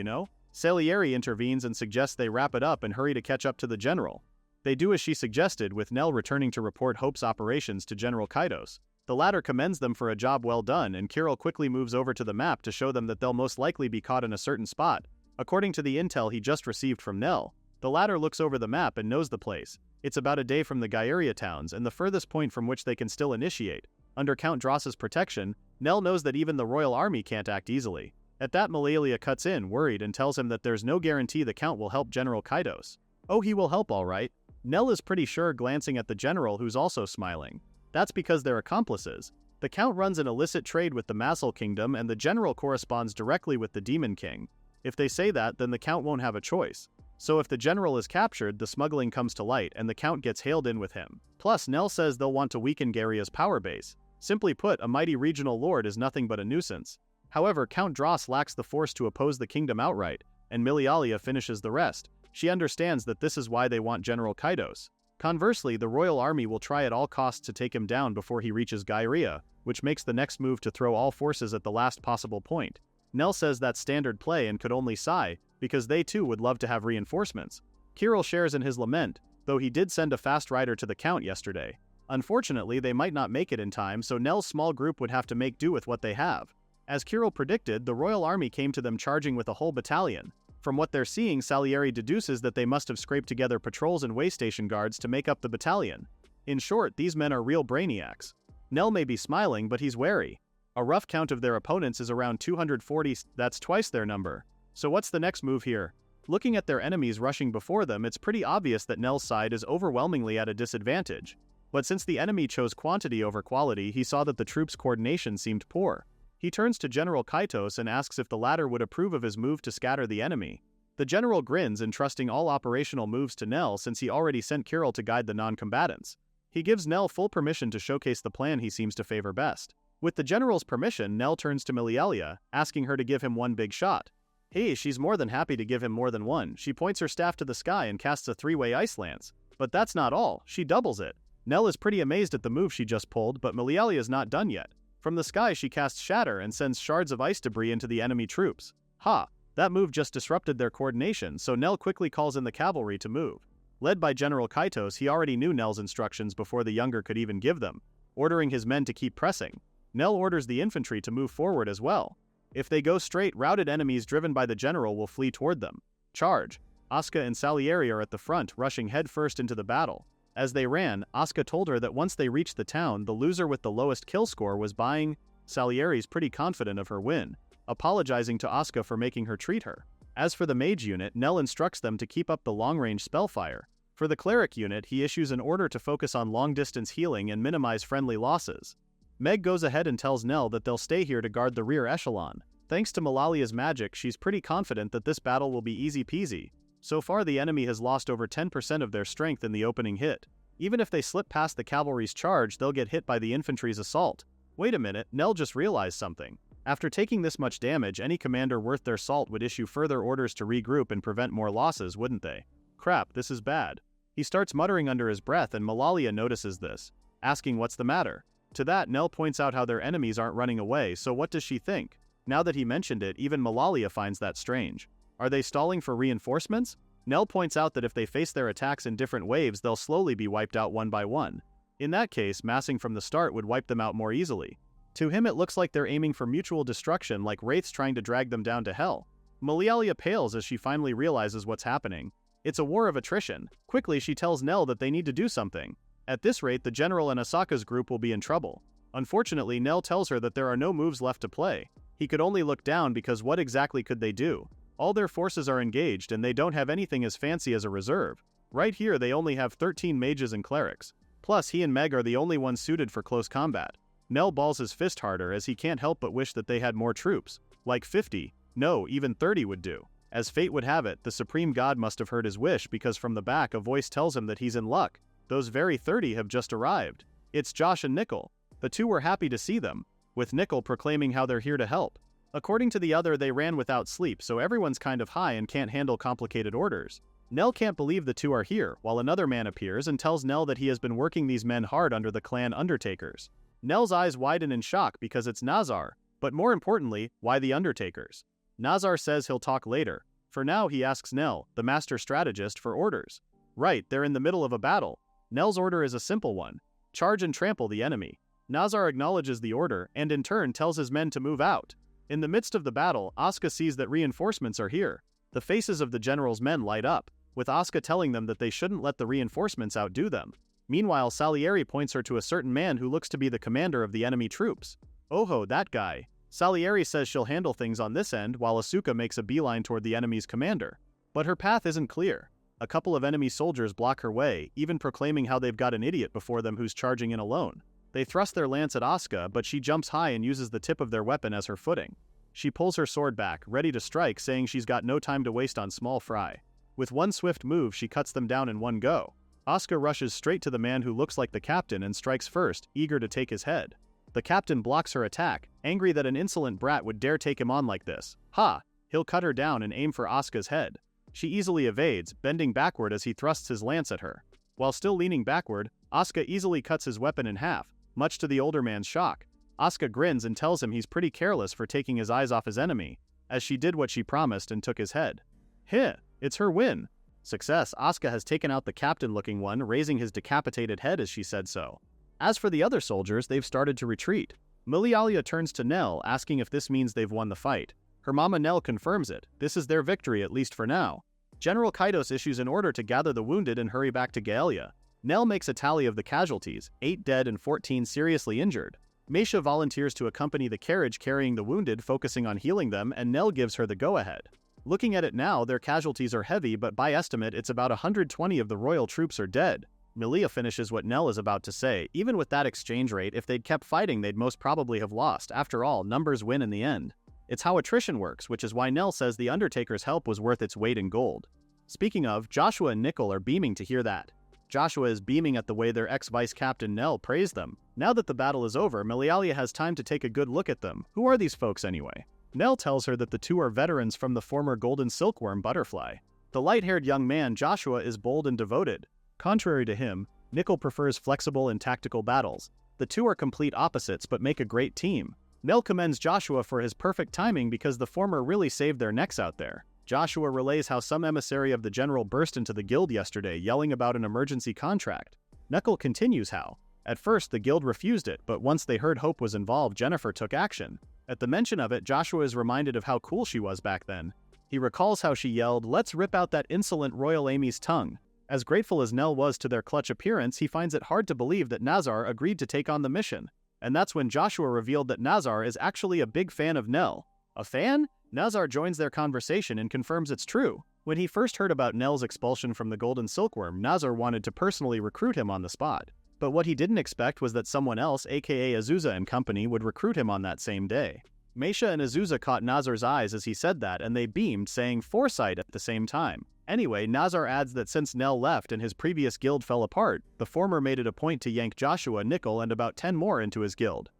Salieri intervenes and suggests they wrap it up and hurry to catch up to the general. They do as she suggested, with Nell returning to report Hope's operations to General Kaitos. The latter commends them for a job well done, and Kirill quickly moves over to the map to show them that they'll most likely be caught in a certain spot. According to the intel he just received from Nell, the latter looks over the map and knows the place. It's about a day from the Gairia towns and the furthest point from which they can still initiate. Under Count Dross's protection, Nell knows that even the royal army can't act easily. At that, Milialia cuts in, worried, and tells him that there's no guarantee the Count will help General Kaitos. Oh, he will help all right. Nell is pretty sure, glancing at the general who's also smiling. That's because they're accomplices. The Count runs an illicit trade with the Massal Kingdom, and the general corresponds directly with the Demon King. If they say that, then the Count won't have a choice. So if the general is captured, the smuggling comes to light and the Count gets hailed in with him. Plus, Nell says they'll want to weaken Gairia's power base. Simply put, a mighty regional lord is nothing but a nuisance. However, Count Dross lacks the force to oppose the kingdom outright, and Milialia finishes the rest. She understands that this is why they want General Kaitos. Conversely, the royal army will try at all costs to take him down before he reaches Gairia, which makes the next move to throw all forces at the last possible point. Nell says that's standard play and could only sigh, because they too would love to have reinforcements. Kirill shares in his lament, though he did send a fast rider to the Count yesterday. Unfortunately, they might not make it in time, so Nell's small group would have to make do with what they have. As Kirill predicted, the royal army came to them charging with a whole battalion. From what they're seeing, Salieri deduces that they must have scraped together patrols and way station guards to make up the battalion. In short, these men are real brainiacs. Nell may be smiling, but he's wary. A rough count of their opponents is around 240, that's twice their number. So what's the next move here? Looking at their enemies rushing before them, it's pretty obvious that Nell's side is overwhelmingly at a disadvantage. But since the enemy chose quantity over quality, he saw that the troops' coordination seemed poor. He turns to General Kaitos and asks if the latter would approve of his move to scatter the enemy. The general grins, entrusting all operational moves to Nell since he already sent Kirill to guide the non-combatants. He gives Nell full permission to showcase the plan he seems to favor best. With the general's permission, Nell turns to Milialia, asking her to give him one big shot. Hey, she's more than happy to give him more than one. She points her staff to the sky and casts a three-way ice lance. But that's not all, she doubles it. Nell is pretty amazed at the move she just pulled, but Milialia is not done yet. From the sky she casts Shatter and sends shards of ice debris into the enemy troops. Ha! That move just disrupted their coordination, so Nell quickly calls in the cavalry to move. Led by General Kaitos, he already knew Nell's instructions before the younger could even give them, ordering his men to keep pressing. Nell orders the infantry to move forward as well. If they go straight, routed enemies driven by the general will flee toward them. Charge! Asuka and Salieri are at the front, rushing headfirst into the battle. As they ran, Asuka told her that once they reached the town, the loser with the lowest kill score was buying. Salieri's pretty confident of her win, apologizing to Asuka for making her treat her. As for the mage unit, Nell instructs them to keep up the long-range spellfire. For the cleric unit, he issues an order to focus on long-distance healing and minimize friendly losses. Meg goes ahead and tells Nell that they'll stay here to guard the rear echelon. Thanks to Malalia's magic, she's pretty confident that this battle will be easy peasy. So far the enemy has lost over 10% of their strength in the opening hit. Even if they slip past the cavalry's charge, they'll get hit by the infantry's assault. Wait a minute, Nell just realized something. After taking this much damage, any commander worth their salt would issue further orders to regroup and prevent more losses, wouldn't they? Crap, this is bad. He starts muttering under his breath and Malalia notices this, asking what's the matter. To that, Nell points out how their enemies aren't running away, so what does she think? Now that he mentioned it, even Malalia finds that strange. Are they stalling for reinforcements? Nell points out that if they face their attacks in different waves, they'll slowly be wiped out one by one. In that case, massing from the start would wipe them out more easily. To him it looks like they're aiming for mutual destruction, like wraiths trying to drag them down to hell. Malalia pales as she finally realizes what's happening. It's a war of attrition. Quickly she tells Nell that they need to do something. At this rate, the general and Asaka's group will be in trouble. Unfortunately, Nell tells her that there are no moves left to play. He could only look down because what exactly could they do? All their forces are engaged and they don't have anything as fancy as a reserve. Right here they only have 13 mages and clerics. Plus he and Meg are the only ones suited for close combat. Nell balls his fist harder as he can't help but wish that they had more troops. Like 50, no, even 30 would do. As fate would have it, the supreme god must have heard his wish because from the back a voice tells him that he's in luck. Those very 30 have just arrived. It's Josh and Nickel. The two were happy to see them, with Nickel proclaiming how they're here to help. According to the other, they ran without sleep, so everyone's kind of high and can't handle complicated orders. Nell can't believe the two are here, while another man appears and tells Nell that he has been working these men hard under the clan Undertakers. Nell's eyes widen in shock because it's Nazar, but more importantly, why the Undertakers? Nazar says he'll talk later. For now, he asks Nell, the master strategist, for orders. Right, they're in the middle of a battle. Nell's order is a simple one. Charge and trample the enemy. Nazar acknowledges the order and in turn tells his men to move out. In the midst of the battle, Asuka sees that reinforcements are here. The faces of the general's men light up, with Asuka telling them that they shouldn't let the reinforcements outdo them. Meanwhile, Salieri points her to a certain man who looks to be the commander of the enemy troops. Oho, that guy. Salieri says she'll handle things on this end while Asuka makes a beeline toward the enemy's commander. But her path isn't clear. A couple of enemy soldiers block her way, even proclaiming how they've got an idiot before them who's charging in alone. They thrust their lance at Asuka, but she jumps high and uses the tip of their weapon as her footing. She pulls her sword back, ready to strike, saying she's got no time to waste on small fry. With one swift move, she cuts them down in one go. Asuka rushes straight to the man who looks like the captain and strikes first, eager to take his head. The captain blocks her attack, angry that an insolent brat would dare take him on like this. Ha! He'll cut her down and aim for Asuka's head. She easily evades, bending backward as he thrusts his lance at her. While still leaning backward, Asuka easily cuts his weapon in half, much to the older man's shock. Asuka grins and tells him he's pretty careless for taking his eyes off his enemy, as she did what she promised and took his head. Heh, it's her win. Success, Asuka has taken out the captain-looking one, raising his decapitated head as she said so. As for the other soldiers, they've started to retreat. Milialia turns to Nell, asking if this means they've won the fight. Her mama Nell confirms it. This is their victory, at least for now. General Kaitos issues an order to gather the wounded and hurry back to Gaelia. Nell makes a tally of the casualties, 8 dead and 14 seriously injured. Meisha volunteers to accompany the carriage carrying the wounded, focusing on healing them, and Nell gives her the go-ahead. Looking at it now, their casualties are heavy, but by estimate it's about 120 of the royal troops are dead. Milia finishes what Nell is about to say. Even with that exchange rate, if they'd kept fighting they'd most probably have lost. After all, numbers win in the end. It's how attrition works, which is why Nell says the Undertaker's help was worth its weight in gold. Speaking of, Joshua and Nickel are beaming to hear that. Joshua is beaming at the way their ex-vice captain Nell praised them. Now that the battle is over, Milialia has time to take a good look at them. Who are these folks anyway? Nell tells her that the two are veterans from the former golden silkworm butterfly. The light-haired young man, Joshua, is bold and devoted. Contrary to him, Nickel prefers flexible and tactical battles. The two are complete opposites but make a great team. Nell commends Joshua for his perfect timing because the former really saved their necks out there. Joshua relays how some emissary of the general burst into the guild yesterday yelling about an emergency contract. Nickel continues how, at first the guild refused it, but once they heard Hope was involved, Jennifer took action. At the mention of it, Joshua is reminded of how cool she was back then. He recalls how she yelled, "Let's rip out that insolent Royal Amy's tongue." As grateful as Nell was to their clutch appearance, he finds it hard to believe that Nazar agreed to take on the mission. And that's when Joshua revealed that Nazar is actually a big fan of Nell. A fan? Nazar joins their conversation and confirms it's true. When he first heard about Nell's expulsion from the Golden Silkworm, Nazar wanted to personally recruit him on the spot. But what he didn't expect was that someone else, aka Azusa and company, would recruit him on that same day. Meisha and Azusa caught Nazar's eyes as he said that, and they beamed, saying foresight at the same time. Anyway, Nazar adds that since Nell left and his previous guild fell apart, the former made it a point to yank Joshua, Nickel, and about 10 more into his guild.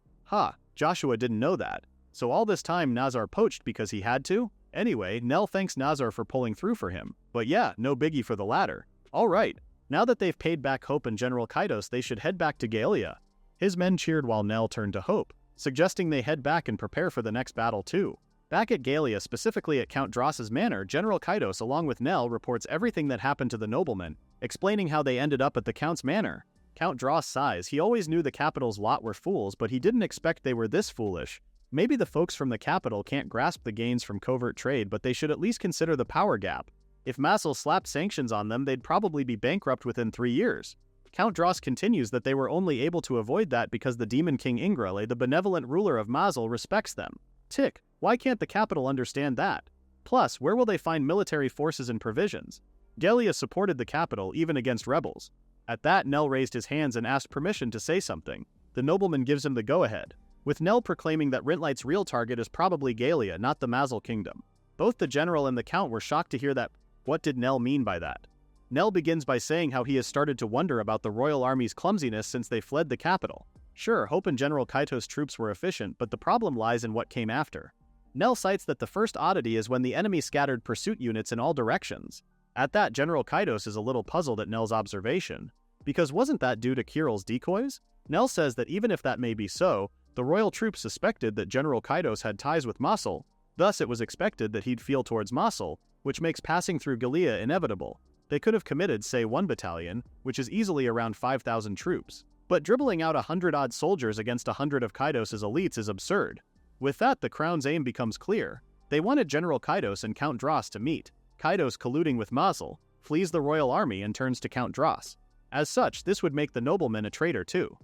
Joshua didn't know that. So all this time Nazar poached because he had to? Anyway, Nell thanks Nazar for pulling through for him. But yeah, no biggie for the latter. Alright, now that they've paid back Hope and General Kaidos, they should head back to Galia. His men cheered while Nell turned to Hope, suggesting they head back and prepare for the next battle too. Back at Galia, specifically at Count Dross's manor, General Kaidos, along with Nell, reports everything that happened to the noblemen, explaining how they ended up at the Count's manor. Count Dross sighs. He always knew the capital's lot were fools, but he didn't expect they were this foolish. Maybe the folks from the capital can't grasp the gains from covert trade, but they should at least consider the power gap. If Mazel slapped sanctions on them, they'd probably be bankrupt within 3 years. Count Dross continues that they were only able to avoid that because the Demon King Ingrale, the benevolent ruler of Mazel, respects them. Tick, why can't the capital understand that? Plus, where will they find military forces and provisions? Galia supported the capital even against rebels. At that, Nell raised his hands and asked permission to say something. The nobleman gives him the go-ahead, with Nell proclaiming that Rintlight's real target is probably Galia, not the Mazel Kingdom. Both the general and the count were shocked to hear that. What did Nell mean by that? Nell begins by saying how he has started to wonder about the royal army's clumsiness since they fled the capital. Sure, Hope and General Kaitos' troops were efficient, but the problem lies in what came after. Nell cites that the first oddity is when the enemy scattered pursuit units in all directions. At that, General Kaitos is a little puzzled at Nell's observation, because wasn't that due to Kirill's decoys? Nell says that even if that may be so, the royal troops suspected that General Kaitos had ties with Mazel, thus it was expected that he'd feel towards Mazel, which makes passing through Galia inevitable. They could have committed, say, 1 battalion, which is easily around 5,000 troops. But dribbling out 100-odd soldiers against 100 of Kaidos' elites is absurd. With that, the crown's aim becomes clear. They wanted General Kaidos and Count Dross to meet. Kaidos, colluding with Mazel, flees the royal army and turns to Count Dross. As such, this would make the nobleman a traitor too.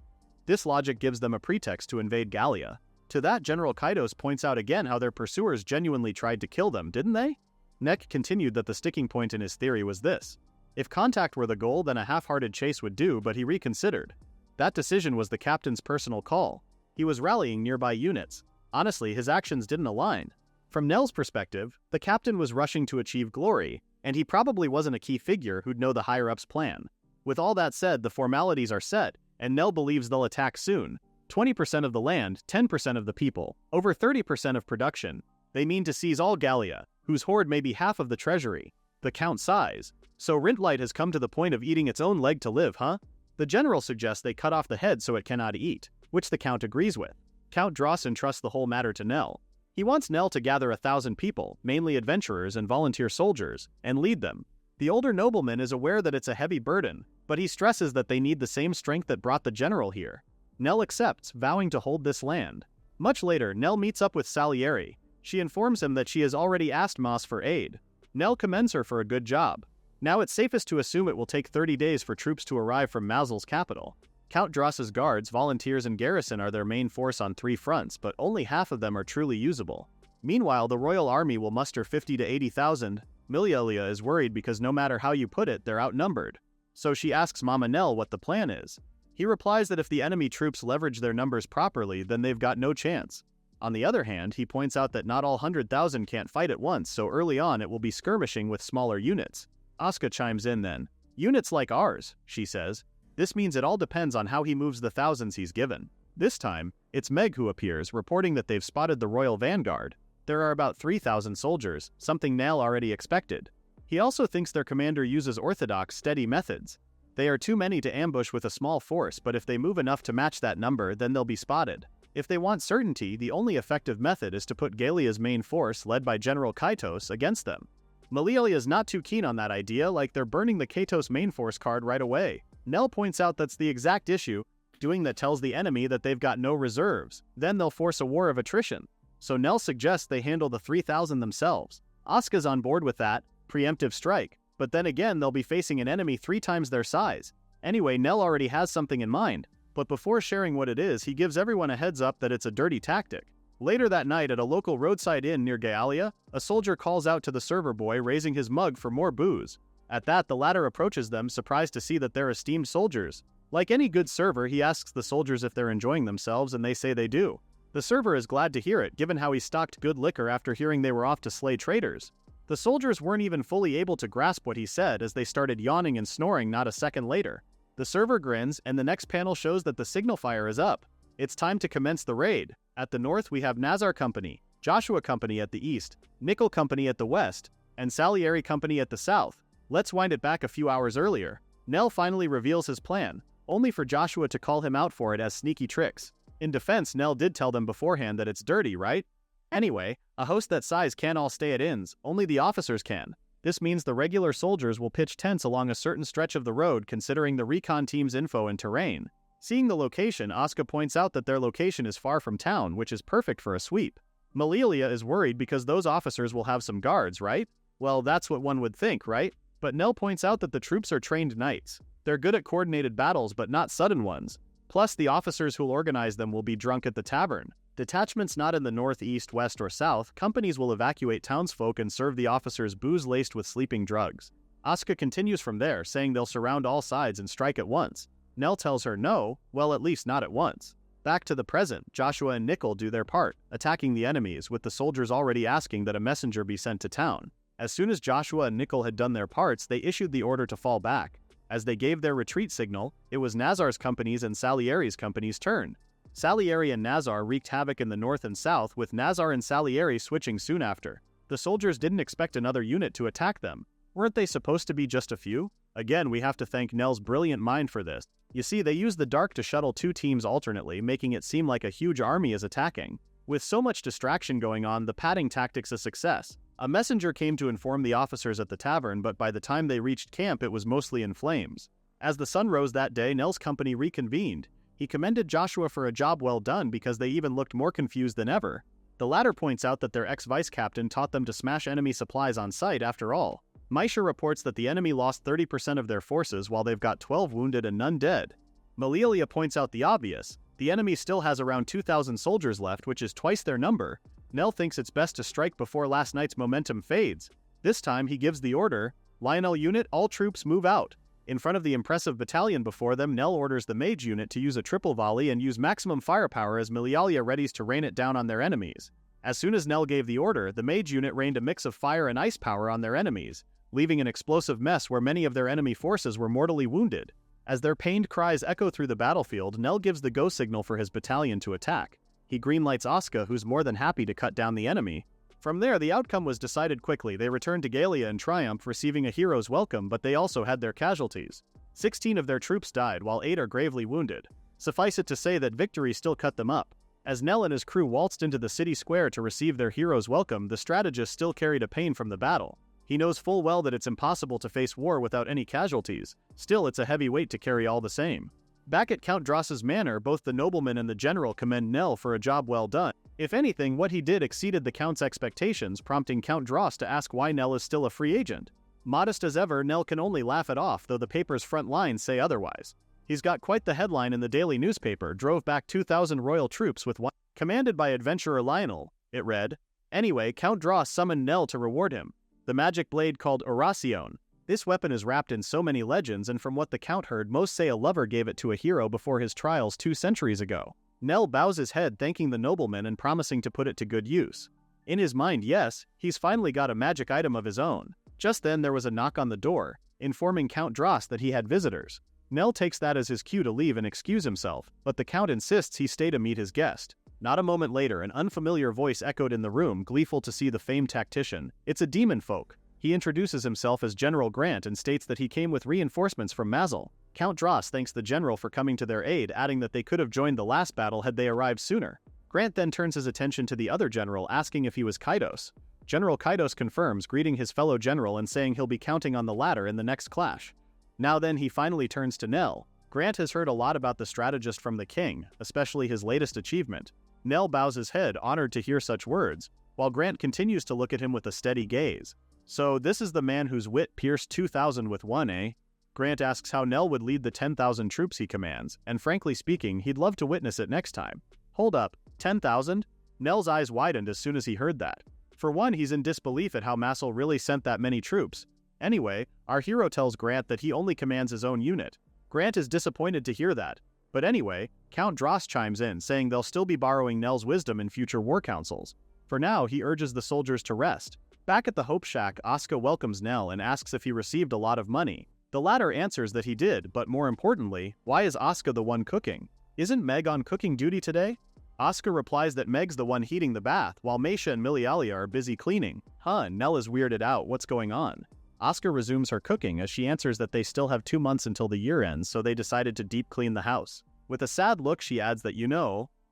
This logic gives them a pretext to invade Galia. To that, General Kaidos points out again how their pursuers genuinely tried to kill them, didn't they? Neck continued that the sticking point in his theory was this. If contact were the goal, then a half-hearted chase would do, but he reconsidered. That decision was the captain's personal call. He was rallying nearby units. Honestly, his actions didn't align. From Nell's perspective, the captain was rushing to achieve glory, and he probably wasn't a key figure who'd know the higher-ups' plan. With all that said, the formalities are set, and Nell believes they'll attack soon. 20% of the land, 10% of the people, over 30% of production. They mean to seize all Galia, whose hoard may be half of the treasury. The count sighs. So Rintlight has come to the point of eating its own leg to live, huh? The general suggests they cut off the head so it cannot eat, which the count agrees with. Count Dross entrusts the whole matter to Nell. He wants Nell to gather 1,000 people, mainly adventurers and volunteer soldiers, and lead them. The older nobleman is aware that it's a heavy burden, but he stresses that they need the same strength that brought the general here. Nell accepts, vowing to hold this land. Much later, Nell meets up with Salieri. She informs him that she has already asked Moss for aid. Nell commends her for a good job. Now it's safest to assume it will take 30 days for troops to arrive from Mazel's capital. Count Dross's guards, volunteers, and garrison are their main force on 3 fronts, but only half of them are truly usable. Meanwhile, the royal army will muster 50 to 80,000. Milialia is worried because no matter how you put it, they're outnumbered. So she asks Mama Nell what the plan is. He replies that if the enemy troops leverage their numbers properly, then they've got no chance. On the other hand, he points out that not all 100,000 can't fight at once, so early on it will be skirmishing with smaller units. Asuka chimes in then. "Units like ours," she says. "This means it all depends on how he moves the thousands he's given." This time, it's Meg who appears, reporting that they've spotted the Royal Vanguard. There are about 3,000 soldiers, something Nell already expected. He also thinks their commander uses orthodox, steady methods. They are too many to ambush with a small force, but if they move enough to match that number, then they'll be spotted. If they want certainty, the only effective method is to put Galia's main force, led by General Kaitos, against them. Malilia's not too keen on that idea, like they're burning the Kaitos main force card right away. Nell points out that's the exact issue, doing that tells the enemy that they've got no reserves. Then they'll force a war of attrition. So Nell suggests they handle the 3,000 themselves. Asuka's on board with that, preemptive strike, but then again they'll be facing an enemy 3 times their size. Anyway, Nell already has something in mind, but before sharing what it is, he gives everyone a heads up that it's a dirty tactic. Later that night at a local roadside inn near Galia, a soldier calls out to the server boy, raising his mug for more booze. At that, the latter approaches them, surprised to see that they're esteemed soldiers. Like any good server, he asks the soldiers if they're enjoying themselves, and they say they do. The server is glad to hear it, given how he stocked good liquor after hearing they were off to slay traitors. The soldiers weren't even fully able to grasp what he said as they started yawning and snoring not a second later. The server grins, and the next panel shows that the signal fire is up. It's time to commence the raid. At the north we have Nazar Company, Joshua Company at the east, Nickel Company at the west, and Salieri Company at the south. Let's wind it back a few hours earlier. Nell finally reveals his plan, only for Joshua to call him out for it as sneaky tricks. In defense, Nell did tell them beforehand that it's dirty, right? Anyway, a host that size can't all stay at inns, only the officers can. This means the regular soldiers will pitch tents along a certain stretch of the road considering the recon team's info and terrain. Seeing the location, Asuka points out that their location is far from town, which is perfect for a sweep. Malilia is worried because those officers will have some guards, right? Well, that's what one would think, right? But Nell points out that the troops are trained knights. They're good at coordinated battles but not sudden ones. Plus, the officers who'll organize them will be drunk at the tavern. Detachments not in the north, east, west, or south, companies will evacuate townsfolk and serve the officers booze laced with sleeping drugs. Asuka continues from there, saying they'll surround all sides and strike at once. Nell tells her no, well, at least not at once. Back to the present, Joshua and Nickel do their part, attacking the enemies, with the soldiers already asking that a messenger be sent to town. As soon as Joshua and Nickel had done their parts, they issued the order to fall back. As they gave their retreat signal, it was Nazar's company's and Salieri's company's turn. Salieri and Nazar wreaked havoc in the north and south, with Nazar and Salieri switching soon after. The soldiers didn't expect another unit to attack them. Weren't they supposed to be just a few? Again, we have to thank Nell's brilliant mind for this. You see, they use the dark to shuttle 2 teams alternately, making it seem like a huge army is attacking. With so much distraction going on, the padding tactic's a success. A messenger came to inform the officers at the tavern, but by the time they reached camp it was mostly in flames. As the sun rose that day, Nell's company reconvened. He commended Joshua for a job well done because they even looked more confused than ever. The latter points out that their ex-vice captain taught them to smash enemy supplies on sight after all. Maisha reports that the enemy lost 30% of their forces while they've got 12 wounded and none dead. Malilia points out the obvious. The enemy still has around 2,000 soldiers left, which is twice their number. Nell thinks it's best to strike before last night's momentum fades. This time he gives the order, Lionel unit, all troops move out. In front of the impressive battalion before them, Nell orders the mage unit to use a triple volley and use maximum firepower as Malialia readies to rain it down on their enemies. As soon as Nell gave the order, the mage unit rained a mix of fire and ice power on their enemies, leaving an explosive mess where many of their enemy forces were mortally wounded. As their pained cries echo through the battlefield, Nell gives the go signal for his battalion to attack. He greenlights Asuka, who's more than happy to cut down the enemy. From there, the outcome was decided quickly. They returned to Galia in triumph, receiving a hero's welcome, but they also had their casualties. 16 of their troops died, while 8 are gravely wounded. Suffice it to say that victory still cut them up. As Nell and his crew waltzed into the city square to receive their hero's welcome, the strategist still carried a pain from the battle. He knows full well that it's impossible to face war without any casualties. Still, it's a heavy weight to carry all the same. Back at Count Dross's manor, both the nobleman and the general commend Nell for a job well done. If anything, what he did exceeded the Count's expectations, prompting Count Dross to ask why Nell is still a free agent. Modest as ever, Nell can only laugh it off, though the paper's front lines say otherwise. He's got quite the headline in the daily newspaper, drove back 2,000 royal troops with one. Commanded by adventurer Lionel, it read. Anyway, Count Dross summoned Nell to reward him. The magic blade called Oracion. This weapon is wrapped in so many legends, and from what the Count heard, most say a lover gave it to a hero before his trials 2 centuries ago. Nell bows his head, thanking the nobleman and promising to put it to good use. In his mind, yes, he's finally got a magic item of his own. Just then there was a knock on the door. informing Count Dross that he had visitors. Nell takes that as his cue to leave and excuse himself, but the Count insists he stay to meet his guest. Not a moment later, an unfamiliar voice echoed in the room, gleeful to see the famed tactician. It's a demon folk. He introduces himself as General Grant and states that he came with reinforcements from Mazel. Count Dross thanks the general for coming to their aid, adding that they could have joined the last battle had they arrived sooner. Grant then turns his attention to the other general, asking if he was Kaidos. General Kaidos confirms, greeting his fellow general and saying he'll be counting on the latter in the next clash. Now then, he finally turns to Nell. Grant has heard a lot about the strategist from the king, especially his latest achievement. Nell bows his head, honored to hear such words, while Grant continues to look at him with a steady gaze. So this is the man whose wit pierced 2,000 with one, eh? Grant asks how Nell would lead the 10,000 troops he commands, and frankly speaking, he'd love to witness it next time. Hold up, 10,000? Nell's eyes widened as soon as he heard that. For one, he's in disbelief at how Massel really sent that many troops. Anyway, our hero tells Grant that he only commands his own unit. Grant is disappointed to hear that. But anyway, Count Dross chimes in, saying they'll still be borrowing Nell's wisdom in future war councils. For now, he urges the soldiers to rest. Back at the Hope Shack, Asuka welcomes Nell and asks if he received a lot of money. The latter answers that he did, but more importantly, why is Asuka the one cooking? Isn't Meg on cooking duty today? Asuka replies that Meg's the one heating the bath, while Meisha and Milialia are busy cleaning. Nell is weirded out, what's going on? Asuka resumes her cooking as she answers that they still have 2 months until the year ends, so they decided to deep clean the house. With a sad look, she adds that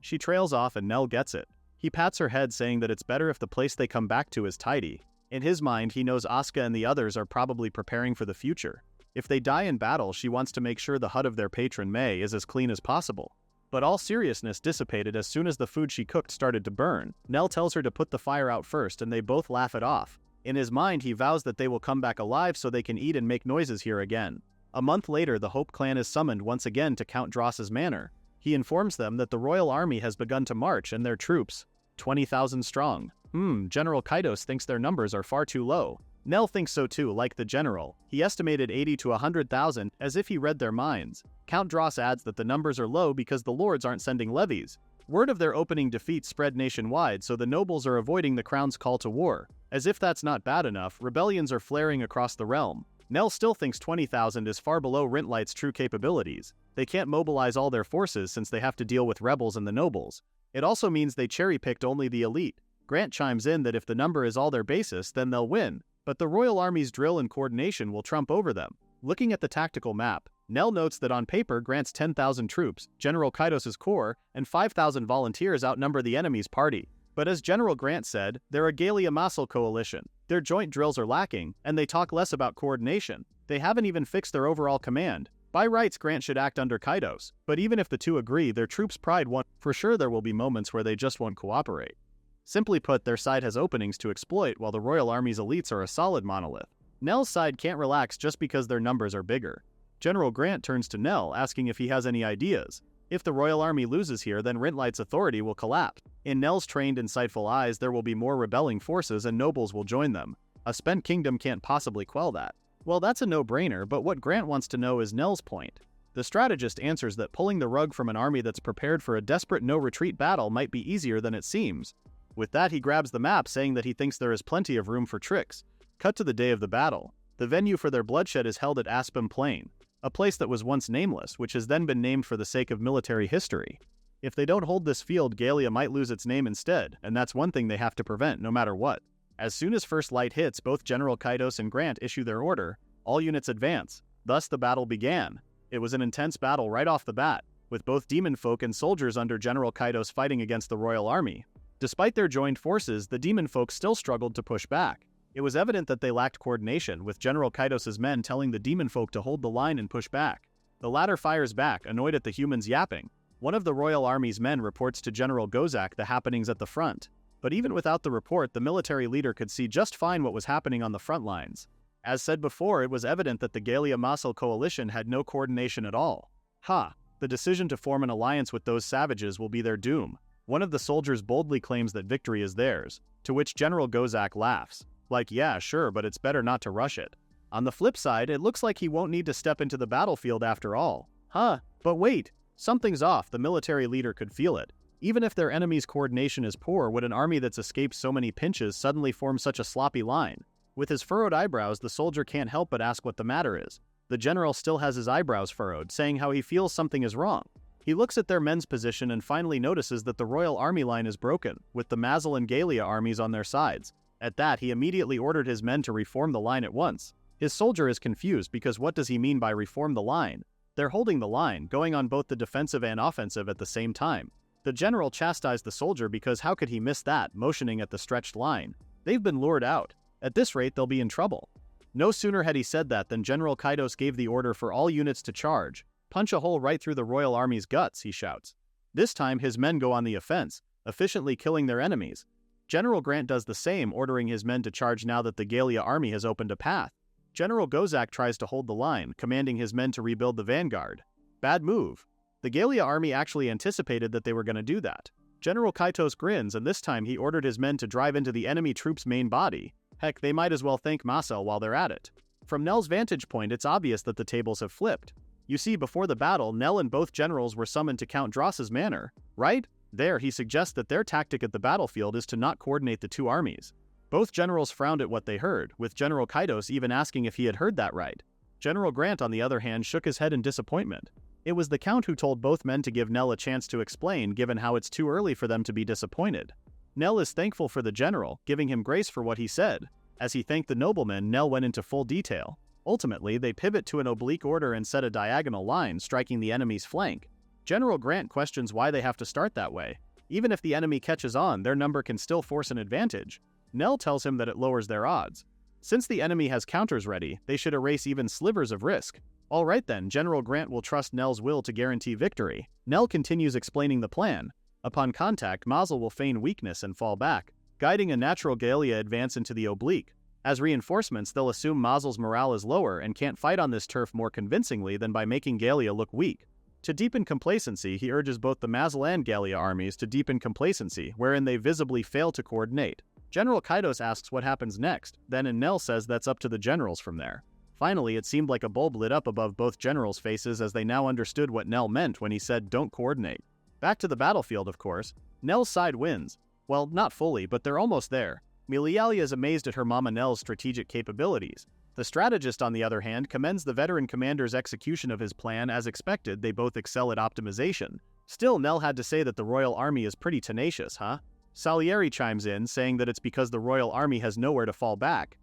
she trails off and Nell gets it. He pats her head, saying that it's better if the place they come back to is tidy. In his mind, he knows Asuka and the others are probably preparing for the future. If they die in battle, she wants to make sure the hut of their patron May is as clean as possible. But all seriousness dissipated as soon as the food she cooked started to burn. Nell tells her to put the fire out first and they both laugh it off. In his mind, he vows that they will come back alive so they can eat and make noises here again. A month later, the Hope clan is summoned once again to Count Dross's manor. He informs them that the royal army has begun to march and their troops, 20,000 strong. General Kaidos thinks their numbers are far too low. Nell thinks so too, like the general. He estimated 80 to 100,000, as if he read their minds. Count Dross adds that the numbers are low because the lords aren't sending levies. Word of their opening defeat spread nationwide, so the nobles are avoiding the crown's call to war. As if that's not bad enough, rebellions are flaring across the realm. Nell still thinks 20,000 is far below Rintlight's true capabilities. They can't mobilize all their forces since they have to deal with rebels and the nobles. It also means they cherry-picked only the elite. Grant chimes in that if the number is all their basis, then they'll win. But the royal army's drill and coordination will trump over them. Looking at the tactical map, Nell notes that on paper Grant's 10,000 troops, General Kaidos's corps, and 5,000 volunteers outnumber the enemy's party. But as General Grant said, they're a Galia-Massel coalition. Their joint drills are lacking, and they talk less about coordination. They haven't even fixed their overall command. By rights, Grant should act under Kaidos. But even if the two agree, their troops' pride won't. For sure there will be moments where they just won't cooperate. Simply put, their side has openings to exploit while the royal army's elites are a solid monolith. Nell's side can't relax just because their numbers are bigger. General Grant turns to Nell, asking if he has any ideas. If the royal army loses here, then Rintlight's authority will collapse. In Nell's trained, insightful eyes, there will be more rebelling forces and nobles will join them. A spent kingdom can't possibly quell that. Well, that's a no-brainer, but what Grant wants to know is Nell's point. The strategist answers that pulling the rug from an army that's prepared for a desperate no-retreat battle might be easier than it seems. With that, he grabs the map, saying that he thinks there is plenty of room for tricks. Cut to the day of the battle. The venue for their bloodshed is held at Aspen Plain, a place that was once nameless, which has then been named for the sake of military history. If they don't hold this field, Galia might lose its name instead, and that's one thing they have to prevent no matter what. As soon as first light hits, both General Kaidos and Grant issue their order. All units advance. Thus the battle began. It was an intense battle right off the bat, with both demon folk and soldiers under General Kaidos fighting against the royal army. Despite their joined forces, the demon folk still struggled to push back. It was evident that they lacked coordination, with General Kaidos's men telling the demon folk to hold the line and push back. The latter fires back, annoyed at the humans yapping. One of the royal army's men reports to General Gozak the happenings at the front. But even without the report, the military leader could see just fine what was happening on the front lines. As said before, it was evident that the Galia-Massel coalition had no coordination at all. The decision to form an alliance with those savages will be their doom. One of the soldiers boldly claims that victory is theirs, to which General Gozak laughs. Like, yeah, sure, but it's better not to rush it. On the flip side, it looks like he won't need to step into the battlefield after all. But wait, something's off. The military leader could feel it. Even if their enemy's coordination is poor, would an army that's escaped so many pinches suddenly form such a sloppy line? With his furrowed eyebrows, the soldier can't help but ask what the matter is. The general still has his eyebrows furrowed, saying how he feels something is wrong. He looks at their men's position and finally notices that the Royal Army line is broken, with the Mazal and Gallia armies on their sides. At that, he immediately ordered his men to reform the line at once. His soldier is confused because what does he mean by reform the line? They're holding the line, going on both the defensive and offensive at the same time. The general chastised the soldier because how could he miss that, motioning at the stretched line. They've been lured out. At this rate, they'll be in trouble. No sooner had he said that than General Kaitos gave the order for all units to charge. Punch a hole right through the Royal Army's guts, he shouts. This time, his men go on the offense, efficiently killing their enemies. General Grant does the same, ordering his men to charge now that the Gallia army has opened a path. General Gozak tries to hold the line, commanding his men to rebuild the vanguard. Bad move. The Gallia army actually anticipated that they were going to do that. General Kaitos grins, and this time he ordered his men to drive into the enemy troops' main body. Heck, they might as well thank Masel while they're at it. From Nell's vantage point, it's obvious that the tables have flipped. You see, before the battle, Nell and both generals were summoned to Count Dross's manor, right? There, he suggests that their tactic at the battlefield is to not coordinate the two armies. Both generals frowned at what they heard, with General Kaitos even asking if he had heard that right. General Grant, on the other hand, shook his head in disappointment. It was the Count who told both men to give Nell a chance to explain, given how it's too early for them to be disappointed. Nell is thankful for the general, giving him grace for what he said. As he thanked the nobleman, Nell went into full detail. Ultimately, they pivot to an oblique order and set a diagonal line, striking the enemy's flank. General Grant questions why they have to start that way. Even if the enemy catches on, their number can still force an advantage. Nell tells him that it lowers their odds. Since the enemy has counters ready, they should erase even slivers of risk. Alright then, General Grant will trust Nell's will to guarantee victory. Nell continues explaining the plan. Upon contact, Mazel will feign weakness and fall back, guiding a natural Gallia advance into the oblique. As reinforcements, they'll assume Mazel's morale is lower and can't fight on this turf more convincingly than by making Gallia look weak. To deepen complacency, he urges both the Mazel and Gallia armies to deepen complacency, wherein they visibly fail to coordinate. General Kaitos asks what happens next, then and Nell says that's up to the generals from there. Finally, it seemed like a bulb lit up above both generals' faces as they now understood what Nell meant when he said don't coordinate. Back to the battlefield, of course. Nell's side wins. Well, not fully, but they're almost there. Milialia is amazed at her mama Nell's strategic capabilities. The strategist, on the other hand, commends the veteran commander's execution of his plan. As expected, they both excel at optimization. Still, Nell had to say that the Royal Army is pretty tenacious, huh? Salieri chimes in, saying that it's because the Royal Army has nowhere to fall back.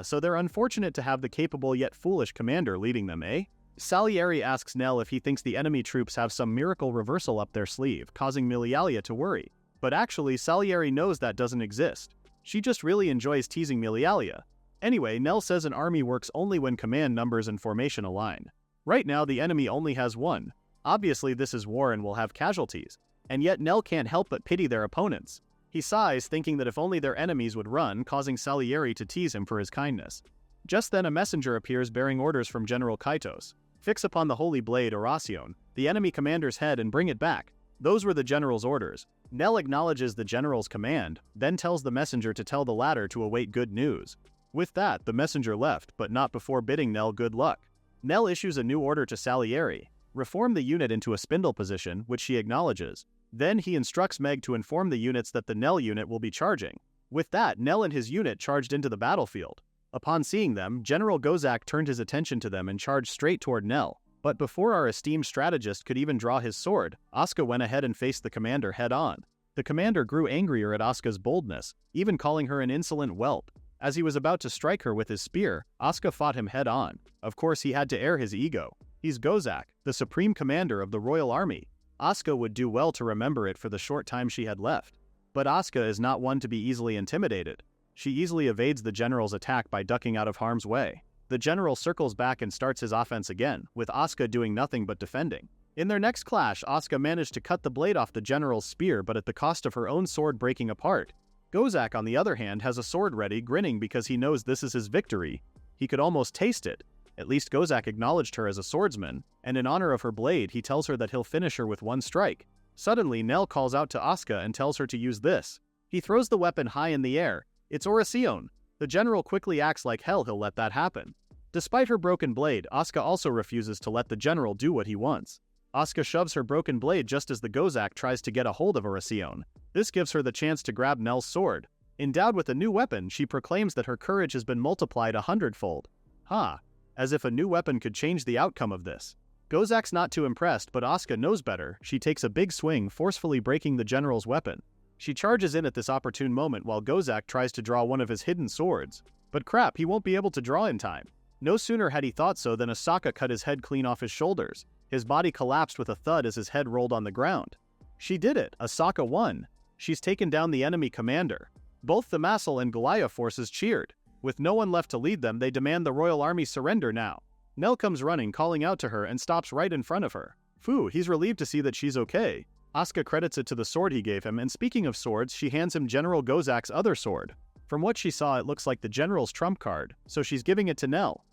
So they're unfortunate to have the capable yet foolish commander leading them, eh? Salieri asks Nell if he thinks the enemy troops have some miracle reversal up their sleeve, causing Milialia to worry. But actually, Salieri knows that doesn't exist. She just really enjoys teasing Milialia. Anyway, Nell says an army works only when command numbers and formation align. Right now, the enemy only has one. Obviously, this is war and will have casualties. And yet Nell can't help but pity their opponents. He sighs, thinking that if only their enemies would run, causing Salieri to tease him for his kindness. Just then a messenger appears bearing orders from General Kaitos. Fix upon the holy blade, Oracion, the enemy commander's head and bring it back. Those were the general's orders. Nell acknowledges the general's command, then tells the messenger to tell the latter to await good news. With that, the messenger left, but not before bidding Nell good luck. Nell issues a new order to Salieri. Reform the unit into a spindle position, which she acknowledges. Then he instructs Meg to inform the units that the Nell unit will be charging. With that, Nell and his unit charged into the battlefield. Upon seeing them, General Gozak turned his attention to them and charged straight toward Nell. But before our esteemed strategist could even draw his sword, Asuka went ahead and faced the commander head-on. The commander grew angrier at Asuka's boldness, even calling her an insolent whelp. As he was about to strike her with his spear, Asuka fought him head-on. Of course, he had to air his ego. He's Gozak, the supreme commander of the Royal Army. Asuka would do well to remember it for the short time she had left. But Asuka is not one to be easily intimidated. She easily evades the general's attack by ducking out of harm's way. The general circles back and starts his offense again, with Asuka doing nothing but defending. In their next clash, Asuka managed to cut the blade off the general's spear, but at the cost of her own sword breaking apart. Gozak, on the other hand, has a sword ready, grinning because he knows this is his victory. He could almost taste it. At least Gozak acknowledged her as a swordsman, and in honor of her blade, he tells her that he'll finish her with one strike. Suddenly, Nell calls out to Asuka and tells her to use this. He throws the weapon high in the air. It's Oracion. The general quickly acts like hell he'll let that happen. Despite her broken blade, Asuka also refuses to let the general do what he wants. Asuka shoves her broken blade just as the Gozak tries to get a hold of Oracion. This gives her the chance to grab Nell's sword. Endowed with a new weapon, she proclaims that her courage has been multiplied 100-fold. As if a new weapon could change the outcome of this. Gozak's not too impressed, but Asuka knows better. She takes a big swing, forcefully breaking the general's weapon. She charges in at this opportune moment while Gozak tries to draw one of his hidden swords. But crap, he won't be able to draw in time. No sooner had he thought so than Asaka cut his head clean off his shoulders. His body collapsed with a thud as his head rolled on the ground. She did it! Asaka won! She's taken down the enemy commander. Both the Masal and Galaya forces cheered. With no one left to lead them, they demand the royal army surrender now. Nell comes running, calling out to her, and stops right in front of her. Phew, he's relieved to see that she's okay. Asuka credits it to the sword he gave him, and speaking of swords, she hands him General Gozak's other sword. From what she saw, it looks like the general's trump card, so she's giving it to Nell.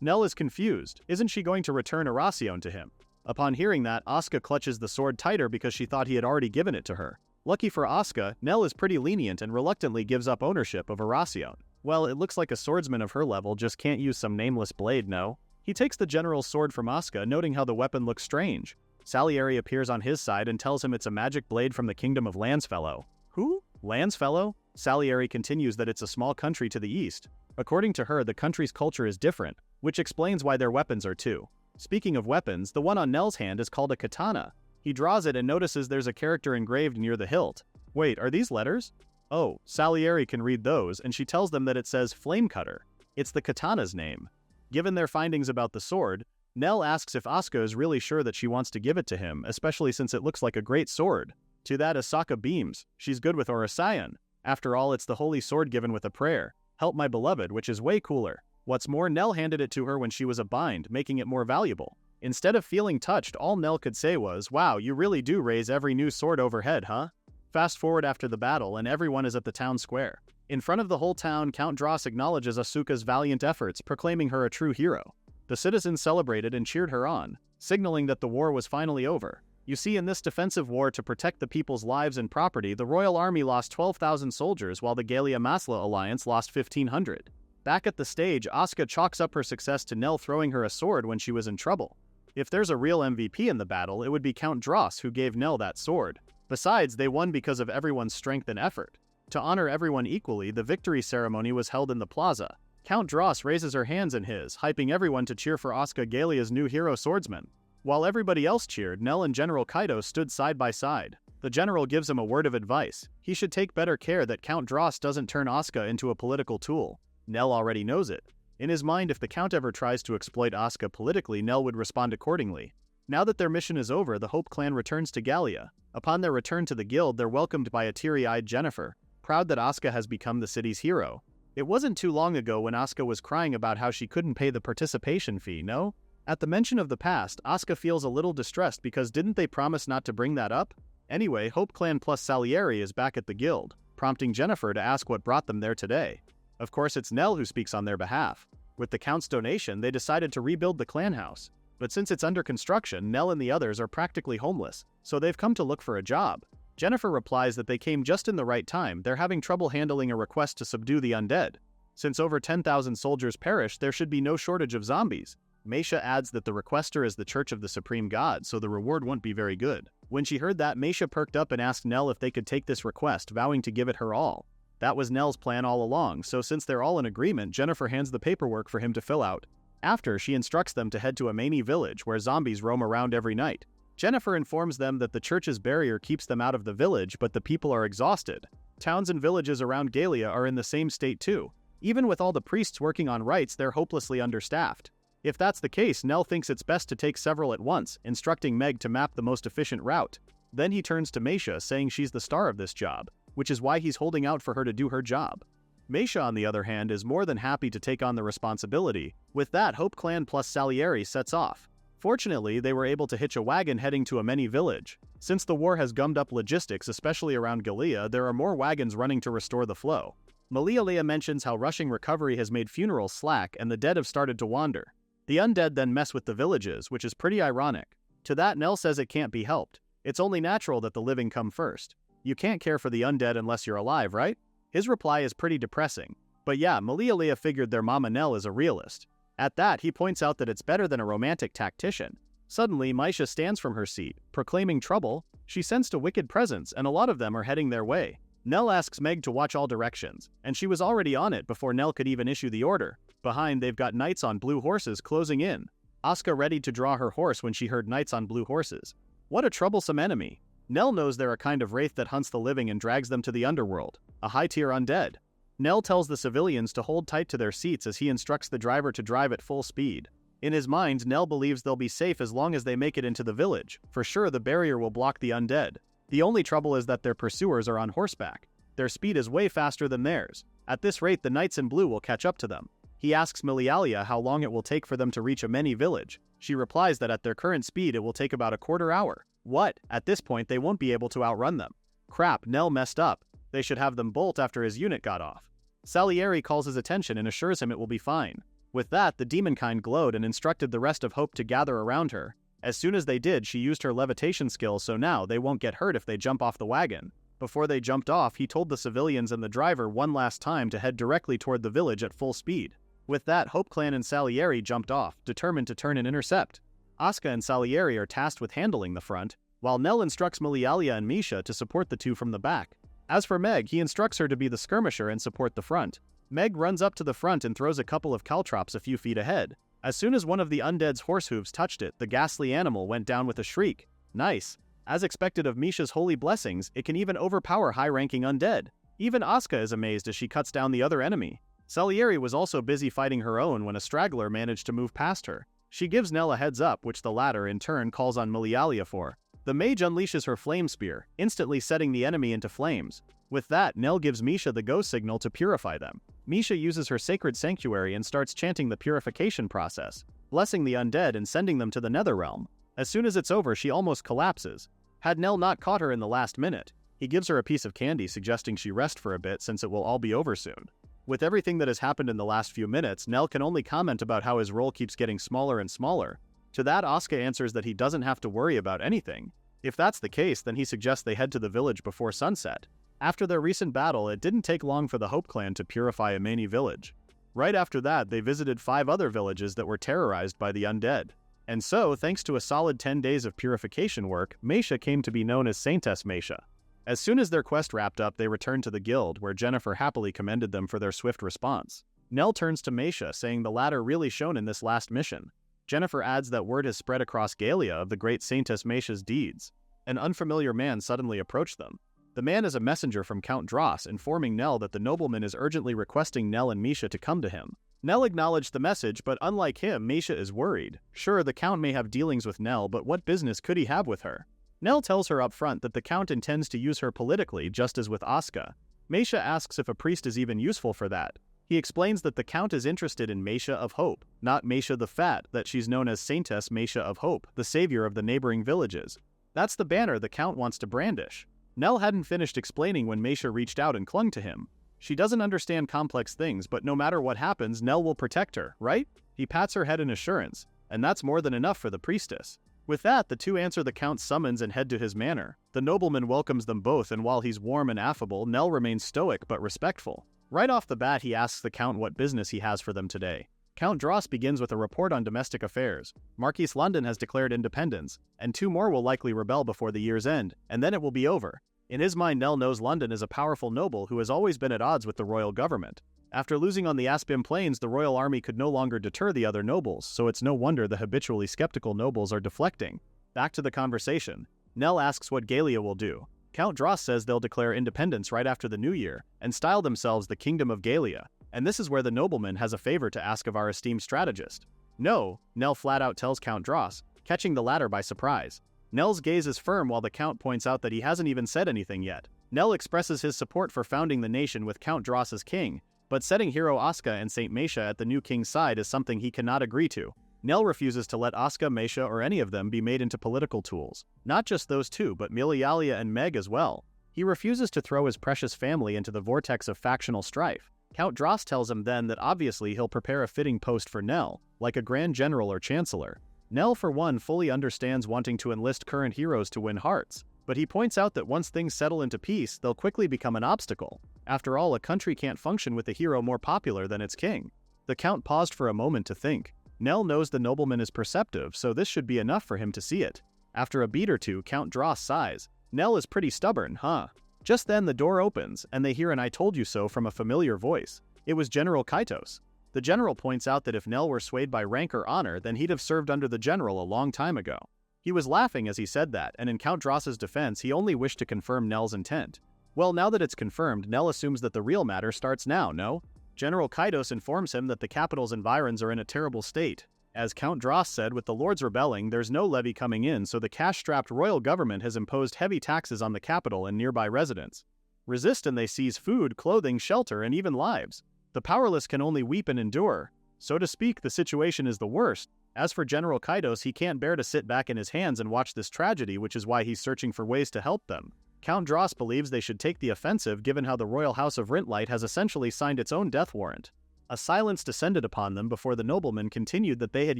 Nell is confused. Isn't she going to return Aracion to him? Upon hearing that, Asuka clutches the sword tighter because she thought he had already given it to her. Lucky for Asuka, Nell is pretty lenient and reluctantly gives up ownership of Aracion. Well, it looks like a swordsman of her level just can't use some nameless blade, no? He takes the general's sword from Asuka, noting how the weapon looks strange. Salieri appears on his side and tells him it's a magic blade from the kingdom of Landsfellow. Who? Landsfellow? Salieri continues that it's a small country to the east. According to her, the country's culture is different, which explains why their weapons are too. Speaking of weapons, the one on Nell's hand is called a katana. He draws it and notices there's a character engraved near the hilt. Wait, are these letters? Oh, Salieri can read those, and she tells them that it says Flame Cutter. It's the katana's name. Given their findings about the sword, Nell asks if Asuka is really sure that she wants to give it to him, especially since it looks like a great sword. To that, Asaka beams. She's good with Orasayan. After all, it's the holy sword given with a prayer. Help my beloved, which is way cooler. What's more, Nell handed it to her when she was a bind, making it more valuable. Instead of feeling touched, all Nell could say was, "Wow, you really do raise every new sword overhead, huh?" Fast forward after the battle, and everyone is at the town square. In front of the whole town, Count Dross acknowledges Asuka's valiant efforts, proclaiming her a true hero. The citizens celebrated and cheered her on, signaling that the war was finally over. You see, in this defensive war to protect the people's lives and property, the royal army lost 12,000 soldiers while the Gallia-Masla alliance lost 1,500. Back at the stage, Asuka chalks up her success to Nell throwing her a sword when she was in trouble. If there's a real MVP in the battle, it would be Count Dross who gave Nell that sword. Besides, they won because of everyone's strength and effort. To honor everyone equally, the victory ceremony was held in the plaza. Count Dross raises her hands in his, hyping everyone to cheer for Asuka Gallia's new hero swordsman. While everybody else cheered, Nell and General Kaido stood side by side. The general gives him a word of advice. He should take better care that Count Dross doesn't turn Asuka into a political tool. Nell already knows it. In his mind, if the Count ever tries to exploit Asuka politically, Nell would respond accordingly. Now that their mission is over, the Hope clan returns to Gallia. Upon their return to the guild, they're welcomed by a teary-eyed Jennifer, proud that Asuka has become the city's hero. It wasn't too long ago when Asuka was crying about how she couldn't pay the participation fee, no? At the mention of the past, Asuka feels a little distressed because didn't they promise not to bring that up? Anyway, Hope Clan plus Salieri is back at the guild, prompting Jennifer to ask what brought them there today. Of course, it's Nell who speaks on their behalf. With the Count's donation, they decided to rebuild the clan house. But since it's under construction, Nell and the others are practically homeless, so they've come to look for a job. Jennifer replies that they came just in the right time. They're having trouble handling a request to subdue the undead. Since over 10,000 soldiers perished, there should be no shortage of zombies. Meisha adds that the requester is the Church of the Supreme God, so the reward won't be very good. When she heard that, Meisha perked up and asked Nell if they could take this request, vowing to give it her all. That was Nell's plan all along, so since they're all in agreement, Jennifer hands the paperwork for him to fill out. After, she instructs them to head to a Mani village where zombies roam around every night. Jennifer informs them that the church's barrier keeps them out of the village, but the people are exhausted. Towns and villages around Gallia are in the same state too. Even with all the priests working on rites, they're hopelessly understaffed. If that's the case, Nell thinks it's best to take several at once, instructing Meg to map the most efficient route. Then he turns to Meisha, saying she's the star of this job, which is why he's holding out for her to do her job. Meisha, on the other hand, is more than happy to take on the responsibility. With that, Hope Clan plus Salieri sets off. Fortunately, they were able to hitch a wagon heading to a Mani village. Since the war has gummed up logistics, especially around Gallia, there are more wagons running to restore the flow. Malialea mentions how rushing recovery has made funerals slack and the dead have started to wander. The undead then mess with the villages, which is pretty ironic. To that, Nell says it can't be helped. It's only natural that the living come first. You can't care for the undead unless you're alive, right? His reply is pretty depressing. But yeah, Malialea figured their mama Nell is a realist. At that, he points out that it's better than a romantic tactician. Suddenly, Meisha stands from her seat, proclaiming trouble. She sensed a wicked presence, and a lot of them are heading their way. Nell asks Meg to watch all directions, and she was already on it before Nell could even issue the order. Behind, they've got knights on blue horses closing in. Asuka readied to draw her horse when she heard knights on blue horses. What a troublesome enemy. Nell knows they're a kind of wraith that hunts the living and drags them to the underworld, a high-tier undead. Nell tells the civilians to hold tight to their seats as he instructs the driver to drive at full speed. In his mind, Nell believes they'll be safe as long as they make it into the village. For sure, the barrier will block the undead. The only trouble is that their pursuers are on horseback. Their speed is way faster than theirs. At this rate, the knights in blue will catch up to them. He asks Milialia how long it will take for them to reach Ameni village. She replies that at their current speed it will take about a quarter hour. What? At this point they won't be able to outrun them. Crap, Nell messed up. They should have them bolt after his unit got off. Salieri calls his attention and assures him it will be fine. With that, the demonkind glowed and instructed the rest of Hope to gather around her. As soon as they did, she used her levitation skill, so now they won't get hurt if they jump off the wagon. Before they jumped off, he told the civilians and the driver one last time to head directly toward the village at full speed. With that, Hope Clan and Salieri jumped off, determined to turn and intercept. Asuka and Salieri are tasked with handling the front, while Nell instructs Milialia and Misha to support the two from the back. As for Meg, he instructs her to be the skirmisher and support the front. Meg runs up to the front and throws a couple of caltrops a few feet ahead. As soon as one of the undead's horse hooves touched it, the ghastly animal went down with a shriek. Nice. As expected of Misha's holy blessings, it can even overpower high-ranking undead. Even Asuka is amazed as she cuts down the other enemy. Salieri was also busy fighting her own when a straggler managed to move past her. She gives Nell a heads up, which the latter in turn calls on Milialia for. The mage unleashes her flame spear, instantly setting the enemy into flames. With that, Nell gives Misha the go signal to purify them. Misha uses her sacred sanctuary and starts chanting the purification process, blessing the undead and sending them to the Netherrealm. As soon as it's over, she almost collapses. Had Nell not caught her in the last minute, he gives her a piece of candy suggesting she rest for a bit since it will all be over soon. With everything that has happened in the last few minutes, Nell can only comment about how his role keeps getting smaller and smaller. To that, Asuka answers that he doesn't have to worry about anything. If that's the case, then he suggests they head to the village before sunset. After their recent battle, it didn't take long for the Hope Clan to purify Ameni village. Right after that, they visited 5 other villages that were terrorized by the undead. And so, thanks to a solid 10 days of purification work, Meisha came to be known as Saintess Meisha. As soon as their quest wrapped up, they returned to the guild, where Jennifer happily commended them for their swift response. Nell turns to Meisha, saying the latter really shone in this last mission. Jennifer adds that word has spread across Galia of the great Saintess Meisha's deeds. An unfamiliar man suddenly approached them. The man is a messenger from Count Dross, informing Nell that the nobleman is urgently requesting Nell and Misha to come to him. Nell acknowledged the message, but unlike him, Misha is worried. Sure, the Count may have dealings with Nell, but what business could he have with her? Nell tells her up front that the Count intends to use her politically, just as with Asuka. Meisha asks if a priest is even useful for that. He explains that the Count is interested in Meisha of Hope, not Meisha the Fat, that she's known as Saintess Meisha of Hope, the savior of the neighboring villages. That's the banner the Count wants to brandish. Nell hadn't finished explaining when Meisha reached out and clung to him. She doesn't understand complex things, but no matter what happens, Nell will protect her, right? He pats her head in assurance, and that's more than enough for the priestess. With that, the two answer the Count's summons and head to his manor. The nobleman welcomes them both, and while he's warm and affable, Nell remains stoic but respectful. Right off the bat, he asks the Count what business he has for them today. Count Dross begins with a report on domestic affairs. Marquis London has declared independence, and 2 more will likely rebel before the year's end, and then it will be over. In his mind, Nell knows London is a powerful noble who has always been at odds with the royal government. After losing on the Aspim Plains, the royal army could no longer deter the other nobles, so it's no wonder the habitually skeptical nobles are deflecting. Back to the conversation. Nell asks what Galia will do. Count Dross says they'll declare independence right after the new year, and style themselves the Kingdom of Galia, and this is where the nobleman has a favor to ask of our esteemed strategist. No, Nell flat out tells Count Dross, catching the latter by surprise. Nell's gaze is firm while the Count points out that he hasn't even said anything yet. Nell expresses his support for founding the nation with Count Dross as king, but setting hero Asuka and Saint Meisha at the new king's side is something he cannot agree to. Nell refuses to let Asuka, Meisha, or any of them be made into political tools. Not just those two, but Milialia and Meg as well. He refuses to throw his precious family into the vortex of factional strife. Count Dross tells him then that obviously he'll prepare a fitting post for Nell, like a Grand General or Chancellor. Nell, for one, fully understands wanting to enlist current heroes to win hearts, but he points out that once things settle into peace, they'll quickly become an obstacle. After all, a country can't function with a hero more popular than its king. The Count paused for a moment to think. Nell knows the nobleman is perceptive, so this should be enough for him to see it. After a beat or two, Count Dross sighs. Nell is pretty stubborn, huh? Just then the door opens, and they hear an "I told you so" from a familiar voice. It was General Kaitos. The general points out that if Nell were swayed by rank or honor, then he'd have served under the general a long time ago. He was laughing as he said that, and in Count Dross's defense he only wished to confirm Nell's intent. Well, now that it's confirmed, Nell assumes that the real matter starts now, no? General Kaitos informs him that the capital's environs are in a terrible state. As Count Dross said, with the lords rebelling, there's no levy coming in, so the cash-strapped royal government has imposed heavy taxes on the capital and nearby residents. Resist and they seize food, clothing, shelter, and even lives. The powerless can only weep and endure. So to speak, the situation is the worst. As for General Kaitos, he can't bear to sit back in his hands and watch this tragedy, which is why he's searching for ways to help them. Count Dross believes they should take the offensive given how the royal house of Rintlight has essentially signed its own death warrant. A silence descended upon them before the noblemen continued that they had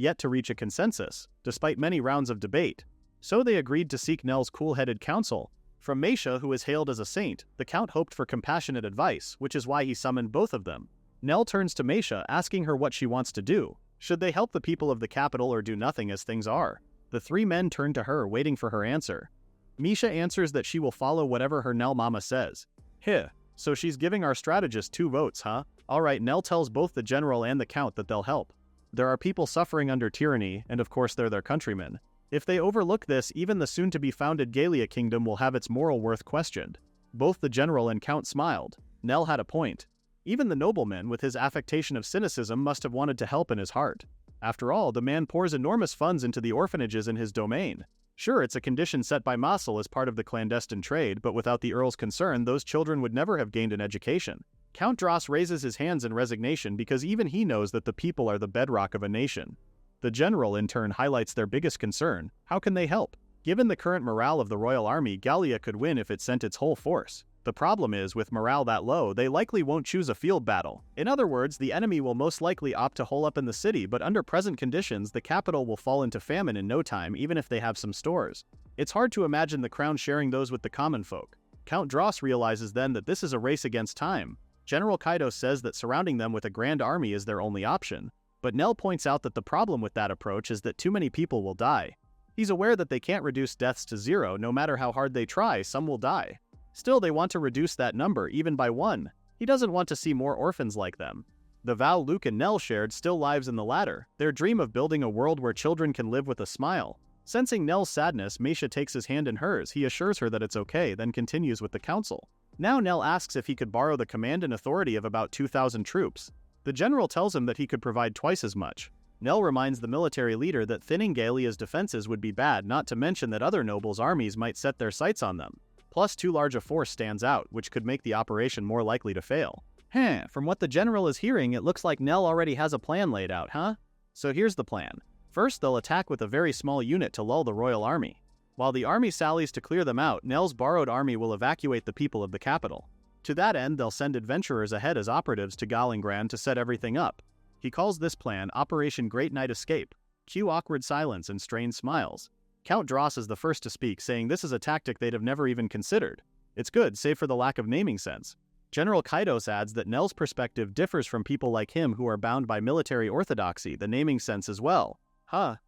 yet to reach a consensus, despite many rounds of debate. So they agreed to seek Nell's cool-headed counsel. From Meisha, who is hailed as a saint, the Count hoped for compassionate advice, which is why he summoned both of them. Nell turns to Meisha, asking her what she wants to do. Should they help the people of the capital or do nothing as things are? The three men turn to her, waiting for her answer. Meisha answers that she will follow whatever her Nell mama says. So she's giving our strategist 2 votes, huh? Alright, Nell tells both the general and the count that they'll help. There are people suffering under tyranny, and of course they're their countrymen. If they overlook this, even the soon-to-be-founded Galia kingdom will have its moral worth questioned. Both the general and count smiled. Nell had a point. Even the nobleman, with his affectation of cynicism, must have wanted to help in his heart. After all, the man pours enormous funds into the orphanages in his domain. Sure, it's a condition set by Mossel as part of the clandestine trade, but without the Earl's concern, those children would never have gained an education. Count Dross raises his hands in resignation because even he knows that the people are the bedrock of a nation. The general, in turn, highlights their biggest concern: how can they help? Given the current morale of the royal army, Gallia could win if it sent its whole force. The problem is, with morale that low, they likely won't choose a field battle. In other words, the enemy will most likely opt to hole up in the city, but under present conditions, the capital will fall into famine in no time, even if they have some stores. It's hard to imagine the crown sharing those with the common folk. Count Dross realizes then that this is a race against time. General Kaitos says that surrounding them with a grand army is their only option, but Nell points out that the problem with that approach is that too many people will die. He's aware that they can't reduce deaths to 0, no matter how hard they try, some will die. Still, they want to reduce that number, even by 1. He doesn't want to see more orphans like them. The vow Luke and Nell shared still lives in the latter, their dream of building a world where children can live with a smile. Sensing Nell's sadness, Meisha takes his hand in hers. He assures her that it's okay, then continues with the council. Now Nell asks if he could borrow the command and authority of about 2,000 troops. The general tells him that he could provide twice as much. Nell reminds the military leader that thinning Galia's defenses would be bad, not to mention that other nobles' armies might set their sights on them. Plus, too large a force stands out, which could make the operation more likely to fail. From what the general is hearing, it looks like Nell already has a plan laid out, huh? So here's the plan. First, they'll attack with a very small unit to lull the royal army. While the army sallies to clear them out, Nell's borrowed army will evacuate the people of the capital. To that end, they'll send adventurers ahead as operatives to Galingrand to set everything up. He calls this plan Operation Great Night Escape. Cue awkward silence and strained smiles. Count Dross is the first to speak, saying this is a tactic they'd have never even considered. It's good, save for the lack of naming sense. General Kaitos adds that Nell's perspective differs from people like him who are bound by military orthodoxy, the naming sense as well.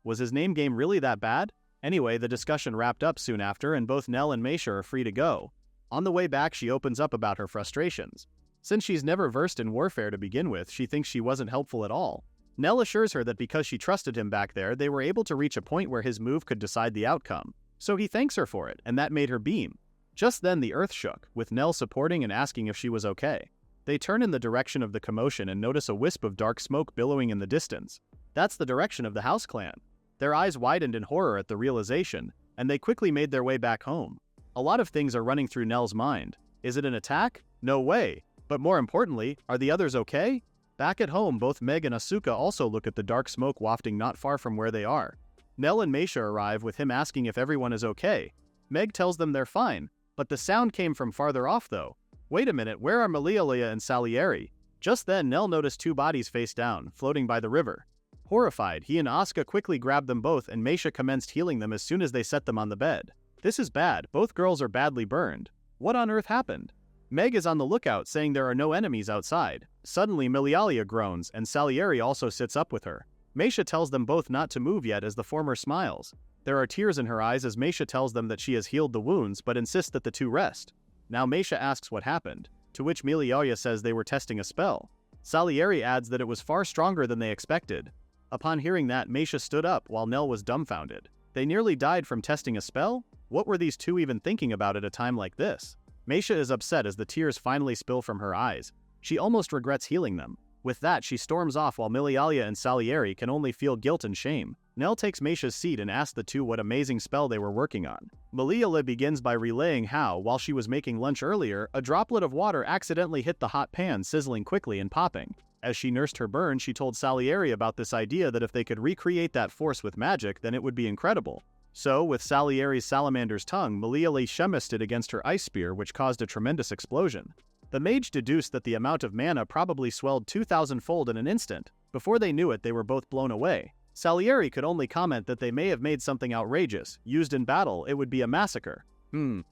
Was his name game really that bad? Anyway, the discussion wrapped up soon after, and both Nell and Meisha are free to go. On the way back, she opens up about her frustrations. Since she's never versed in warfare to begin with, she thinks she wasn't helpful at all. Nell assures her that because she trusted him back there, they were able to reach a point where his move could decide the outcome. So he thanks her for it, and that made her beam. Just then the earth shook, with Nell supporting and asking if she was okay. They turn in the direction of the commotion and notice a wisp of dark smoke billowing in the distance. That's the direction of the House clan. Their eyes widened in horror at the realization, and they quickly made their way back home. A lot of things are running through Nell's mind. Is it an attack? No way. But more importantly, are the others okay? Back at home, both Meg and Asuka also look at the dark smoke wafting not far from where they are. Nell and Meisha arrive with him asking if everyone is okay. Meg tells them they're fine, but the sound came from farther off though. Wait a minute, where are Malialia and Salieri? Just then, Nell noticed 2 bodies face down, floating by the river. Horrified, he and Asuka quickly grabbed them both and Meisha commenced healing them as soon as they set them on the bed. This is bad, both girls are badly burned. What on earth happened? Meg is on the lookout, saying there are no enemies outside. Suddenly, Malialia groans, and Salieri also sits up with her. Meisha tells them both not to move yet as the former smiles. There are tears in her eyes as Meisha tells them that she has healed the wounds but insists that the 2 rest. Now Meisha asks what happened, to which Milialia says they were testing a spell. Salieri adds that it was far stronger than they expected. Upon hearing that, Meisha stood up while Nell was dumbfounded. They nearly died from testing a spell? What were these two even thinking about at a time like this? Meisha is upset as the tears finally spill from her eyes. She almost regrets healing them. With that, she storms off while Milialia and Salieri can only feel guilt and shame. Nell takes Meisha's seat and asks the two what amazing spell they were working on. Milialia begins by relaying how, while she was making lunch earlier, a droplet of water accidentally hit the hot pan, sizzling quickly and popping. As she nursed her burn, she told Salieri about this idea that if they could recreate that force with magic, then it would be incredible. So, with Salieri's salamander's tongue, Milialia chemisted it against her ice spear, which caused a tremendous explosion. The mage deduced that the amount of mana probably swelled 2,000-fold in an instant. Before they knew it, they were both blown away. Salieri could only comment that they may have made something outrageous. Used in battle, it would be a massacre.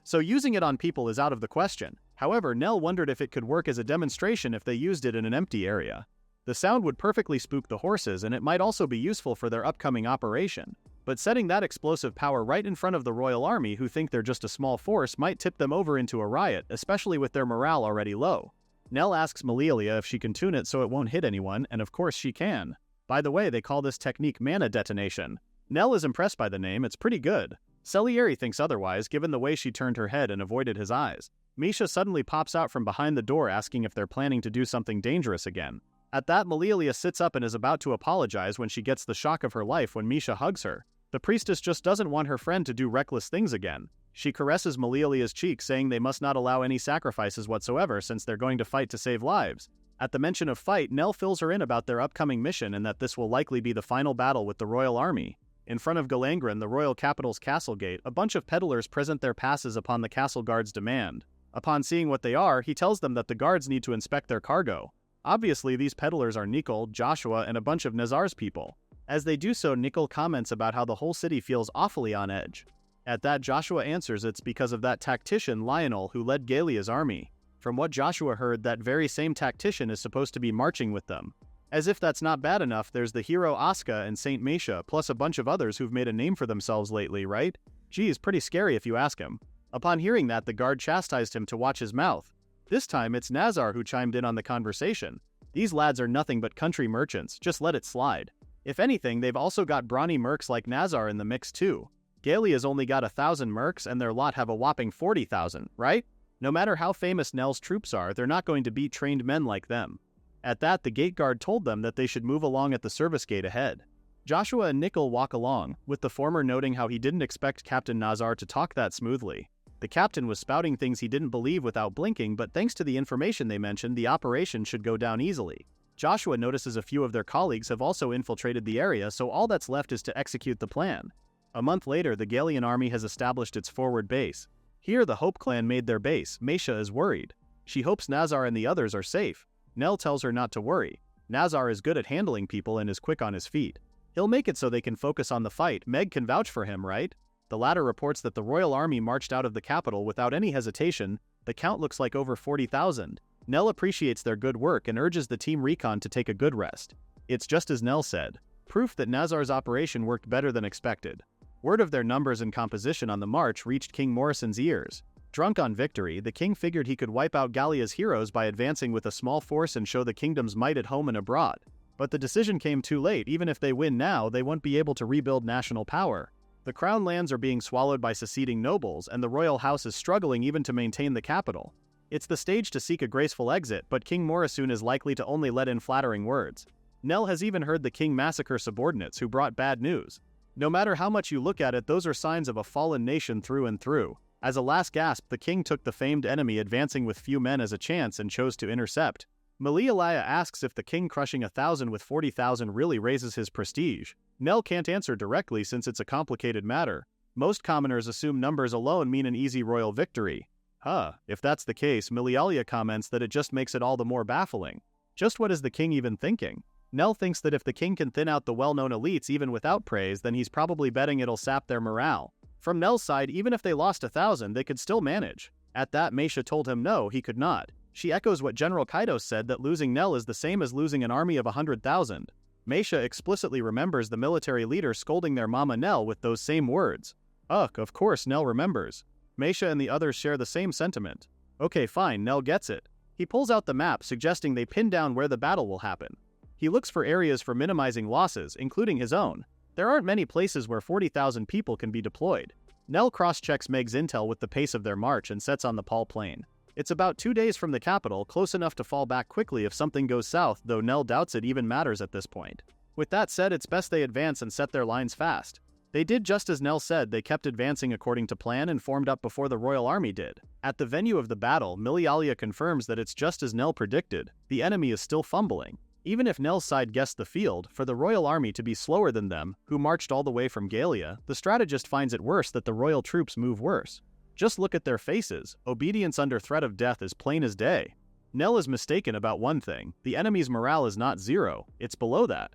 So using it on people is out of the question. However, Nell wondered if it could work as a demonstration if they used it in an empty area. The sound would perfectly spook the horses, and it might also be useful for their upcoming operation. But setting that explosive power right in front of the royal army who think they're just a small force might tip them over into a riot, especially with their morale already low. Nell asks Milialia if she can tune it so it won't hit anyone, and of course she can. By the way, they call this technique mana detonation. Nell is impressed by the name, it's pretty good. Salieri thinks otherwise given the way she turned her head and avoided his eyes. Meisha suddenly pops out from behind the door asking if they're planning to do something dangerous again. At that, Milialia sits up and is about to apologize when she gets the shock of her life when Meisha hugs her. The priestess just doesn't want her friend to do reckless things again. She caresses Milialia's cheek, saying they must not allow any sacrifices whatsoever since they're going to fight to save lives. At the mention of fight, Nell fills her in about their upcoming mission and that this will likely be the final battle with the royal army. In front of Galangren, the royal capital's castle gate, a bunch of peddlers present their passes upon the castle guard's demand. Upon seeing what they are, he tells them that the guards need to inspect their cargo. Obviously, these peddlers are Nicol, Joshua, and a bunch of Nazar's people. As they do so, Nicol comments about how the whole city feels awfully on edge. At that, Joshua answers it's because of that tactician Lionel who led Galia's army. From what Joshua heard, that very same tactician is supposed to be marching with them. As if that's not bad enough, there's the hero Aska and Saint Meisha, plus a bunch of others who've made a name for themselves lately, right? Geez, pretty scary if you ask him. Upon hearing that, the guard chastised him to watch his mouth. This time, it's Nazar who chimed in on the conversation. These lads are nothing but country merchants, just let it slide. If anything, they've also got brawny mercs like Nazar in the mix too. Galia's only got 1,000 mercs and their lot have a whopping 40,000, right? No matter how famous Nell's troops are, they're not going to beat trained men like them. At that, the gate guard told them that they should move along at the service gate ahead. Joshua and Nicol walk along, with the former noting how he didn't expect Captain Nazar to talk that smoothly. The captain was spouting things he didn't believe without blinking, but thanks to the information they mentioned, the operation should go down easily. Joshua notices a few of their colleagues have also infiltrated the area, so all that's left is to execute the plan. A month later, the Galian army has established its forward base. Here, the Hope clan made their base. Meisha is worried. She hopes Nazar and the others are safe. Nell tells her not to worry. Nazar is good at handling people and is quick on his feet. He'll make it so they can focus on the fight. Meg can vouch for him, right? The latter reports that the royal army marched out of the capital without any hesitation. The count looks like over 40,000. Nell appreciates their good work and urges the team recon to take a good rest. It's just as Nell said. Proof that Nazar's operation worked better than expected. Word of their numbers and composition on the march reached King Morrison's ears. Drunk on victory, the king figured he could wipe out Gallia's heroes by advancing with a small force and show the kingdom's might at home and abroad. But the decision came too late. Even if they win now, they won't be able to rebuild national power. The crown lands are being swallowed by seceding nobles, and the royal house is struggling even to maintain the capital. It's the stage to seek a graceful exit, but King Morrisoon is likely to only let in flattering words. Nell has even heard the king massacre subordinates who brought bad news. No matter how much you look at it, those are signs of a fallen nation through and through. As a last gasp, the king took the famed enemy advancing with few men as a chance and chose to intercept. Milialia asks if the king crushing 1,000 with 40,000 really raises his prestige. Nell can't answer directly since it's a complicated matter. Most commoners assume numbers alone mean an easy royal victory. If that's the case, Milialia comments that it just makes it all the more baffling. Just what is the king even thinking? Nell thinks that if the king can thin out the well-known elites even without praise, then he's probably betting it'll sap their morale. From Nell's side, even if they lost 1,000, they could still manage. At that, Meisha told him no, he could not. She echoes what General Kaidos said, that losing Nell is the same as losing an army of 100,000. Meisha explicitly remembers the military leader scolding their mama Nell with those same words. Of course Nell remembers. Meisha and the others share the same sentiment. Okay, fine, Nell gets it. He pulls out the map, suggesting they pin down where the battle will happen. He looks for areas for minimizing losses, including his own. There aren't many places where 40,000 people can be deployed. Nell cross-checks Meg's intel with the pace of their march and sets on the Paul Plain. It's about 2 days from the capital, close enough to fall back quickly if something goes south, though Nell doubts it even matters at this point. With that said, it's best they advance and set their lines fast. They did just as Nell said. They kept advancing according to plan and formed up before the royal army did. At the venue of the battle, Milialia confirms that it's just as Nell predicted. The enemy is still fumbling. Even if Nell's side guessed the field, for the royal army to be slower than them, who marched all the way from Gallia, the strategist finds it worse that the royal troops move worse. Just look at their faces. Obedience under threat of death is plain as day. Nell is mistaken about one thing. The enemy's morale is not zero, it's below that.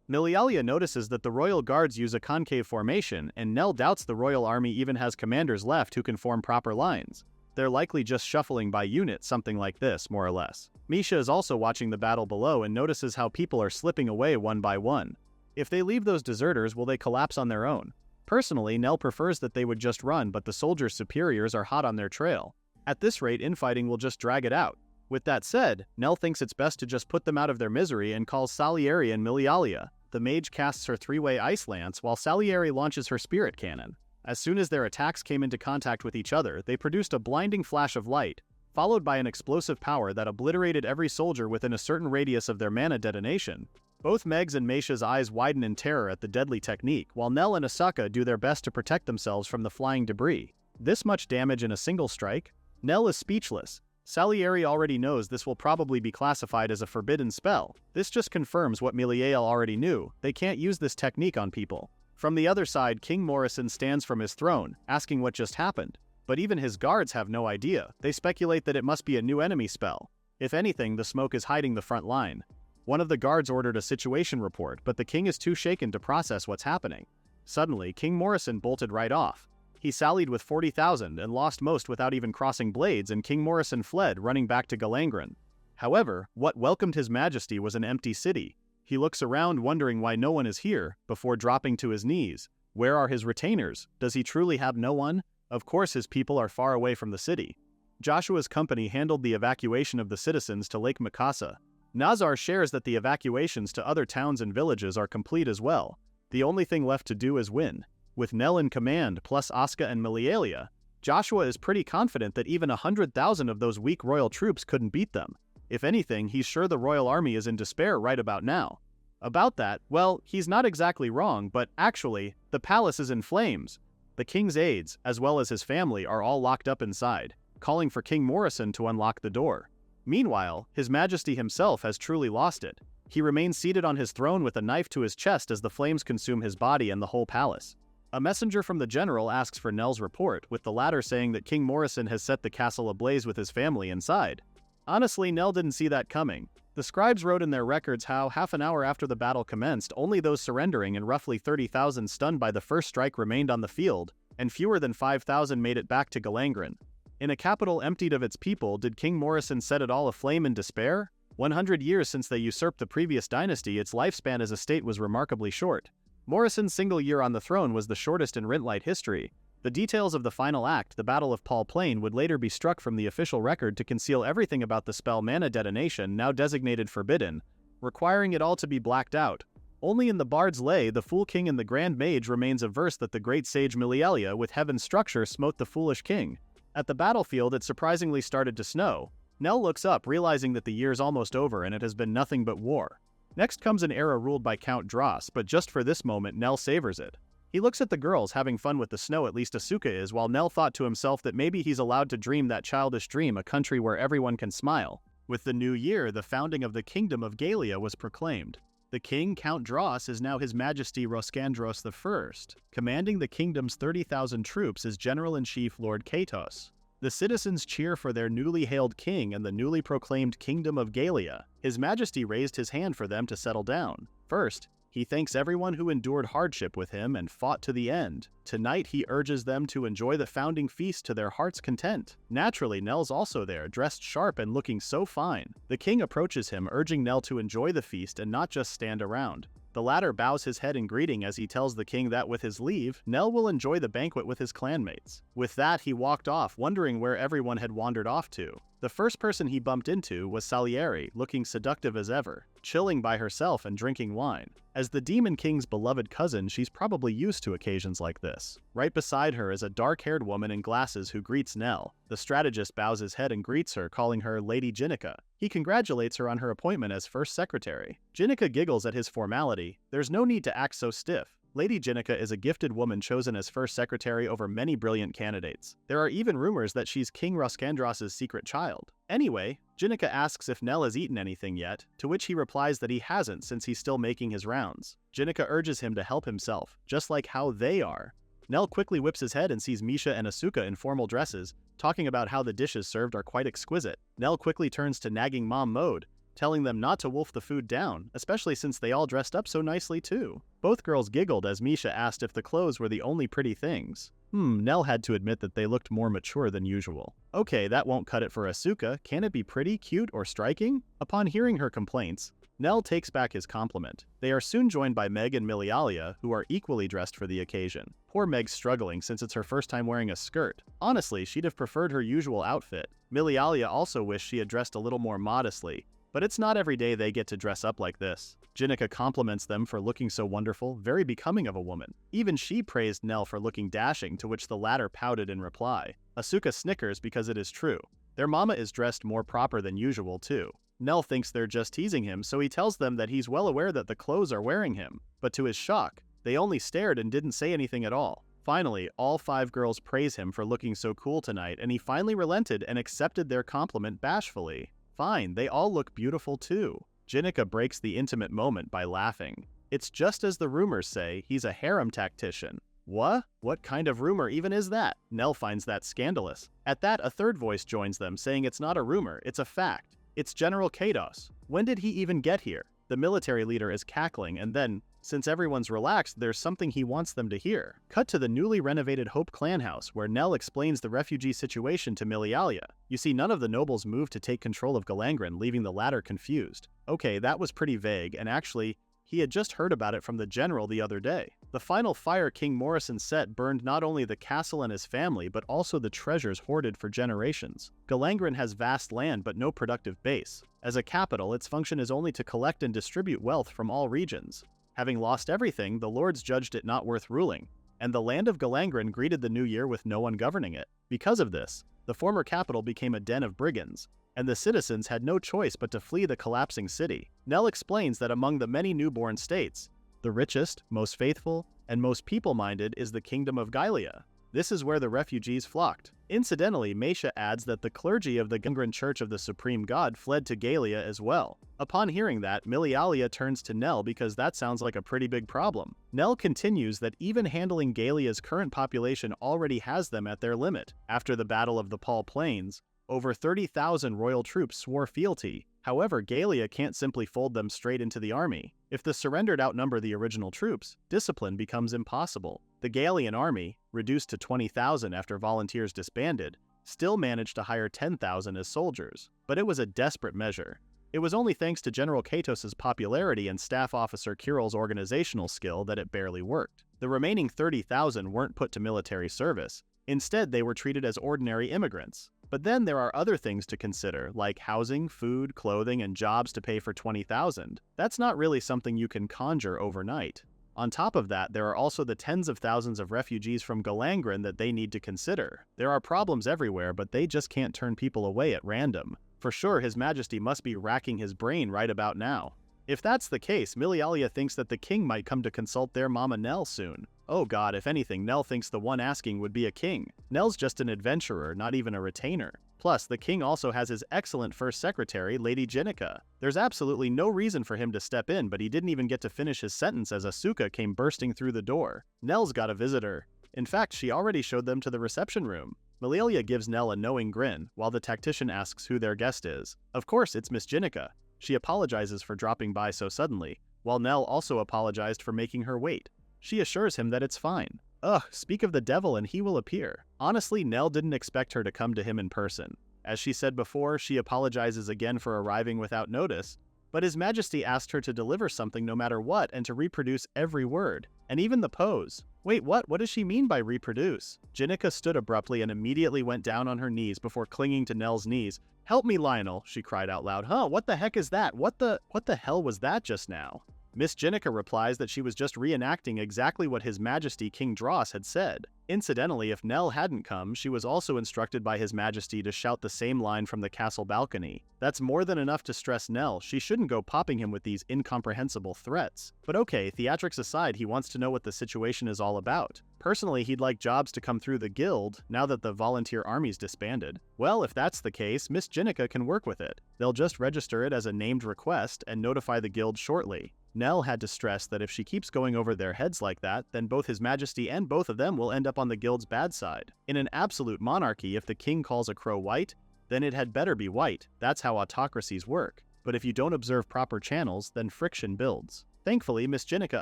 Milialia notices that the royal guards use a concave formation, and Nell doubts the royal army even has commanders left who can form proper lines. They're likely just shuffling by unit, something like this, more or less. Misha is also watching the battle below and notices how people are slipping away one by one. If they leave those deserters, will they collapse on their own? Personally, Nell prefers that they would just run, but the soldiers' superiors are hot on their trail. At this rate, infighting will just drag it out. With that said, Nell thinks it's best to just put them out of their misery and calls Salieri and Milialia. The mage casts her three-way ice lance while Salieri launches her spirit cannon. As soon as their attacks came into contact with each other, they produced a blinding flash of light, followed by an explosive power that obliterated every soldier within a certain radius of their mana detonation. Both Meg's and Meisha's eyes widen in terror at the deadly technique, while Nell and Asaka do their best to protect themselves from the flying debris. This much damage in a single strike? Nell is speechless. Salieri already knows this will probably be classified as a forbidden spell. This just confirms what Miliael already knew. They can't use this technique on people. From the other side, King Morrison stands from his throne, asking what just happened. But even his guards have no idea. They speculate that it must be a new enemy spell. If anything, the smoke is hiding the front line. One of the guards ordered a situation report, but the king is too shaken to process what's happening. Suddenly, King Morrison bolted right off. He sallied with 40,000 and lost most without even crossing blades, and King Morrison fled, running back to Galangren. However, what welcomed his majesty was an empty city. He looks around wondering why no one is here, before dropping to his knees. Where are his retainers? Does he truly have no one? Of course his people are far away from the city. Joshua's company handled the evacuation of the citizens to Lake Mikasa. Nazar shares that the evacuations to other towns and villages are complete as well. The only thing left to do is win. With Nell in command, plus Asuka and Milialia, Joshua is pretty confident that even 100,000 of those weak royal troops couldn't beat them. If anything, he's sure the royal army is in despair right about now. About that, well, he's not exactly wrong, but actually, the palace is in flames. The king's aides, as well as his family, are all locked up inside, calling for King Morrison to unlock the door. Meanwhile, His Majesty himself has truly lost it. He remains seated on his throne with a knife to his chest as the flames consume his body and the whole palace. A messenger from the general asks for Nell's report, with the latter saying that King Morrison has set the castle ablaze with his family inside. Honestly, Nell didn't see that coming. The scribes wrote in their records how, half an hour after the battle commenced, only those surrendering and roughly 30,000 stunned by the first strike remained on the field, and fewer than 5,000 made it back to Galangren. In a capital emptied of its people, did King Morrison set it all aflame in despair? 100 years since they usurped the previous dynasty, its lifespan as a state was remarkably short. Morrison's single year on the throne was the shortest in Rintlight history. The details of the final act, the Battle of Paul Plain, would later be struck from the official record to conceal everything about the spell mana detonation, now designated forbidden, requiring it all to be blacked out. Only in the Bard's Lay, the Fool King and the Grand Mage remains a verse that the great sage Milialia with heaven's structure smote the foolish king. At the battlefield, it surprisingly started to snow. Nell looks up, realizing that the year's almost over and it has been nothing but war. Next comes an era ruled by Count Dross, but just for this moment, Nell savors it. He looks at the girls having fun with the snow, at least Asuka is, while Nell thought to himself that maybe he's allowed to dream that childish dream, a country where everyone can smile. With the new year, the founding of the Kingdom of Gallia was proclaimed. The king, Count Dross, is now His Majesty Roskandros I. Commanding the kingdom's 30,000 troops is General-in-Chief Lord Katos. The citizens cheer for their newly hailed king and the newly proclaimed Kingdom of Gallia. His Majesty raised his hand for them to settle down. First, he thanks everyone who endured hardship with him and fought to the end. Tonight he urges them to enjoy the founding feast to their heart's content. Naturally, Nell's also there, dressed sharp and looking so fine. The king approaches him, urging Nell to enjoy the feast and not just stand around. The latter bows his head in greeting as he tells the king that with his leave, Nell will enjoy the banquet with his clanmates. With that, he walked off, wondering where everyone had wandered off to. The first person he bumped into was Salieri, looking seductive as ever, chilling by herself and drinking wine. As the Demon King's beloved cousin, she's probably used to occasions like this. Right beside her is a dark-haired woman in glasses who greets Nell. The strategist bows his head and greets her, calling her Lady Jinica. He congratulates her on her appointment as first secretary. Jinica giggles at his formality. There's no need to act so stiff. Lady Jinica is a gifted woman chosen as first secretary over many brilliant candidates. There are even rumors that she's King Roskandros's secret child. Anyway, Jinica asks if Nell has eaten anything yet, to which he replies that he hasn't since he's still making his rounds. Jinica urges him to help himself, just like how they are. Nell quickly whips his head and sees Misha and Asuka in formal dresses, talking about how the dishes served are quite exquisite. Nell quickly turns to nagging mom mode, telling them not to wolf the food down, especially since they all dressed up so nicely too. Both girls giggled as Misha asked if the clothes were the only pretty things. Nell had to admit that they looked more mature than usual. Okay, that won't cut it for Asuka. Can it be pretty, cute, or striking? Upon hearing her complaints, Nell takes back his compliment. They are soon joined by Meg and Milialia, who are equally dressed for the occasion. Poor Meg's struggling since it's her first time wearing a skirt. Honestly, she'd have preferred her usual outfit. Milialia also wished she had dressed a little more modestly, but it's not every day they get to dress up like this. Jinica compliments them for looking so wonderful, very becoming of a woman. Even she praised Nell for looking dashing, to which the latter pouted in reply. Asuka snickers because it is true. Their mama is dressed more proper than usual too. Nell thinks they're just teasing him, so he tells them that he's well aware that the clothes are wearing him. But to his shock, they only stared and didn't say anything at all. Finally, all 5 girls praise him for looking so cool tonight, and he finally relented and accepted their compliment bashfully. Fine, they all look beautiful too. Jinica breaks the intimate moment by laughing. It's just as the rumors say, he's a harem tactician. What? What kind of rumor even is that? Nell finds that scandalous. At that, a third voice joins them, saying it's not a rumor, it's a fact. It's General Kados. When did he even get here? The military leader is cackling, and then, since everyone's relaxed, there's something he wants them to hear. Cut to the newly renovated Hope clan house, where Nell explains the refugee situation to Milialia. You see, none of the nobles moved to take control of Galangren, leaving the latter confused. Okay, that was pretty vague, and actually, he had just heard about it from the general the other day. The final fire King Morrison set burned not only the castle and his family, but also the treasures hoarded for generations. Galangren has vast land but no productive base. As a capital, its function is only to collect and distribute wealth from all regions. Having lost everything, the lords judged it not worth ruling, and the land of Galangren greeted the new year with no one governing it. Because of this, the former capital became a den of brigands, and the citizens had no choice but to flee the collapsing city. Nell explains that among the many newborn states, the richest, most faithful, and most people-minded is the kingdom of Gailia. This is where the refugees flocked. Incidentally, Meisha adds that the clergy of the Gungren Church of the Supreme God fled to Galia as well. Upon hearing that, Milialia turns to Nell because that sounds like a pretty big problem. Nell continues that even handling Galia's current population already has them at their limit. After the Battle of the Pal Plains, over 30,000 royal troops swore fealty. However, Galia can't simply fold them straight into the army. If the surrendered outnumber the original troops, discipline becomes impossible. The Galian army, reduced to 20,000 after volunteers disbanded, still managed to hire 10,000 as soldiers. But it was a desperate measure. It was only thanks to General Katos's popularity and Staff Officer Kirill's organizational skill that it barely worked. The remaining 30,000 weren't put to military service. Instead, they were treated as ordinary immigrants. But then there are other things to consider, like housing, food, clothing, and jobs to pay for 20,000. That's not really something you can conjure overnight. On top of that, there are also the tens of thousands of refugees from Galangren that they need to consider. There are problems everywhere, but they just can't turn people away at random. For sure, His Majesty must be racking his brain right about now. If that's the case, Milialia thinks that the king might come to consult their mama Nell soon. Oh god, if anything, Nell thinks the one asking would be a king. Nell's just an adventurer, not even a retainer. Plus, the king also has his excellent first secretary, Lady Jinica. There's absolutely no reason for him to step in, but he didn't even get to finish his sentence as Asuka came bursting through the door. Nell's got a visitor. In fact, she already showed them to the reception room. Milialia gives Nell a knowing grin, while the tactician asks who their guest is. Of course, it's Miss Jinica. She apologizes for dropping by so suddenly, while Nell also apologized for making her wait. She assures him that it's fine. Ugh, speak of the devil and he will appear. Honestly, Nell didn't expect her to come to him in person. As she said before, she apologizes again for arriving without notice, But His Majesty asked her to deliver something no matter what and to reproduce every word, and even the pose. Wait, what? What does she mean by reproduce? Jenica stood abruptly and immediately went down on her knees before clinging to Nell's knees. Help me, Lionel, she cried out loud. Huh, what the heck is that? What the hell was that just now? Miss Jenica replies that she was just reenacting exactly what His Majesty King Dross had said. Incidentally, if Nell hadn't come, she was also instructed by His Majesty to shout the same line from the castle balcony. That's more than enough to stress Nell. She shouldn't go popping him with these incomprehensible threats. But okay, theatrics aside, he wants to know what the situation is all about. Personally, he'd like jobs to come through the guild, now that the volunteer army's disbanded. Well, if that's the case, Miss Jenica can work with it. They'll just register it as a named request and notify the guild shortly. Nell had to stress that if she keeps going over their heads like that, then both His Majesty and both of them will end up on the guild's bad side. In an absolute monarchy, if the king calls a crow white, then it had better be white. That's how autocracies work. But if you don't observe proper channels, then friction builds. Thankfully, Miss Jenica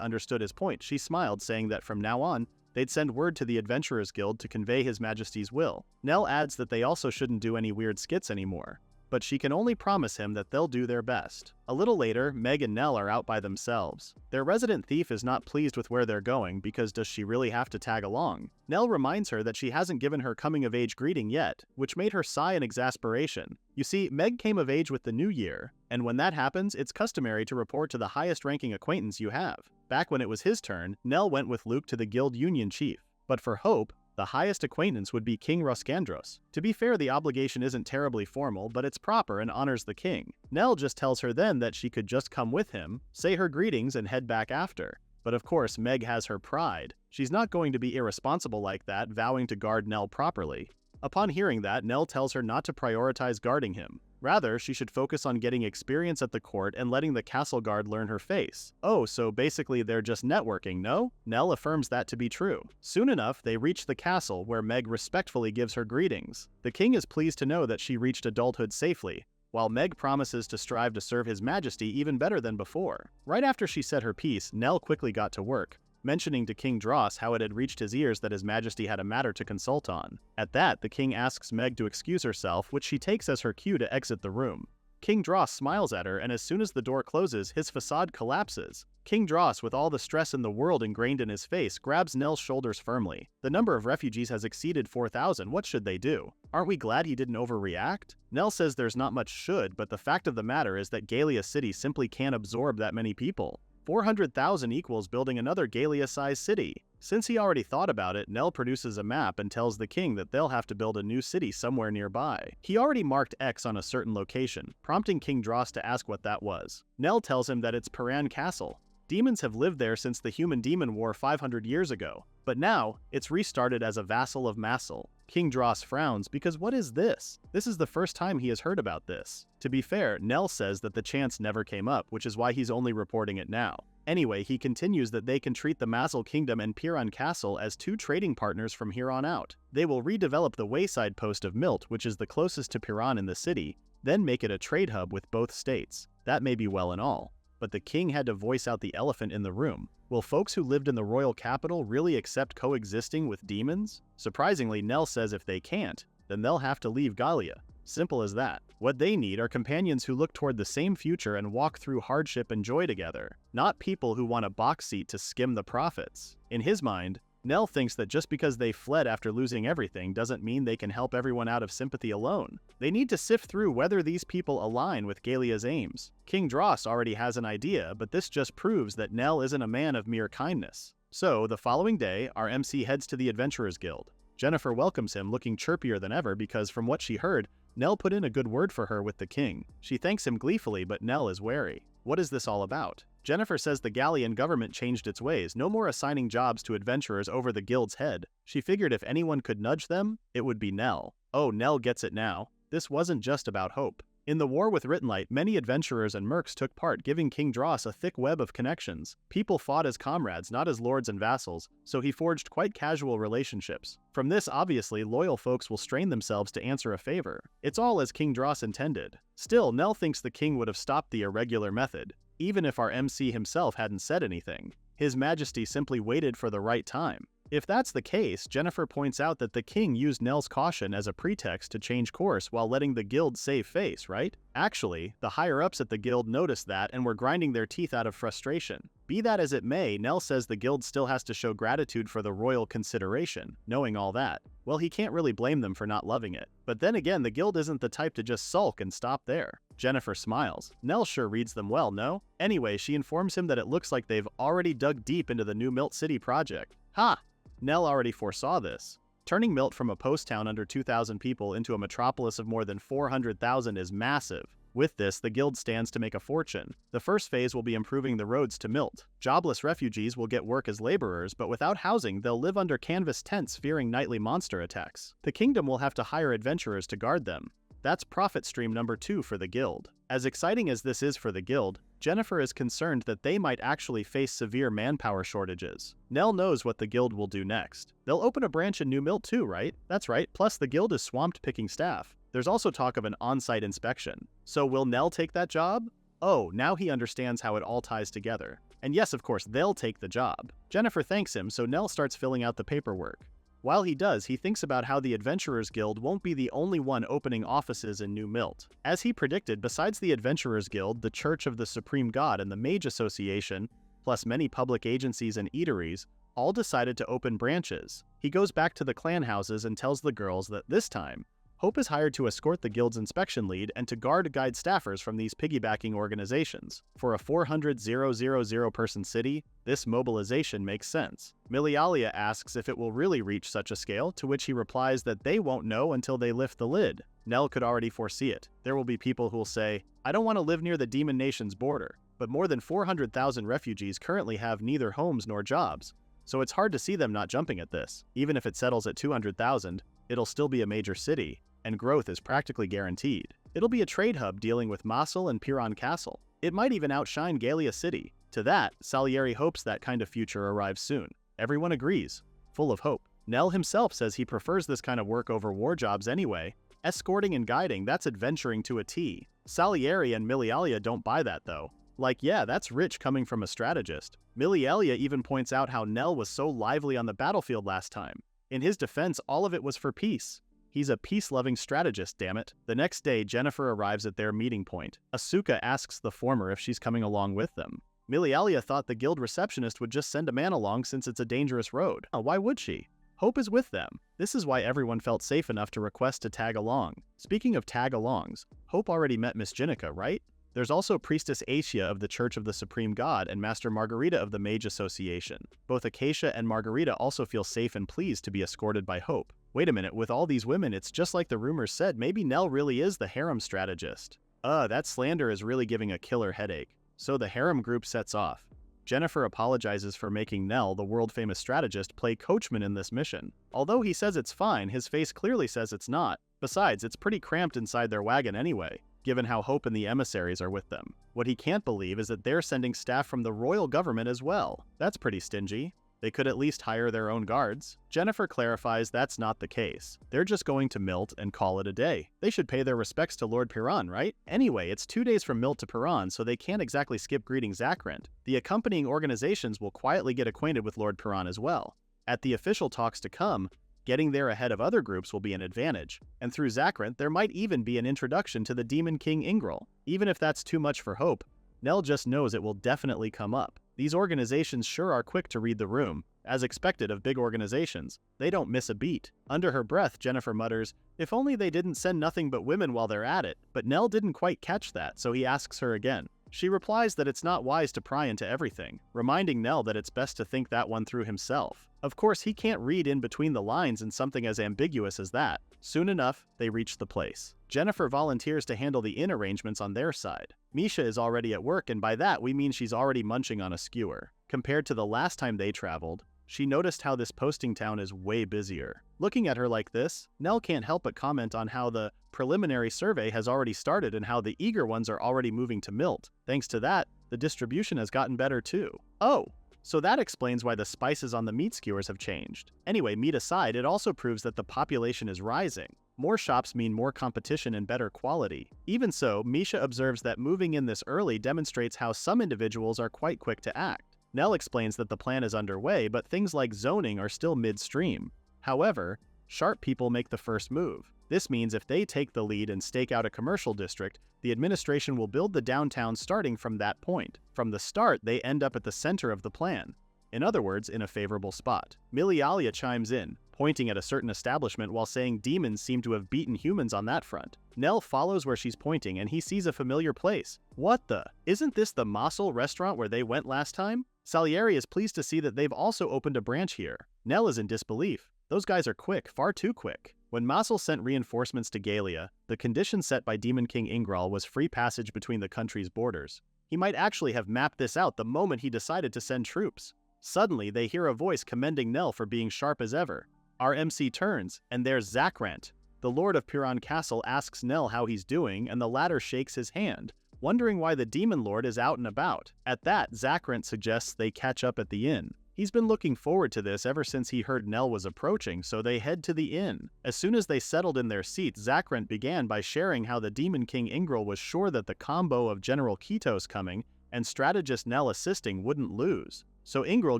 understood his point. She smiled, saying that from now on, they'd send word to the Adventurers Guild to convey His Majesty's will. Nell adds that they also shouldn't do any weird skits anymore, but she can only promise him that they'll do their best. A little later, Meg and Nell are out by themselves. Their resident thief is not pleased with where they're going because does she really have to tag along? Nell reminds her that she hasn't given her coming-of-age greeting yet, which made her sigh in exasperation. You see, Meg came of age with the new year, and when that happens, it's customary to report to the highest-ranking acquaintance you have. Back when it was his turn, Nell went with Luke to the guild union chief. But for Hope, the highest acquaintance would be King Roskandros. To be fair, the obligation isn't terribly formal, but it's proper and honors the king. Nell just tells her then that she could just come with him, say her greetings, and head back after. But of course, Meg has her pride. She's not going to be irresponsible like that, vowing to guard Nell properly. Upon hearing that, Nell tells her not to prioritize guarding him. Rather, she should focus on getting experience at the court and letting the castle guard learn her face. Oh, so basically they're just networking, no? Nell affirms that to be true. Soon enough, they reach the castle, where Meg respectfully gives her greetings. The king is pleased to know that she reached adulthood safely, while Meg promises to strive to serve His Majesty even better than before. Right after she said her piece, Nell quickly got to work, mentioning to King Dross how it had reached his ears that His Majesty had a matter to consult on. At that, the king asks Meg to excuse herself, which she takes as her cue to exit the room. King Dross smiles at her, and as soon as the door closes, his facade collapses. King Dross, with all the stress in the world ingrained in his face, grabs Nell's shoulders firmly. The number of refugees has exceeded 4,000. What should they do? Aren't we glad he didn't overreact? Nell says there's not much should, but the fact of the matter is that Gallia City simply can't absorb that many people. 400,000 equals building another Gallia-sized city. Since he already thought about it, Nell produces a map and tells the king that they'll have to build a new city somewhere nearby. He already marked X on a certain location, prompting King Dross to ask what that was. Nell tells him that it's Paran Castle. Demons have lived there since the Human-Demon War 500 years ago, but now it's restarted as a vassal of Massil. King Dross frowns because what is this? This is the first time he has heard about this. To be fair, Nell says that the chance never came up, which is why he's only reporting it now. Anyway, he continues that they can treat the Massil Kingdom and Piran Castle as two trading partners from here on out. They will redevelop the wayside post of Milt, which is the closest to Piran in the city, then make it a trade hub with both states. That may be well and all, but the king had to voice out the elephant in the room. Will folks who lived in the royal capital really accept coexisting with demons? Surprisingly, Nell says if they can't, then they'll have to leave Gallia. Simple as that. What they need are companions who look toward the same future and walk through hardship and joy together, not people who want a box seat to skim the profits. In his mind, Nell thinks that just because they fled after losing everything doesn't mean they can help everyone out of sympathy alone. They need to sift through whether these people align with Gallia's aims. King Dross already has an idea, but this just proves that Nell isn't a man of mere kindness. So, the following day, our MC heads to the Adventurers Guild. Jennifer welcomes him, looking chirpier than ever because from what she heard, Nell put in a good word for her with the king. She thanks him gleefully, but Nell is wary. What is this all about? Jennifer says the Gallian government changed its ways, no more assigning jobs to adventurers over the guild's head. She figured if anyone could nudge them, it would be Nell. Oh, Nell gets it now. This wasn't just about Hope. In the war with Rittenlight, many adventurers and mercs took part, giving King Dross a thick web of connections. People fought as comrades, not as lords and vassals, so he forged quite casual relationships. From this, obviously, loyal folks will strain themselves to answer a favor. It's all as King Dross intended. Still, Nell thinks the king would have stopped the irregular method, even if our MC himself hadn't said anything. His Majesty simply waited for the right time. If that's the case, Jennifer points out that the king used Nell's caution as a pretext to change course while letting the guild save face, right? Actually, the higher-ups at the guild noticed that and were grinding their teeth out of frustration. Be that as it may, Nell says the guild still has to show gratitude for the royal consideration, knowing all that. Well, he can't really blame them for not loving it. But then again, the guild isn't the type to just sulk and stop there. Jennifer smiles. Nell sure reads them well, no? Anyway, she informs him that it looks like they've already dug deep into the new Milt City project. Ha! Nell already foresaw this. Turning Milt from a post town under 2,000 people into a metropolis of more than 400,000 is massive. With this, the guild stands to make a fortune. The first phase will be improving the roads to Milt. Jobless refugees will get work as laborers, but without housing, they'll live under canvas tents fearing nightly monster attacks. The kingdom will have to hire adventurers to guard them. That's profit stream number 2 for the guild. As exciting as this is for the guild, Jennifer is concerned that they might actually face severe manpower shortages. Nell knows what the guild will do next. They'll open a branch in New Milt too, right? That's right, plus the guild is swamped picking staff. There's also talk of an on-site inspection. So will Nell take that job? Oh, now he understands how it all ties together. And yes, of course, they'll take the job. Jennifer thanks him, so Nell starts filling out the paperwork. While he does, he thinks about how the Adventurers Guild won't be the only one opening offices in New Milt. As he predicted, besides the Adventurers Guild, the Church of the Supreme God, and the Mage Association, plus many public agencies and eateries, all decided to open branches. He goes back to the clan houses and tells the girls that this time, Hope is hired to escort the guild's inspection lead and to guide staffers from these piggybacking organizations. For a 400,000 person city, this mobilization makes sense. Milialia asks if it will really reach such a scale, to which he replies that they won't know until they lift the lid. Nell could already foresee it. There will be people who'll say, I don't want to live near the Demon Nation's border, but more than 400,000 refugees currently have neither homes nor jobs, so it's hard to see them not jumping at this. Even if it settles at 200,000, it'll still be a major city, and growth is practically guaranteed. It'll be a trade hub dealing with Mossel and Piran Castle. It might even outshine Gallia City. To that, Salieri hopes that kind of future arrives soon. Everyone agrees, full of hope. Nell himself says he prefers this kind of work over war jobs anyway. Escorting and guiding, that's adventuring to a T. Salieri and Milialia don't buy that though. Like, yeah, that's rich coming from a strategist. Milialia even points out how Nell was so lively on the battlefield last time. In his defense, all of it was for peace. He's a peace-loving strategist, damn it. The next day, Jennifer arrives at their meeting point. Asuka asks the former if she's coming along with them. Milialia thought the guild receptionist would just send a man along since it's a dangerous road. Why would she? Hope is with them. This is why everyone felt safe enough to request to tag along. Speaking of tag-alongs, Hope already met Miss Jinica, right? There's also Priestess Acacia of the Church of the Supreme God and Master Margarita of the Mage Association. Both Acacia and Margarita also feel safe and pleased to be escorted by Hope. Wait a minute, with all these women, it's just like the rumors said, maybe Nell really is the harem strategist. That slander is really giving a killer headache. So the harem group sets off. Jennifer apologizes for making Nell, the world-famous strategist, play coachman in this mission. Although he says it's fine, his face clearly says it's not. Besides, it's pretty cramped inside their wagon anyway, given how Hope and the emissaries are with them. What he can't believe is that they're sending staff from the royal government as well. That's pretty stingy. They could at least hire their own guards. Jennifer clarifies that's not the case. They're just going to Milt and call it a day. They should pay their respects to Lord Piran, right? Anyway, it's 2 days from Milt to Piran, so they can't exactly skip greeting Zakrent. The accompanying organizations will quietly get acquainted with Lord Piran as well. At the official talks to come, getting there ahead of other groups will be an advantage, and through Zakrent there might even be an introduction to the Demon King Ingril. Even if that's too much for Hope, Nell just knows it will definitely come up. These organizations sure are quick to read the room. As expected of big organizations, they don't miss a beat. Under her breath, Jennifer mutters, if only they didn't send nothing but women while they're at it. But Nell didn't quite catch that, so he asks her again. She replies that it's not wise to pry into everything, reminding Nell that it's best to think that one through himself. Of course, he can't read in between the lines in something as ambiguous as that. Soon enough, they reach the place. Jennifer volunteers to handle the inn arrangements on their side. Misha is already at work, and by that we mean she's already munching on a skewer. Compared to the last time they traveled, she noticed how this posting town is way busier. Looking at her like this, Nell can't help but comment on how the preliminary survey has already started and how the eager ones are already moving to Milt. Thanks to that, the distribution has gotten better too. Oh, so that explains why the spices on the meat skewers have changed. Anyway, meat aside, it also proves that the population is rising. More shops mean more competition and better quality. Even so, Misha observes that moving in this early demonstrates how some individuals are quite quick to act. Nell explains that the plan is underway, but things like zoning are still midstream. However, Sharp people make the first move. This means if they take the lead and stake out a commercial district, the administration will build the downtown starting from that point. From the start, they end up at the center of the plan. In other words, in a favorable spot. Milialia chimes in, pointing at a certain establishment while saying demons seem to have beaten humans on that front. Nell follows where she's pointing and he sees a familiar place. What the? Isn't this the Mossel restaurant where they went last time? Salieri is pleased to see that they've also opened a branch here. Nell is in disbelief. Those guys are quick, far too quick. When Mossel sent reinforcements to Gallia, the condition set by Demon King Ingral was free passage between the country's borders. He might actually have mapped this out the moment he decided to send troops. Suddenly, they hear a voice commending Nell for being sharp as ever. Our MC turns, and there's Zakrant. The Lord of Piran Castle asks Nell how he's doing, and the latter shakes his hand, wondering why the Demon Lord is out and about. At that, Zakrant suggests they catch up at the inn. He's been looking forward to this ever since he heard Nell was approaching, so they head to the inn. As soon as they settled in their seats, Zakrant began by sharing how the Demon King Ingral was sure that the combo of General Kitos coming and strategist Nell assisting wouldn't lose. So Ingral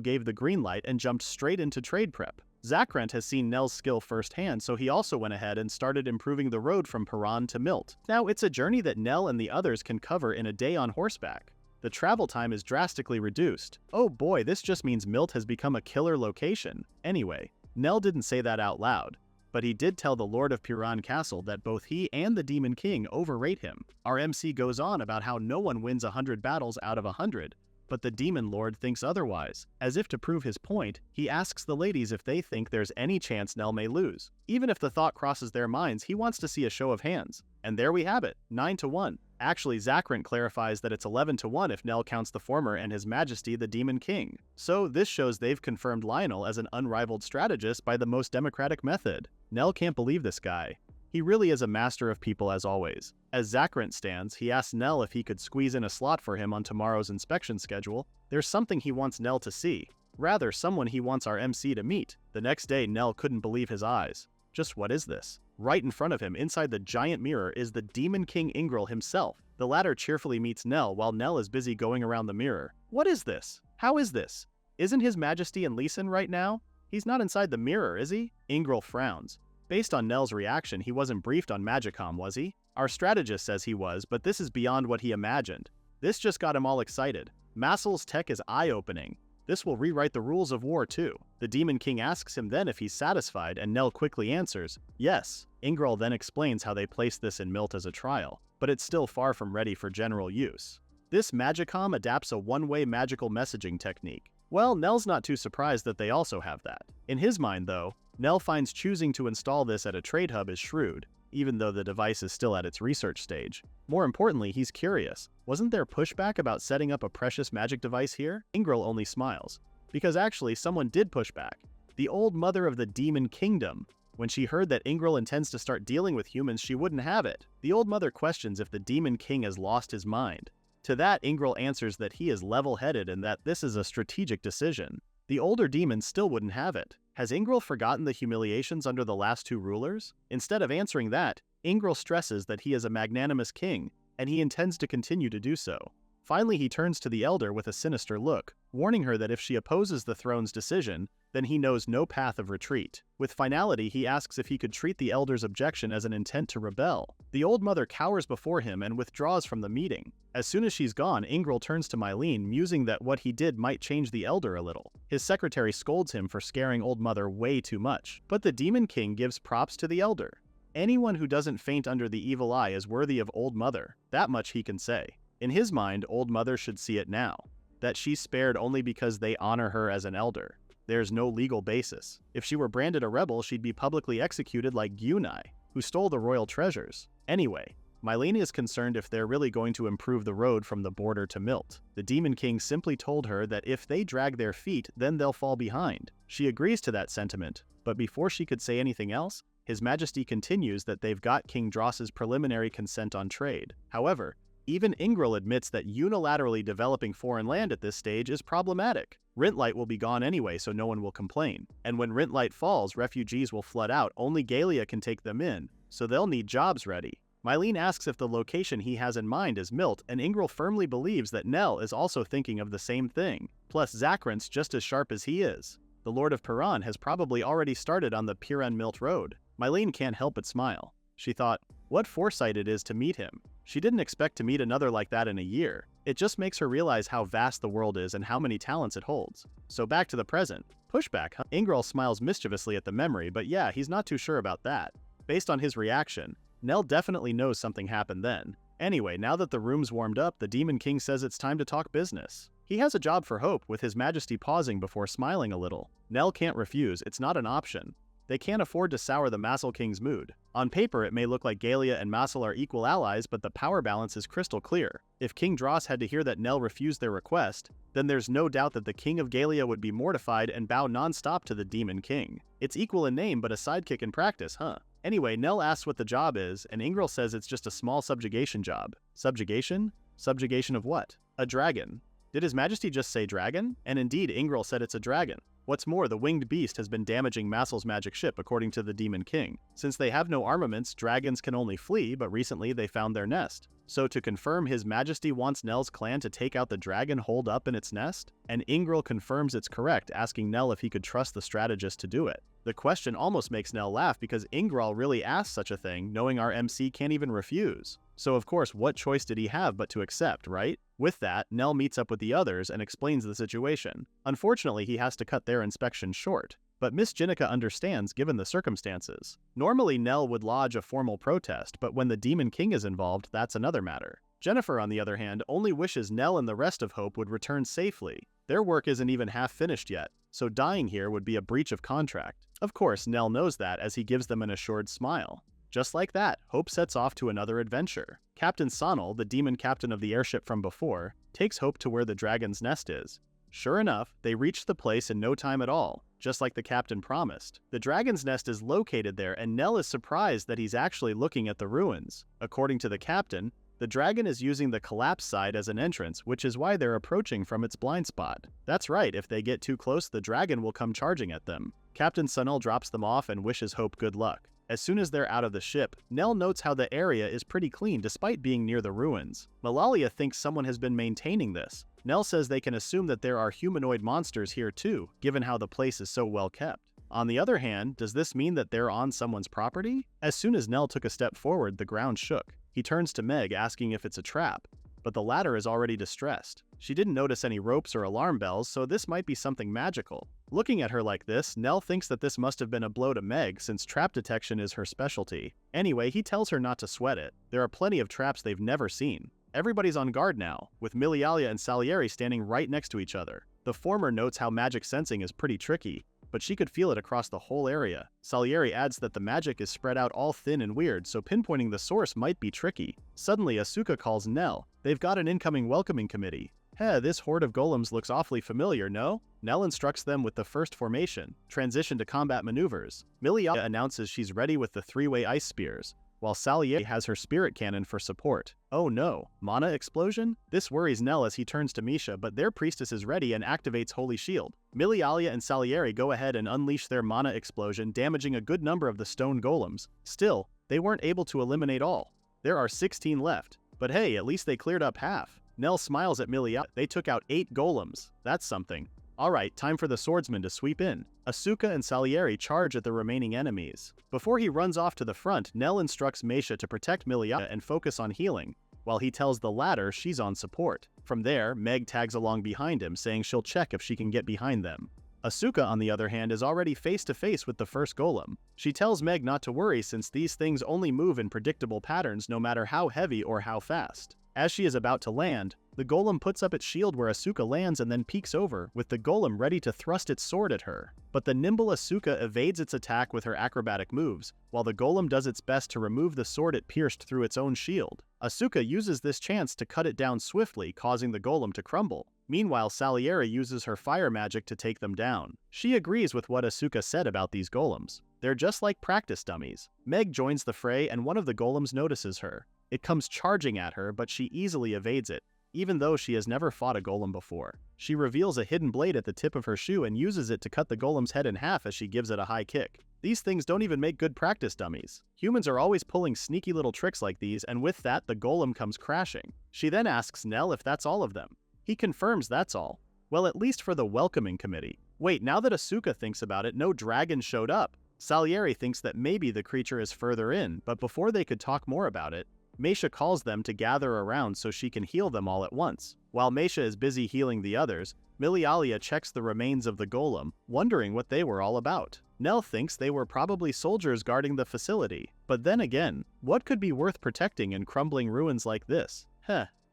gave the green light and jumped straight into trade prep. Zakrant has seen Nell's skill firsthand, so he also went ahead and started improving the road from Piran to Milt. Now, it's a journey that Nell and the others can cover in a day on horseback. The travel time is drastically reduced. Oh boy, this just means Milt has become a killer location. Anyway, Nell didn't say that out loud, but he did tell the Lord of Piran Castle that both he and the Demon King overrate him. Our MC goes on about how no one wins 100 battles out of 100, but the Demon Lord thinks otherwise. As if to prove his point, he asks the ladies if they think there's any chance Nell may lose. Even if the thought crosses their minds, he wants to see a show of hands. And there we have it, 9-1. Actually, Zakrant clarifies that it's 11-1 if Nell counts the former and His Majesty the Demon King. So this shows they've confirmed Lionel as an unrivaled strategist by the most democratic method. Nell can't believe this guy. He really is a master of people as always. As Zakrant stands, he asks Nell if he could squeeze in a slot for him on tomorrow's inspection schedule. There's something he wants Nell to see. Rather, someone he wants our MC to meet. The next day, Nell couldn't believe his eyes. Just what is this? Right in front of him, inside the giant mirror, is the Demon King Ingral himself. The latter cheerfully meets Nell while Nell is busy going around the mirror. What is this? How is this? Isn't His Majesty in Leeson right now? He's not inside the mirror, is he? Ingral frowns. Based on Nell's reaction, he wasn't briefed on Magicom, was he? Our strategist says he was, but this is beyond what he imagined. This just got him all excited. Massel's tech is eye-opening. This will rewrite the rules of war too. The Demon King asks him then if he's satisfied, and Nell quickly answers, yes. Ingral then explains how they placed this in Milt as a trial, but it's still far from ready for general use. This Magicom adapts a one-way magical messaging technique. Well, Nell's not too surprised that they also have that. In his mind, though, Nell finds choosing to install this at a trade hub is shrewd, even though the device is still at its research stage. More importantly, he's curious. Wasn't there pushback about setting up a precious magic device here? Ingral only smiles, because actually someone did push back. The old mother of the Demon Kingdom. When she heard that Ingral intends to start dealing with humans, she wouldn't have it. The old mother questions if the Demon King has lost his mind. To that, Ingral answers that he is level-headed and that this is a strategic decision. The older demon still wouldn't have it. Has Ingral forgotten the humiliations under the last two rulers? Instead of answering that, Ingral stresses that he is a magnanimous king, and he intends to continue to do so. Finally, he turns to the elder with a sinister look, warning her that if she opposes the throne's decision, then he knows no path of retreat. With finality, he asks if he could treat the elder's objection as an intent to rebel. The old mother cowers before him and withdraws from the meeting. As soon as she's gone, Ingral turns to Mylene, musing that what he did might change the elder a little. His secretary scolds him for scaring old mother way too much, but the Demon King gives props to the elder. Anyone who doesn't faint under the evil eye is worthy of old mother. That much he can say. In his mind, old mother should see it now, that she's spared only because they honor her as an elder. There's no legal basis. If she were branded a rebel, she'd be publicly executed like Gyunai, who stole the royal treasures. Anyway, Mylene is concerned if they're really going to improve the road from the border to Milt. The Demon King simply told her that if they drag their feet, then they'll fall behind. She agrees to that sentiment, but before she could say anything else, His Majesty continues that they've got King Dross's preliminary consent on trade. However, even Ingral admits that unilaterally developing foreign land at this stage is problematic. Rintlight will be gone anyway, so no one will complain. And when Rintlight falls, refugees will flood out. Only Gallia can take them in, so they'll need jobs ready. Mylene asks if the location he has in mind is Milt, and Ingral firmly believes that Nell is also thinking of the same thing. Plus, Zakrant's just as sharp as he is. The Lord of Piran has probably already started on the Piran-Milt Road. Mylene can't help but smile. She thought, what foresight it is to meet him. She didn't expect to meet another like that in a year. It just makes her realize how vast the world is and how many talents it holds. So back to the present. Pushback, huh? Ingral smiles mischievously at the memory, but yeah, he's not too sure about that. Based on his reaction, Nell definitely knows something happened then. Anyway, now that the room's warmed up, the Demon King says it's time to talk business. He has a job for Hope, with His Majesty pausing before smiling a little. Nell can't refuse, it's not an option. They can't afford to sour the Masel King's mood. On paper, it may look like Galia and Masel are equal allies, but the power balance is crystal clear. If King Dross had to hear that Nell refused their request, then there's no doubt that the King of Galia would be mortified and bow non-stop to the Demon King. It's equal in name but a sidekick in practice, huh? Anyway, Nell asks what the job is, and Ingral says it's just a small subjugation job. Subjugation? Subjugation of what? A dragon. Did His Majesty just say dragon? And indeed, Ingral said it's a dragon. What's more, the winged beast has been damaging Masel's magic ship, according to the Demon King. Since they have no armaments, dragons can only flee, but recently they found their nest. So to confirm, His Majesty wants Nell's clan to take out the dragon holed up in its nest? And Ingral confirms it's correct, asking Nell if he could trust the strategist to do it. The question almost makes Nell laugh because Ingral really asked such a thing, knowing our MC can't even refuse. So of course, what choice did he have but to accept, right? With that, Nell meets up with the others and explains the situation. Unfortunately, he has to cut their inspection short. But Miss Jinica understands given the circumstances. Normally, Nell would lodge a formal protest, but when the Demon King is involved, that's another matter. Jennifer, on the other hand, only wishes Nell and the rest of Hope would return safely. Their work isn't even half finished yet, so dying here would be a breach of contract. Of course, Nell knows that as he gives them an assured smile. Just like that, Hope sets off to another adventure. Captain Sonal, the demon captain of the airship from before, takes Hope to where the dragon's nest is. Sure enough, they reach the place in no time at all, just like the captain promised. The dragon's nest is located there, and Nell is surprised that he's actually looking at the ruins. According to the captain, the dragon is using the collapse side as an entrance, which is why they're approaching from its blind spot. That's right, if they get too close, the dragon will come charging at them. Captain Sonal drops them off and wishes Hope good luck. As soon as they're out of the ship, Nell notes how the area is pretty clean despite being near the ruins. Malalia thinks someone has been maintaining this. Nell says they can assume that there are humanoid monsters here too, given how the place is so well kept. On the other hand, does this mean that they're on someone's property? As soon as Nell took a step forward, the ground shook. He turns to Meg, asking if it's a trap, but the latter is already distressed. She didn't notice any ropes or alarm bells, so this might be something magical. Looking at her like this, Nell thinks that this must have been a blow to Meg, since trap detection is her specialty. Anyway, he tells her not to sweat it. There are plenty of traps they've never seen. Everybody's on guard now, with Milialia and Salieri standing right next to each other. The former notes how magic sensing is pretty tricky, but she could feel it across the whole area. Salieri adds that the magic is spread out all thin and weird, so pinpointing the source might be tricky. Suddenly, Asuka calls Nell. They've got an incoming welcoming committee. Heh, this horde of golems looks awfully familiar, no? Nell instructs them with the first formation, transition to combat maneuvers. Milialia announces she's ready with the three-way ice spears, while Salieri has her spirit cannon for support. Oh no, mana explosion? This worries Nell as he turns to Misha, but their priestess is ready and activates Holy Shield. Milialia and Salieri go ahead and unleash their mana explosion, damaging a good number of the stone golems. Still, they weren't able to eliminate all. There are 16 left, but hey, at least they cleared up half. Nell smiles at Milialia. They took out 8 golems. That's something. Alright, time for the swordsman to sweep in. Asuka and Salieri charge at the remaining enemies. Before he runs off to the front, Nell instructs Meisha to protect Milialia and focus on healing, while he tells the latter she's on support. From there, Meg tags along behind him, saying she'll check if she can get behind them. Asuka, on the other hand, is already face-to-face with the first golem. She tells Meg not to worry since these things only move in predictable patterns no matter how heavy or how fast. As she is about to land, the golem puts up its shield where Asuka lands and then peeks over, with the golem ready to thrust its sword at her. But the nimble Asuka evades its attack with her acrobatic moves, while the golem does its best to remove the sword it pierced through its own shield. Asuka uses this chance to cut it down swiftly, causing the golem to crumble. Meanwhile, Salieri uses her fire magic to take them down. She agrees with what Asuka said about these golems. They're just like practice dummies. Meg joins the fray and one of the golems notices her. It comes charging at her, but she easily evades it, even though she has never fought a golem before. She reveals a hidden blade at the tip of her shoe and uses it to cut the golem's head in half as she gives it a high kick. These things don't even make good practice dummies. Humans are always pulling sneaky little tricks like these, and with that, the golem comes crashing. She then asks Nell if that's all of them. He confirms that's all. Well, at least for the welcoming committee. Wait, now that Asuka thinks about it, no dragon showed up. Salieri thinks that maybe the creature is further in, but before they could talk more about it, Meisha calls them to gather around so she can heal them all at once. While Meisha is busy healing the others, Milialia checks the remains of the golem, wondering what they were all about. Nell thinks they were probably soldiers guarding the facility. But then again, what could be worth protecting in crumbling ruins like this?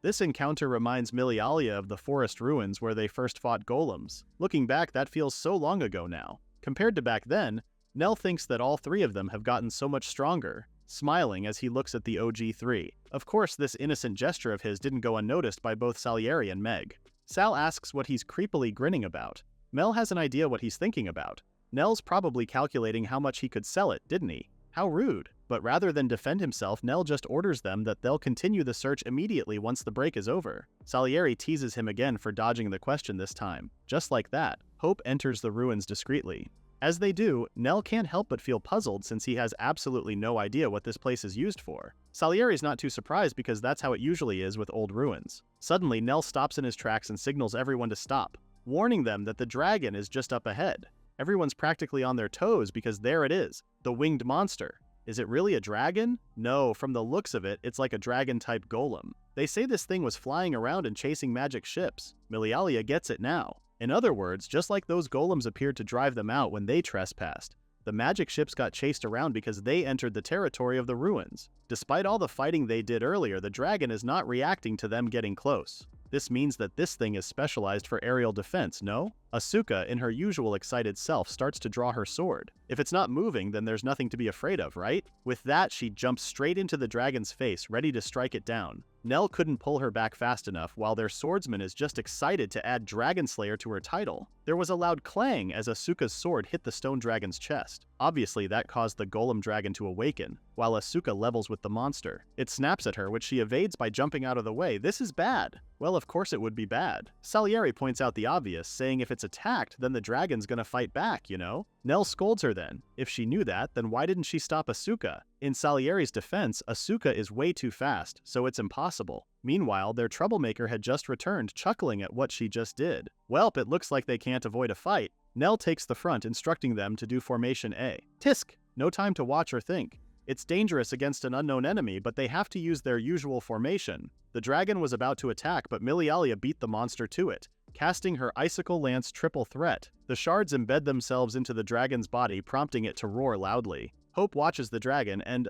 This encounter reminds Milialia of the forest ruins where they first fought golems. Looking back, that feels so long ago now. Compared to back then, Nell thinks that all three of them have gotten so much stronger, smiling as he looks at the OG3. Of course, this innocent gesture of his didn't go unnoticed by both Salieri and Meg. Sal asks what he's creepily grinning about. Mel has an idea what he's thinking about. Nell's probably calculating how much he could sell it, didn't he? How rude. But rather than defend himself, Nell just orders them that they'll continue the search immediately once the break is over. Salieri teases him again for dodging the question this time. Just like that, Hope enters the ruins discreetly. As they do, Nell can't help but feel puzzled since he has absolutely no idea what this place is used for. Salieri's not too surprised because that's how it usually is with old ruins. Suddenly, Nell stops in his tracks and signals everyone to stop, warning them that the dragon is just up ahead. Everyone's practically on their toes because there it is, the winged monster. Is it really a dragon? No, from the looks of it, it's like a dragon-type golem. They say this thing was flying around and chasing magic ships. Milialia gets it now. In other words, just like those golems appeared to drive them out when they trespassed, the magic ships got chased around because they entered the territory of the ruins. Despite all the fighting they did earlier, the dragon is not reacting to them getting close. This means that this thing is specialized for aerial defense, no? Asuka, in her usual excited self, starts to draw her sword. If it's not moving, then there's nothing to be afraid of, right? With that, she jumps straight into the dragon's face, ready to strike it down. Nell couldn't pull her back fast enough, while their swordsman is just excited to add Dragon Slayer to her title. There was a loud clang as Asuka's sword hit the stone dragon's chest. Obviously, that caused the golem dragon to awaken, while Asuka levels with the monster. It snaps at her, which she evades by jumping out of the way. This is bad. Well, of course it would be bad. Salieri points out the obvious, saying if it's attacked, then the dragon's gonna fight back, you know? Nell scolds her then. If she knew that, then why didn't she stop Asuka? In Salieri's defense, Asuka is way too fast, so it's impossible. Meanwhile, their troublemaker had just returned, chuckling at what she just did. Welp, it looks like they can't avoid a fight. Nell takes the front, instructing them to do Formation A. Tisk! No time to watch or think. It's dangerous against an unknown enemy, but they have to use their usual formation. The dragon was about to attack, but Milialia beat the monster to it, casting her Icicle Lance triple threat. The shards embed themselves into the dragon's body, prompting it to roar loudly. Hope watches the dragon, and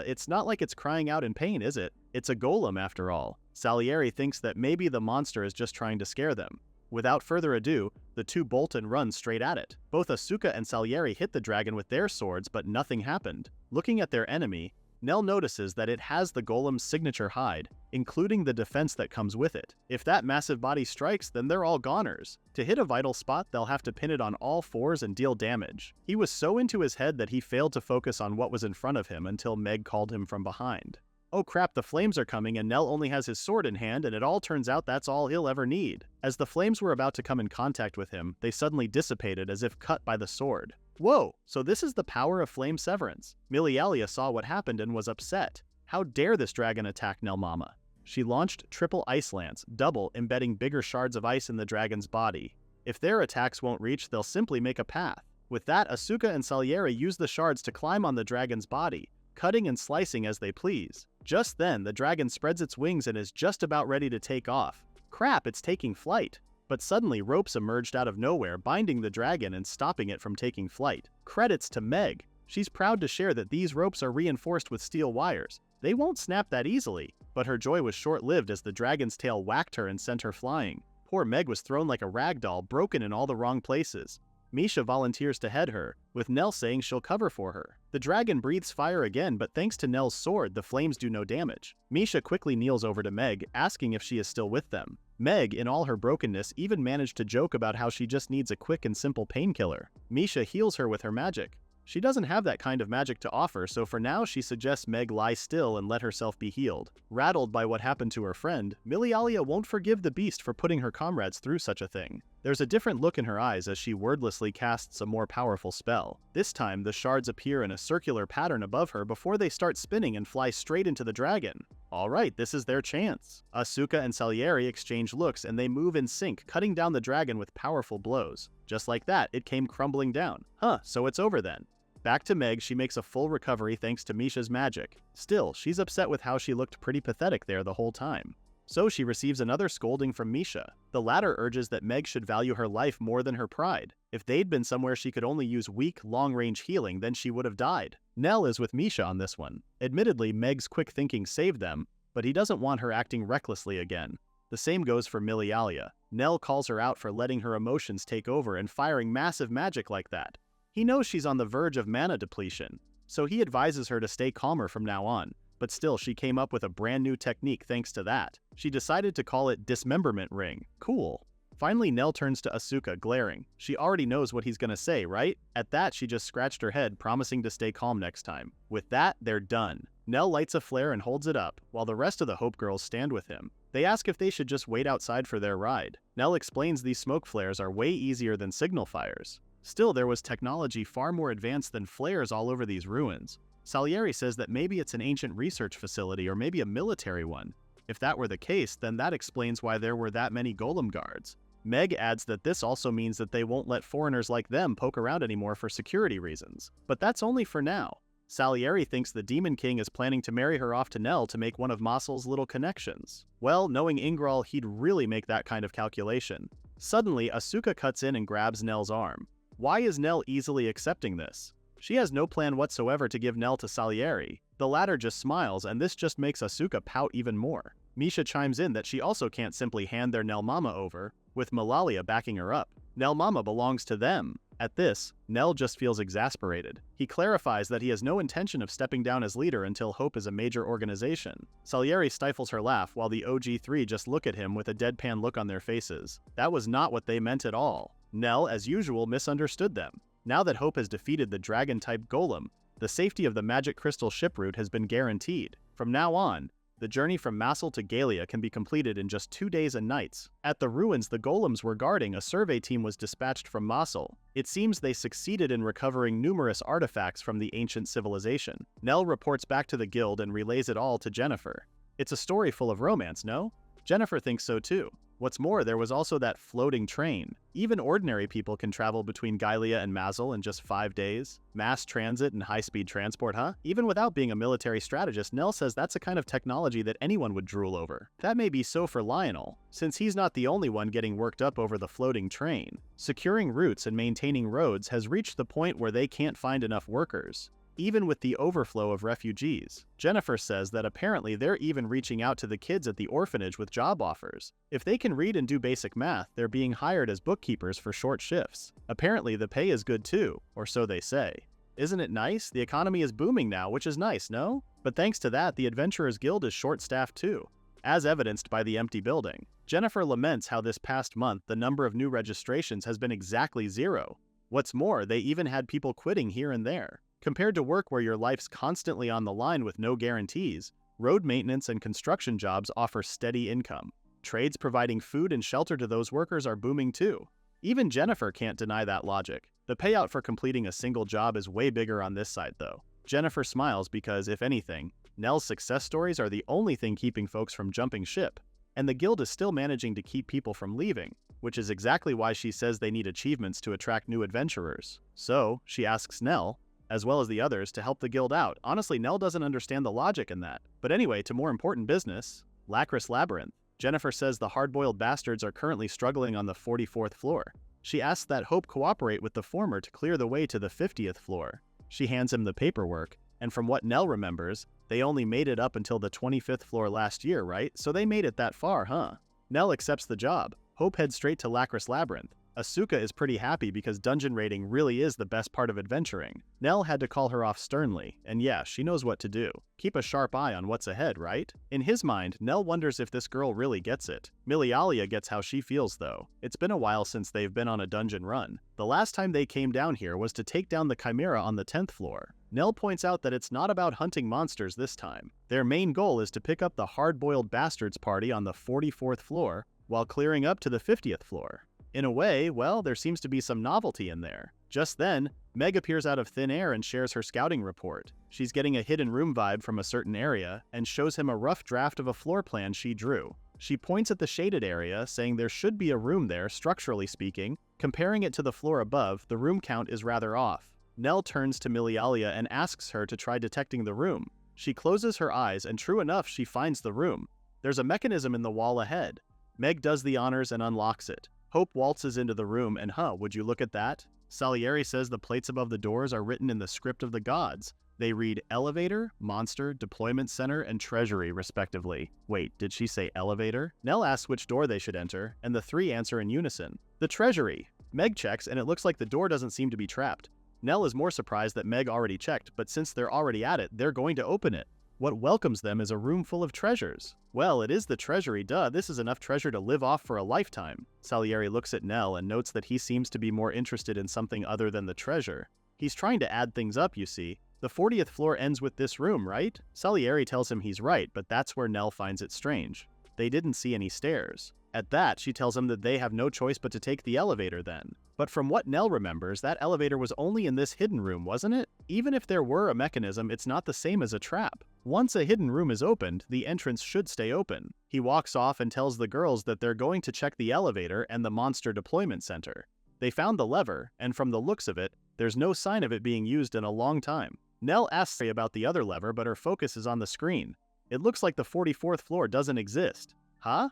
it's not like it's crying out in pain, is it? It's a golem after all. Salieri thinks that maybe the monster is just trying to scare them. Without further ado, the two bolt and run straight at it. Both Asuka and Salieri hit the dragon with their swords, but nothing happened. Looking at their enemy, Nell notices that it has the golem's signature hide, including the defense that comes with it. If that massive body strikes, then they're all goners. To hit a vital spot, they'll have to pin it on all fours and deal damage. He was so into his head that he failed to focus on what was in front of him until Meg called him from behind. Oh crap, the flames are coming and Nell only has his sword in hand, and it all turns out that's all he'll ever need. As the flames were about to come in contact with him, they suddenly dissipated as if cut by the sword. Whoa, so this is the power of flame severance. Milialia saw what happened and was upset. How dare this dragon attack Nell Mama? She launched triple ice lance, double, embedding bigger shards of ice in the dragon's body. If their attacks won't reach, they'll simply make a path. With that, Asuka and Salieri use the shards to climb on the dragon's body, cutting and slicing as they please. Just then, the dragon spreads its wings and is just about ready to take off. Crap, it's taking flight. But suddenly ropes emerged out of nowhere, binding the dragon and stopping it from taking flight. Credits to Meg. She's proud to share that these ropes are reinforced with steel wires. They won't snap that easily, but her joy was short-lived as the dragon's tail whacked her and sent her flying. Poor Meg was thrown like a rag doll, broken in all the wrong places. Misha volunteers to head her, with Nell saying she'll cover for her. The dragon breathes fire again, but thanks to Nell's sword, the flames do no damage. Misha quickly kneels over to Meg, asking if she is still with them. Meg, in all her brokenness, even managed to joke about how she just needs a quick and simple painkiller. Misha heals her with her magic. She doesn't have that kind of magic to offer, so for now she suggests Meg lie still and let herself be healed. Rattled by what happened to her friend, Milialia won't forgive the beast for putting her comrades through such a thing. There's a different look in her eyes as she wordlessly casts a more powerful spell. This time, the shards appear in a circular pattern above her before they start spinning and fly straight into the dragon. Alright, this is their chance. Asuka and Salieri exchange looks and they move in sync, cutting down the dragon with powerful blows. Just like that, it came crumbling down. So it's over then. Back to Meg, she makes a full recovery thanks to Misha's magic. Still, she's upset with how she looked pretty pathetic there the whole time. So she receives another scolding from Misha. The latter urges that Meg should value her life more than her pride. If they'd been somewhere she could only use weak, long-range healing, then she would have died. Nell is with Misha on this one. Admittedly, Meg's quick thinking saved them, but he doesn't want her acting recklessly again. The same goes for Milialia. Nell calls her out for letting her emotions take over and firing massive magic like that. He knows she's on the verge of mana depletion, so he advises her to stay calmer from now on. But still, she came up with a brand new technique thanks to that. She decided to call it Dismemberment Ring. Cool. Finally, Nell turns to Asuka, glaring. She already knows what he's gonna say, right? At that, she just scratched her head, promising to stay calm next time. With that, they're done. Nell lights a flare and holds it up, while the rest of the Hope Girls stand with him. They ask if they should just wait outside for their ride. Nell explains these smoke flares are way easier than signal fires. Still, there was technology far more advanced than flares all over these ruins. Salieri says that maybe it's an ancient research facility or maybe a military one. If that were the case, then that explains why there were that many golem guards. Meg adds that this also means that they won't let foreigners like them poke around anymore for security reasons. But that's only for now. Salieri thinks the Demon King is planning to marry her off to Nell to make one of Mossel's little connections. Well, knowing Ingral, he'd really make that kind of calculation. Suddenly, Asuka cuts in and grabs Nell's arm. Why is Nell easily accepting this? She has no plan whatsoever to give Nell to Salieri. The latter just smiles, and this just makes Asuka pout even more. Misha chimes in that she also can't simply hand their Nell Mama over, with Malalia backing her up. Nell Mama belongs to them. At this, Nell just feels exasperated. He clarifies that he has no intention of stepping down as leader until Hope is a major organization. Salieri stifles her laugh while the OG3 just look at him with a deadpan look on their faces. That was not what they meant at all. Nell, as usual, misunderstood them. Now that Hope has defeated the dragon-type golem, the safety of the magic crystal ship route has been guaranteed. From now on, the journey from Massel to Galia can be completed in just 2 days and nights. At the ruins the golems were guarding, a survey team was dispatched from Massel. It seems they succeeded in recovering numerous artifacts from the ancient civilization. Nell reports back to the guild and relays it all to Jennifer. It's a story full of romance, no? Jennifer thinks so too. What's more, there was also that floating train. Even ordinary people can travel between Galia and Massel in just 5 days. Mass transit and high-speed transport, huh? Even without being a military strategist, Nell says that's a kind of technology that anyone would drool over. That may be so for Lionel, since he's not the only one getting worked up over the floating train. Securing routes and maintaining roads has reached the point where they can't find enough workers, even with the overflow of refugees. Jennifer says that apparently they're even reaching out to the kids at the orphanage with job offers. If they can read and do basic math, they're being hired as bookkeepers for short shifts. Apparently the pay is good too, or so they say. Isn't it nice? The economy is booming now, which is nice, no? But thanks to that, the Adventurers Guild is short-staffed too, as evidenced by the empty building. Jennifer laments how this past month the number of new registrations has been exactly 0. What's more, they even had people quitting here and there. Compared to work where your life's constantly on the line with no guarantees, road maintenance and construction jobs offer steady income. Trades providing food and shelter to those workers are booming too. Even Jennifer can't deny that logic. The payout for completing a single job is way bigger on this side though. Jennifer smiles because, if anything, Nell's success stories are the only thing keeping folks from jumping ship. And the guild is still managing to keep people from leaving, which is exactly why she says they need achievements to attract new adventurers. So, she asks Nell, as well as the others, to help the guild out. Honestly, Nell doesn't understand the logic in that. But anyway, to more important business, Lacris Labyrinth. Jennifer says the hard-boiled bastards are currently struggling on the 44th floor. She asks that Hope cooperate with the former to clear the way to the 50th floor. She hands him the paperwork, and from what Nell remembers, they only made it up until the 25th floor last year, right? So they made it that far, huh? Nell accepts the job. Hope heads straight to Lacris Labyrinth. Asuka is pretty happy because dungeon raiding really is the best part of adventuring. Nell had to call her off sternly, and yeah, she knows what to do. Keep a sharp eye on what's ahead, right? In his mind, Nell wonders if this girl really gets it. Milialia gets how she feels though. It's been a while since they've been on a dungeon run. The last time they came down here was to take down the Chimera on the 10th floor. Nell points out that it's not about hunting monsters this time. Their main goal is to pick up the hard-boiled bastards party on the 44th floor while clearing up to the 50th floor. In a way, well, there seems to be some novelty in there. Just then, Meg appears out of thin air and shares her scouting report. She's getting a hidden room vibe from a certain area and shows him a rough draft of a floor plan she drew. She points at the shaded area, saying there should be a room there, structurally speaking. Comparing it to the floor above, the room count is rather off. Nell turns to Milialia and asks her to try detecting the room. She closes her eyes and true enough, she finds the room. There's a mechanism in the wall ahead. Meg does the honors and unlocks it. Hope waltzes into the room and would you look at that? Salieri says the plates above the doors are written in the script of the gods. They read elevator, monster, deployment center, and treasury, respectively. Wait, did she say elevator? Nell asks which door they should enter, and the three answer in unison. The treasury. Meg checks, and it looks like the door doesn't seem to be trapped. Nell is more surprised that Meg already checked, but since they're already at it, they're going to open it. What welcomes them is a room full of treasures. Well, it is the treasury, duh, this is enough treasure to live off for a lifetime. Salieri looks at Nell and notes that he seems to be more interested in something other than the treasure. He's trying to add things up, you see. The 40th floor ends with this room, right? Salieri tells him he's right, but that's where Nell finds it strange. They didn't see any stairs. At that, she tells him that they have no choice but to take the elevator then. But from what Nell remembers, that elevator was only in this hidden room, wasn't it? Even if there were a mechanism, it's not the same as a trap. Once a hidden room is opened, the entrance should stay open. He walks off and tells the girls that they're going to check the elevator and the monster deployment center. They found the lever, and from the looks of it, there's no sign of it being used in a long time. Nell asks about the other lever, but her focus is on the screen. It looks like the 44th floor doesn't exist. Huh?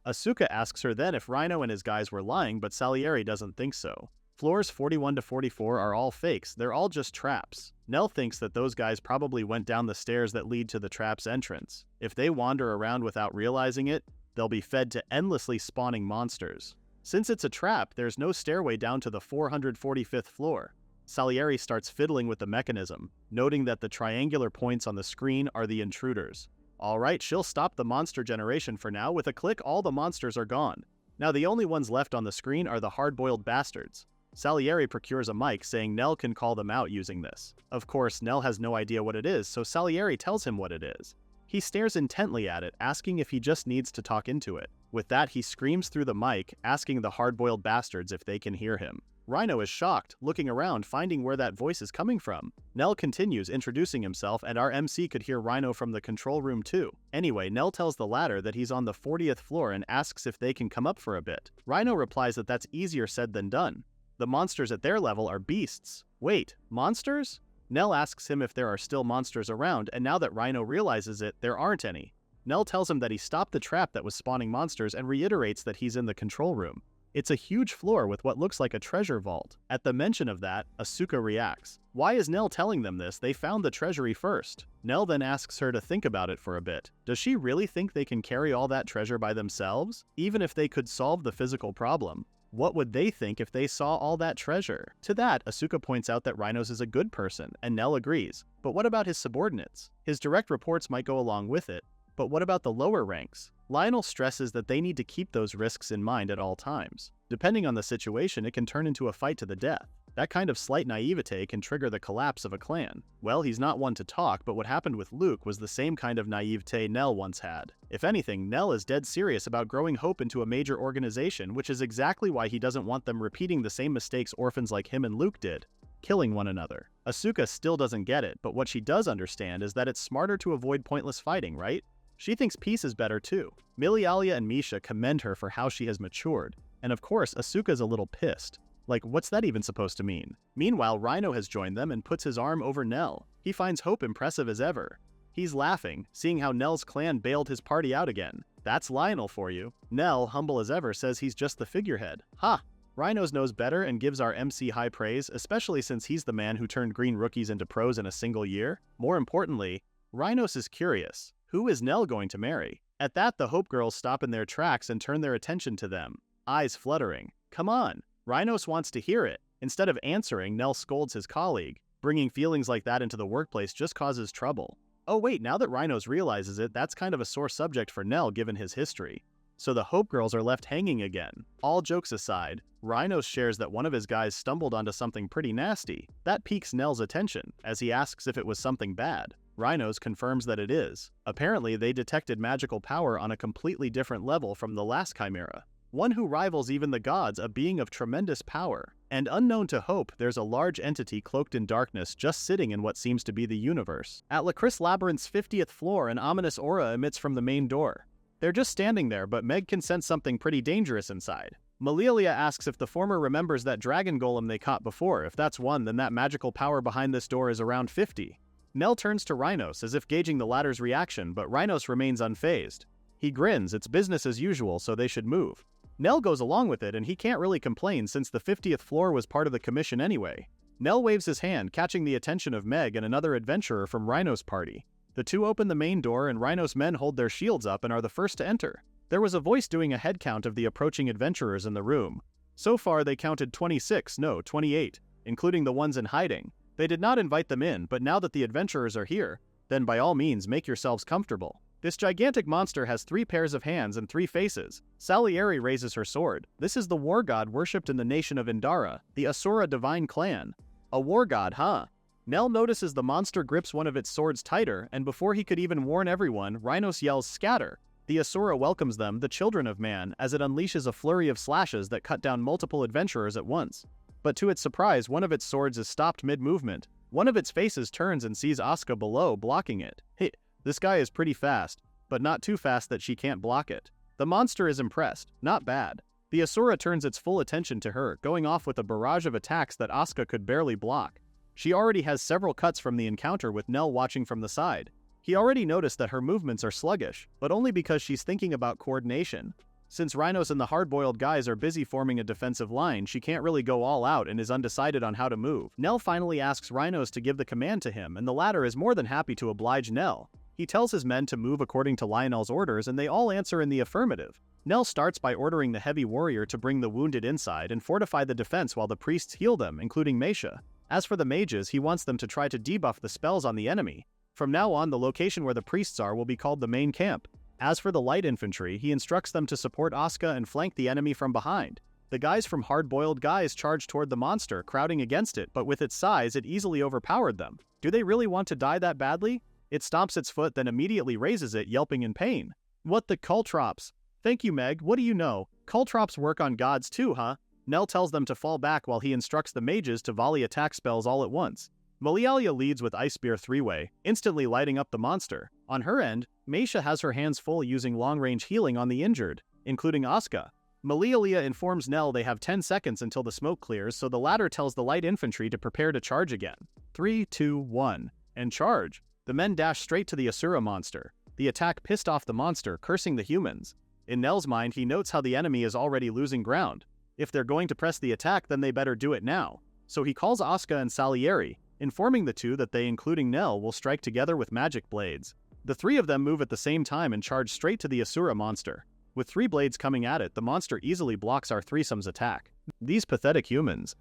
Asuka asks her then if Rhino and his guys were lying, but Salieri doesn't think so. Floors 41 to 44 are all fakes, they're all just traps. Nell thinks that those guys probably went down the stairs that lead to the trap's entrance. If they wander around without realizing it, they'll be fed to endlessly spawning monsters. Since it's a trap, there's no stairway down to the 445th floor. Salieri starts fiddling with the mechanism, noting that the triangular points on the screen are the intruders. Alright, she'll stop the monster generation for now. With a click, all the monsters are gone. Now the only ones left on the screen are the hard-boiled bastards. Salieri procures a mic, saying Nell can call them out using this. Of course, Nell has no idea what it is, so Salieri tells him what it is. He stares intently at it, asking if he just needs to talk into it. With that, he screams through the mic, asking the hard-boiled bastards if they can hear him. Rhino is shocked, looking around, finding where that voice is coming from. Nell continues, introducing himself, and our MC could hear Rhino from the control room too. Anyway, Nell tells the latter that he's on the 40th floor and asks if they can come up for a bit. Rhino replies that that's easier said than done. The monsters at their level are beasts. Wait, monsters? Nell asks him if there are still monsters around, and now that Rhino realizes it, there aren't any. Nell tells him that he stopped the trap that was spawning monsters and reiterates that he's in the control room. It's a huge floor with what looks like a treasure vault. At the mention of that, Asuka reacts. Why is Nell telling them this? They found the treasury first. Nell then asks her to think about it for a bit. Does she really think they can carry all that treasure by themselves? Even if they could solve the physical problem, what would they think if they saw all that treasure? To that, Asuka points out that Rhinos is a good person, and Nell agrees. But what about his subordinates? His direct reports might go along with it, but what about the lower ranks? Lionel stresses that they need to keep those risks in mind at all times. Depending on the situation, it can turn into a fight to the death. That kind of slight naivete can trigger the collapse of a clan. Well, he's not one to talk, but what happened with Luke was the same kind of naivete Nell once had. If anything, Nell is dead serious about growing Hope into a major organization, which is exactly why he doesn't want them repeating the same mistakes orphans like him and Luke did, killing one another. Asuka still doesn't get it, but what she does understand is that it's smarter to avoid pointless fighting, right? She thinks peace is better too. Milialia and Misha commend her for how she has matured, and of course, Asuka's a little pissed. Like, what's that even supposed to mean? Meanwhile, Rhino has joined them and puts his arm over Nell. He finds Hope impressive as ever. He's laughing, seeing how Nell's clan bailed his party out again. That's Lionel for you. Nell, humble as ever, says he's just the figurehead. Ha! Rhinos knows better and gives our MC high praise, especially since he's the man who turned green rookies into pros in a single year. More importantly, Rhinos is curious. Who is Nell going to marry? At that, the Hope girls stop in their tracks and turn their attention to them, eyes fluttering. Come on! Rhinos wants to hear it. Instead of answering, Nell scolds his colleague. Bringing feelings like that into the workplace just causes trouble. Oh wait, now that Rhinos realizes it, that's kind of a sore subject for Nell given his history. So the Hope girls are left hanging again. All jokes aside, Rhinos shares that one of his guys stumbled onto something pretty nasty. That piques Nell's attention, as he asks if it was something bad. Rhinos confirms that it is. Apparently, they detected magical power on a completely different level from the last Chimera. one who rivals even the gods, a being of tremendous power. And unknown to Hope, there's a large entity cloaked in darkness just sitting in what seems to be the universe. At Lacris Labyrinth's 50th floor, an ominous aura emits from the main door. They're just standing there, but Meg can sense something pretty dangerous inside. Malialia asks if the former remembers that dragon golem they caught before. If that's one, then that magical power behind this door is around 50. Nell turns to Rhinos as if gauging the latter's reaction, but Rhinos remains unfazed. He grins, it's business as usual, so they should move. Nell goes along with it, and he can't really complain since the 50th floor was part of the commission anyway. Nell waves his hand, catching the attention of Meg and another adventurer from Rhinos' party. The two open the main door, and Rhinos' men hold their shields up and are the first to enter. There was a voice doing a head count of the approaching adventurers in the room. So far they counted 28, including the ones in hiding. They did not invite them in, but now that the adventurers are here, then by all means make yourselves comfortable. This gigantic monster has 3 pairs of hands and 3 faces. Salieri raises her sword. This is the war god worshipped in the nation of Indara, the Asura divine clan. A war god, huh? Nell notices the monster grips one of its swords tighter, and before he could even warn everyone, Rhinos yells, "Scatter!" The Asura welcomes them, the children of man, as it unleashes a flurry of slashes that cut down multiple adventurers at once. But to its surprise, one of its swords is stopped mid-movement. One of its faces turns and sees Asuka below, blocking it. Hey, this guy is pretty fast, but not too fast that she can't block it. The monster is impressed. Not bad. The Asura turns its full attention to her, going off with a barrage of attacks that Asuka could barely block. She already has several cuts from the encounter with Nell watching from the side. He already noticed that her movements are sluggish, but only because she's thinking about coordination. Since Rhinos and the hard-boiled guys are busy forming a defensive line, she can't really go all out and is undecided on how to move. Nell finally asks Rhinos to give the command to him, and the latter is more than happy to oblige Nell. He tells his men to move according to Lionel's orders, and they all answer in the affirmative. Nell starts by ordering the heavy warrior to bring the wounded inside and fortify the defense while the priests heal them, including Meisha. As for the mages, he wants them to try to debuff the spells on the enemy. From now on, the location where the priests are will be called the main camp. As for the light infantry, he instructs them to support Asuka and flank the enemy from behind. The guys from Hard-Boiled Guys charge toward the monster, crowding against it, but with its size, it easily overpowered them. Do they really want to die that badly? It stomps its foot, then immediately raises it, yelping in pain. What the Caltrops? Thank you, Meg. What do you know? Caltrops work on gods too, huh? Nell tells them to fall back while he instructs the mages to volley attack spells all at once. Malialia leads with Ice Spear 3-way, instantly lighting up the monster. On her end, Meisha has her hands full using long-range healing on the injured, including Asuka. Malialia informs Nell they have 10 seconds until the smoke clears, so the latter tells the light infantry to prepare to charge again. 3, 2, 1, and charge. The men dash straight to the Asura monster. The attack pissed off the monster, cursing the humans. In Nell's mind, he notes how the enemy is already losing ground. If they're going to press the attack, then they better do it now. So he calls Asuka and Salieri, informing the two that they, including Nell, will strike together with magic blades. The 3 of them move at the same time and charge straight to the Asura monster. With 3 blades coming at it, the monster easily blocks our threesome's attack. These pathetic humans.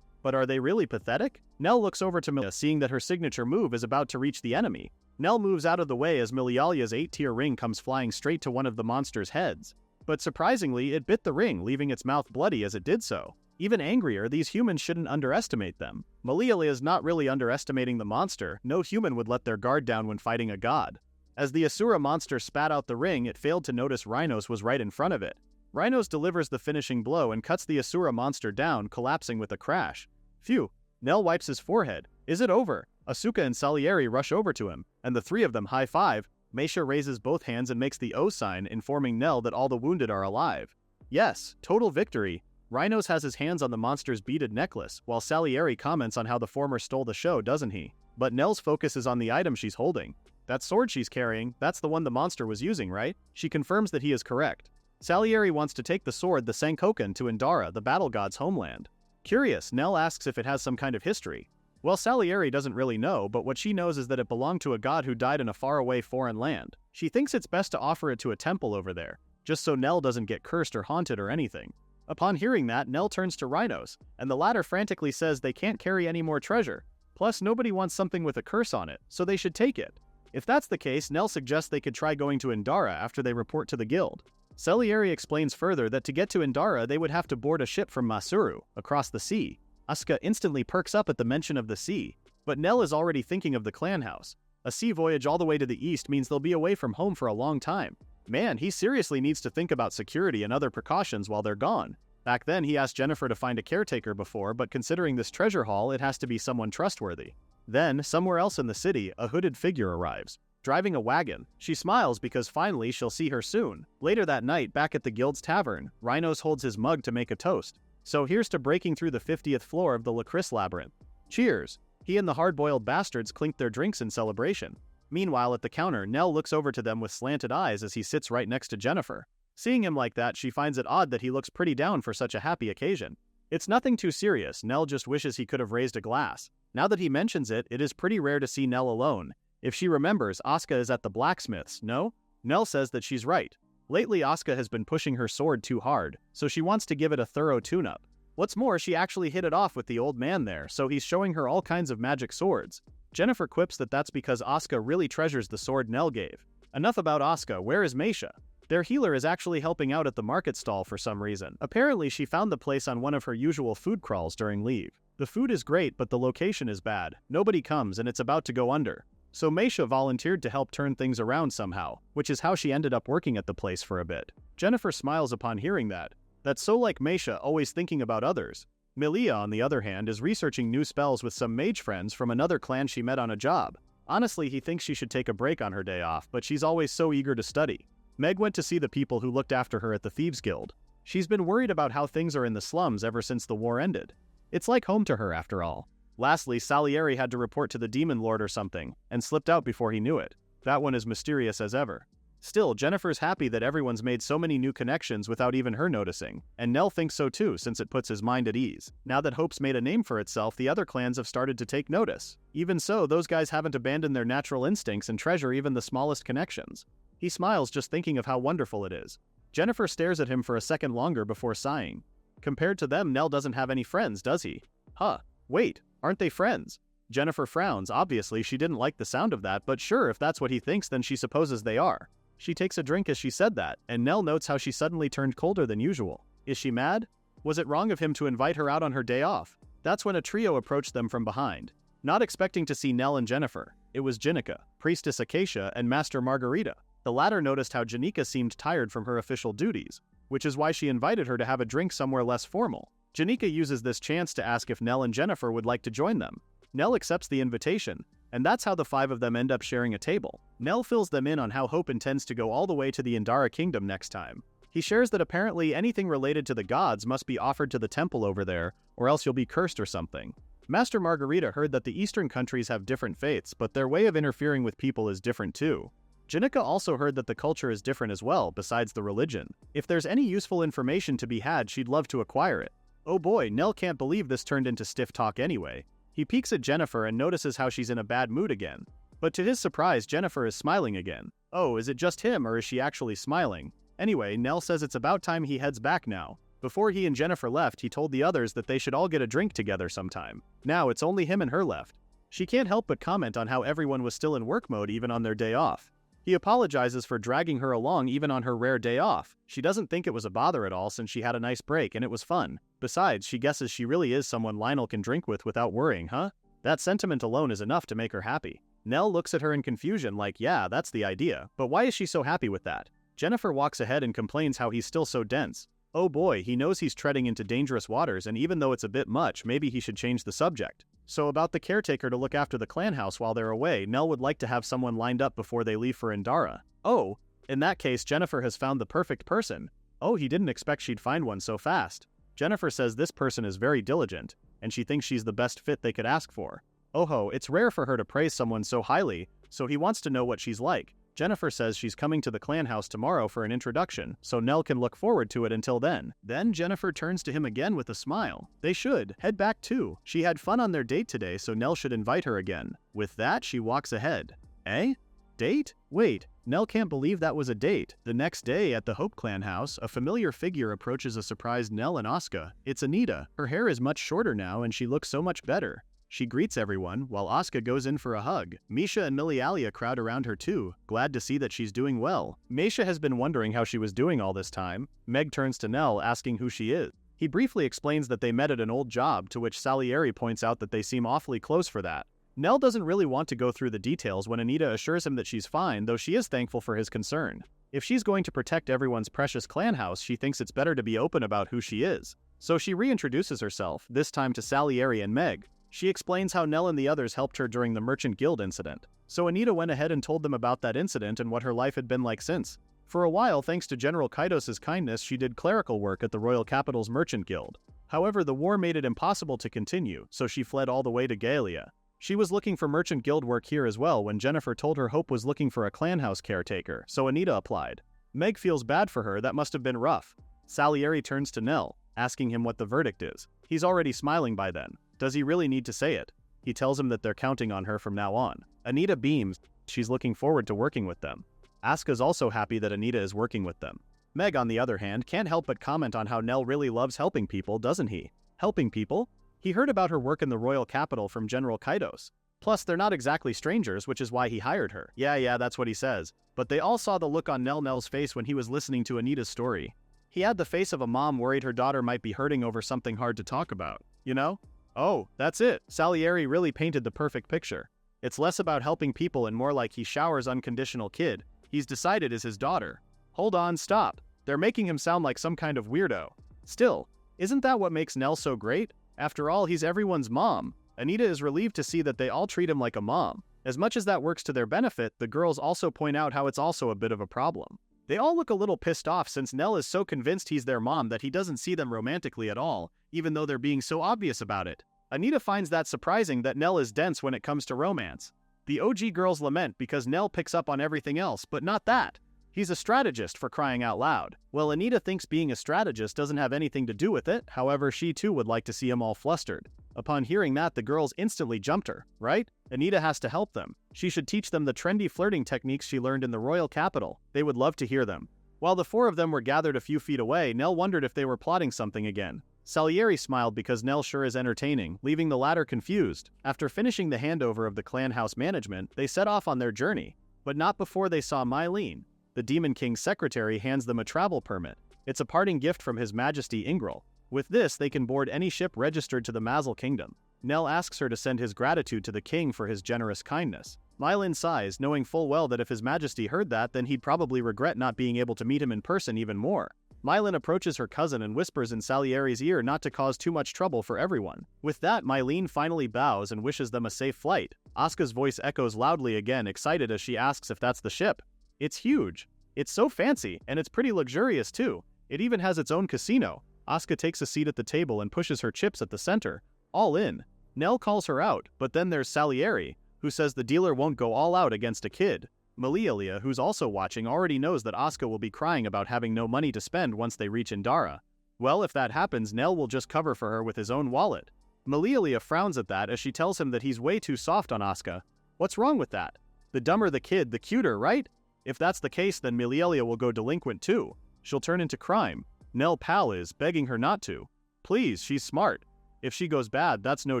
But are they really pathetic? Nell looks over to Milia, seeing that her signature move is about to reach the enemy. Nell moves out of the way as Milialia's 8-tier ring comes flying straight to one of the monster's heads. But surprisingly, it bit the ring, leaving its mouth bloody as it did so. Even angrier, these humans shouldn't underestimate them. Malialia is not really underestimating the monster. No human would let their guard down when fighting a god. As the Asura monster spat out the ring, it failed to notice Rhinos was right in front of it. Rhinos delivers the finishing blow and cuts the Asura monster down, collapsing with a crash. Phew. Nell wipes his forehead. Is it over? Asuka and Salieri rush over to him, and the 3 of them high-five. Meisha raises both hands and makes the O sign, informing Nell that all the wounded are alive. Yes, total victory. Rhinos has his hands on the monster's beaded necklace, while Salieri comments on how the former stole the show, doesn't he? But Nell's focus is on the item she's holding. That sword she's carrying, that's the one the monster was using, right? She confirms that he is correct. Salieri wants to take the sword, the Sankokan, to Indara, the battle god's homeland. Curious, Nell asks if it has some kind of history. Well, Salieri doesn't really know, but what she knows is that it belonged to a god who died in a faraway foreign land. She thinks it's best to offer it to a temple over there, just so Nell doesn't get cursed or haunted or anything. Upon hearing that, Nell turns to Rhinos, and the latter frantically says they can't carry any more treasure. Plus, nobody wants something with a curse on it, so they should take it. If that's the case, Nell suggests they could try going to Indara after they report to the guild. Salieri explains further that to get to Indara, they would have to board a ship from Masuru, across the sea. Asuka instantly perks up at the mention of the sea, but Nell is already thinking of the clan house. A sea voyage all the way to the east means they'll be away from home for a long time. Man, he seriously needs to think about security and other precautions while they're gone. Back then, he asked Jennifer to find a caretaker before, but considering this treasure haul, it has to be someone trustworthy. Then, somewhere else in the city, a hooded figure arrives, driving a wagon. She smiles because finally she'll see her soon. Later that night, back at the Guild's tavern, Rhinos holds his mug to make a toast. So here's to breaking through the 50th floor of the Lacris Labyrinth. Cheers! He and the hard-boiled bastards clink their drinks in celebration. Meanwhile, at the counter, Nell looks over to them with slanted eyes as he sits right next to Jennifer. Seeing him like that, she finds it odd that he looks pretty down for such a happy occasion. It's nothing too serious, Nell just wishes he could have raised a glass. Now that he mentions it, it is pretty rare to see Nell alone. If she remembers, Asuka is at the blacksmith's, no? Nell says that she's right. Lately, Asuka has been pushing her sword too hard, so she wants to give it a thorough tune-up. What's more, she actually hit it off with the old man there, so he's showing her all kinds of magic swords. Jennifer quips that that's because Asuka really treasures the sword Nell gave. Enough about Asuka, where is Meisha? Their healer is actually helping out at the market stall for some reason. Apparently, she found the place on one of her usual food crawls during leave. The food is great, but the location is bad. Nobody comes and it's about to go under. So Meisha volunteered to help turn things around somehow, which is how she ended up working at the place for a bit. Jennifer smiles upon hearing that. That's so like Meisha, always thinking about others. Melia, on the other hand, is researching new spells with some mage friends from another clan she met on a job. Honestly, he thinks she should take a break on her day off, but she's always so eager to study. Meg went to see the people who looked after her at the Thieves Guild. She's been worried about how things are in the slums ever since the war ended. It's like home to her after all. Lastly, Salieri had to report to the Demon Lord or something, and slipped out before he knew it. That one is mysterious as ever. Still, Jennifer's happy that everyone's made so many new connections without even her noticing, and Nell thinks so too since it puts his mind at ease. Now that Hope's made a name for itself, the other clans have started to take notice. Even so, those guys haven't abandoned their natural instincts and treasure even the smallest connections. He smiles just thinking of how wonderful it is. Jennifer stares at him for a second longer before sighing. Compared to them, Nell doesn't have any friends, does he? Huh, wait, aren't they friends? Jennifer frowns. Obviously, she didn't like the sound of that, but sure, if that's what he thinks, then she supposes they are. She takes a drink as she said that, and Nell notes how she suddenly turned colder than usual. Is she mad? Was it wrong of him to invite her out on her day off? That's when a trio approached them from behind. Not expecting to see Nell and Jennifer, it was Jenica, Priestess Acacia, and Master Margarita. The latter noticed how Jenica seemed tired from her official duties, which is why she invited her to have a drink somewhere less formal. Jenica uses this chance to ask if Nell and Jennifer would like to join them. Nell accepts the invitation, and that's how the five of them end up sharing a table. Nell fills them in on how Hope intends to go all the way to the Indara Kingdom next time. He shares that apparently anything related to the gods must be offered to the temple over there, or else you'll be cursed or something. Master Margarita heard that the eastern countries have different faiths, but their way of interfering with people is different too. Jenica also heard that the culture is different as well, besides the religion. If there's any useful information to be had, she'd love to acquire it. Oh boy, Nell can't believe this turned into stiff talk anyway. He peeks at Jennifer and notices how she's in a bad mood again. But to his surprise, Jennifer is smiling again. Oh, is it just him or is she actually smiling? Anyway, Nell says it's about time he heads back now. Before he and Jennifer left, he told the others that they should all get a drink together sometime. Now it's only him and her left. She can't help but comment on how everyone was still in work mode even on their day off. He apologizes for dragging her along even on her rare day off. She doesn't think it was a bother at all since she had a nice break and it was fun. Besides, she guesses she really is someone Lionel can drink with without worrying, huh? That sentiment alone is enough to make her happy. Nell looks at her in confusion like, yeah, that's the idea, but why is she so happy with that? Jennifer walks ahead and complains how he's still so dense. Oh boy, he knows he's treading into dangerous waters, and even though it's a bit much, maybe he should change the subject. So about the caretaker to look after the clan house while they're away, Nell would like to have someone lined up before they leave for Indara. Oh, in that case, Jennifer has found the perfect person. Oh, he didn't expect she'd find one so fast. Jennifer says this person is very diligent, and she thinks she's the best fit they could ask for. Oh ho, it's rare for her to praise someone so highly, so he wants to know what she's like. Jennifer says she's coming to the clan house tomorrow for an introduction, so Nell can look forward to it until then. Then Jennifer turns to him again with a smile. They should head back too. She had fun on their date today, so Nell should invite her again. With that, she walks ahead. Eh? Date? Wait, Nell can't believe that was a date. The next day, at the Hope clan house, a familiar figure approaches a surprised Nell and Asuka. It's Anita. Her hair is much shorter now and she looks so much better. She greets everyone, while Asuka goes in for a hug. Misha and Milialia crowd around her too, glad to see that she's doing well. Misha has been wondering how she was doing all this time. Meg turns to Nell, asking who she is. He briefly explains that they met at an old job, to which Salieri points out that they seem awfully close for that. Nell doesn't really want to go through the details when Anita assures him that she's fine, though she is thankful for his concern. If she's going to protect everyone's precious clan house, she thinks it's better to be open about who she is. So she reintroduces herself, this time to Salieri and Meg. She explains how Nell and the others helped her during the Merchant Guild incident. So Anita went ahead and told them about that incident and what her life had been like since. For a while, thanks to General Kaidos's kindness, she did clerical work at the Royal Capital's Merchant Guild. However, the war made it impossible to continue, so she fled all the way to Gaelia. She was looking for Merchant Guild work here as well when Jennifer told her Hope was looking for a clan house caretaker, so Anita applied. Meg feels bad for her, that must have been rough. Salieri turns to Nell, asking him what the verdict is. He's already smiling by then. Does he really need to say it? He tells him that they're counting on her from now on. Anita beams. She's looking forward to working with them. Asuka's also happy that Anita is working with them. Meg, on the other hand, can't help but comment on how Nell really loves helping people, doesn't he? Helping people? He heard about her work in the royal capital from General Kaidos. Plus, they're not exactly strangers, which is why he hired her. Yeah, that's what he says. But they all saw the look on Nell's face when he was listening to Anita's story. He had the face of a mom worried her daughter might be hurting over something hard to talk about, you know? Oh, that's it. Salieri really painted the perfect picture. It's less about helping people and more like he showers unconditional kid he's decided is his daughter. Hold on, stop. They're making him sound like some kind of weirdo. Still, isn't that what makes Nell so great? After all, he's everyone's mom. Anita is relieved to see that they all treat him like a mom. As much as that works to their benefit, the girls also point out how it's also a bit of a problem. They all look a little pissed off since Nell is so convinced he's their mom that he doesn't see them romantically at all, even though they're being so obvious about it. Anita finds that surprising that Nell is dense when it comes to romance. The OG girls lament because Nell picks up on everything else, but not that. He's a strategist, for crying out loud. Well, Anita thinks being a strategist doesn't have anything to do with it, however she too would like to see him all flustered. Upon hearing that, the girls instantly jumped her, right? Anita has to help them. She should teach them the trendy flirting techniques she learned in the royal capital. They would love to hear them. While the four of them were gathered a few feet away, Nell wondered if they were plotting something again. Salieri smiled because Nell sure is entertaining, leaving the latter confused. After finishing the handover of the clan house management, they set off on their journey. But not before they saw Mylene. The Demon King's secretary hands them a travel permit. It's a parting gift from His Majesty Ingril. With this, they can board any ship registered to the Mazel Kingdom. Nell asks her to send his gratitude to the king for his generous kindness. Mylene sighs, knowing full well that if His Majesty heard that, then he'd probably regret not being able to meet him in person even more. Mylene approaches her cousin and whispers in Salieri's ear not to cause too much trouble for everyone. With that, Mylene finally bows and wishes them a safe flight. Asuka's voice echoes loudly again, excited as she asks if that's the ship. It's huge. It's so fancy, and it's pretty luxurious too. It even has its own casino. Asuka takes a seat at the table and pushes her chips at the center. All in. Nell calls her out, but then there's Salieri, who says the dealer won't go all out against a kid. Meliolia, who's also watching, already knows that Asuka will be crying about having no money to spend once they reach Indara. Well, if that happens, Nell will just cover for her with his own wallet. Meliolia frowns at that as she tells him that he's way too soft on Asuka. What's wrong with that? The dumber the kid, the cuter, right? If that's the case, then Meliolia will go delinquent too. She'll turn into crime. Nell pal is begging her not to. Please, she's smart. If she goes bad, that's no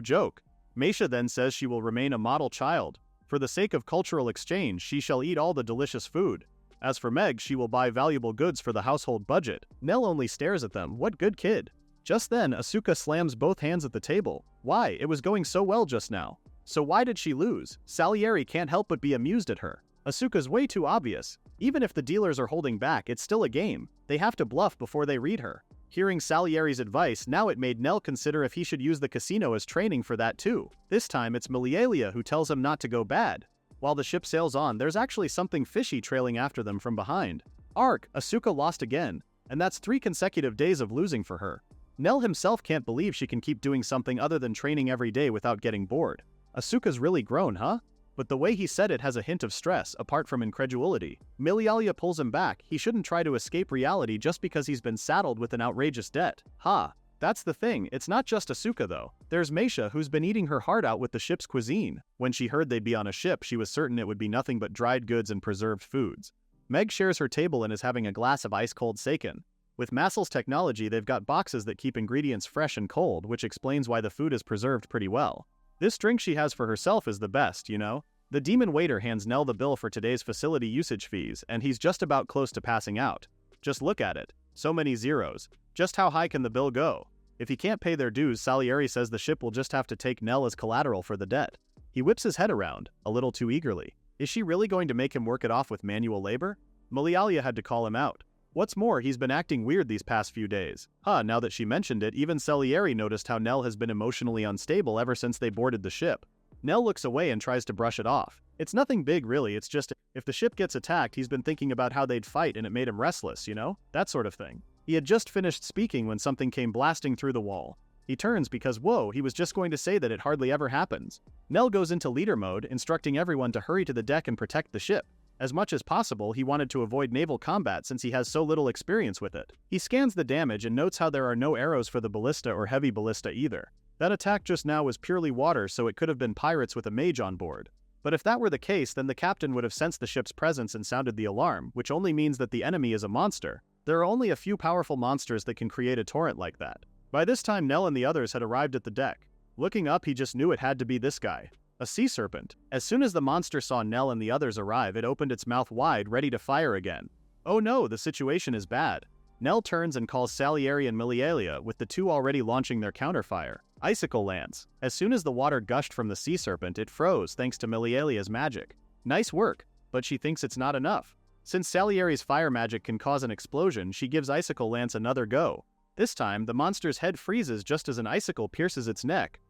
joke. Meisha then says she will remain a model child. For the sake of cultural exchange, she shall eat all the delicious food. As for Meg, she will buy valuable goods for the household budget. Nell only stares at them. What good kid. Just then, Asuka slams both hands at the table. Why? It was going so well just now. So why did she lose? Salieri can't help but be amused at her. Asuka's way too obvious. Even if the dealers are holding back, it's still a game. They have to bluff before they read her. Hearing Salieri's advice, now it made Nell consider if he should use the casino as training for that too. This time it's Meliolia who tells him not to go bad. While the ship sails on, there's actually something fishy trailing after them from behind. Ark, Asuka lost again, and that's 3 consecutive days of losing for her. Nell himself can't believe she can keep doing something other than training every day without getting bored. Asuka's really grown, huh? But the way he said it has a hint of stress, apart from incredulity. Meliolia pulls him back. He shouldn't try to escape reality just because he's been saddled with an outrageous debt. Ha! That's the thing, it's not just Asuka though. There's Meisha, who's been eating her heart out with the ship's cuisine. When she heard they'd be on a ship, she was certain it would be nothing but dried goods and preserved foods. Meg shares her table and is having a glass of ice-cold seiken. With Masel's technology, they've got boxes that keep ingredients fresh and cold, which explains why the food is preserved pretty well. This drink she has for herself is the best, you know? The demon waiter hands Nell the bill for today's facility usage fees, and he's just about close to passing out. Just look at it. So many zeros. Just how high can the bill go? If he can't pay their dues, Salieri says the ship will just have to take Nell as collateral for the debt. He whips his head around, a little too eagerly. Is she really going to make him work it off with manual labor? Milialia had to call him out. What's more, he's been acting weird these past few days. Now that she mentioned it, even Salieri noticed how Nell has been emotionally unstable ever since they boarded the ship. Nell looks away and tries to brush it off. It's nothing big really, it's just, if the ship gets attacked, he's been thinking about how they'd fight and it made him restless, you know? That sort of thing. He had just finished speaking when something came blasting through the wall. He turns because, whoa, he was just going to say that it hardly ever happens. Nell goes into leader mode, instructing everyone to hurry to the deck and protect the ship. As much as possible, he wanted to avoid naval combat since he has so little experience with it. He scans the damage and notes how there are no arrows for the ballista or heavy ballista either. That attack just now was purely water, so it could have been pirates with a mage on board. But if that were the case, then the captain would have sensed the ship's presence and sounded the alarm, which only means that the enemy is a monster. There are only a few powerful monsters that can create a torrent like that. By this time, Nell and the others had arrived at the deck. Looking up, he just knew it had to be this guy. A sea serpent. As soon as the monster saw Nell and the others arrive, it opened its mouth wide, ready to fire again. Oh no, the situation is bad. Nell turns and calls Salieri and Milialia, with the two already launching their counterfire. Icicle Lance. As soon as the water gushed from the sea serpent, it froze thanks to Milialia's magic. Nice work, but she thinks it's not enough. Since Salieri's fire magic can cause an explosion, she gives Icicle Lance another go. This time, the monster's head freezes just as an icicle pierces its neck.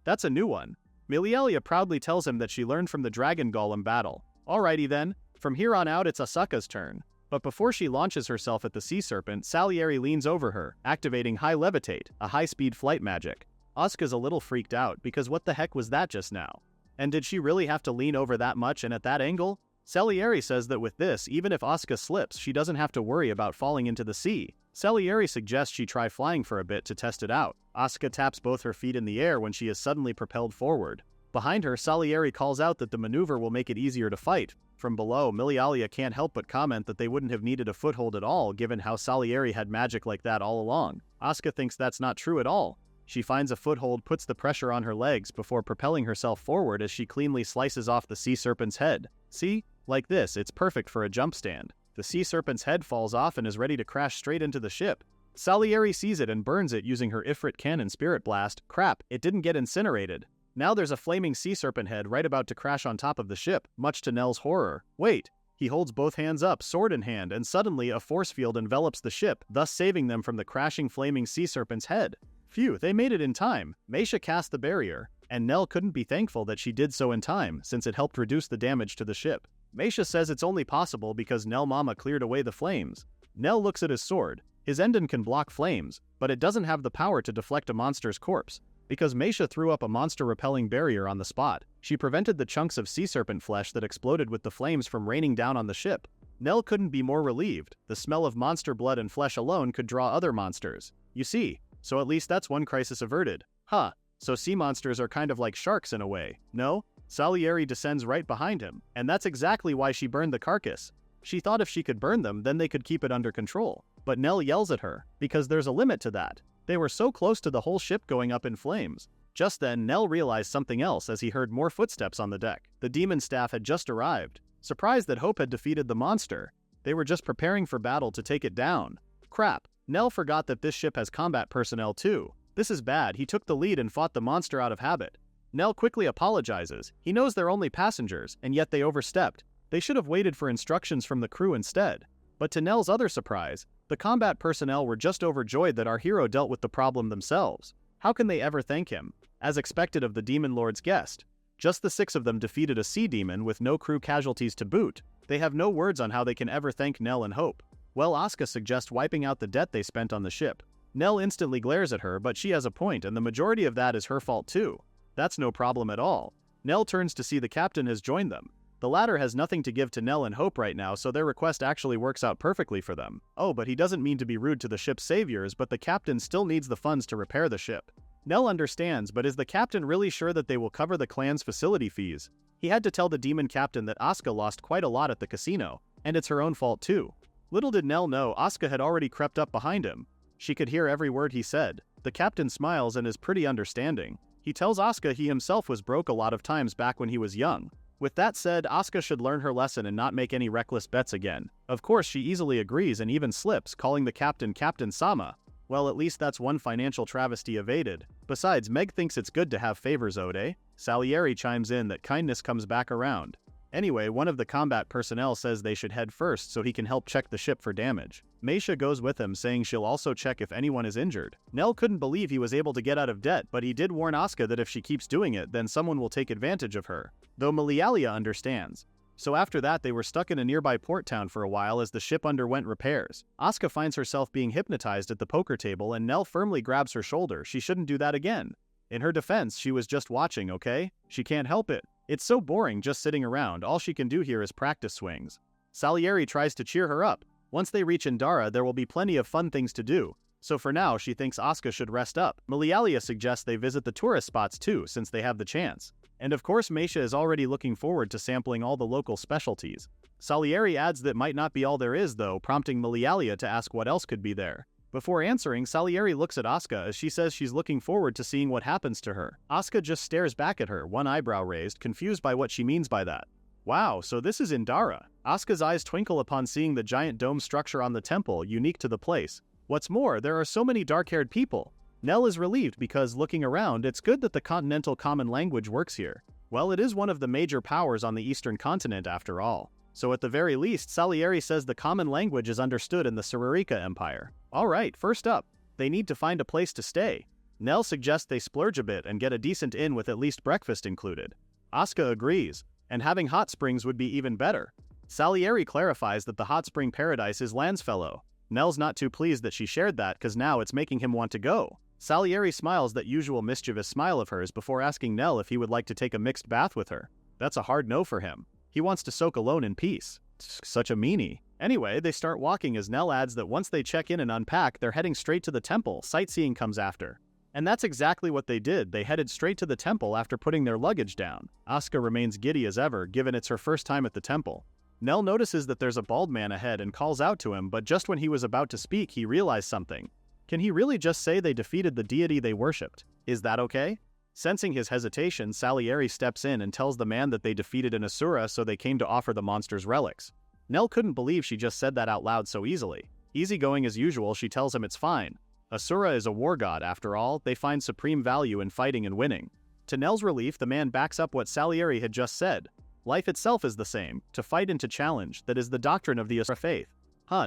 That's a new one. Milialia proudly tells him that she learned from the dragon golem battle. Alrighty then, from here on out it's Asuka's turn. But before she launches herself at the sea serpent, Salieri leans over her, activating High Levitate, a high-speed flight magic. Asuka's a little freaked out because what the heck was that just now? And did she really have to lean over that much and at that angle? Salieri says that with this, even if Asuka slips, she doesn't have to worry about falling into the sea. Salieri suggests she try flying for a bit to test it out. Asuka taps both her feet in the air when she is suddenly propelled forward. Behind her, Salieri calls out that the maneuver will make it easier to fight. From below, Milialia can't help but comment that they wouldn't have needed a foothold at all given how Salieri had magic like that all along. Asuka thinks that's not true at all. She finds a foothold, puts the pressure on her legs before propelling herself forward as she cleanly slices off the sea serpent's head. See? Like this, it's perfect for a jump stand. The sea serpent's head falls off and is ready to crash straight into the ship. Salieri sees it and burns it using her Ifrit cannon spirit blast. Crap, it didn't get incinerated. Now there's a flaming sea serpent head right about to crash on top of the ship, much to Nell's horror. Wait. He holds both hands up, sword in hand, and suddenly a force field envelops the ship, thus saving them from the crashing flaming sea serpent's head. Phew, they made it in time. Meisha cast the barrier, and Nell couldn't be thankful that she did so in time, since it helped reduce the damage to the ship. Meisha says it's only possible because Nell Mama cleared away the flames. Nell looks at his sword. His endon can block flames, but it doesn't have the power to deflect a monster's corpse. Because Meisha threw up a monster-repelling barrier on the spot, she prevented the chunks of sea serpent flesh that exploded with the flames from raining down on the ship. Nell couldn't be more relieved. The smell of monster blood and flesh alone could draw other monsters. You see, so at least that's one crisis averted. So sea monsters are kind of like sharks in a way, no? Salieri descends right behind him, and that's exactly why she burned the carcass. She thought if she could burn them, then they could keep it under control. But Nell yells at her, because there's a limit to that. They were so close to the whole ship going up in flames. Just then, Nell realized something else as he heard more footsteps on the deck. The demon staff had just arrived. Surprised that Hope had defeated the monster. They were just preparing for battle to take it down. Crap, Nell forgot that this ship has combat personnel too. This is bad, he took the lead and fought the monster out of habit. Nell quickly apologizes. He knows they're only passengers, and yet they overstepped. They should have waited for instructions from the crew instead. But to Nell's other surprise, the combat personnel were just overjoyed that our hero dealt with the problem themselves. How can they ever thank him? As expected of the Demon Lord's guest. Just the 6 of them defeated a sea demon with no crew casualties to boot. They have no words on how they can ever thank Nell and Hope. Well, Asuka suggests wiping out the debt they spent on the ship. Nell instantly glares at her, but she has a point, and the majority of that is her fault too. That's no problem at all. Nell turns to see the captain has joined them. The latter has nothing to give to Nell and Hope right now, so their request actually works out perfectly for them. Oh, but he doesn't mean to be rude to the ship's saviors, but the captain still needs the funds to repair the ship. Nell understands, but is the captain really sure that they will cover the clan's facility fees? He had to tell the demon captain that Asuka lost quite a lot at the casino, and it's her own fault too. Little did Nell know Asuka had already crept up behind him. She could hear every word he said. The captain smiles and is pretty understanding. He tells Asuka he himself was broke a lot of times back when he was young. With that said, Asuka should learn her lesson and not make any reckless bets again. Of course, she easily agrees and even slips, calling the captain Captain Sama. Well, at least that's one financial travesty evaded. Besides, Meg thinks it's good to have favors owed, eh? Salieri chimes in that kindness comes back around. Anyway, one of the combat personnel says they should head first so he can help check the ship for damage. Meisha goes with him, saying she'll also check if anyone is injured. Nell couldn't believe he was able to get out of debt, but he did warn Asuka that if she keeps doing it, then someone will take advantage of her. Though Milialia understands. So after that, they were stuck in a nearby port town for a while as the ship underwent repairs. Asuka finds herself being hypnotized at the poker table and Nell firmly grabs her shoulder. She shouldn't do that again. In her defense, she was just watching, okay? She can't help it. It's so boring just sitting around. All she can do here is practice swings. Salieri tries to cheer her up. Once they reach Indara, there will be plenty of fun things to do. So for now, she thinks Asuka should rest up. Milialia suggests they visit the tourist spots too, since they have the chance. And of course, Meisha is already looking forward to sampling all the local specialties. Salieri adds that might not be all there is though, prompting Milialia to ask what else could be there. Before answering, Salieri looks at Asuka as she says she's looking forward to seeing what happens to her. Asuka just stares back at her, one eyebrow raised, confused by what she means by that. Wow, so this is Indara. Asuka's eyes twinkle upon seeing the giant dome structure on the temple, unique to the place. What's more, there are so many dark-haired people. Nell is relieved because, looking around, it's good that the Continental Common Language works here. Well, it is one of the major powers on the Eastern continent after all. So at the very least, Salieri says the common language is understood in the Saririka Empire. Alright, first up, they need to find a place to stay. Nell suggests they splurge a bit and get a decent inn with at least breakfast included. Asuka agrees, and having hot springs would be even better. Salieri clarifies that the hot spring paradise is Landsfellow. Nell's not too pleased that she shared that because now it's making him want to go. Salieri smiles that usual mischievous smile of hers before asking Nell if he would like to take a mixed bath with her. That's a hard no for him. He wants to soak alone in peace. Such a meanie. Anyway, they start walking as Nell adds that once they check in and unpack, they're heading straight to the temple. Sightseeing comes after. And that's exactly what they did. They headed straight to the temple after putting their luggage down. Asuka remains giddy as ever, given it's her first time at the temple. Nell notices that there's a bald man ahead and calls out to him, but just when he was about to speak, he realized something. Can he really just say they defeated the deity they worshipped? Is that okay? Sensing his hesitation, Salieri steps in and tells the man that they defeated an Asura, so they came to offer the monster's relics. Nell couldn't believe she just said that out loud so easily. Easygoing as usual, she tells him it's fine. Asura is a war god after all. They find supreme value in fighting and winning. To Nell's relief, the man backs up what Salieri had just said. Life itself is the same, to fight and to challenge, that is the doctrine of the Asura faith.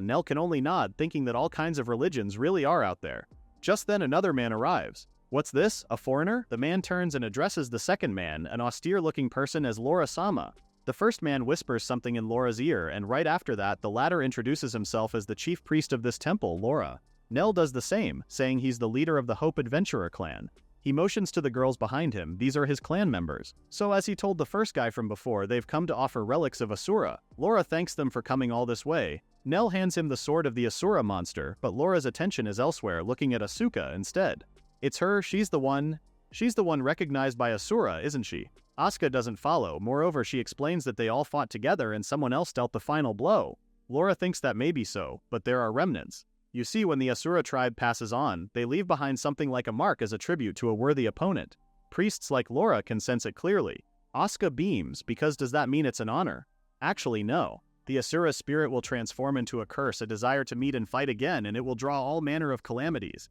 Nell can only nod, thinking that all kinds of religions really are out there. Just then another man arrives. What's this, a foreigner? The man turns and addresses the second man, an austere-looking person, as Laura-sama. The first man whispers something in Laura's ear, and right after that, the latter introduces himself as the chief priest of this temple, Laura. Nell does the same, saying he's the leader of the Hope Adventurer clan. He motions to the girls behind him. These are his clan members. So as he told the first guy from before, they've come to offer relics of Asura. Laura thanks them for coming all this way. Nell hands him the sword of the Asura monster, but Laura's attention is elsewhere, looking at Asuka instead. It's her, she's the one recognized by Asura, isn't she? Asuka doesn't follow. Moreover, she explains that they all fought together and someone else dealt the final blow. Laura thinks that may be so, but there are remnants. You see, when the Asura tribe passes on, they leave behind something like a mark as a tribute to a worthy opponent. Priests like Laura can sense it clearly. Asuka beams, because does that mean it's an honor? Actually, no. The Asura spirit will transform into a curse, a desire to meet and fight again, and it will draw all manner of calamities.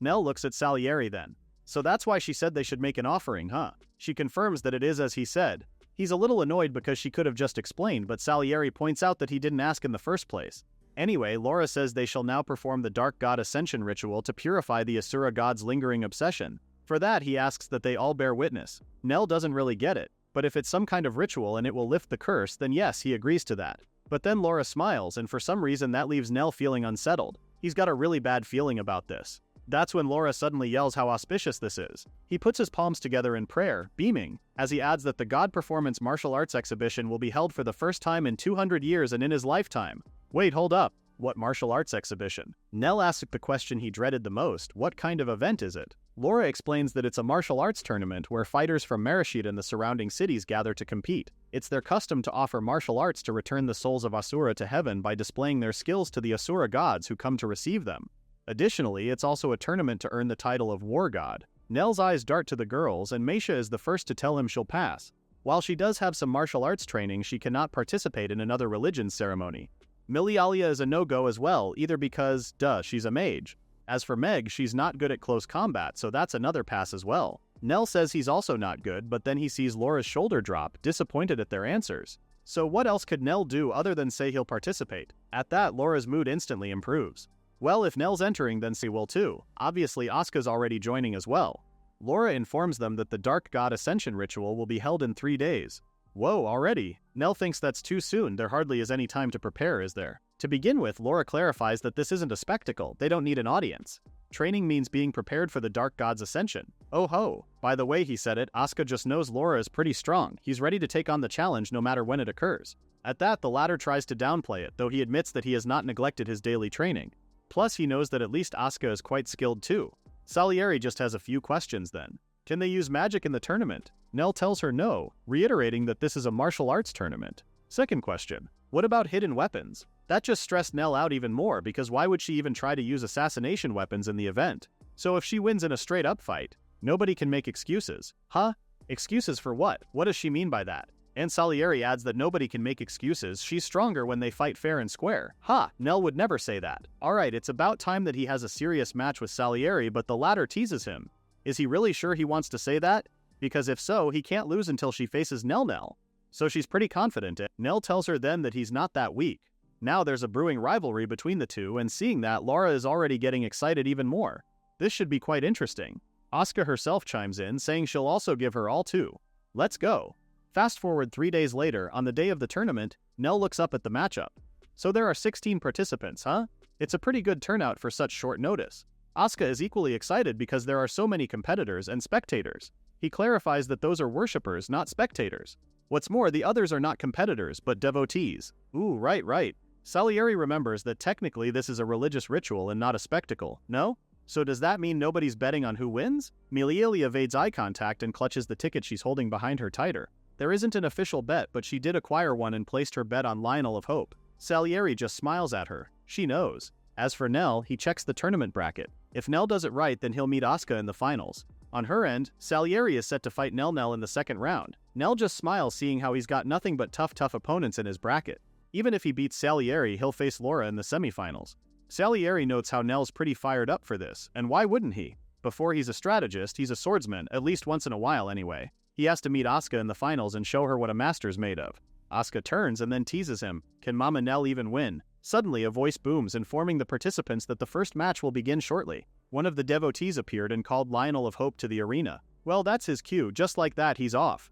Nell looks at Salieri then. So that's why she said they should make an offering, huh? She confirms that it is as he said. He's a little annoyed because she could have just explained, but Salieri points out that he didn't ask in the first place. Anyway, Laura says they shall now perform the Dark God Ascension ritual to purify the Asura god's lingering obsession. For that, he asks that they all bear witness. Nell doesn't really get it, but if it's some kind of ritual and it will lift the curse, then yes, he agrees to that. But then Laura smiles, and for some reason that leaves Nell feeling unsettled. He's got a really bad feeling about this. That's when Laura suddenly yells how auspicious this is. He puts his palms together in prayer, beaming, as he adds that the God Performance martial arts exhibition will be held for the first time in 200 years and in his lifetime. Wait, hold up. What martial arts exhibition? Nell asks the question he dreaded the most. What kind of event is it? Laura explains that it's a martial arts tournament where fighters from Marashid and the surrounding cities gather to compete. It's their custom to offer martial arts to return the souls of Asura to heaven by displaying their skills to the Asura gods who come to receive them. Additionally, it's also a tournament to earn the title of War God. Nell's eyes dart to the girls, and Meisha is the first to tell him she'll pass. While she does have some martial arts training, she cannot participate in another religion's ceremony. Milialia is a no-go as well, either because, she's a mage. As for Meg, she's not good at close combat, so that's another pass as well. Nell says he's also not good, but then he sees Laura's shoulder drop, disappointed at their answers. So what else could Nell do other than say he'll participate? At that, Laura's mood instantly improves. Well, if Nell's entering, then she will too. Obviously, Asuka's already joining as well. Laura informs them that the Dark God Ascension ritual will be held in 3 days. Whoa, already? Nell thinks that's too soon, there hardly is any time to prepare, is there? To begin with, Laura clarifies that this isn't a spectacle, they don't need an audience. Training means being prepared for the Dark God's ascension. Oh ho! By the way he said it, Asuka just knows Laura is pretty strong, he's ready to take on the challenge no matter when it occurs. At that, the latter tries to downplay it, though he admits that he has not neglected his daily training. Plus, he knows that at least Asuka is quite skilled too. Salieri just has a few questions then. Can they use magic in the tournament? Nell tells her no, reiterating that this is a martial arts tournament. Second question, what about hidden weapons? That just stressed Nell out even more because why would she even try to use assassination weapons in the event? So if she wins in a straight-up fight, nobody can make excuses. Huh? Excuses for what? What does she mean by that? And Salieri adds that nobody can make excuses, she's stronger when they fight fair and square. Ha! Nell would never say that. Alright, it's about time that he has a serious match with Salieri, but the latter teases him. Is he really sure he wants to say that? Because if so, he can't lose until she faces Nell. So she's pretty confident. Nell tells her then that he's not that weak. Now there's a brewing rivalry between the two, and seeing that, Laura is already getting excited even more. This should be quite interesting. Asuka herself chimes in, saying she'll also give her all too. Let's go. Fast forward 3 days later, on the day of the tournament, Nell looks up at the matchup. So there are 16 participants, huh? It's a pretty good turnout for such short notice. Asuka is equally excited because there are so many competitors and spectators. He clarifies that those are worshippers, not spectators. What's more, the others are not competitors, but devotees. Ooh, right. Salieri remembers that technically this is a religious ritual and not a spectacle, no? So does that mean nobody's betting on who wins? Milieli evades eye contact and clutches the ticket she's holding behind her tighter. There isn't an official bet, but she did acquire one and placed her bet on Lionel of Hope. Salieri just smiles at her. She knows. As for Nell, he checks the tournament bracket. If Nell does it right, then he'll meet Asuka in the finals. On her end, Salieri is set to fight Nell in the second round. Nell just smiles seeing how he's got nothing but tough opponents in his bracket. Even if he beats Salieri, he'll face Laura in the semifinals. Salieri notes how Nell's pretty fired up for this, and why wouldn't he? Before he's a strategist, he's a swordsman, at least once in a while anyway. He has to meet Asuka in the finals and show her what a master's made of. Asuka turns and then teases him. Can Mama Nell even win? Suddenly, a voice booms informing the participants that the first match will begin shortly. One of the devotees appeared and called Lionel of Hope to the arena. Well, that's his cue, just like that he's off.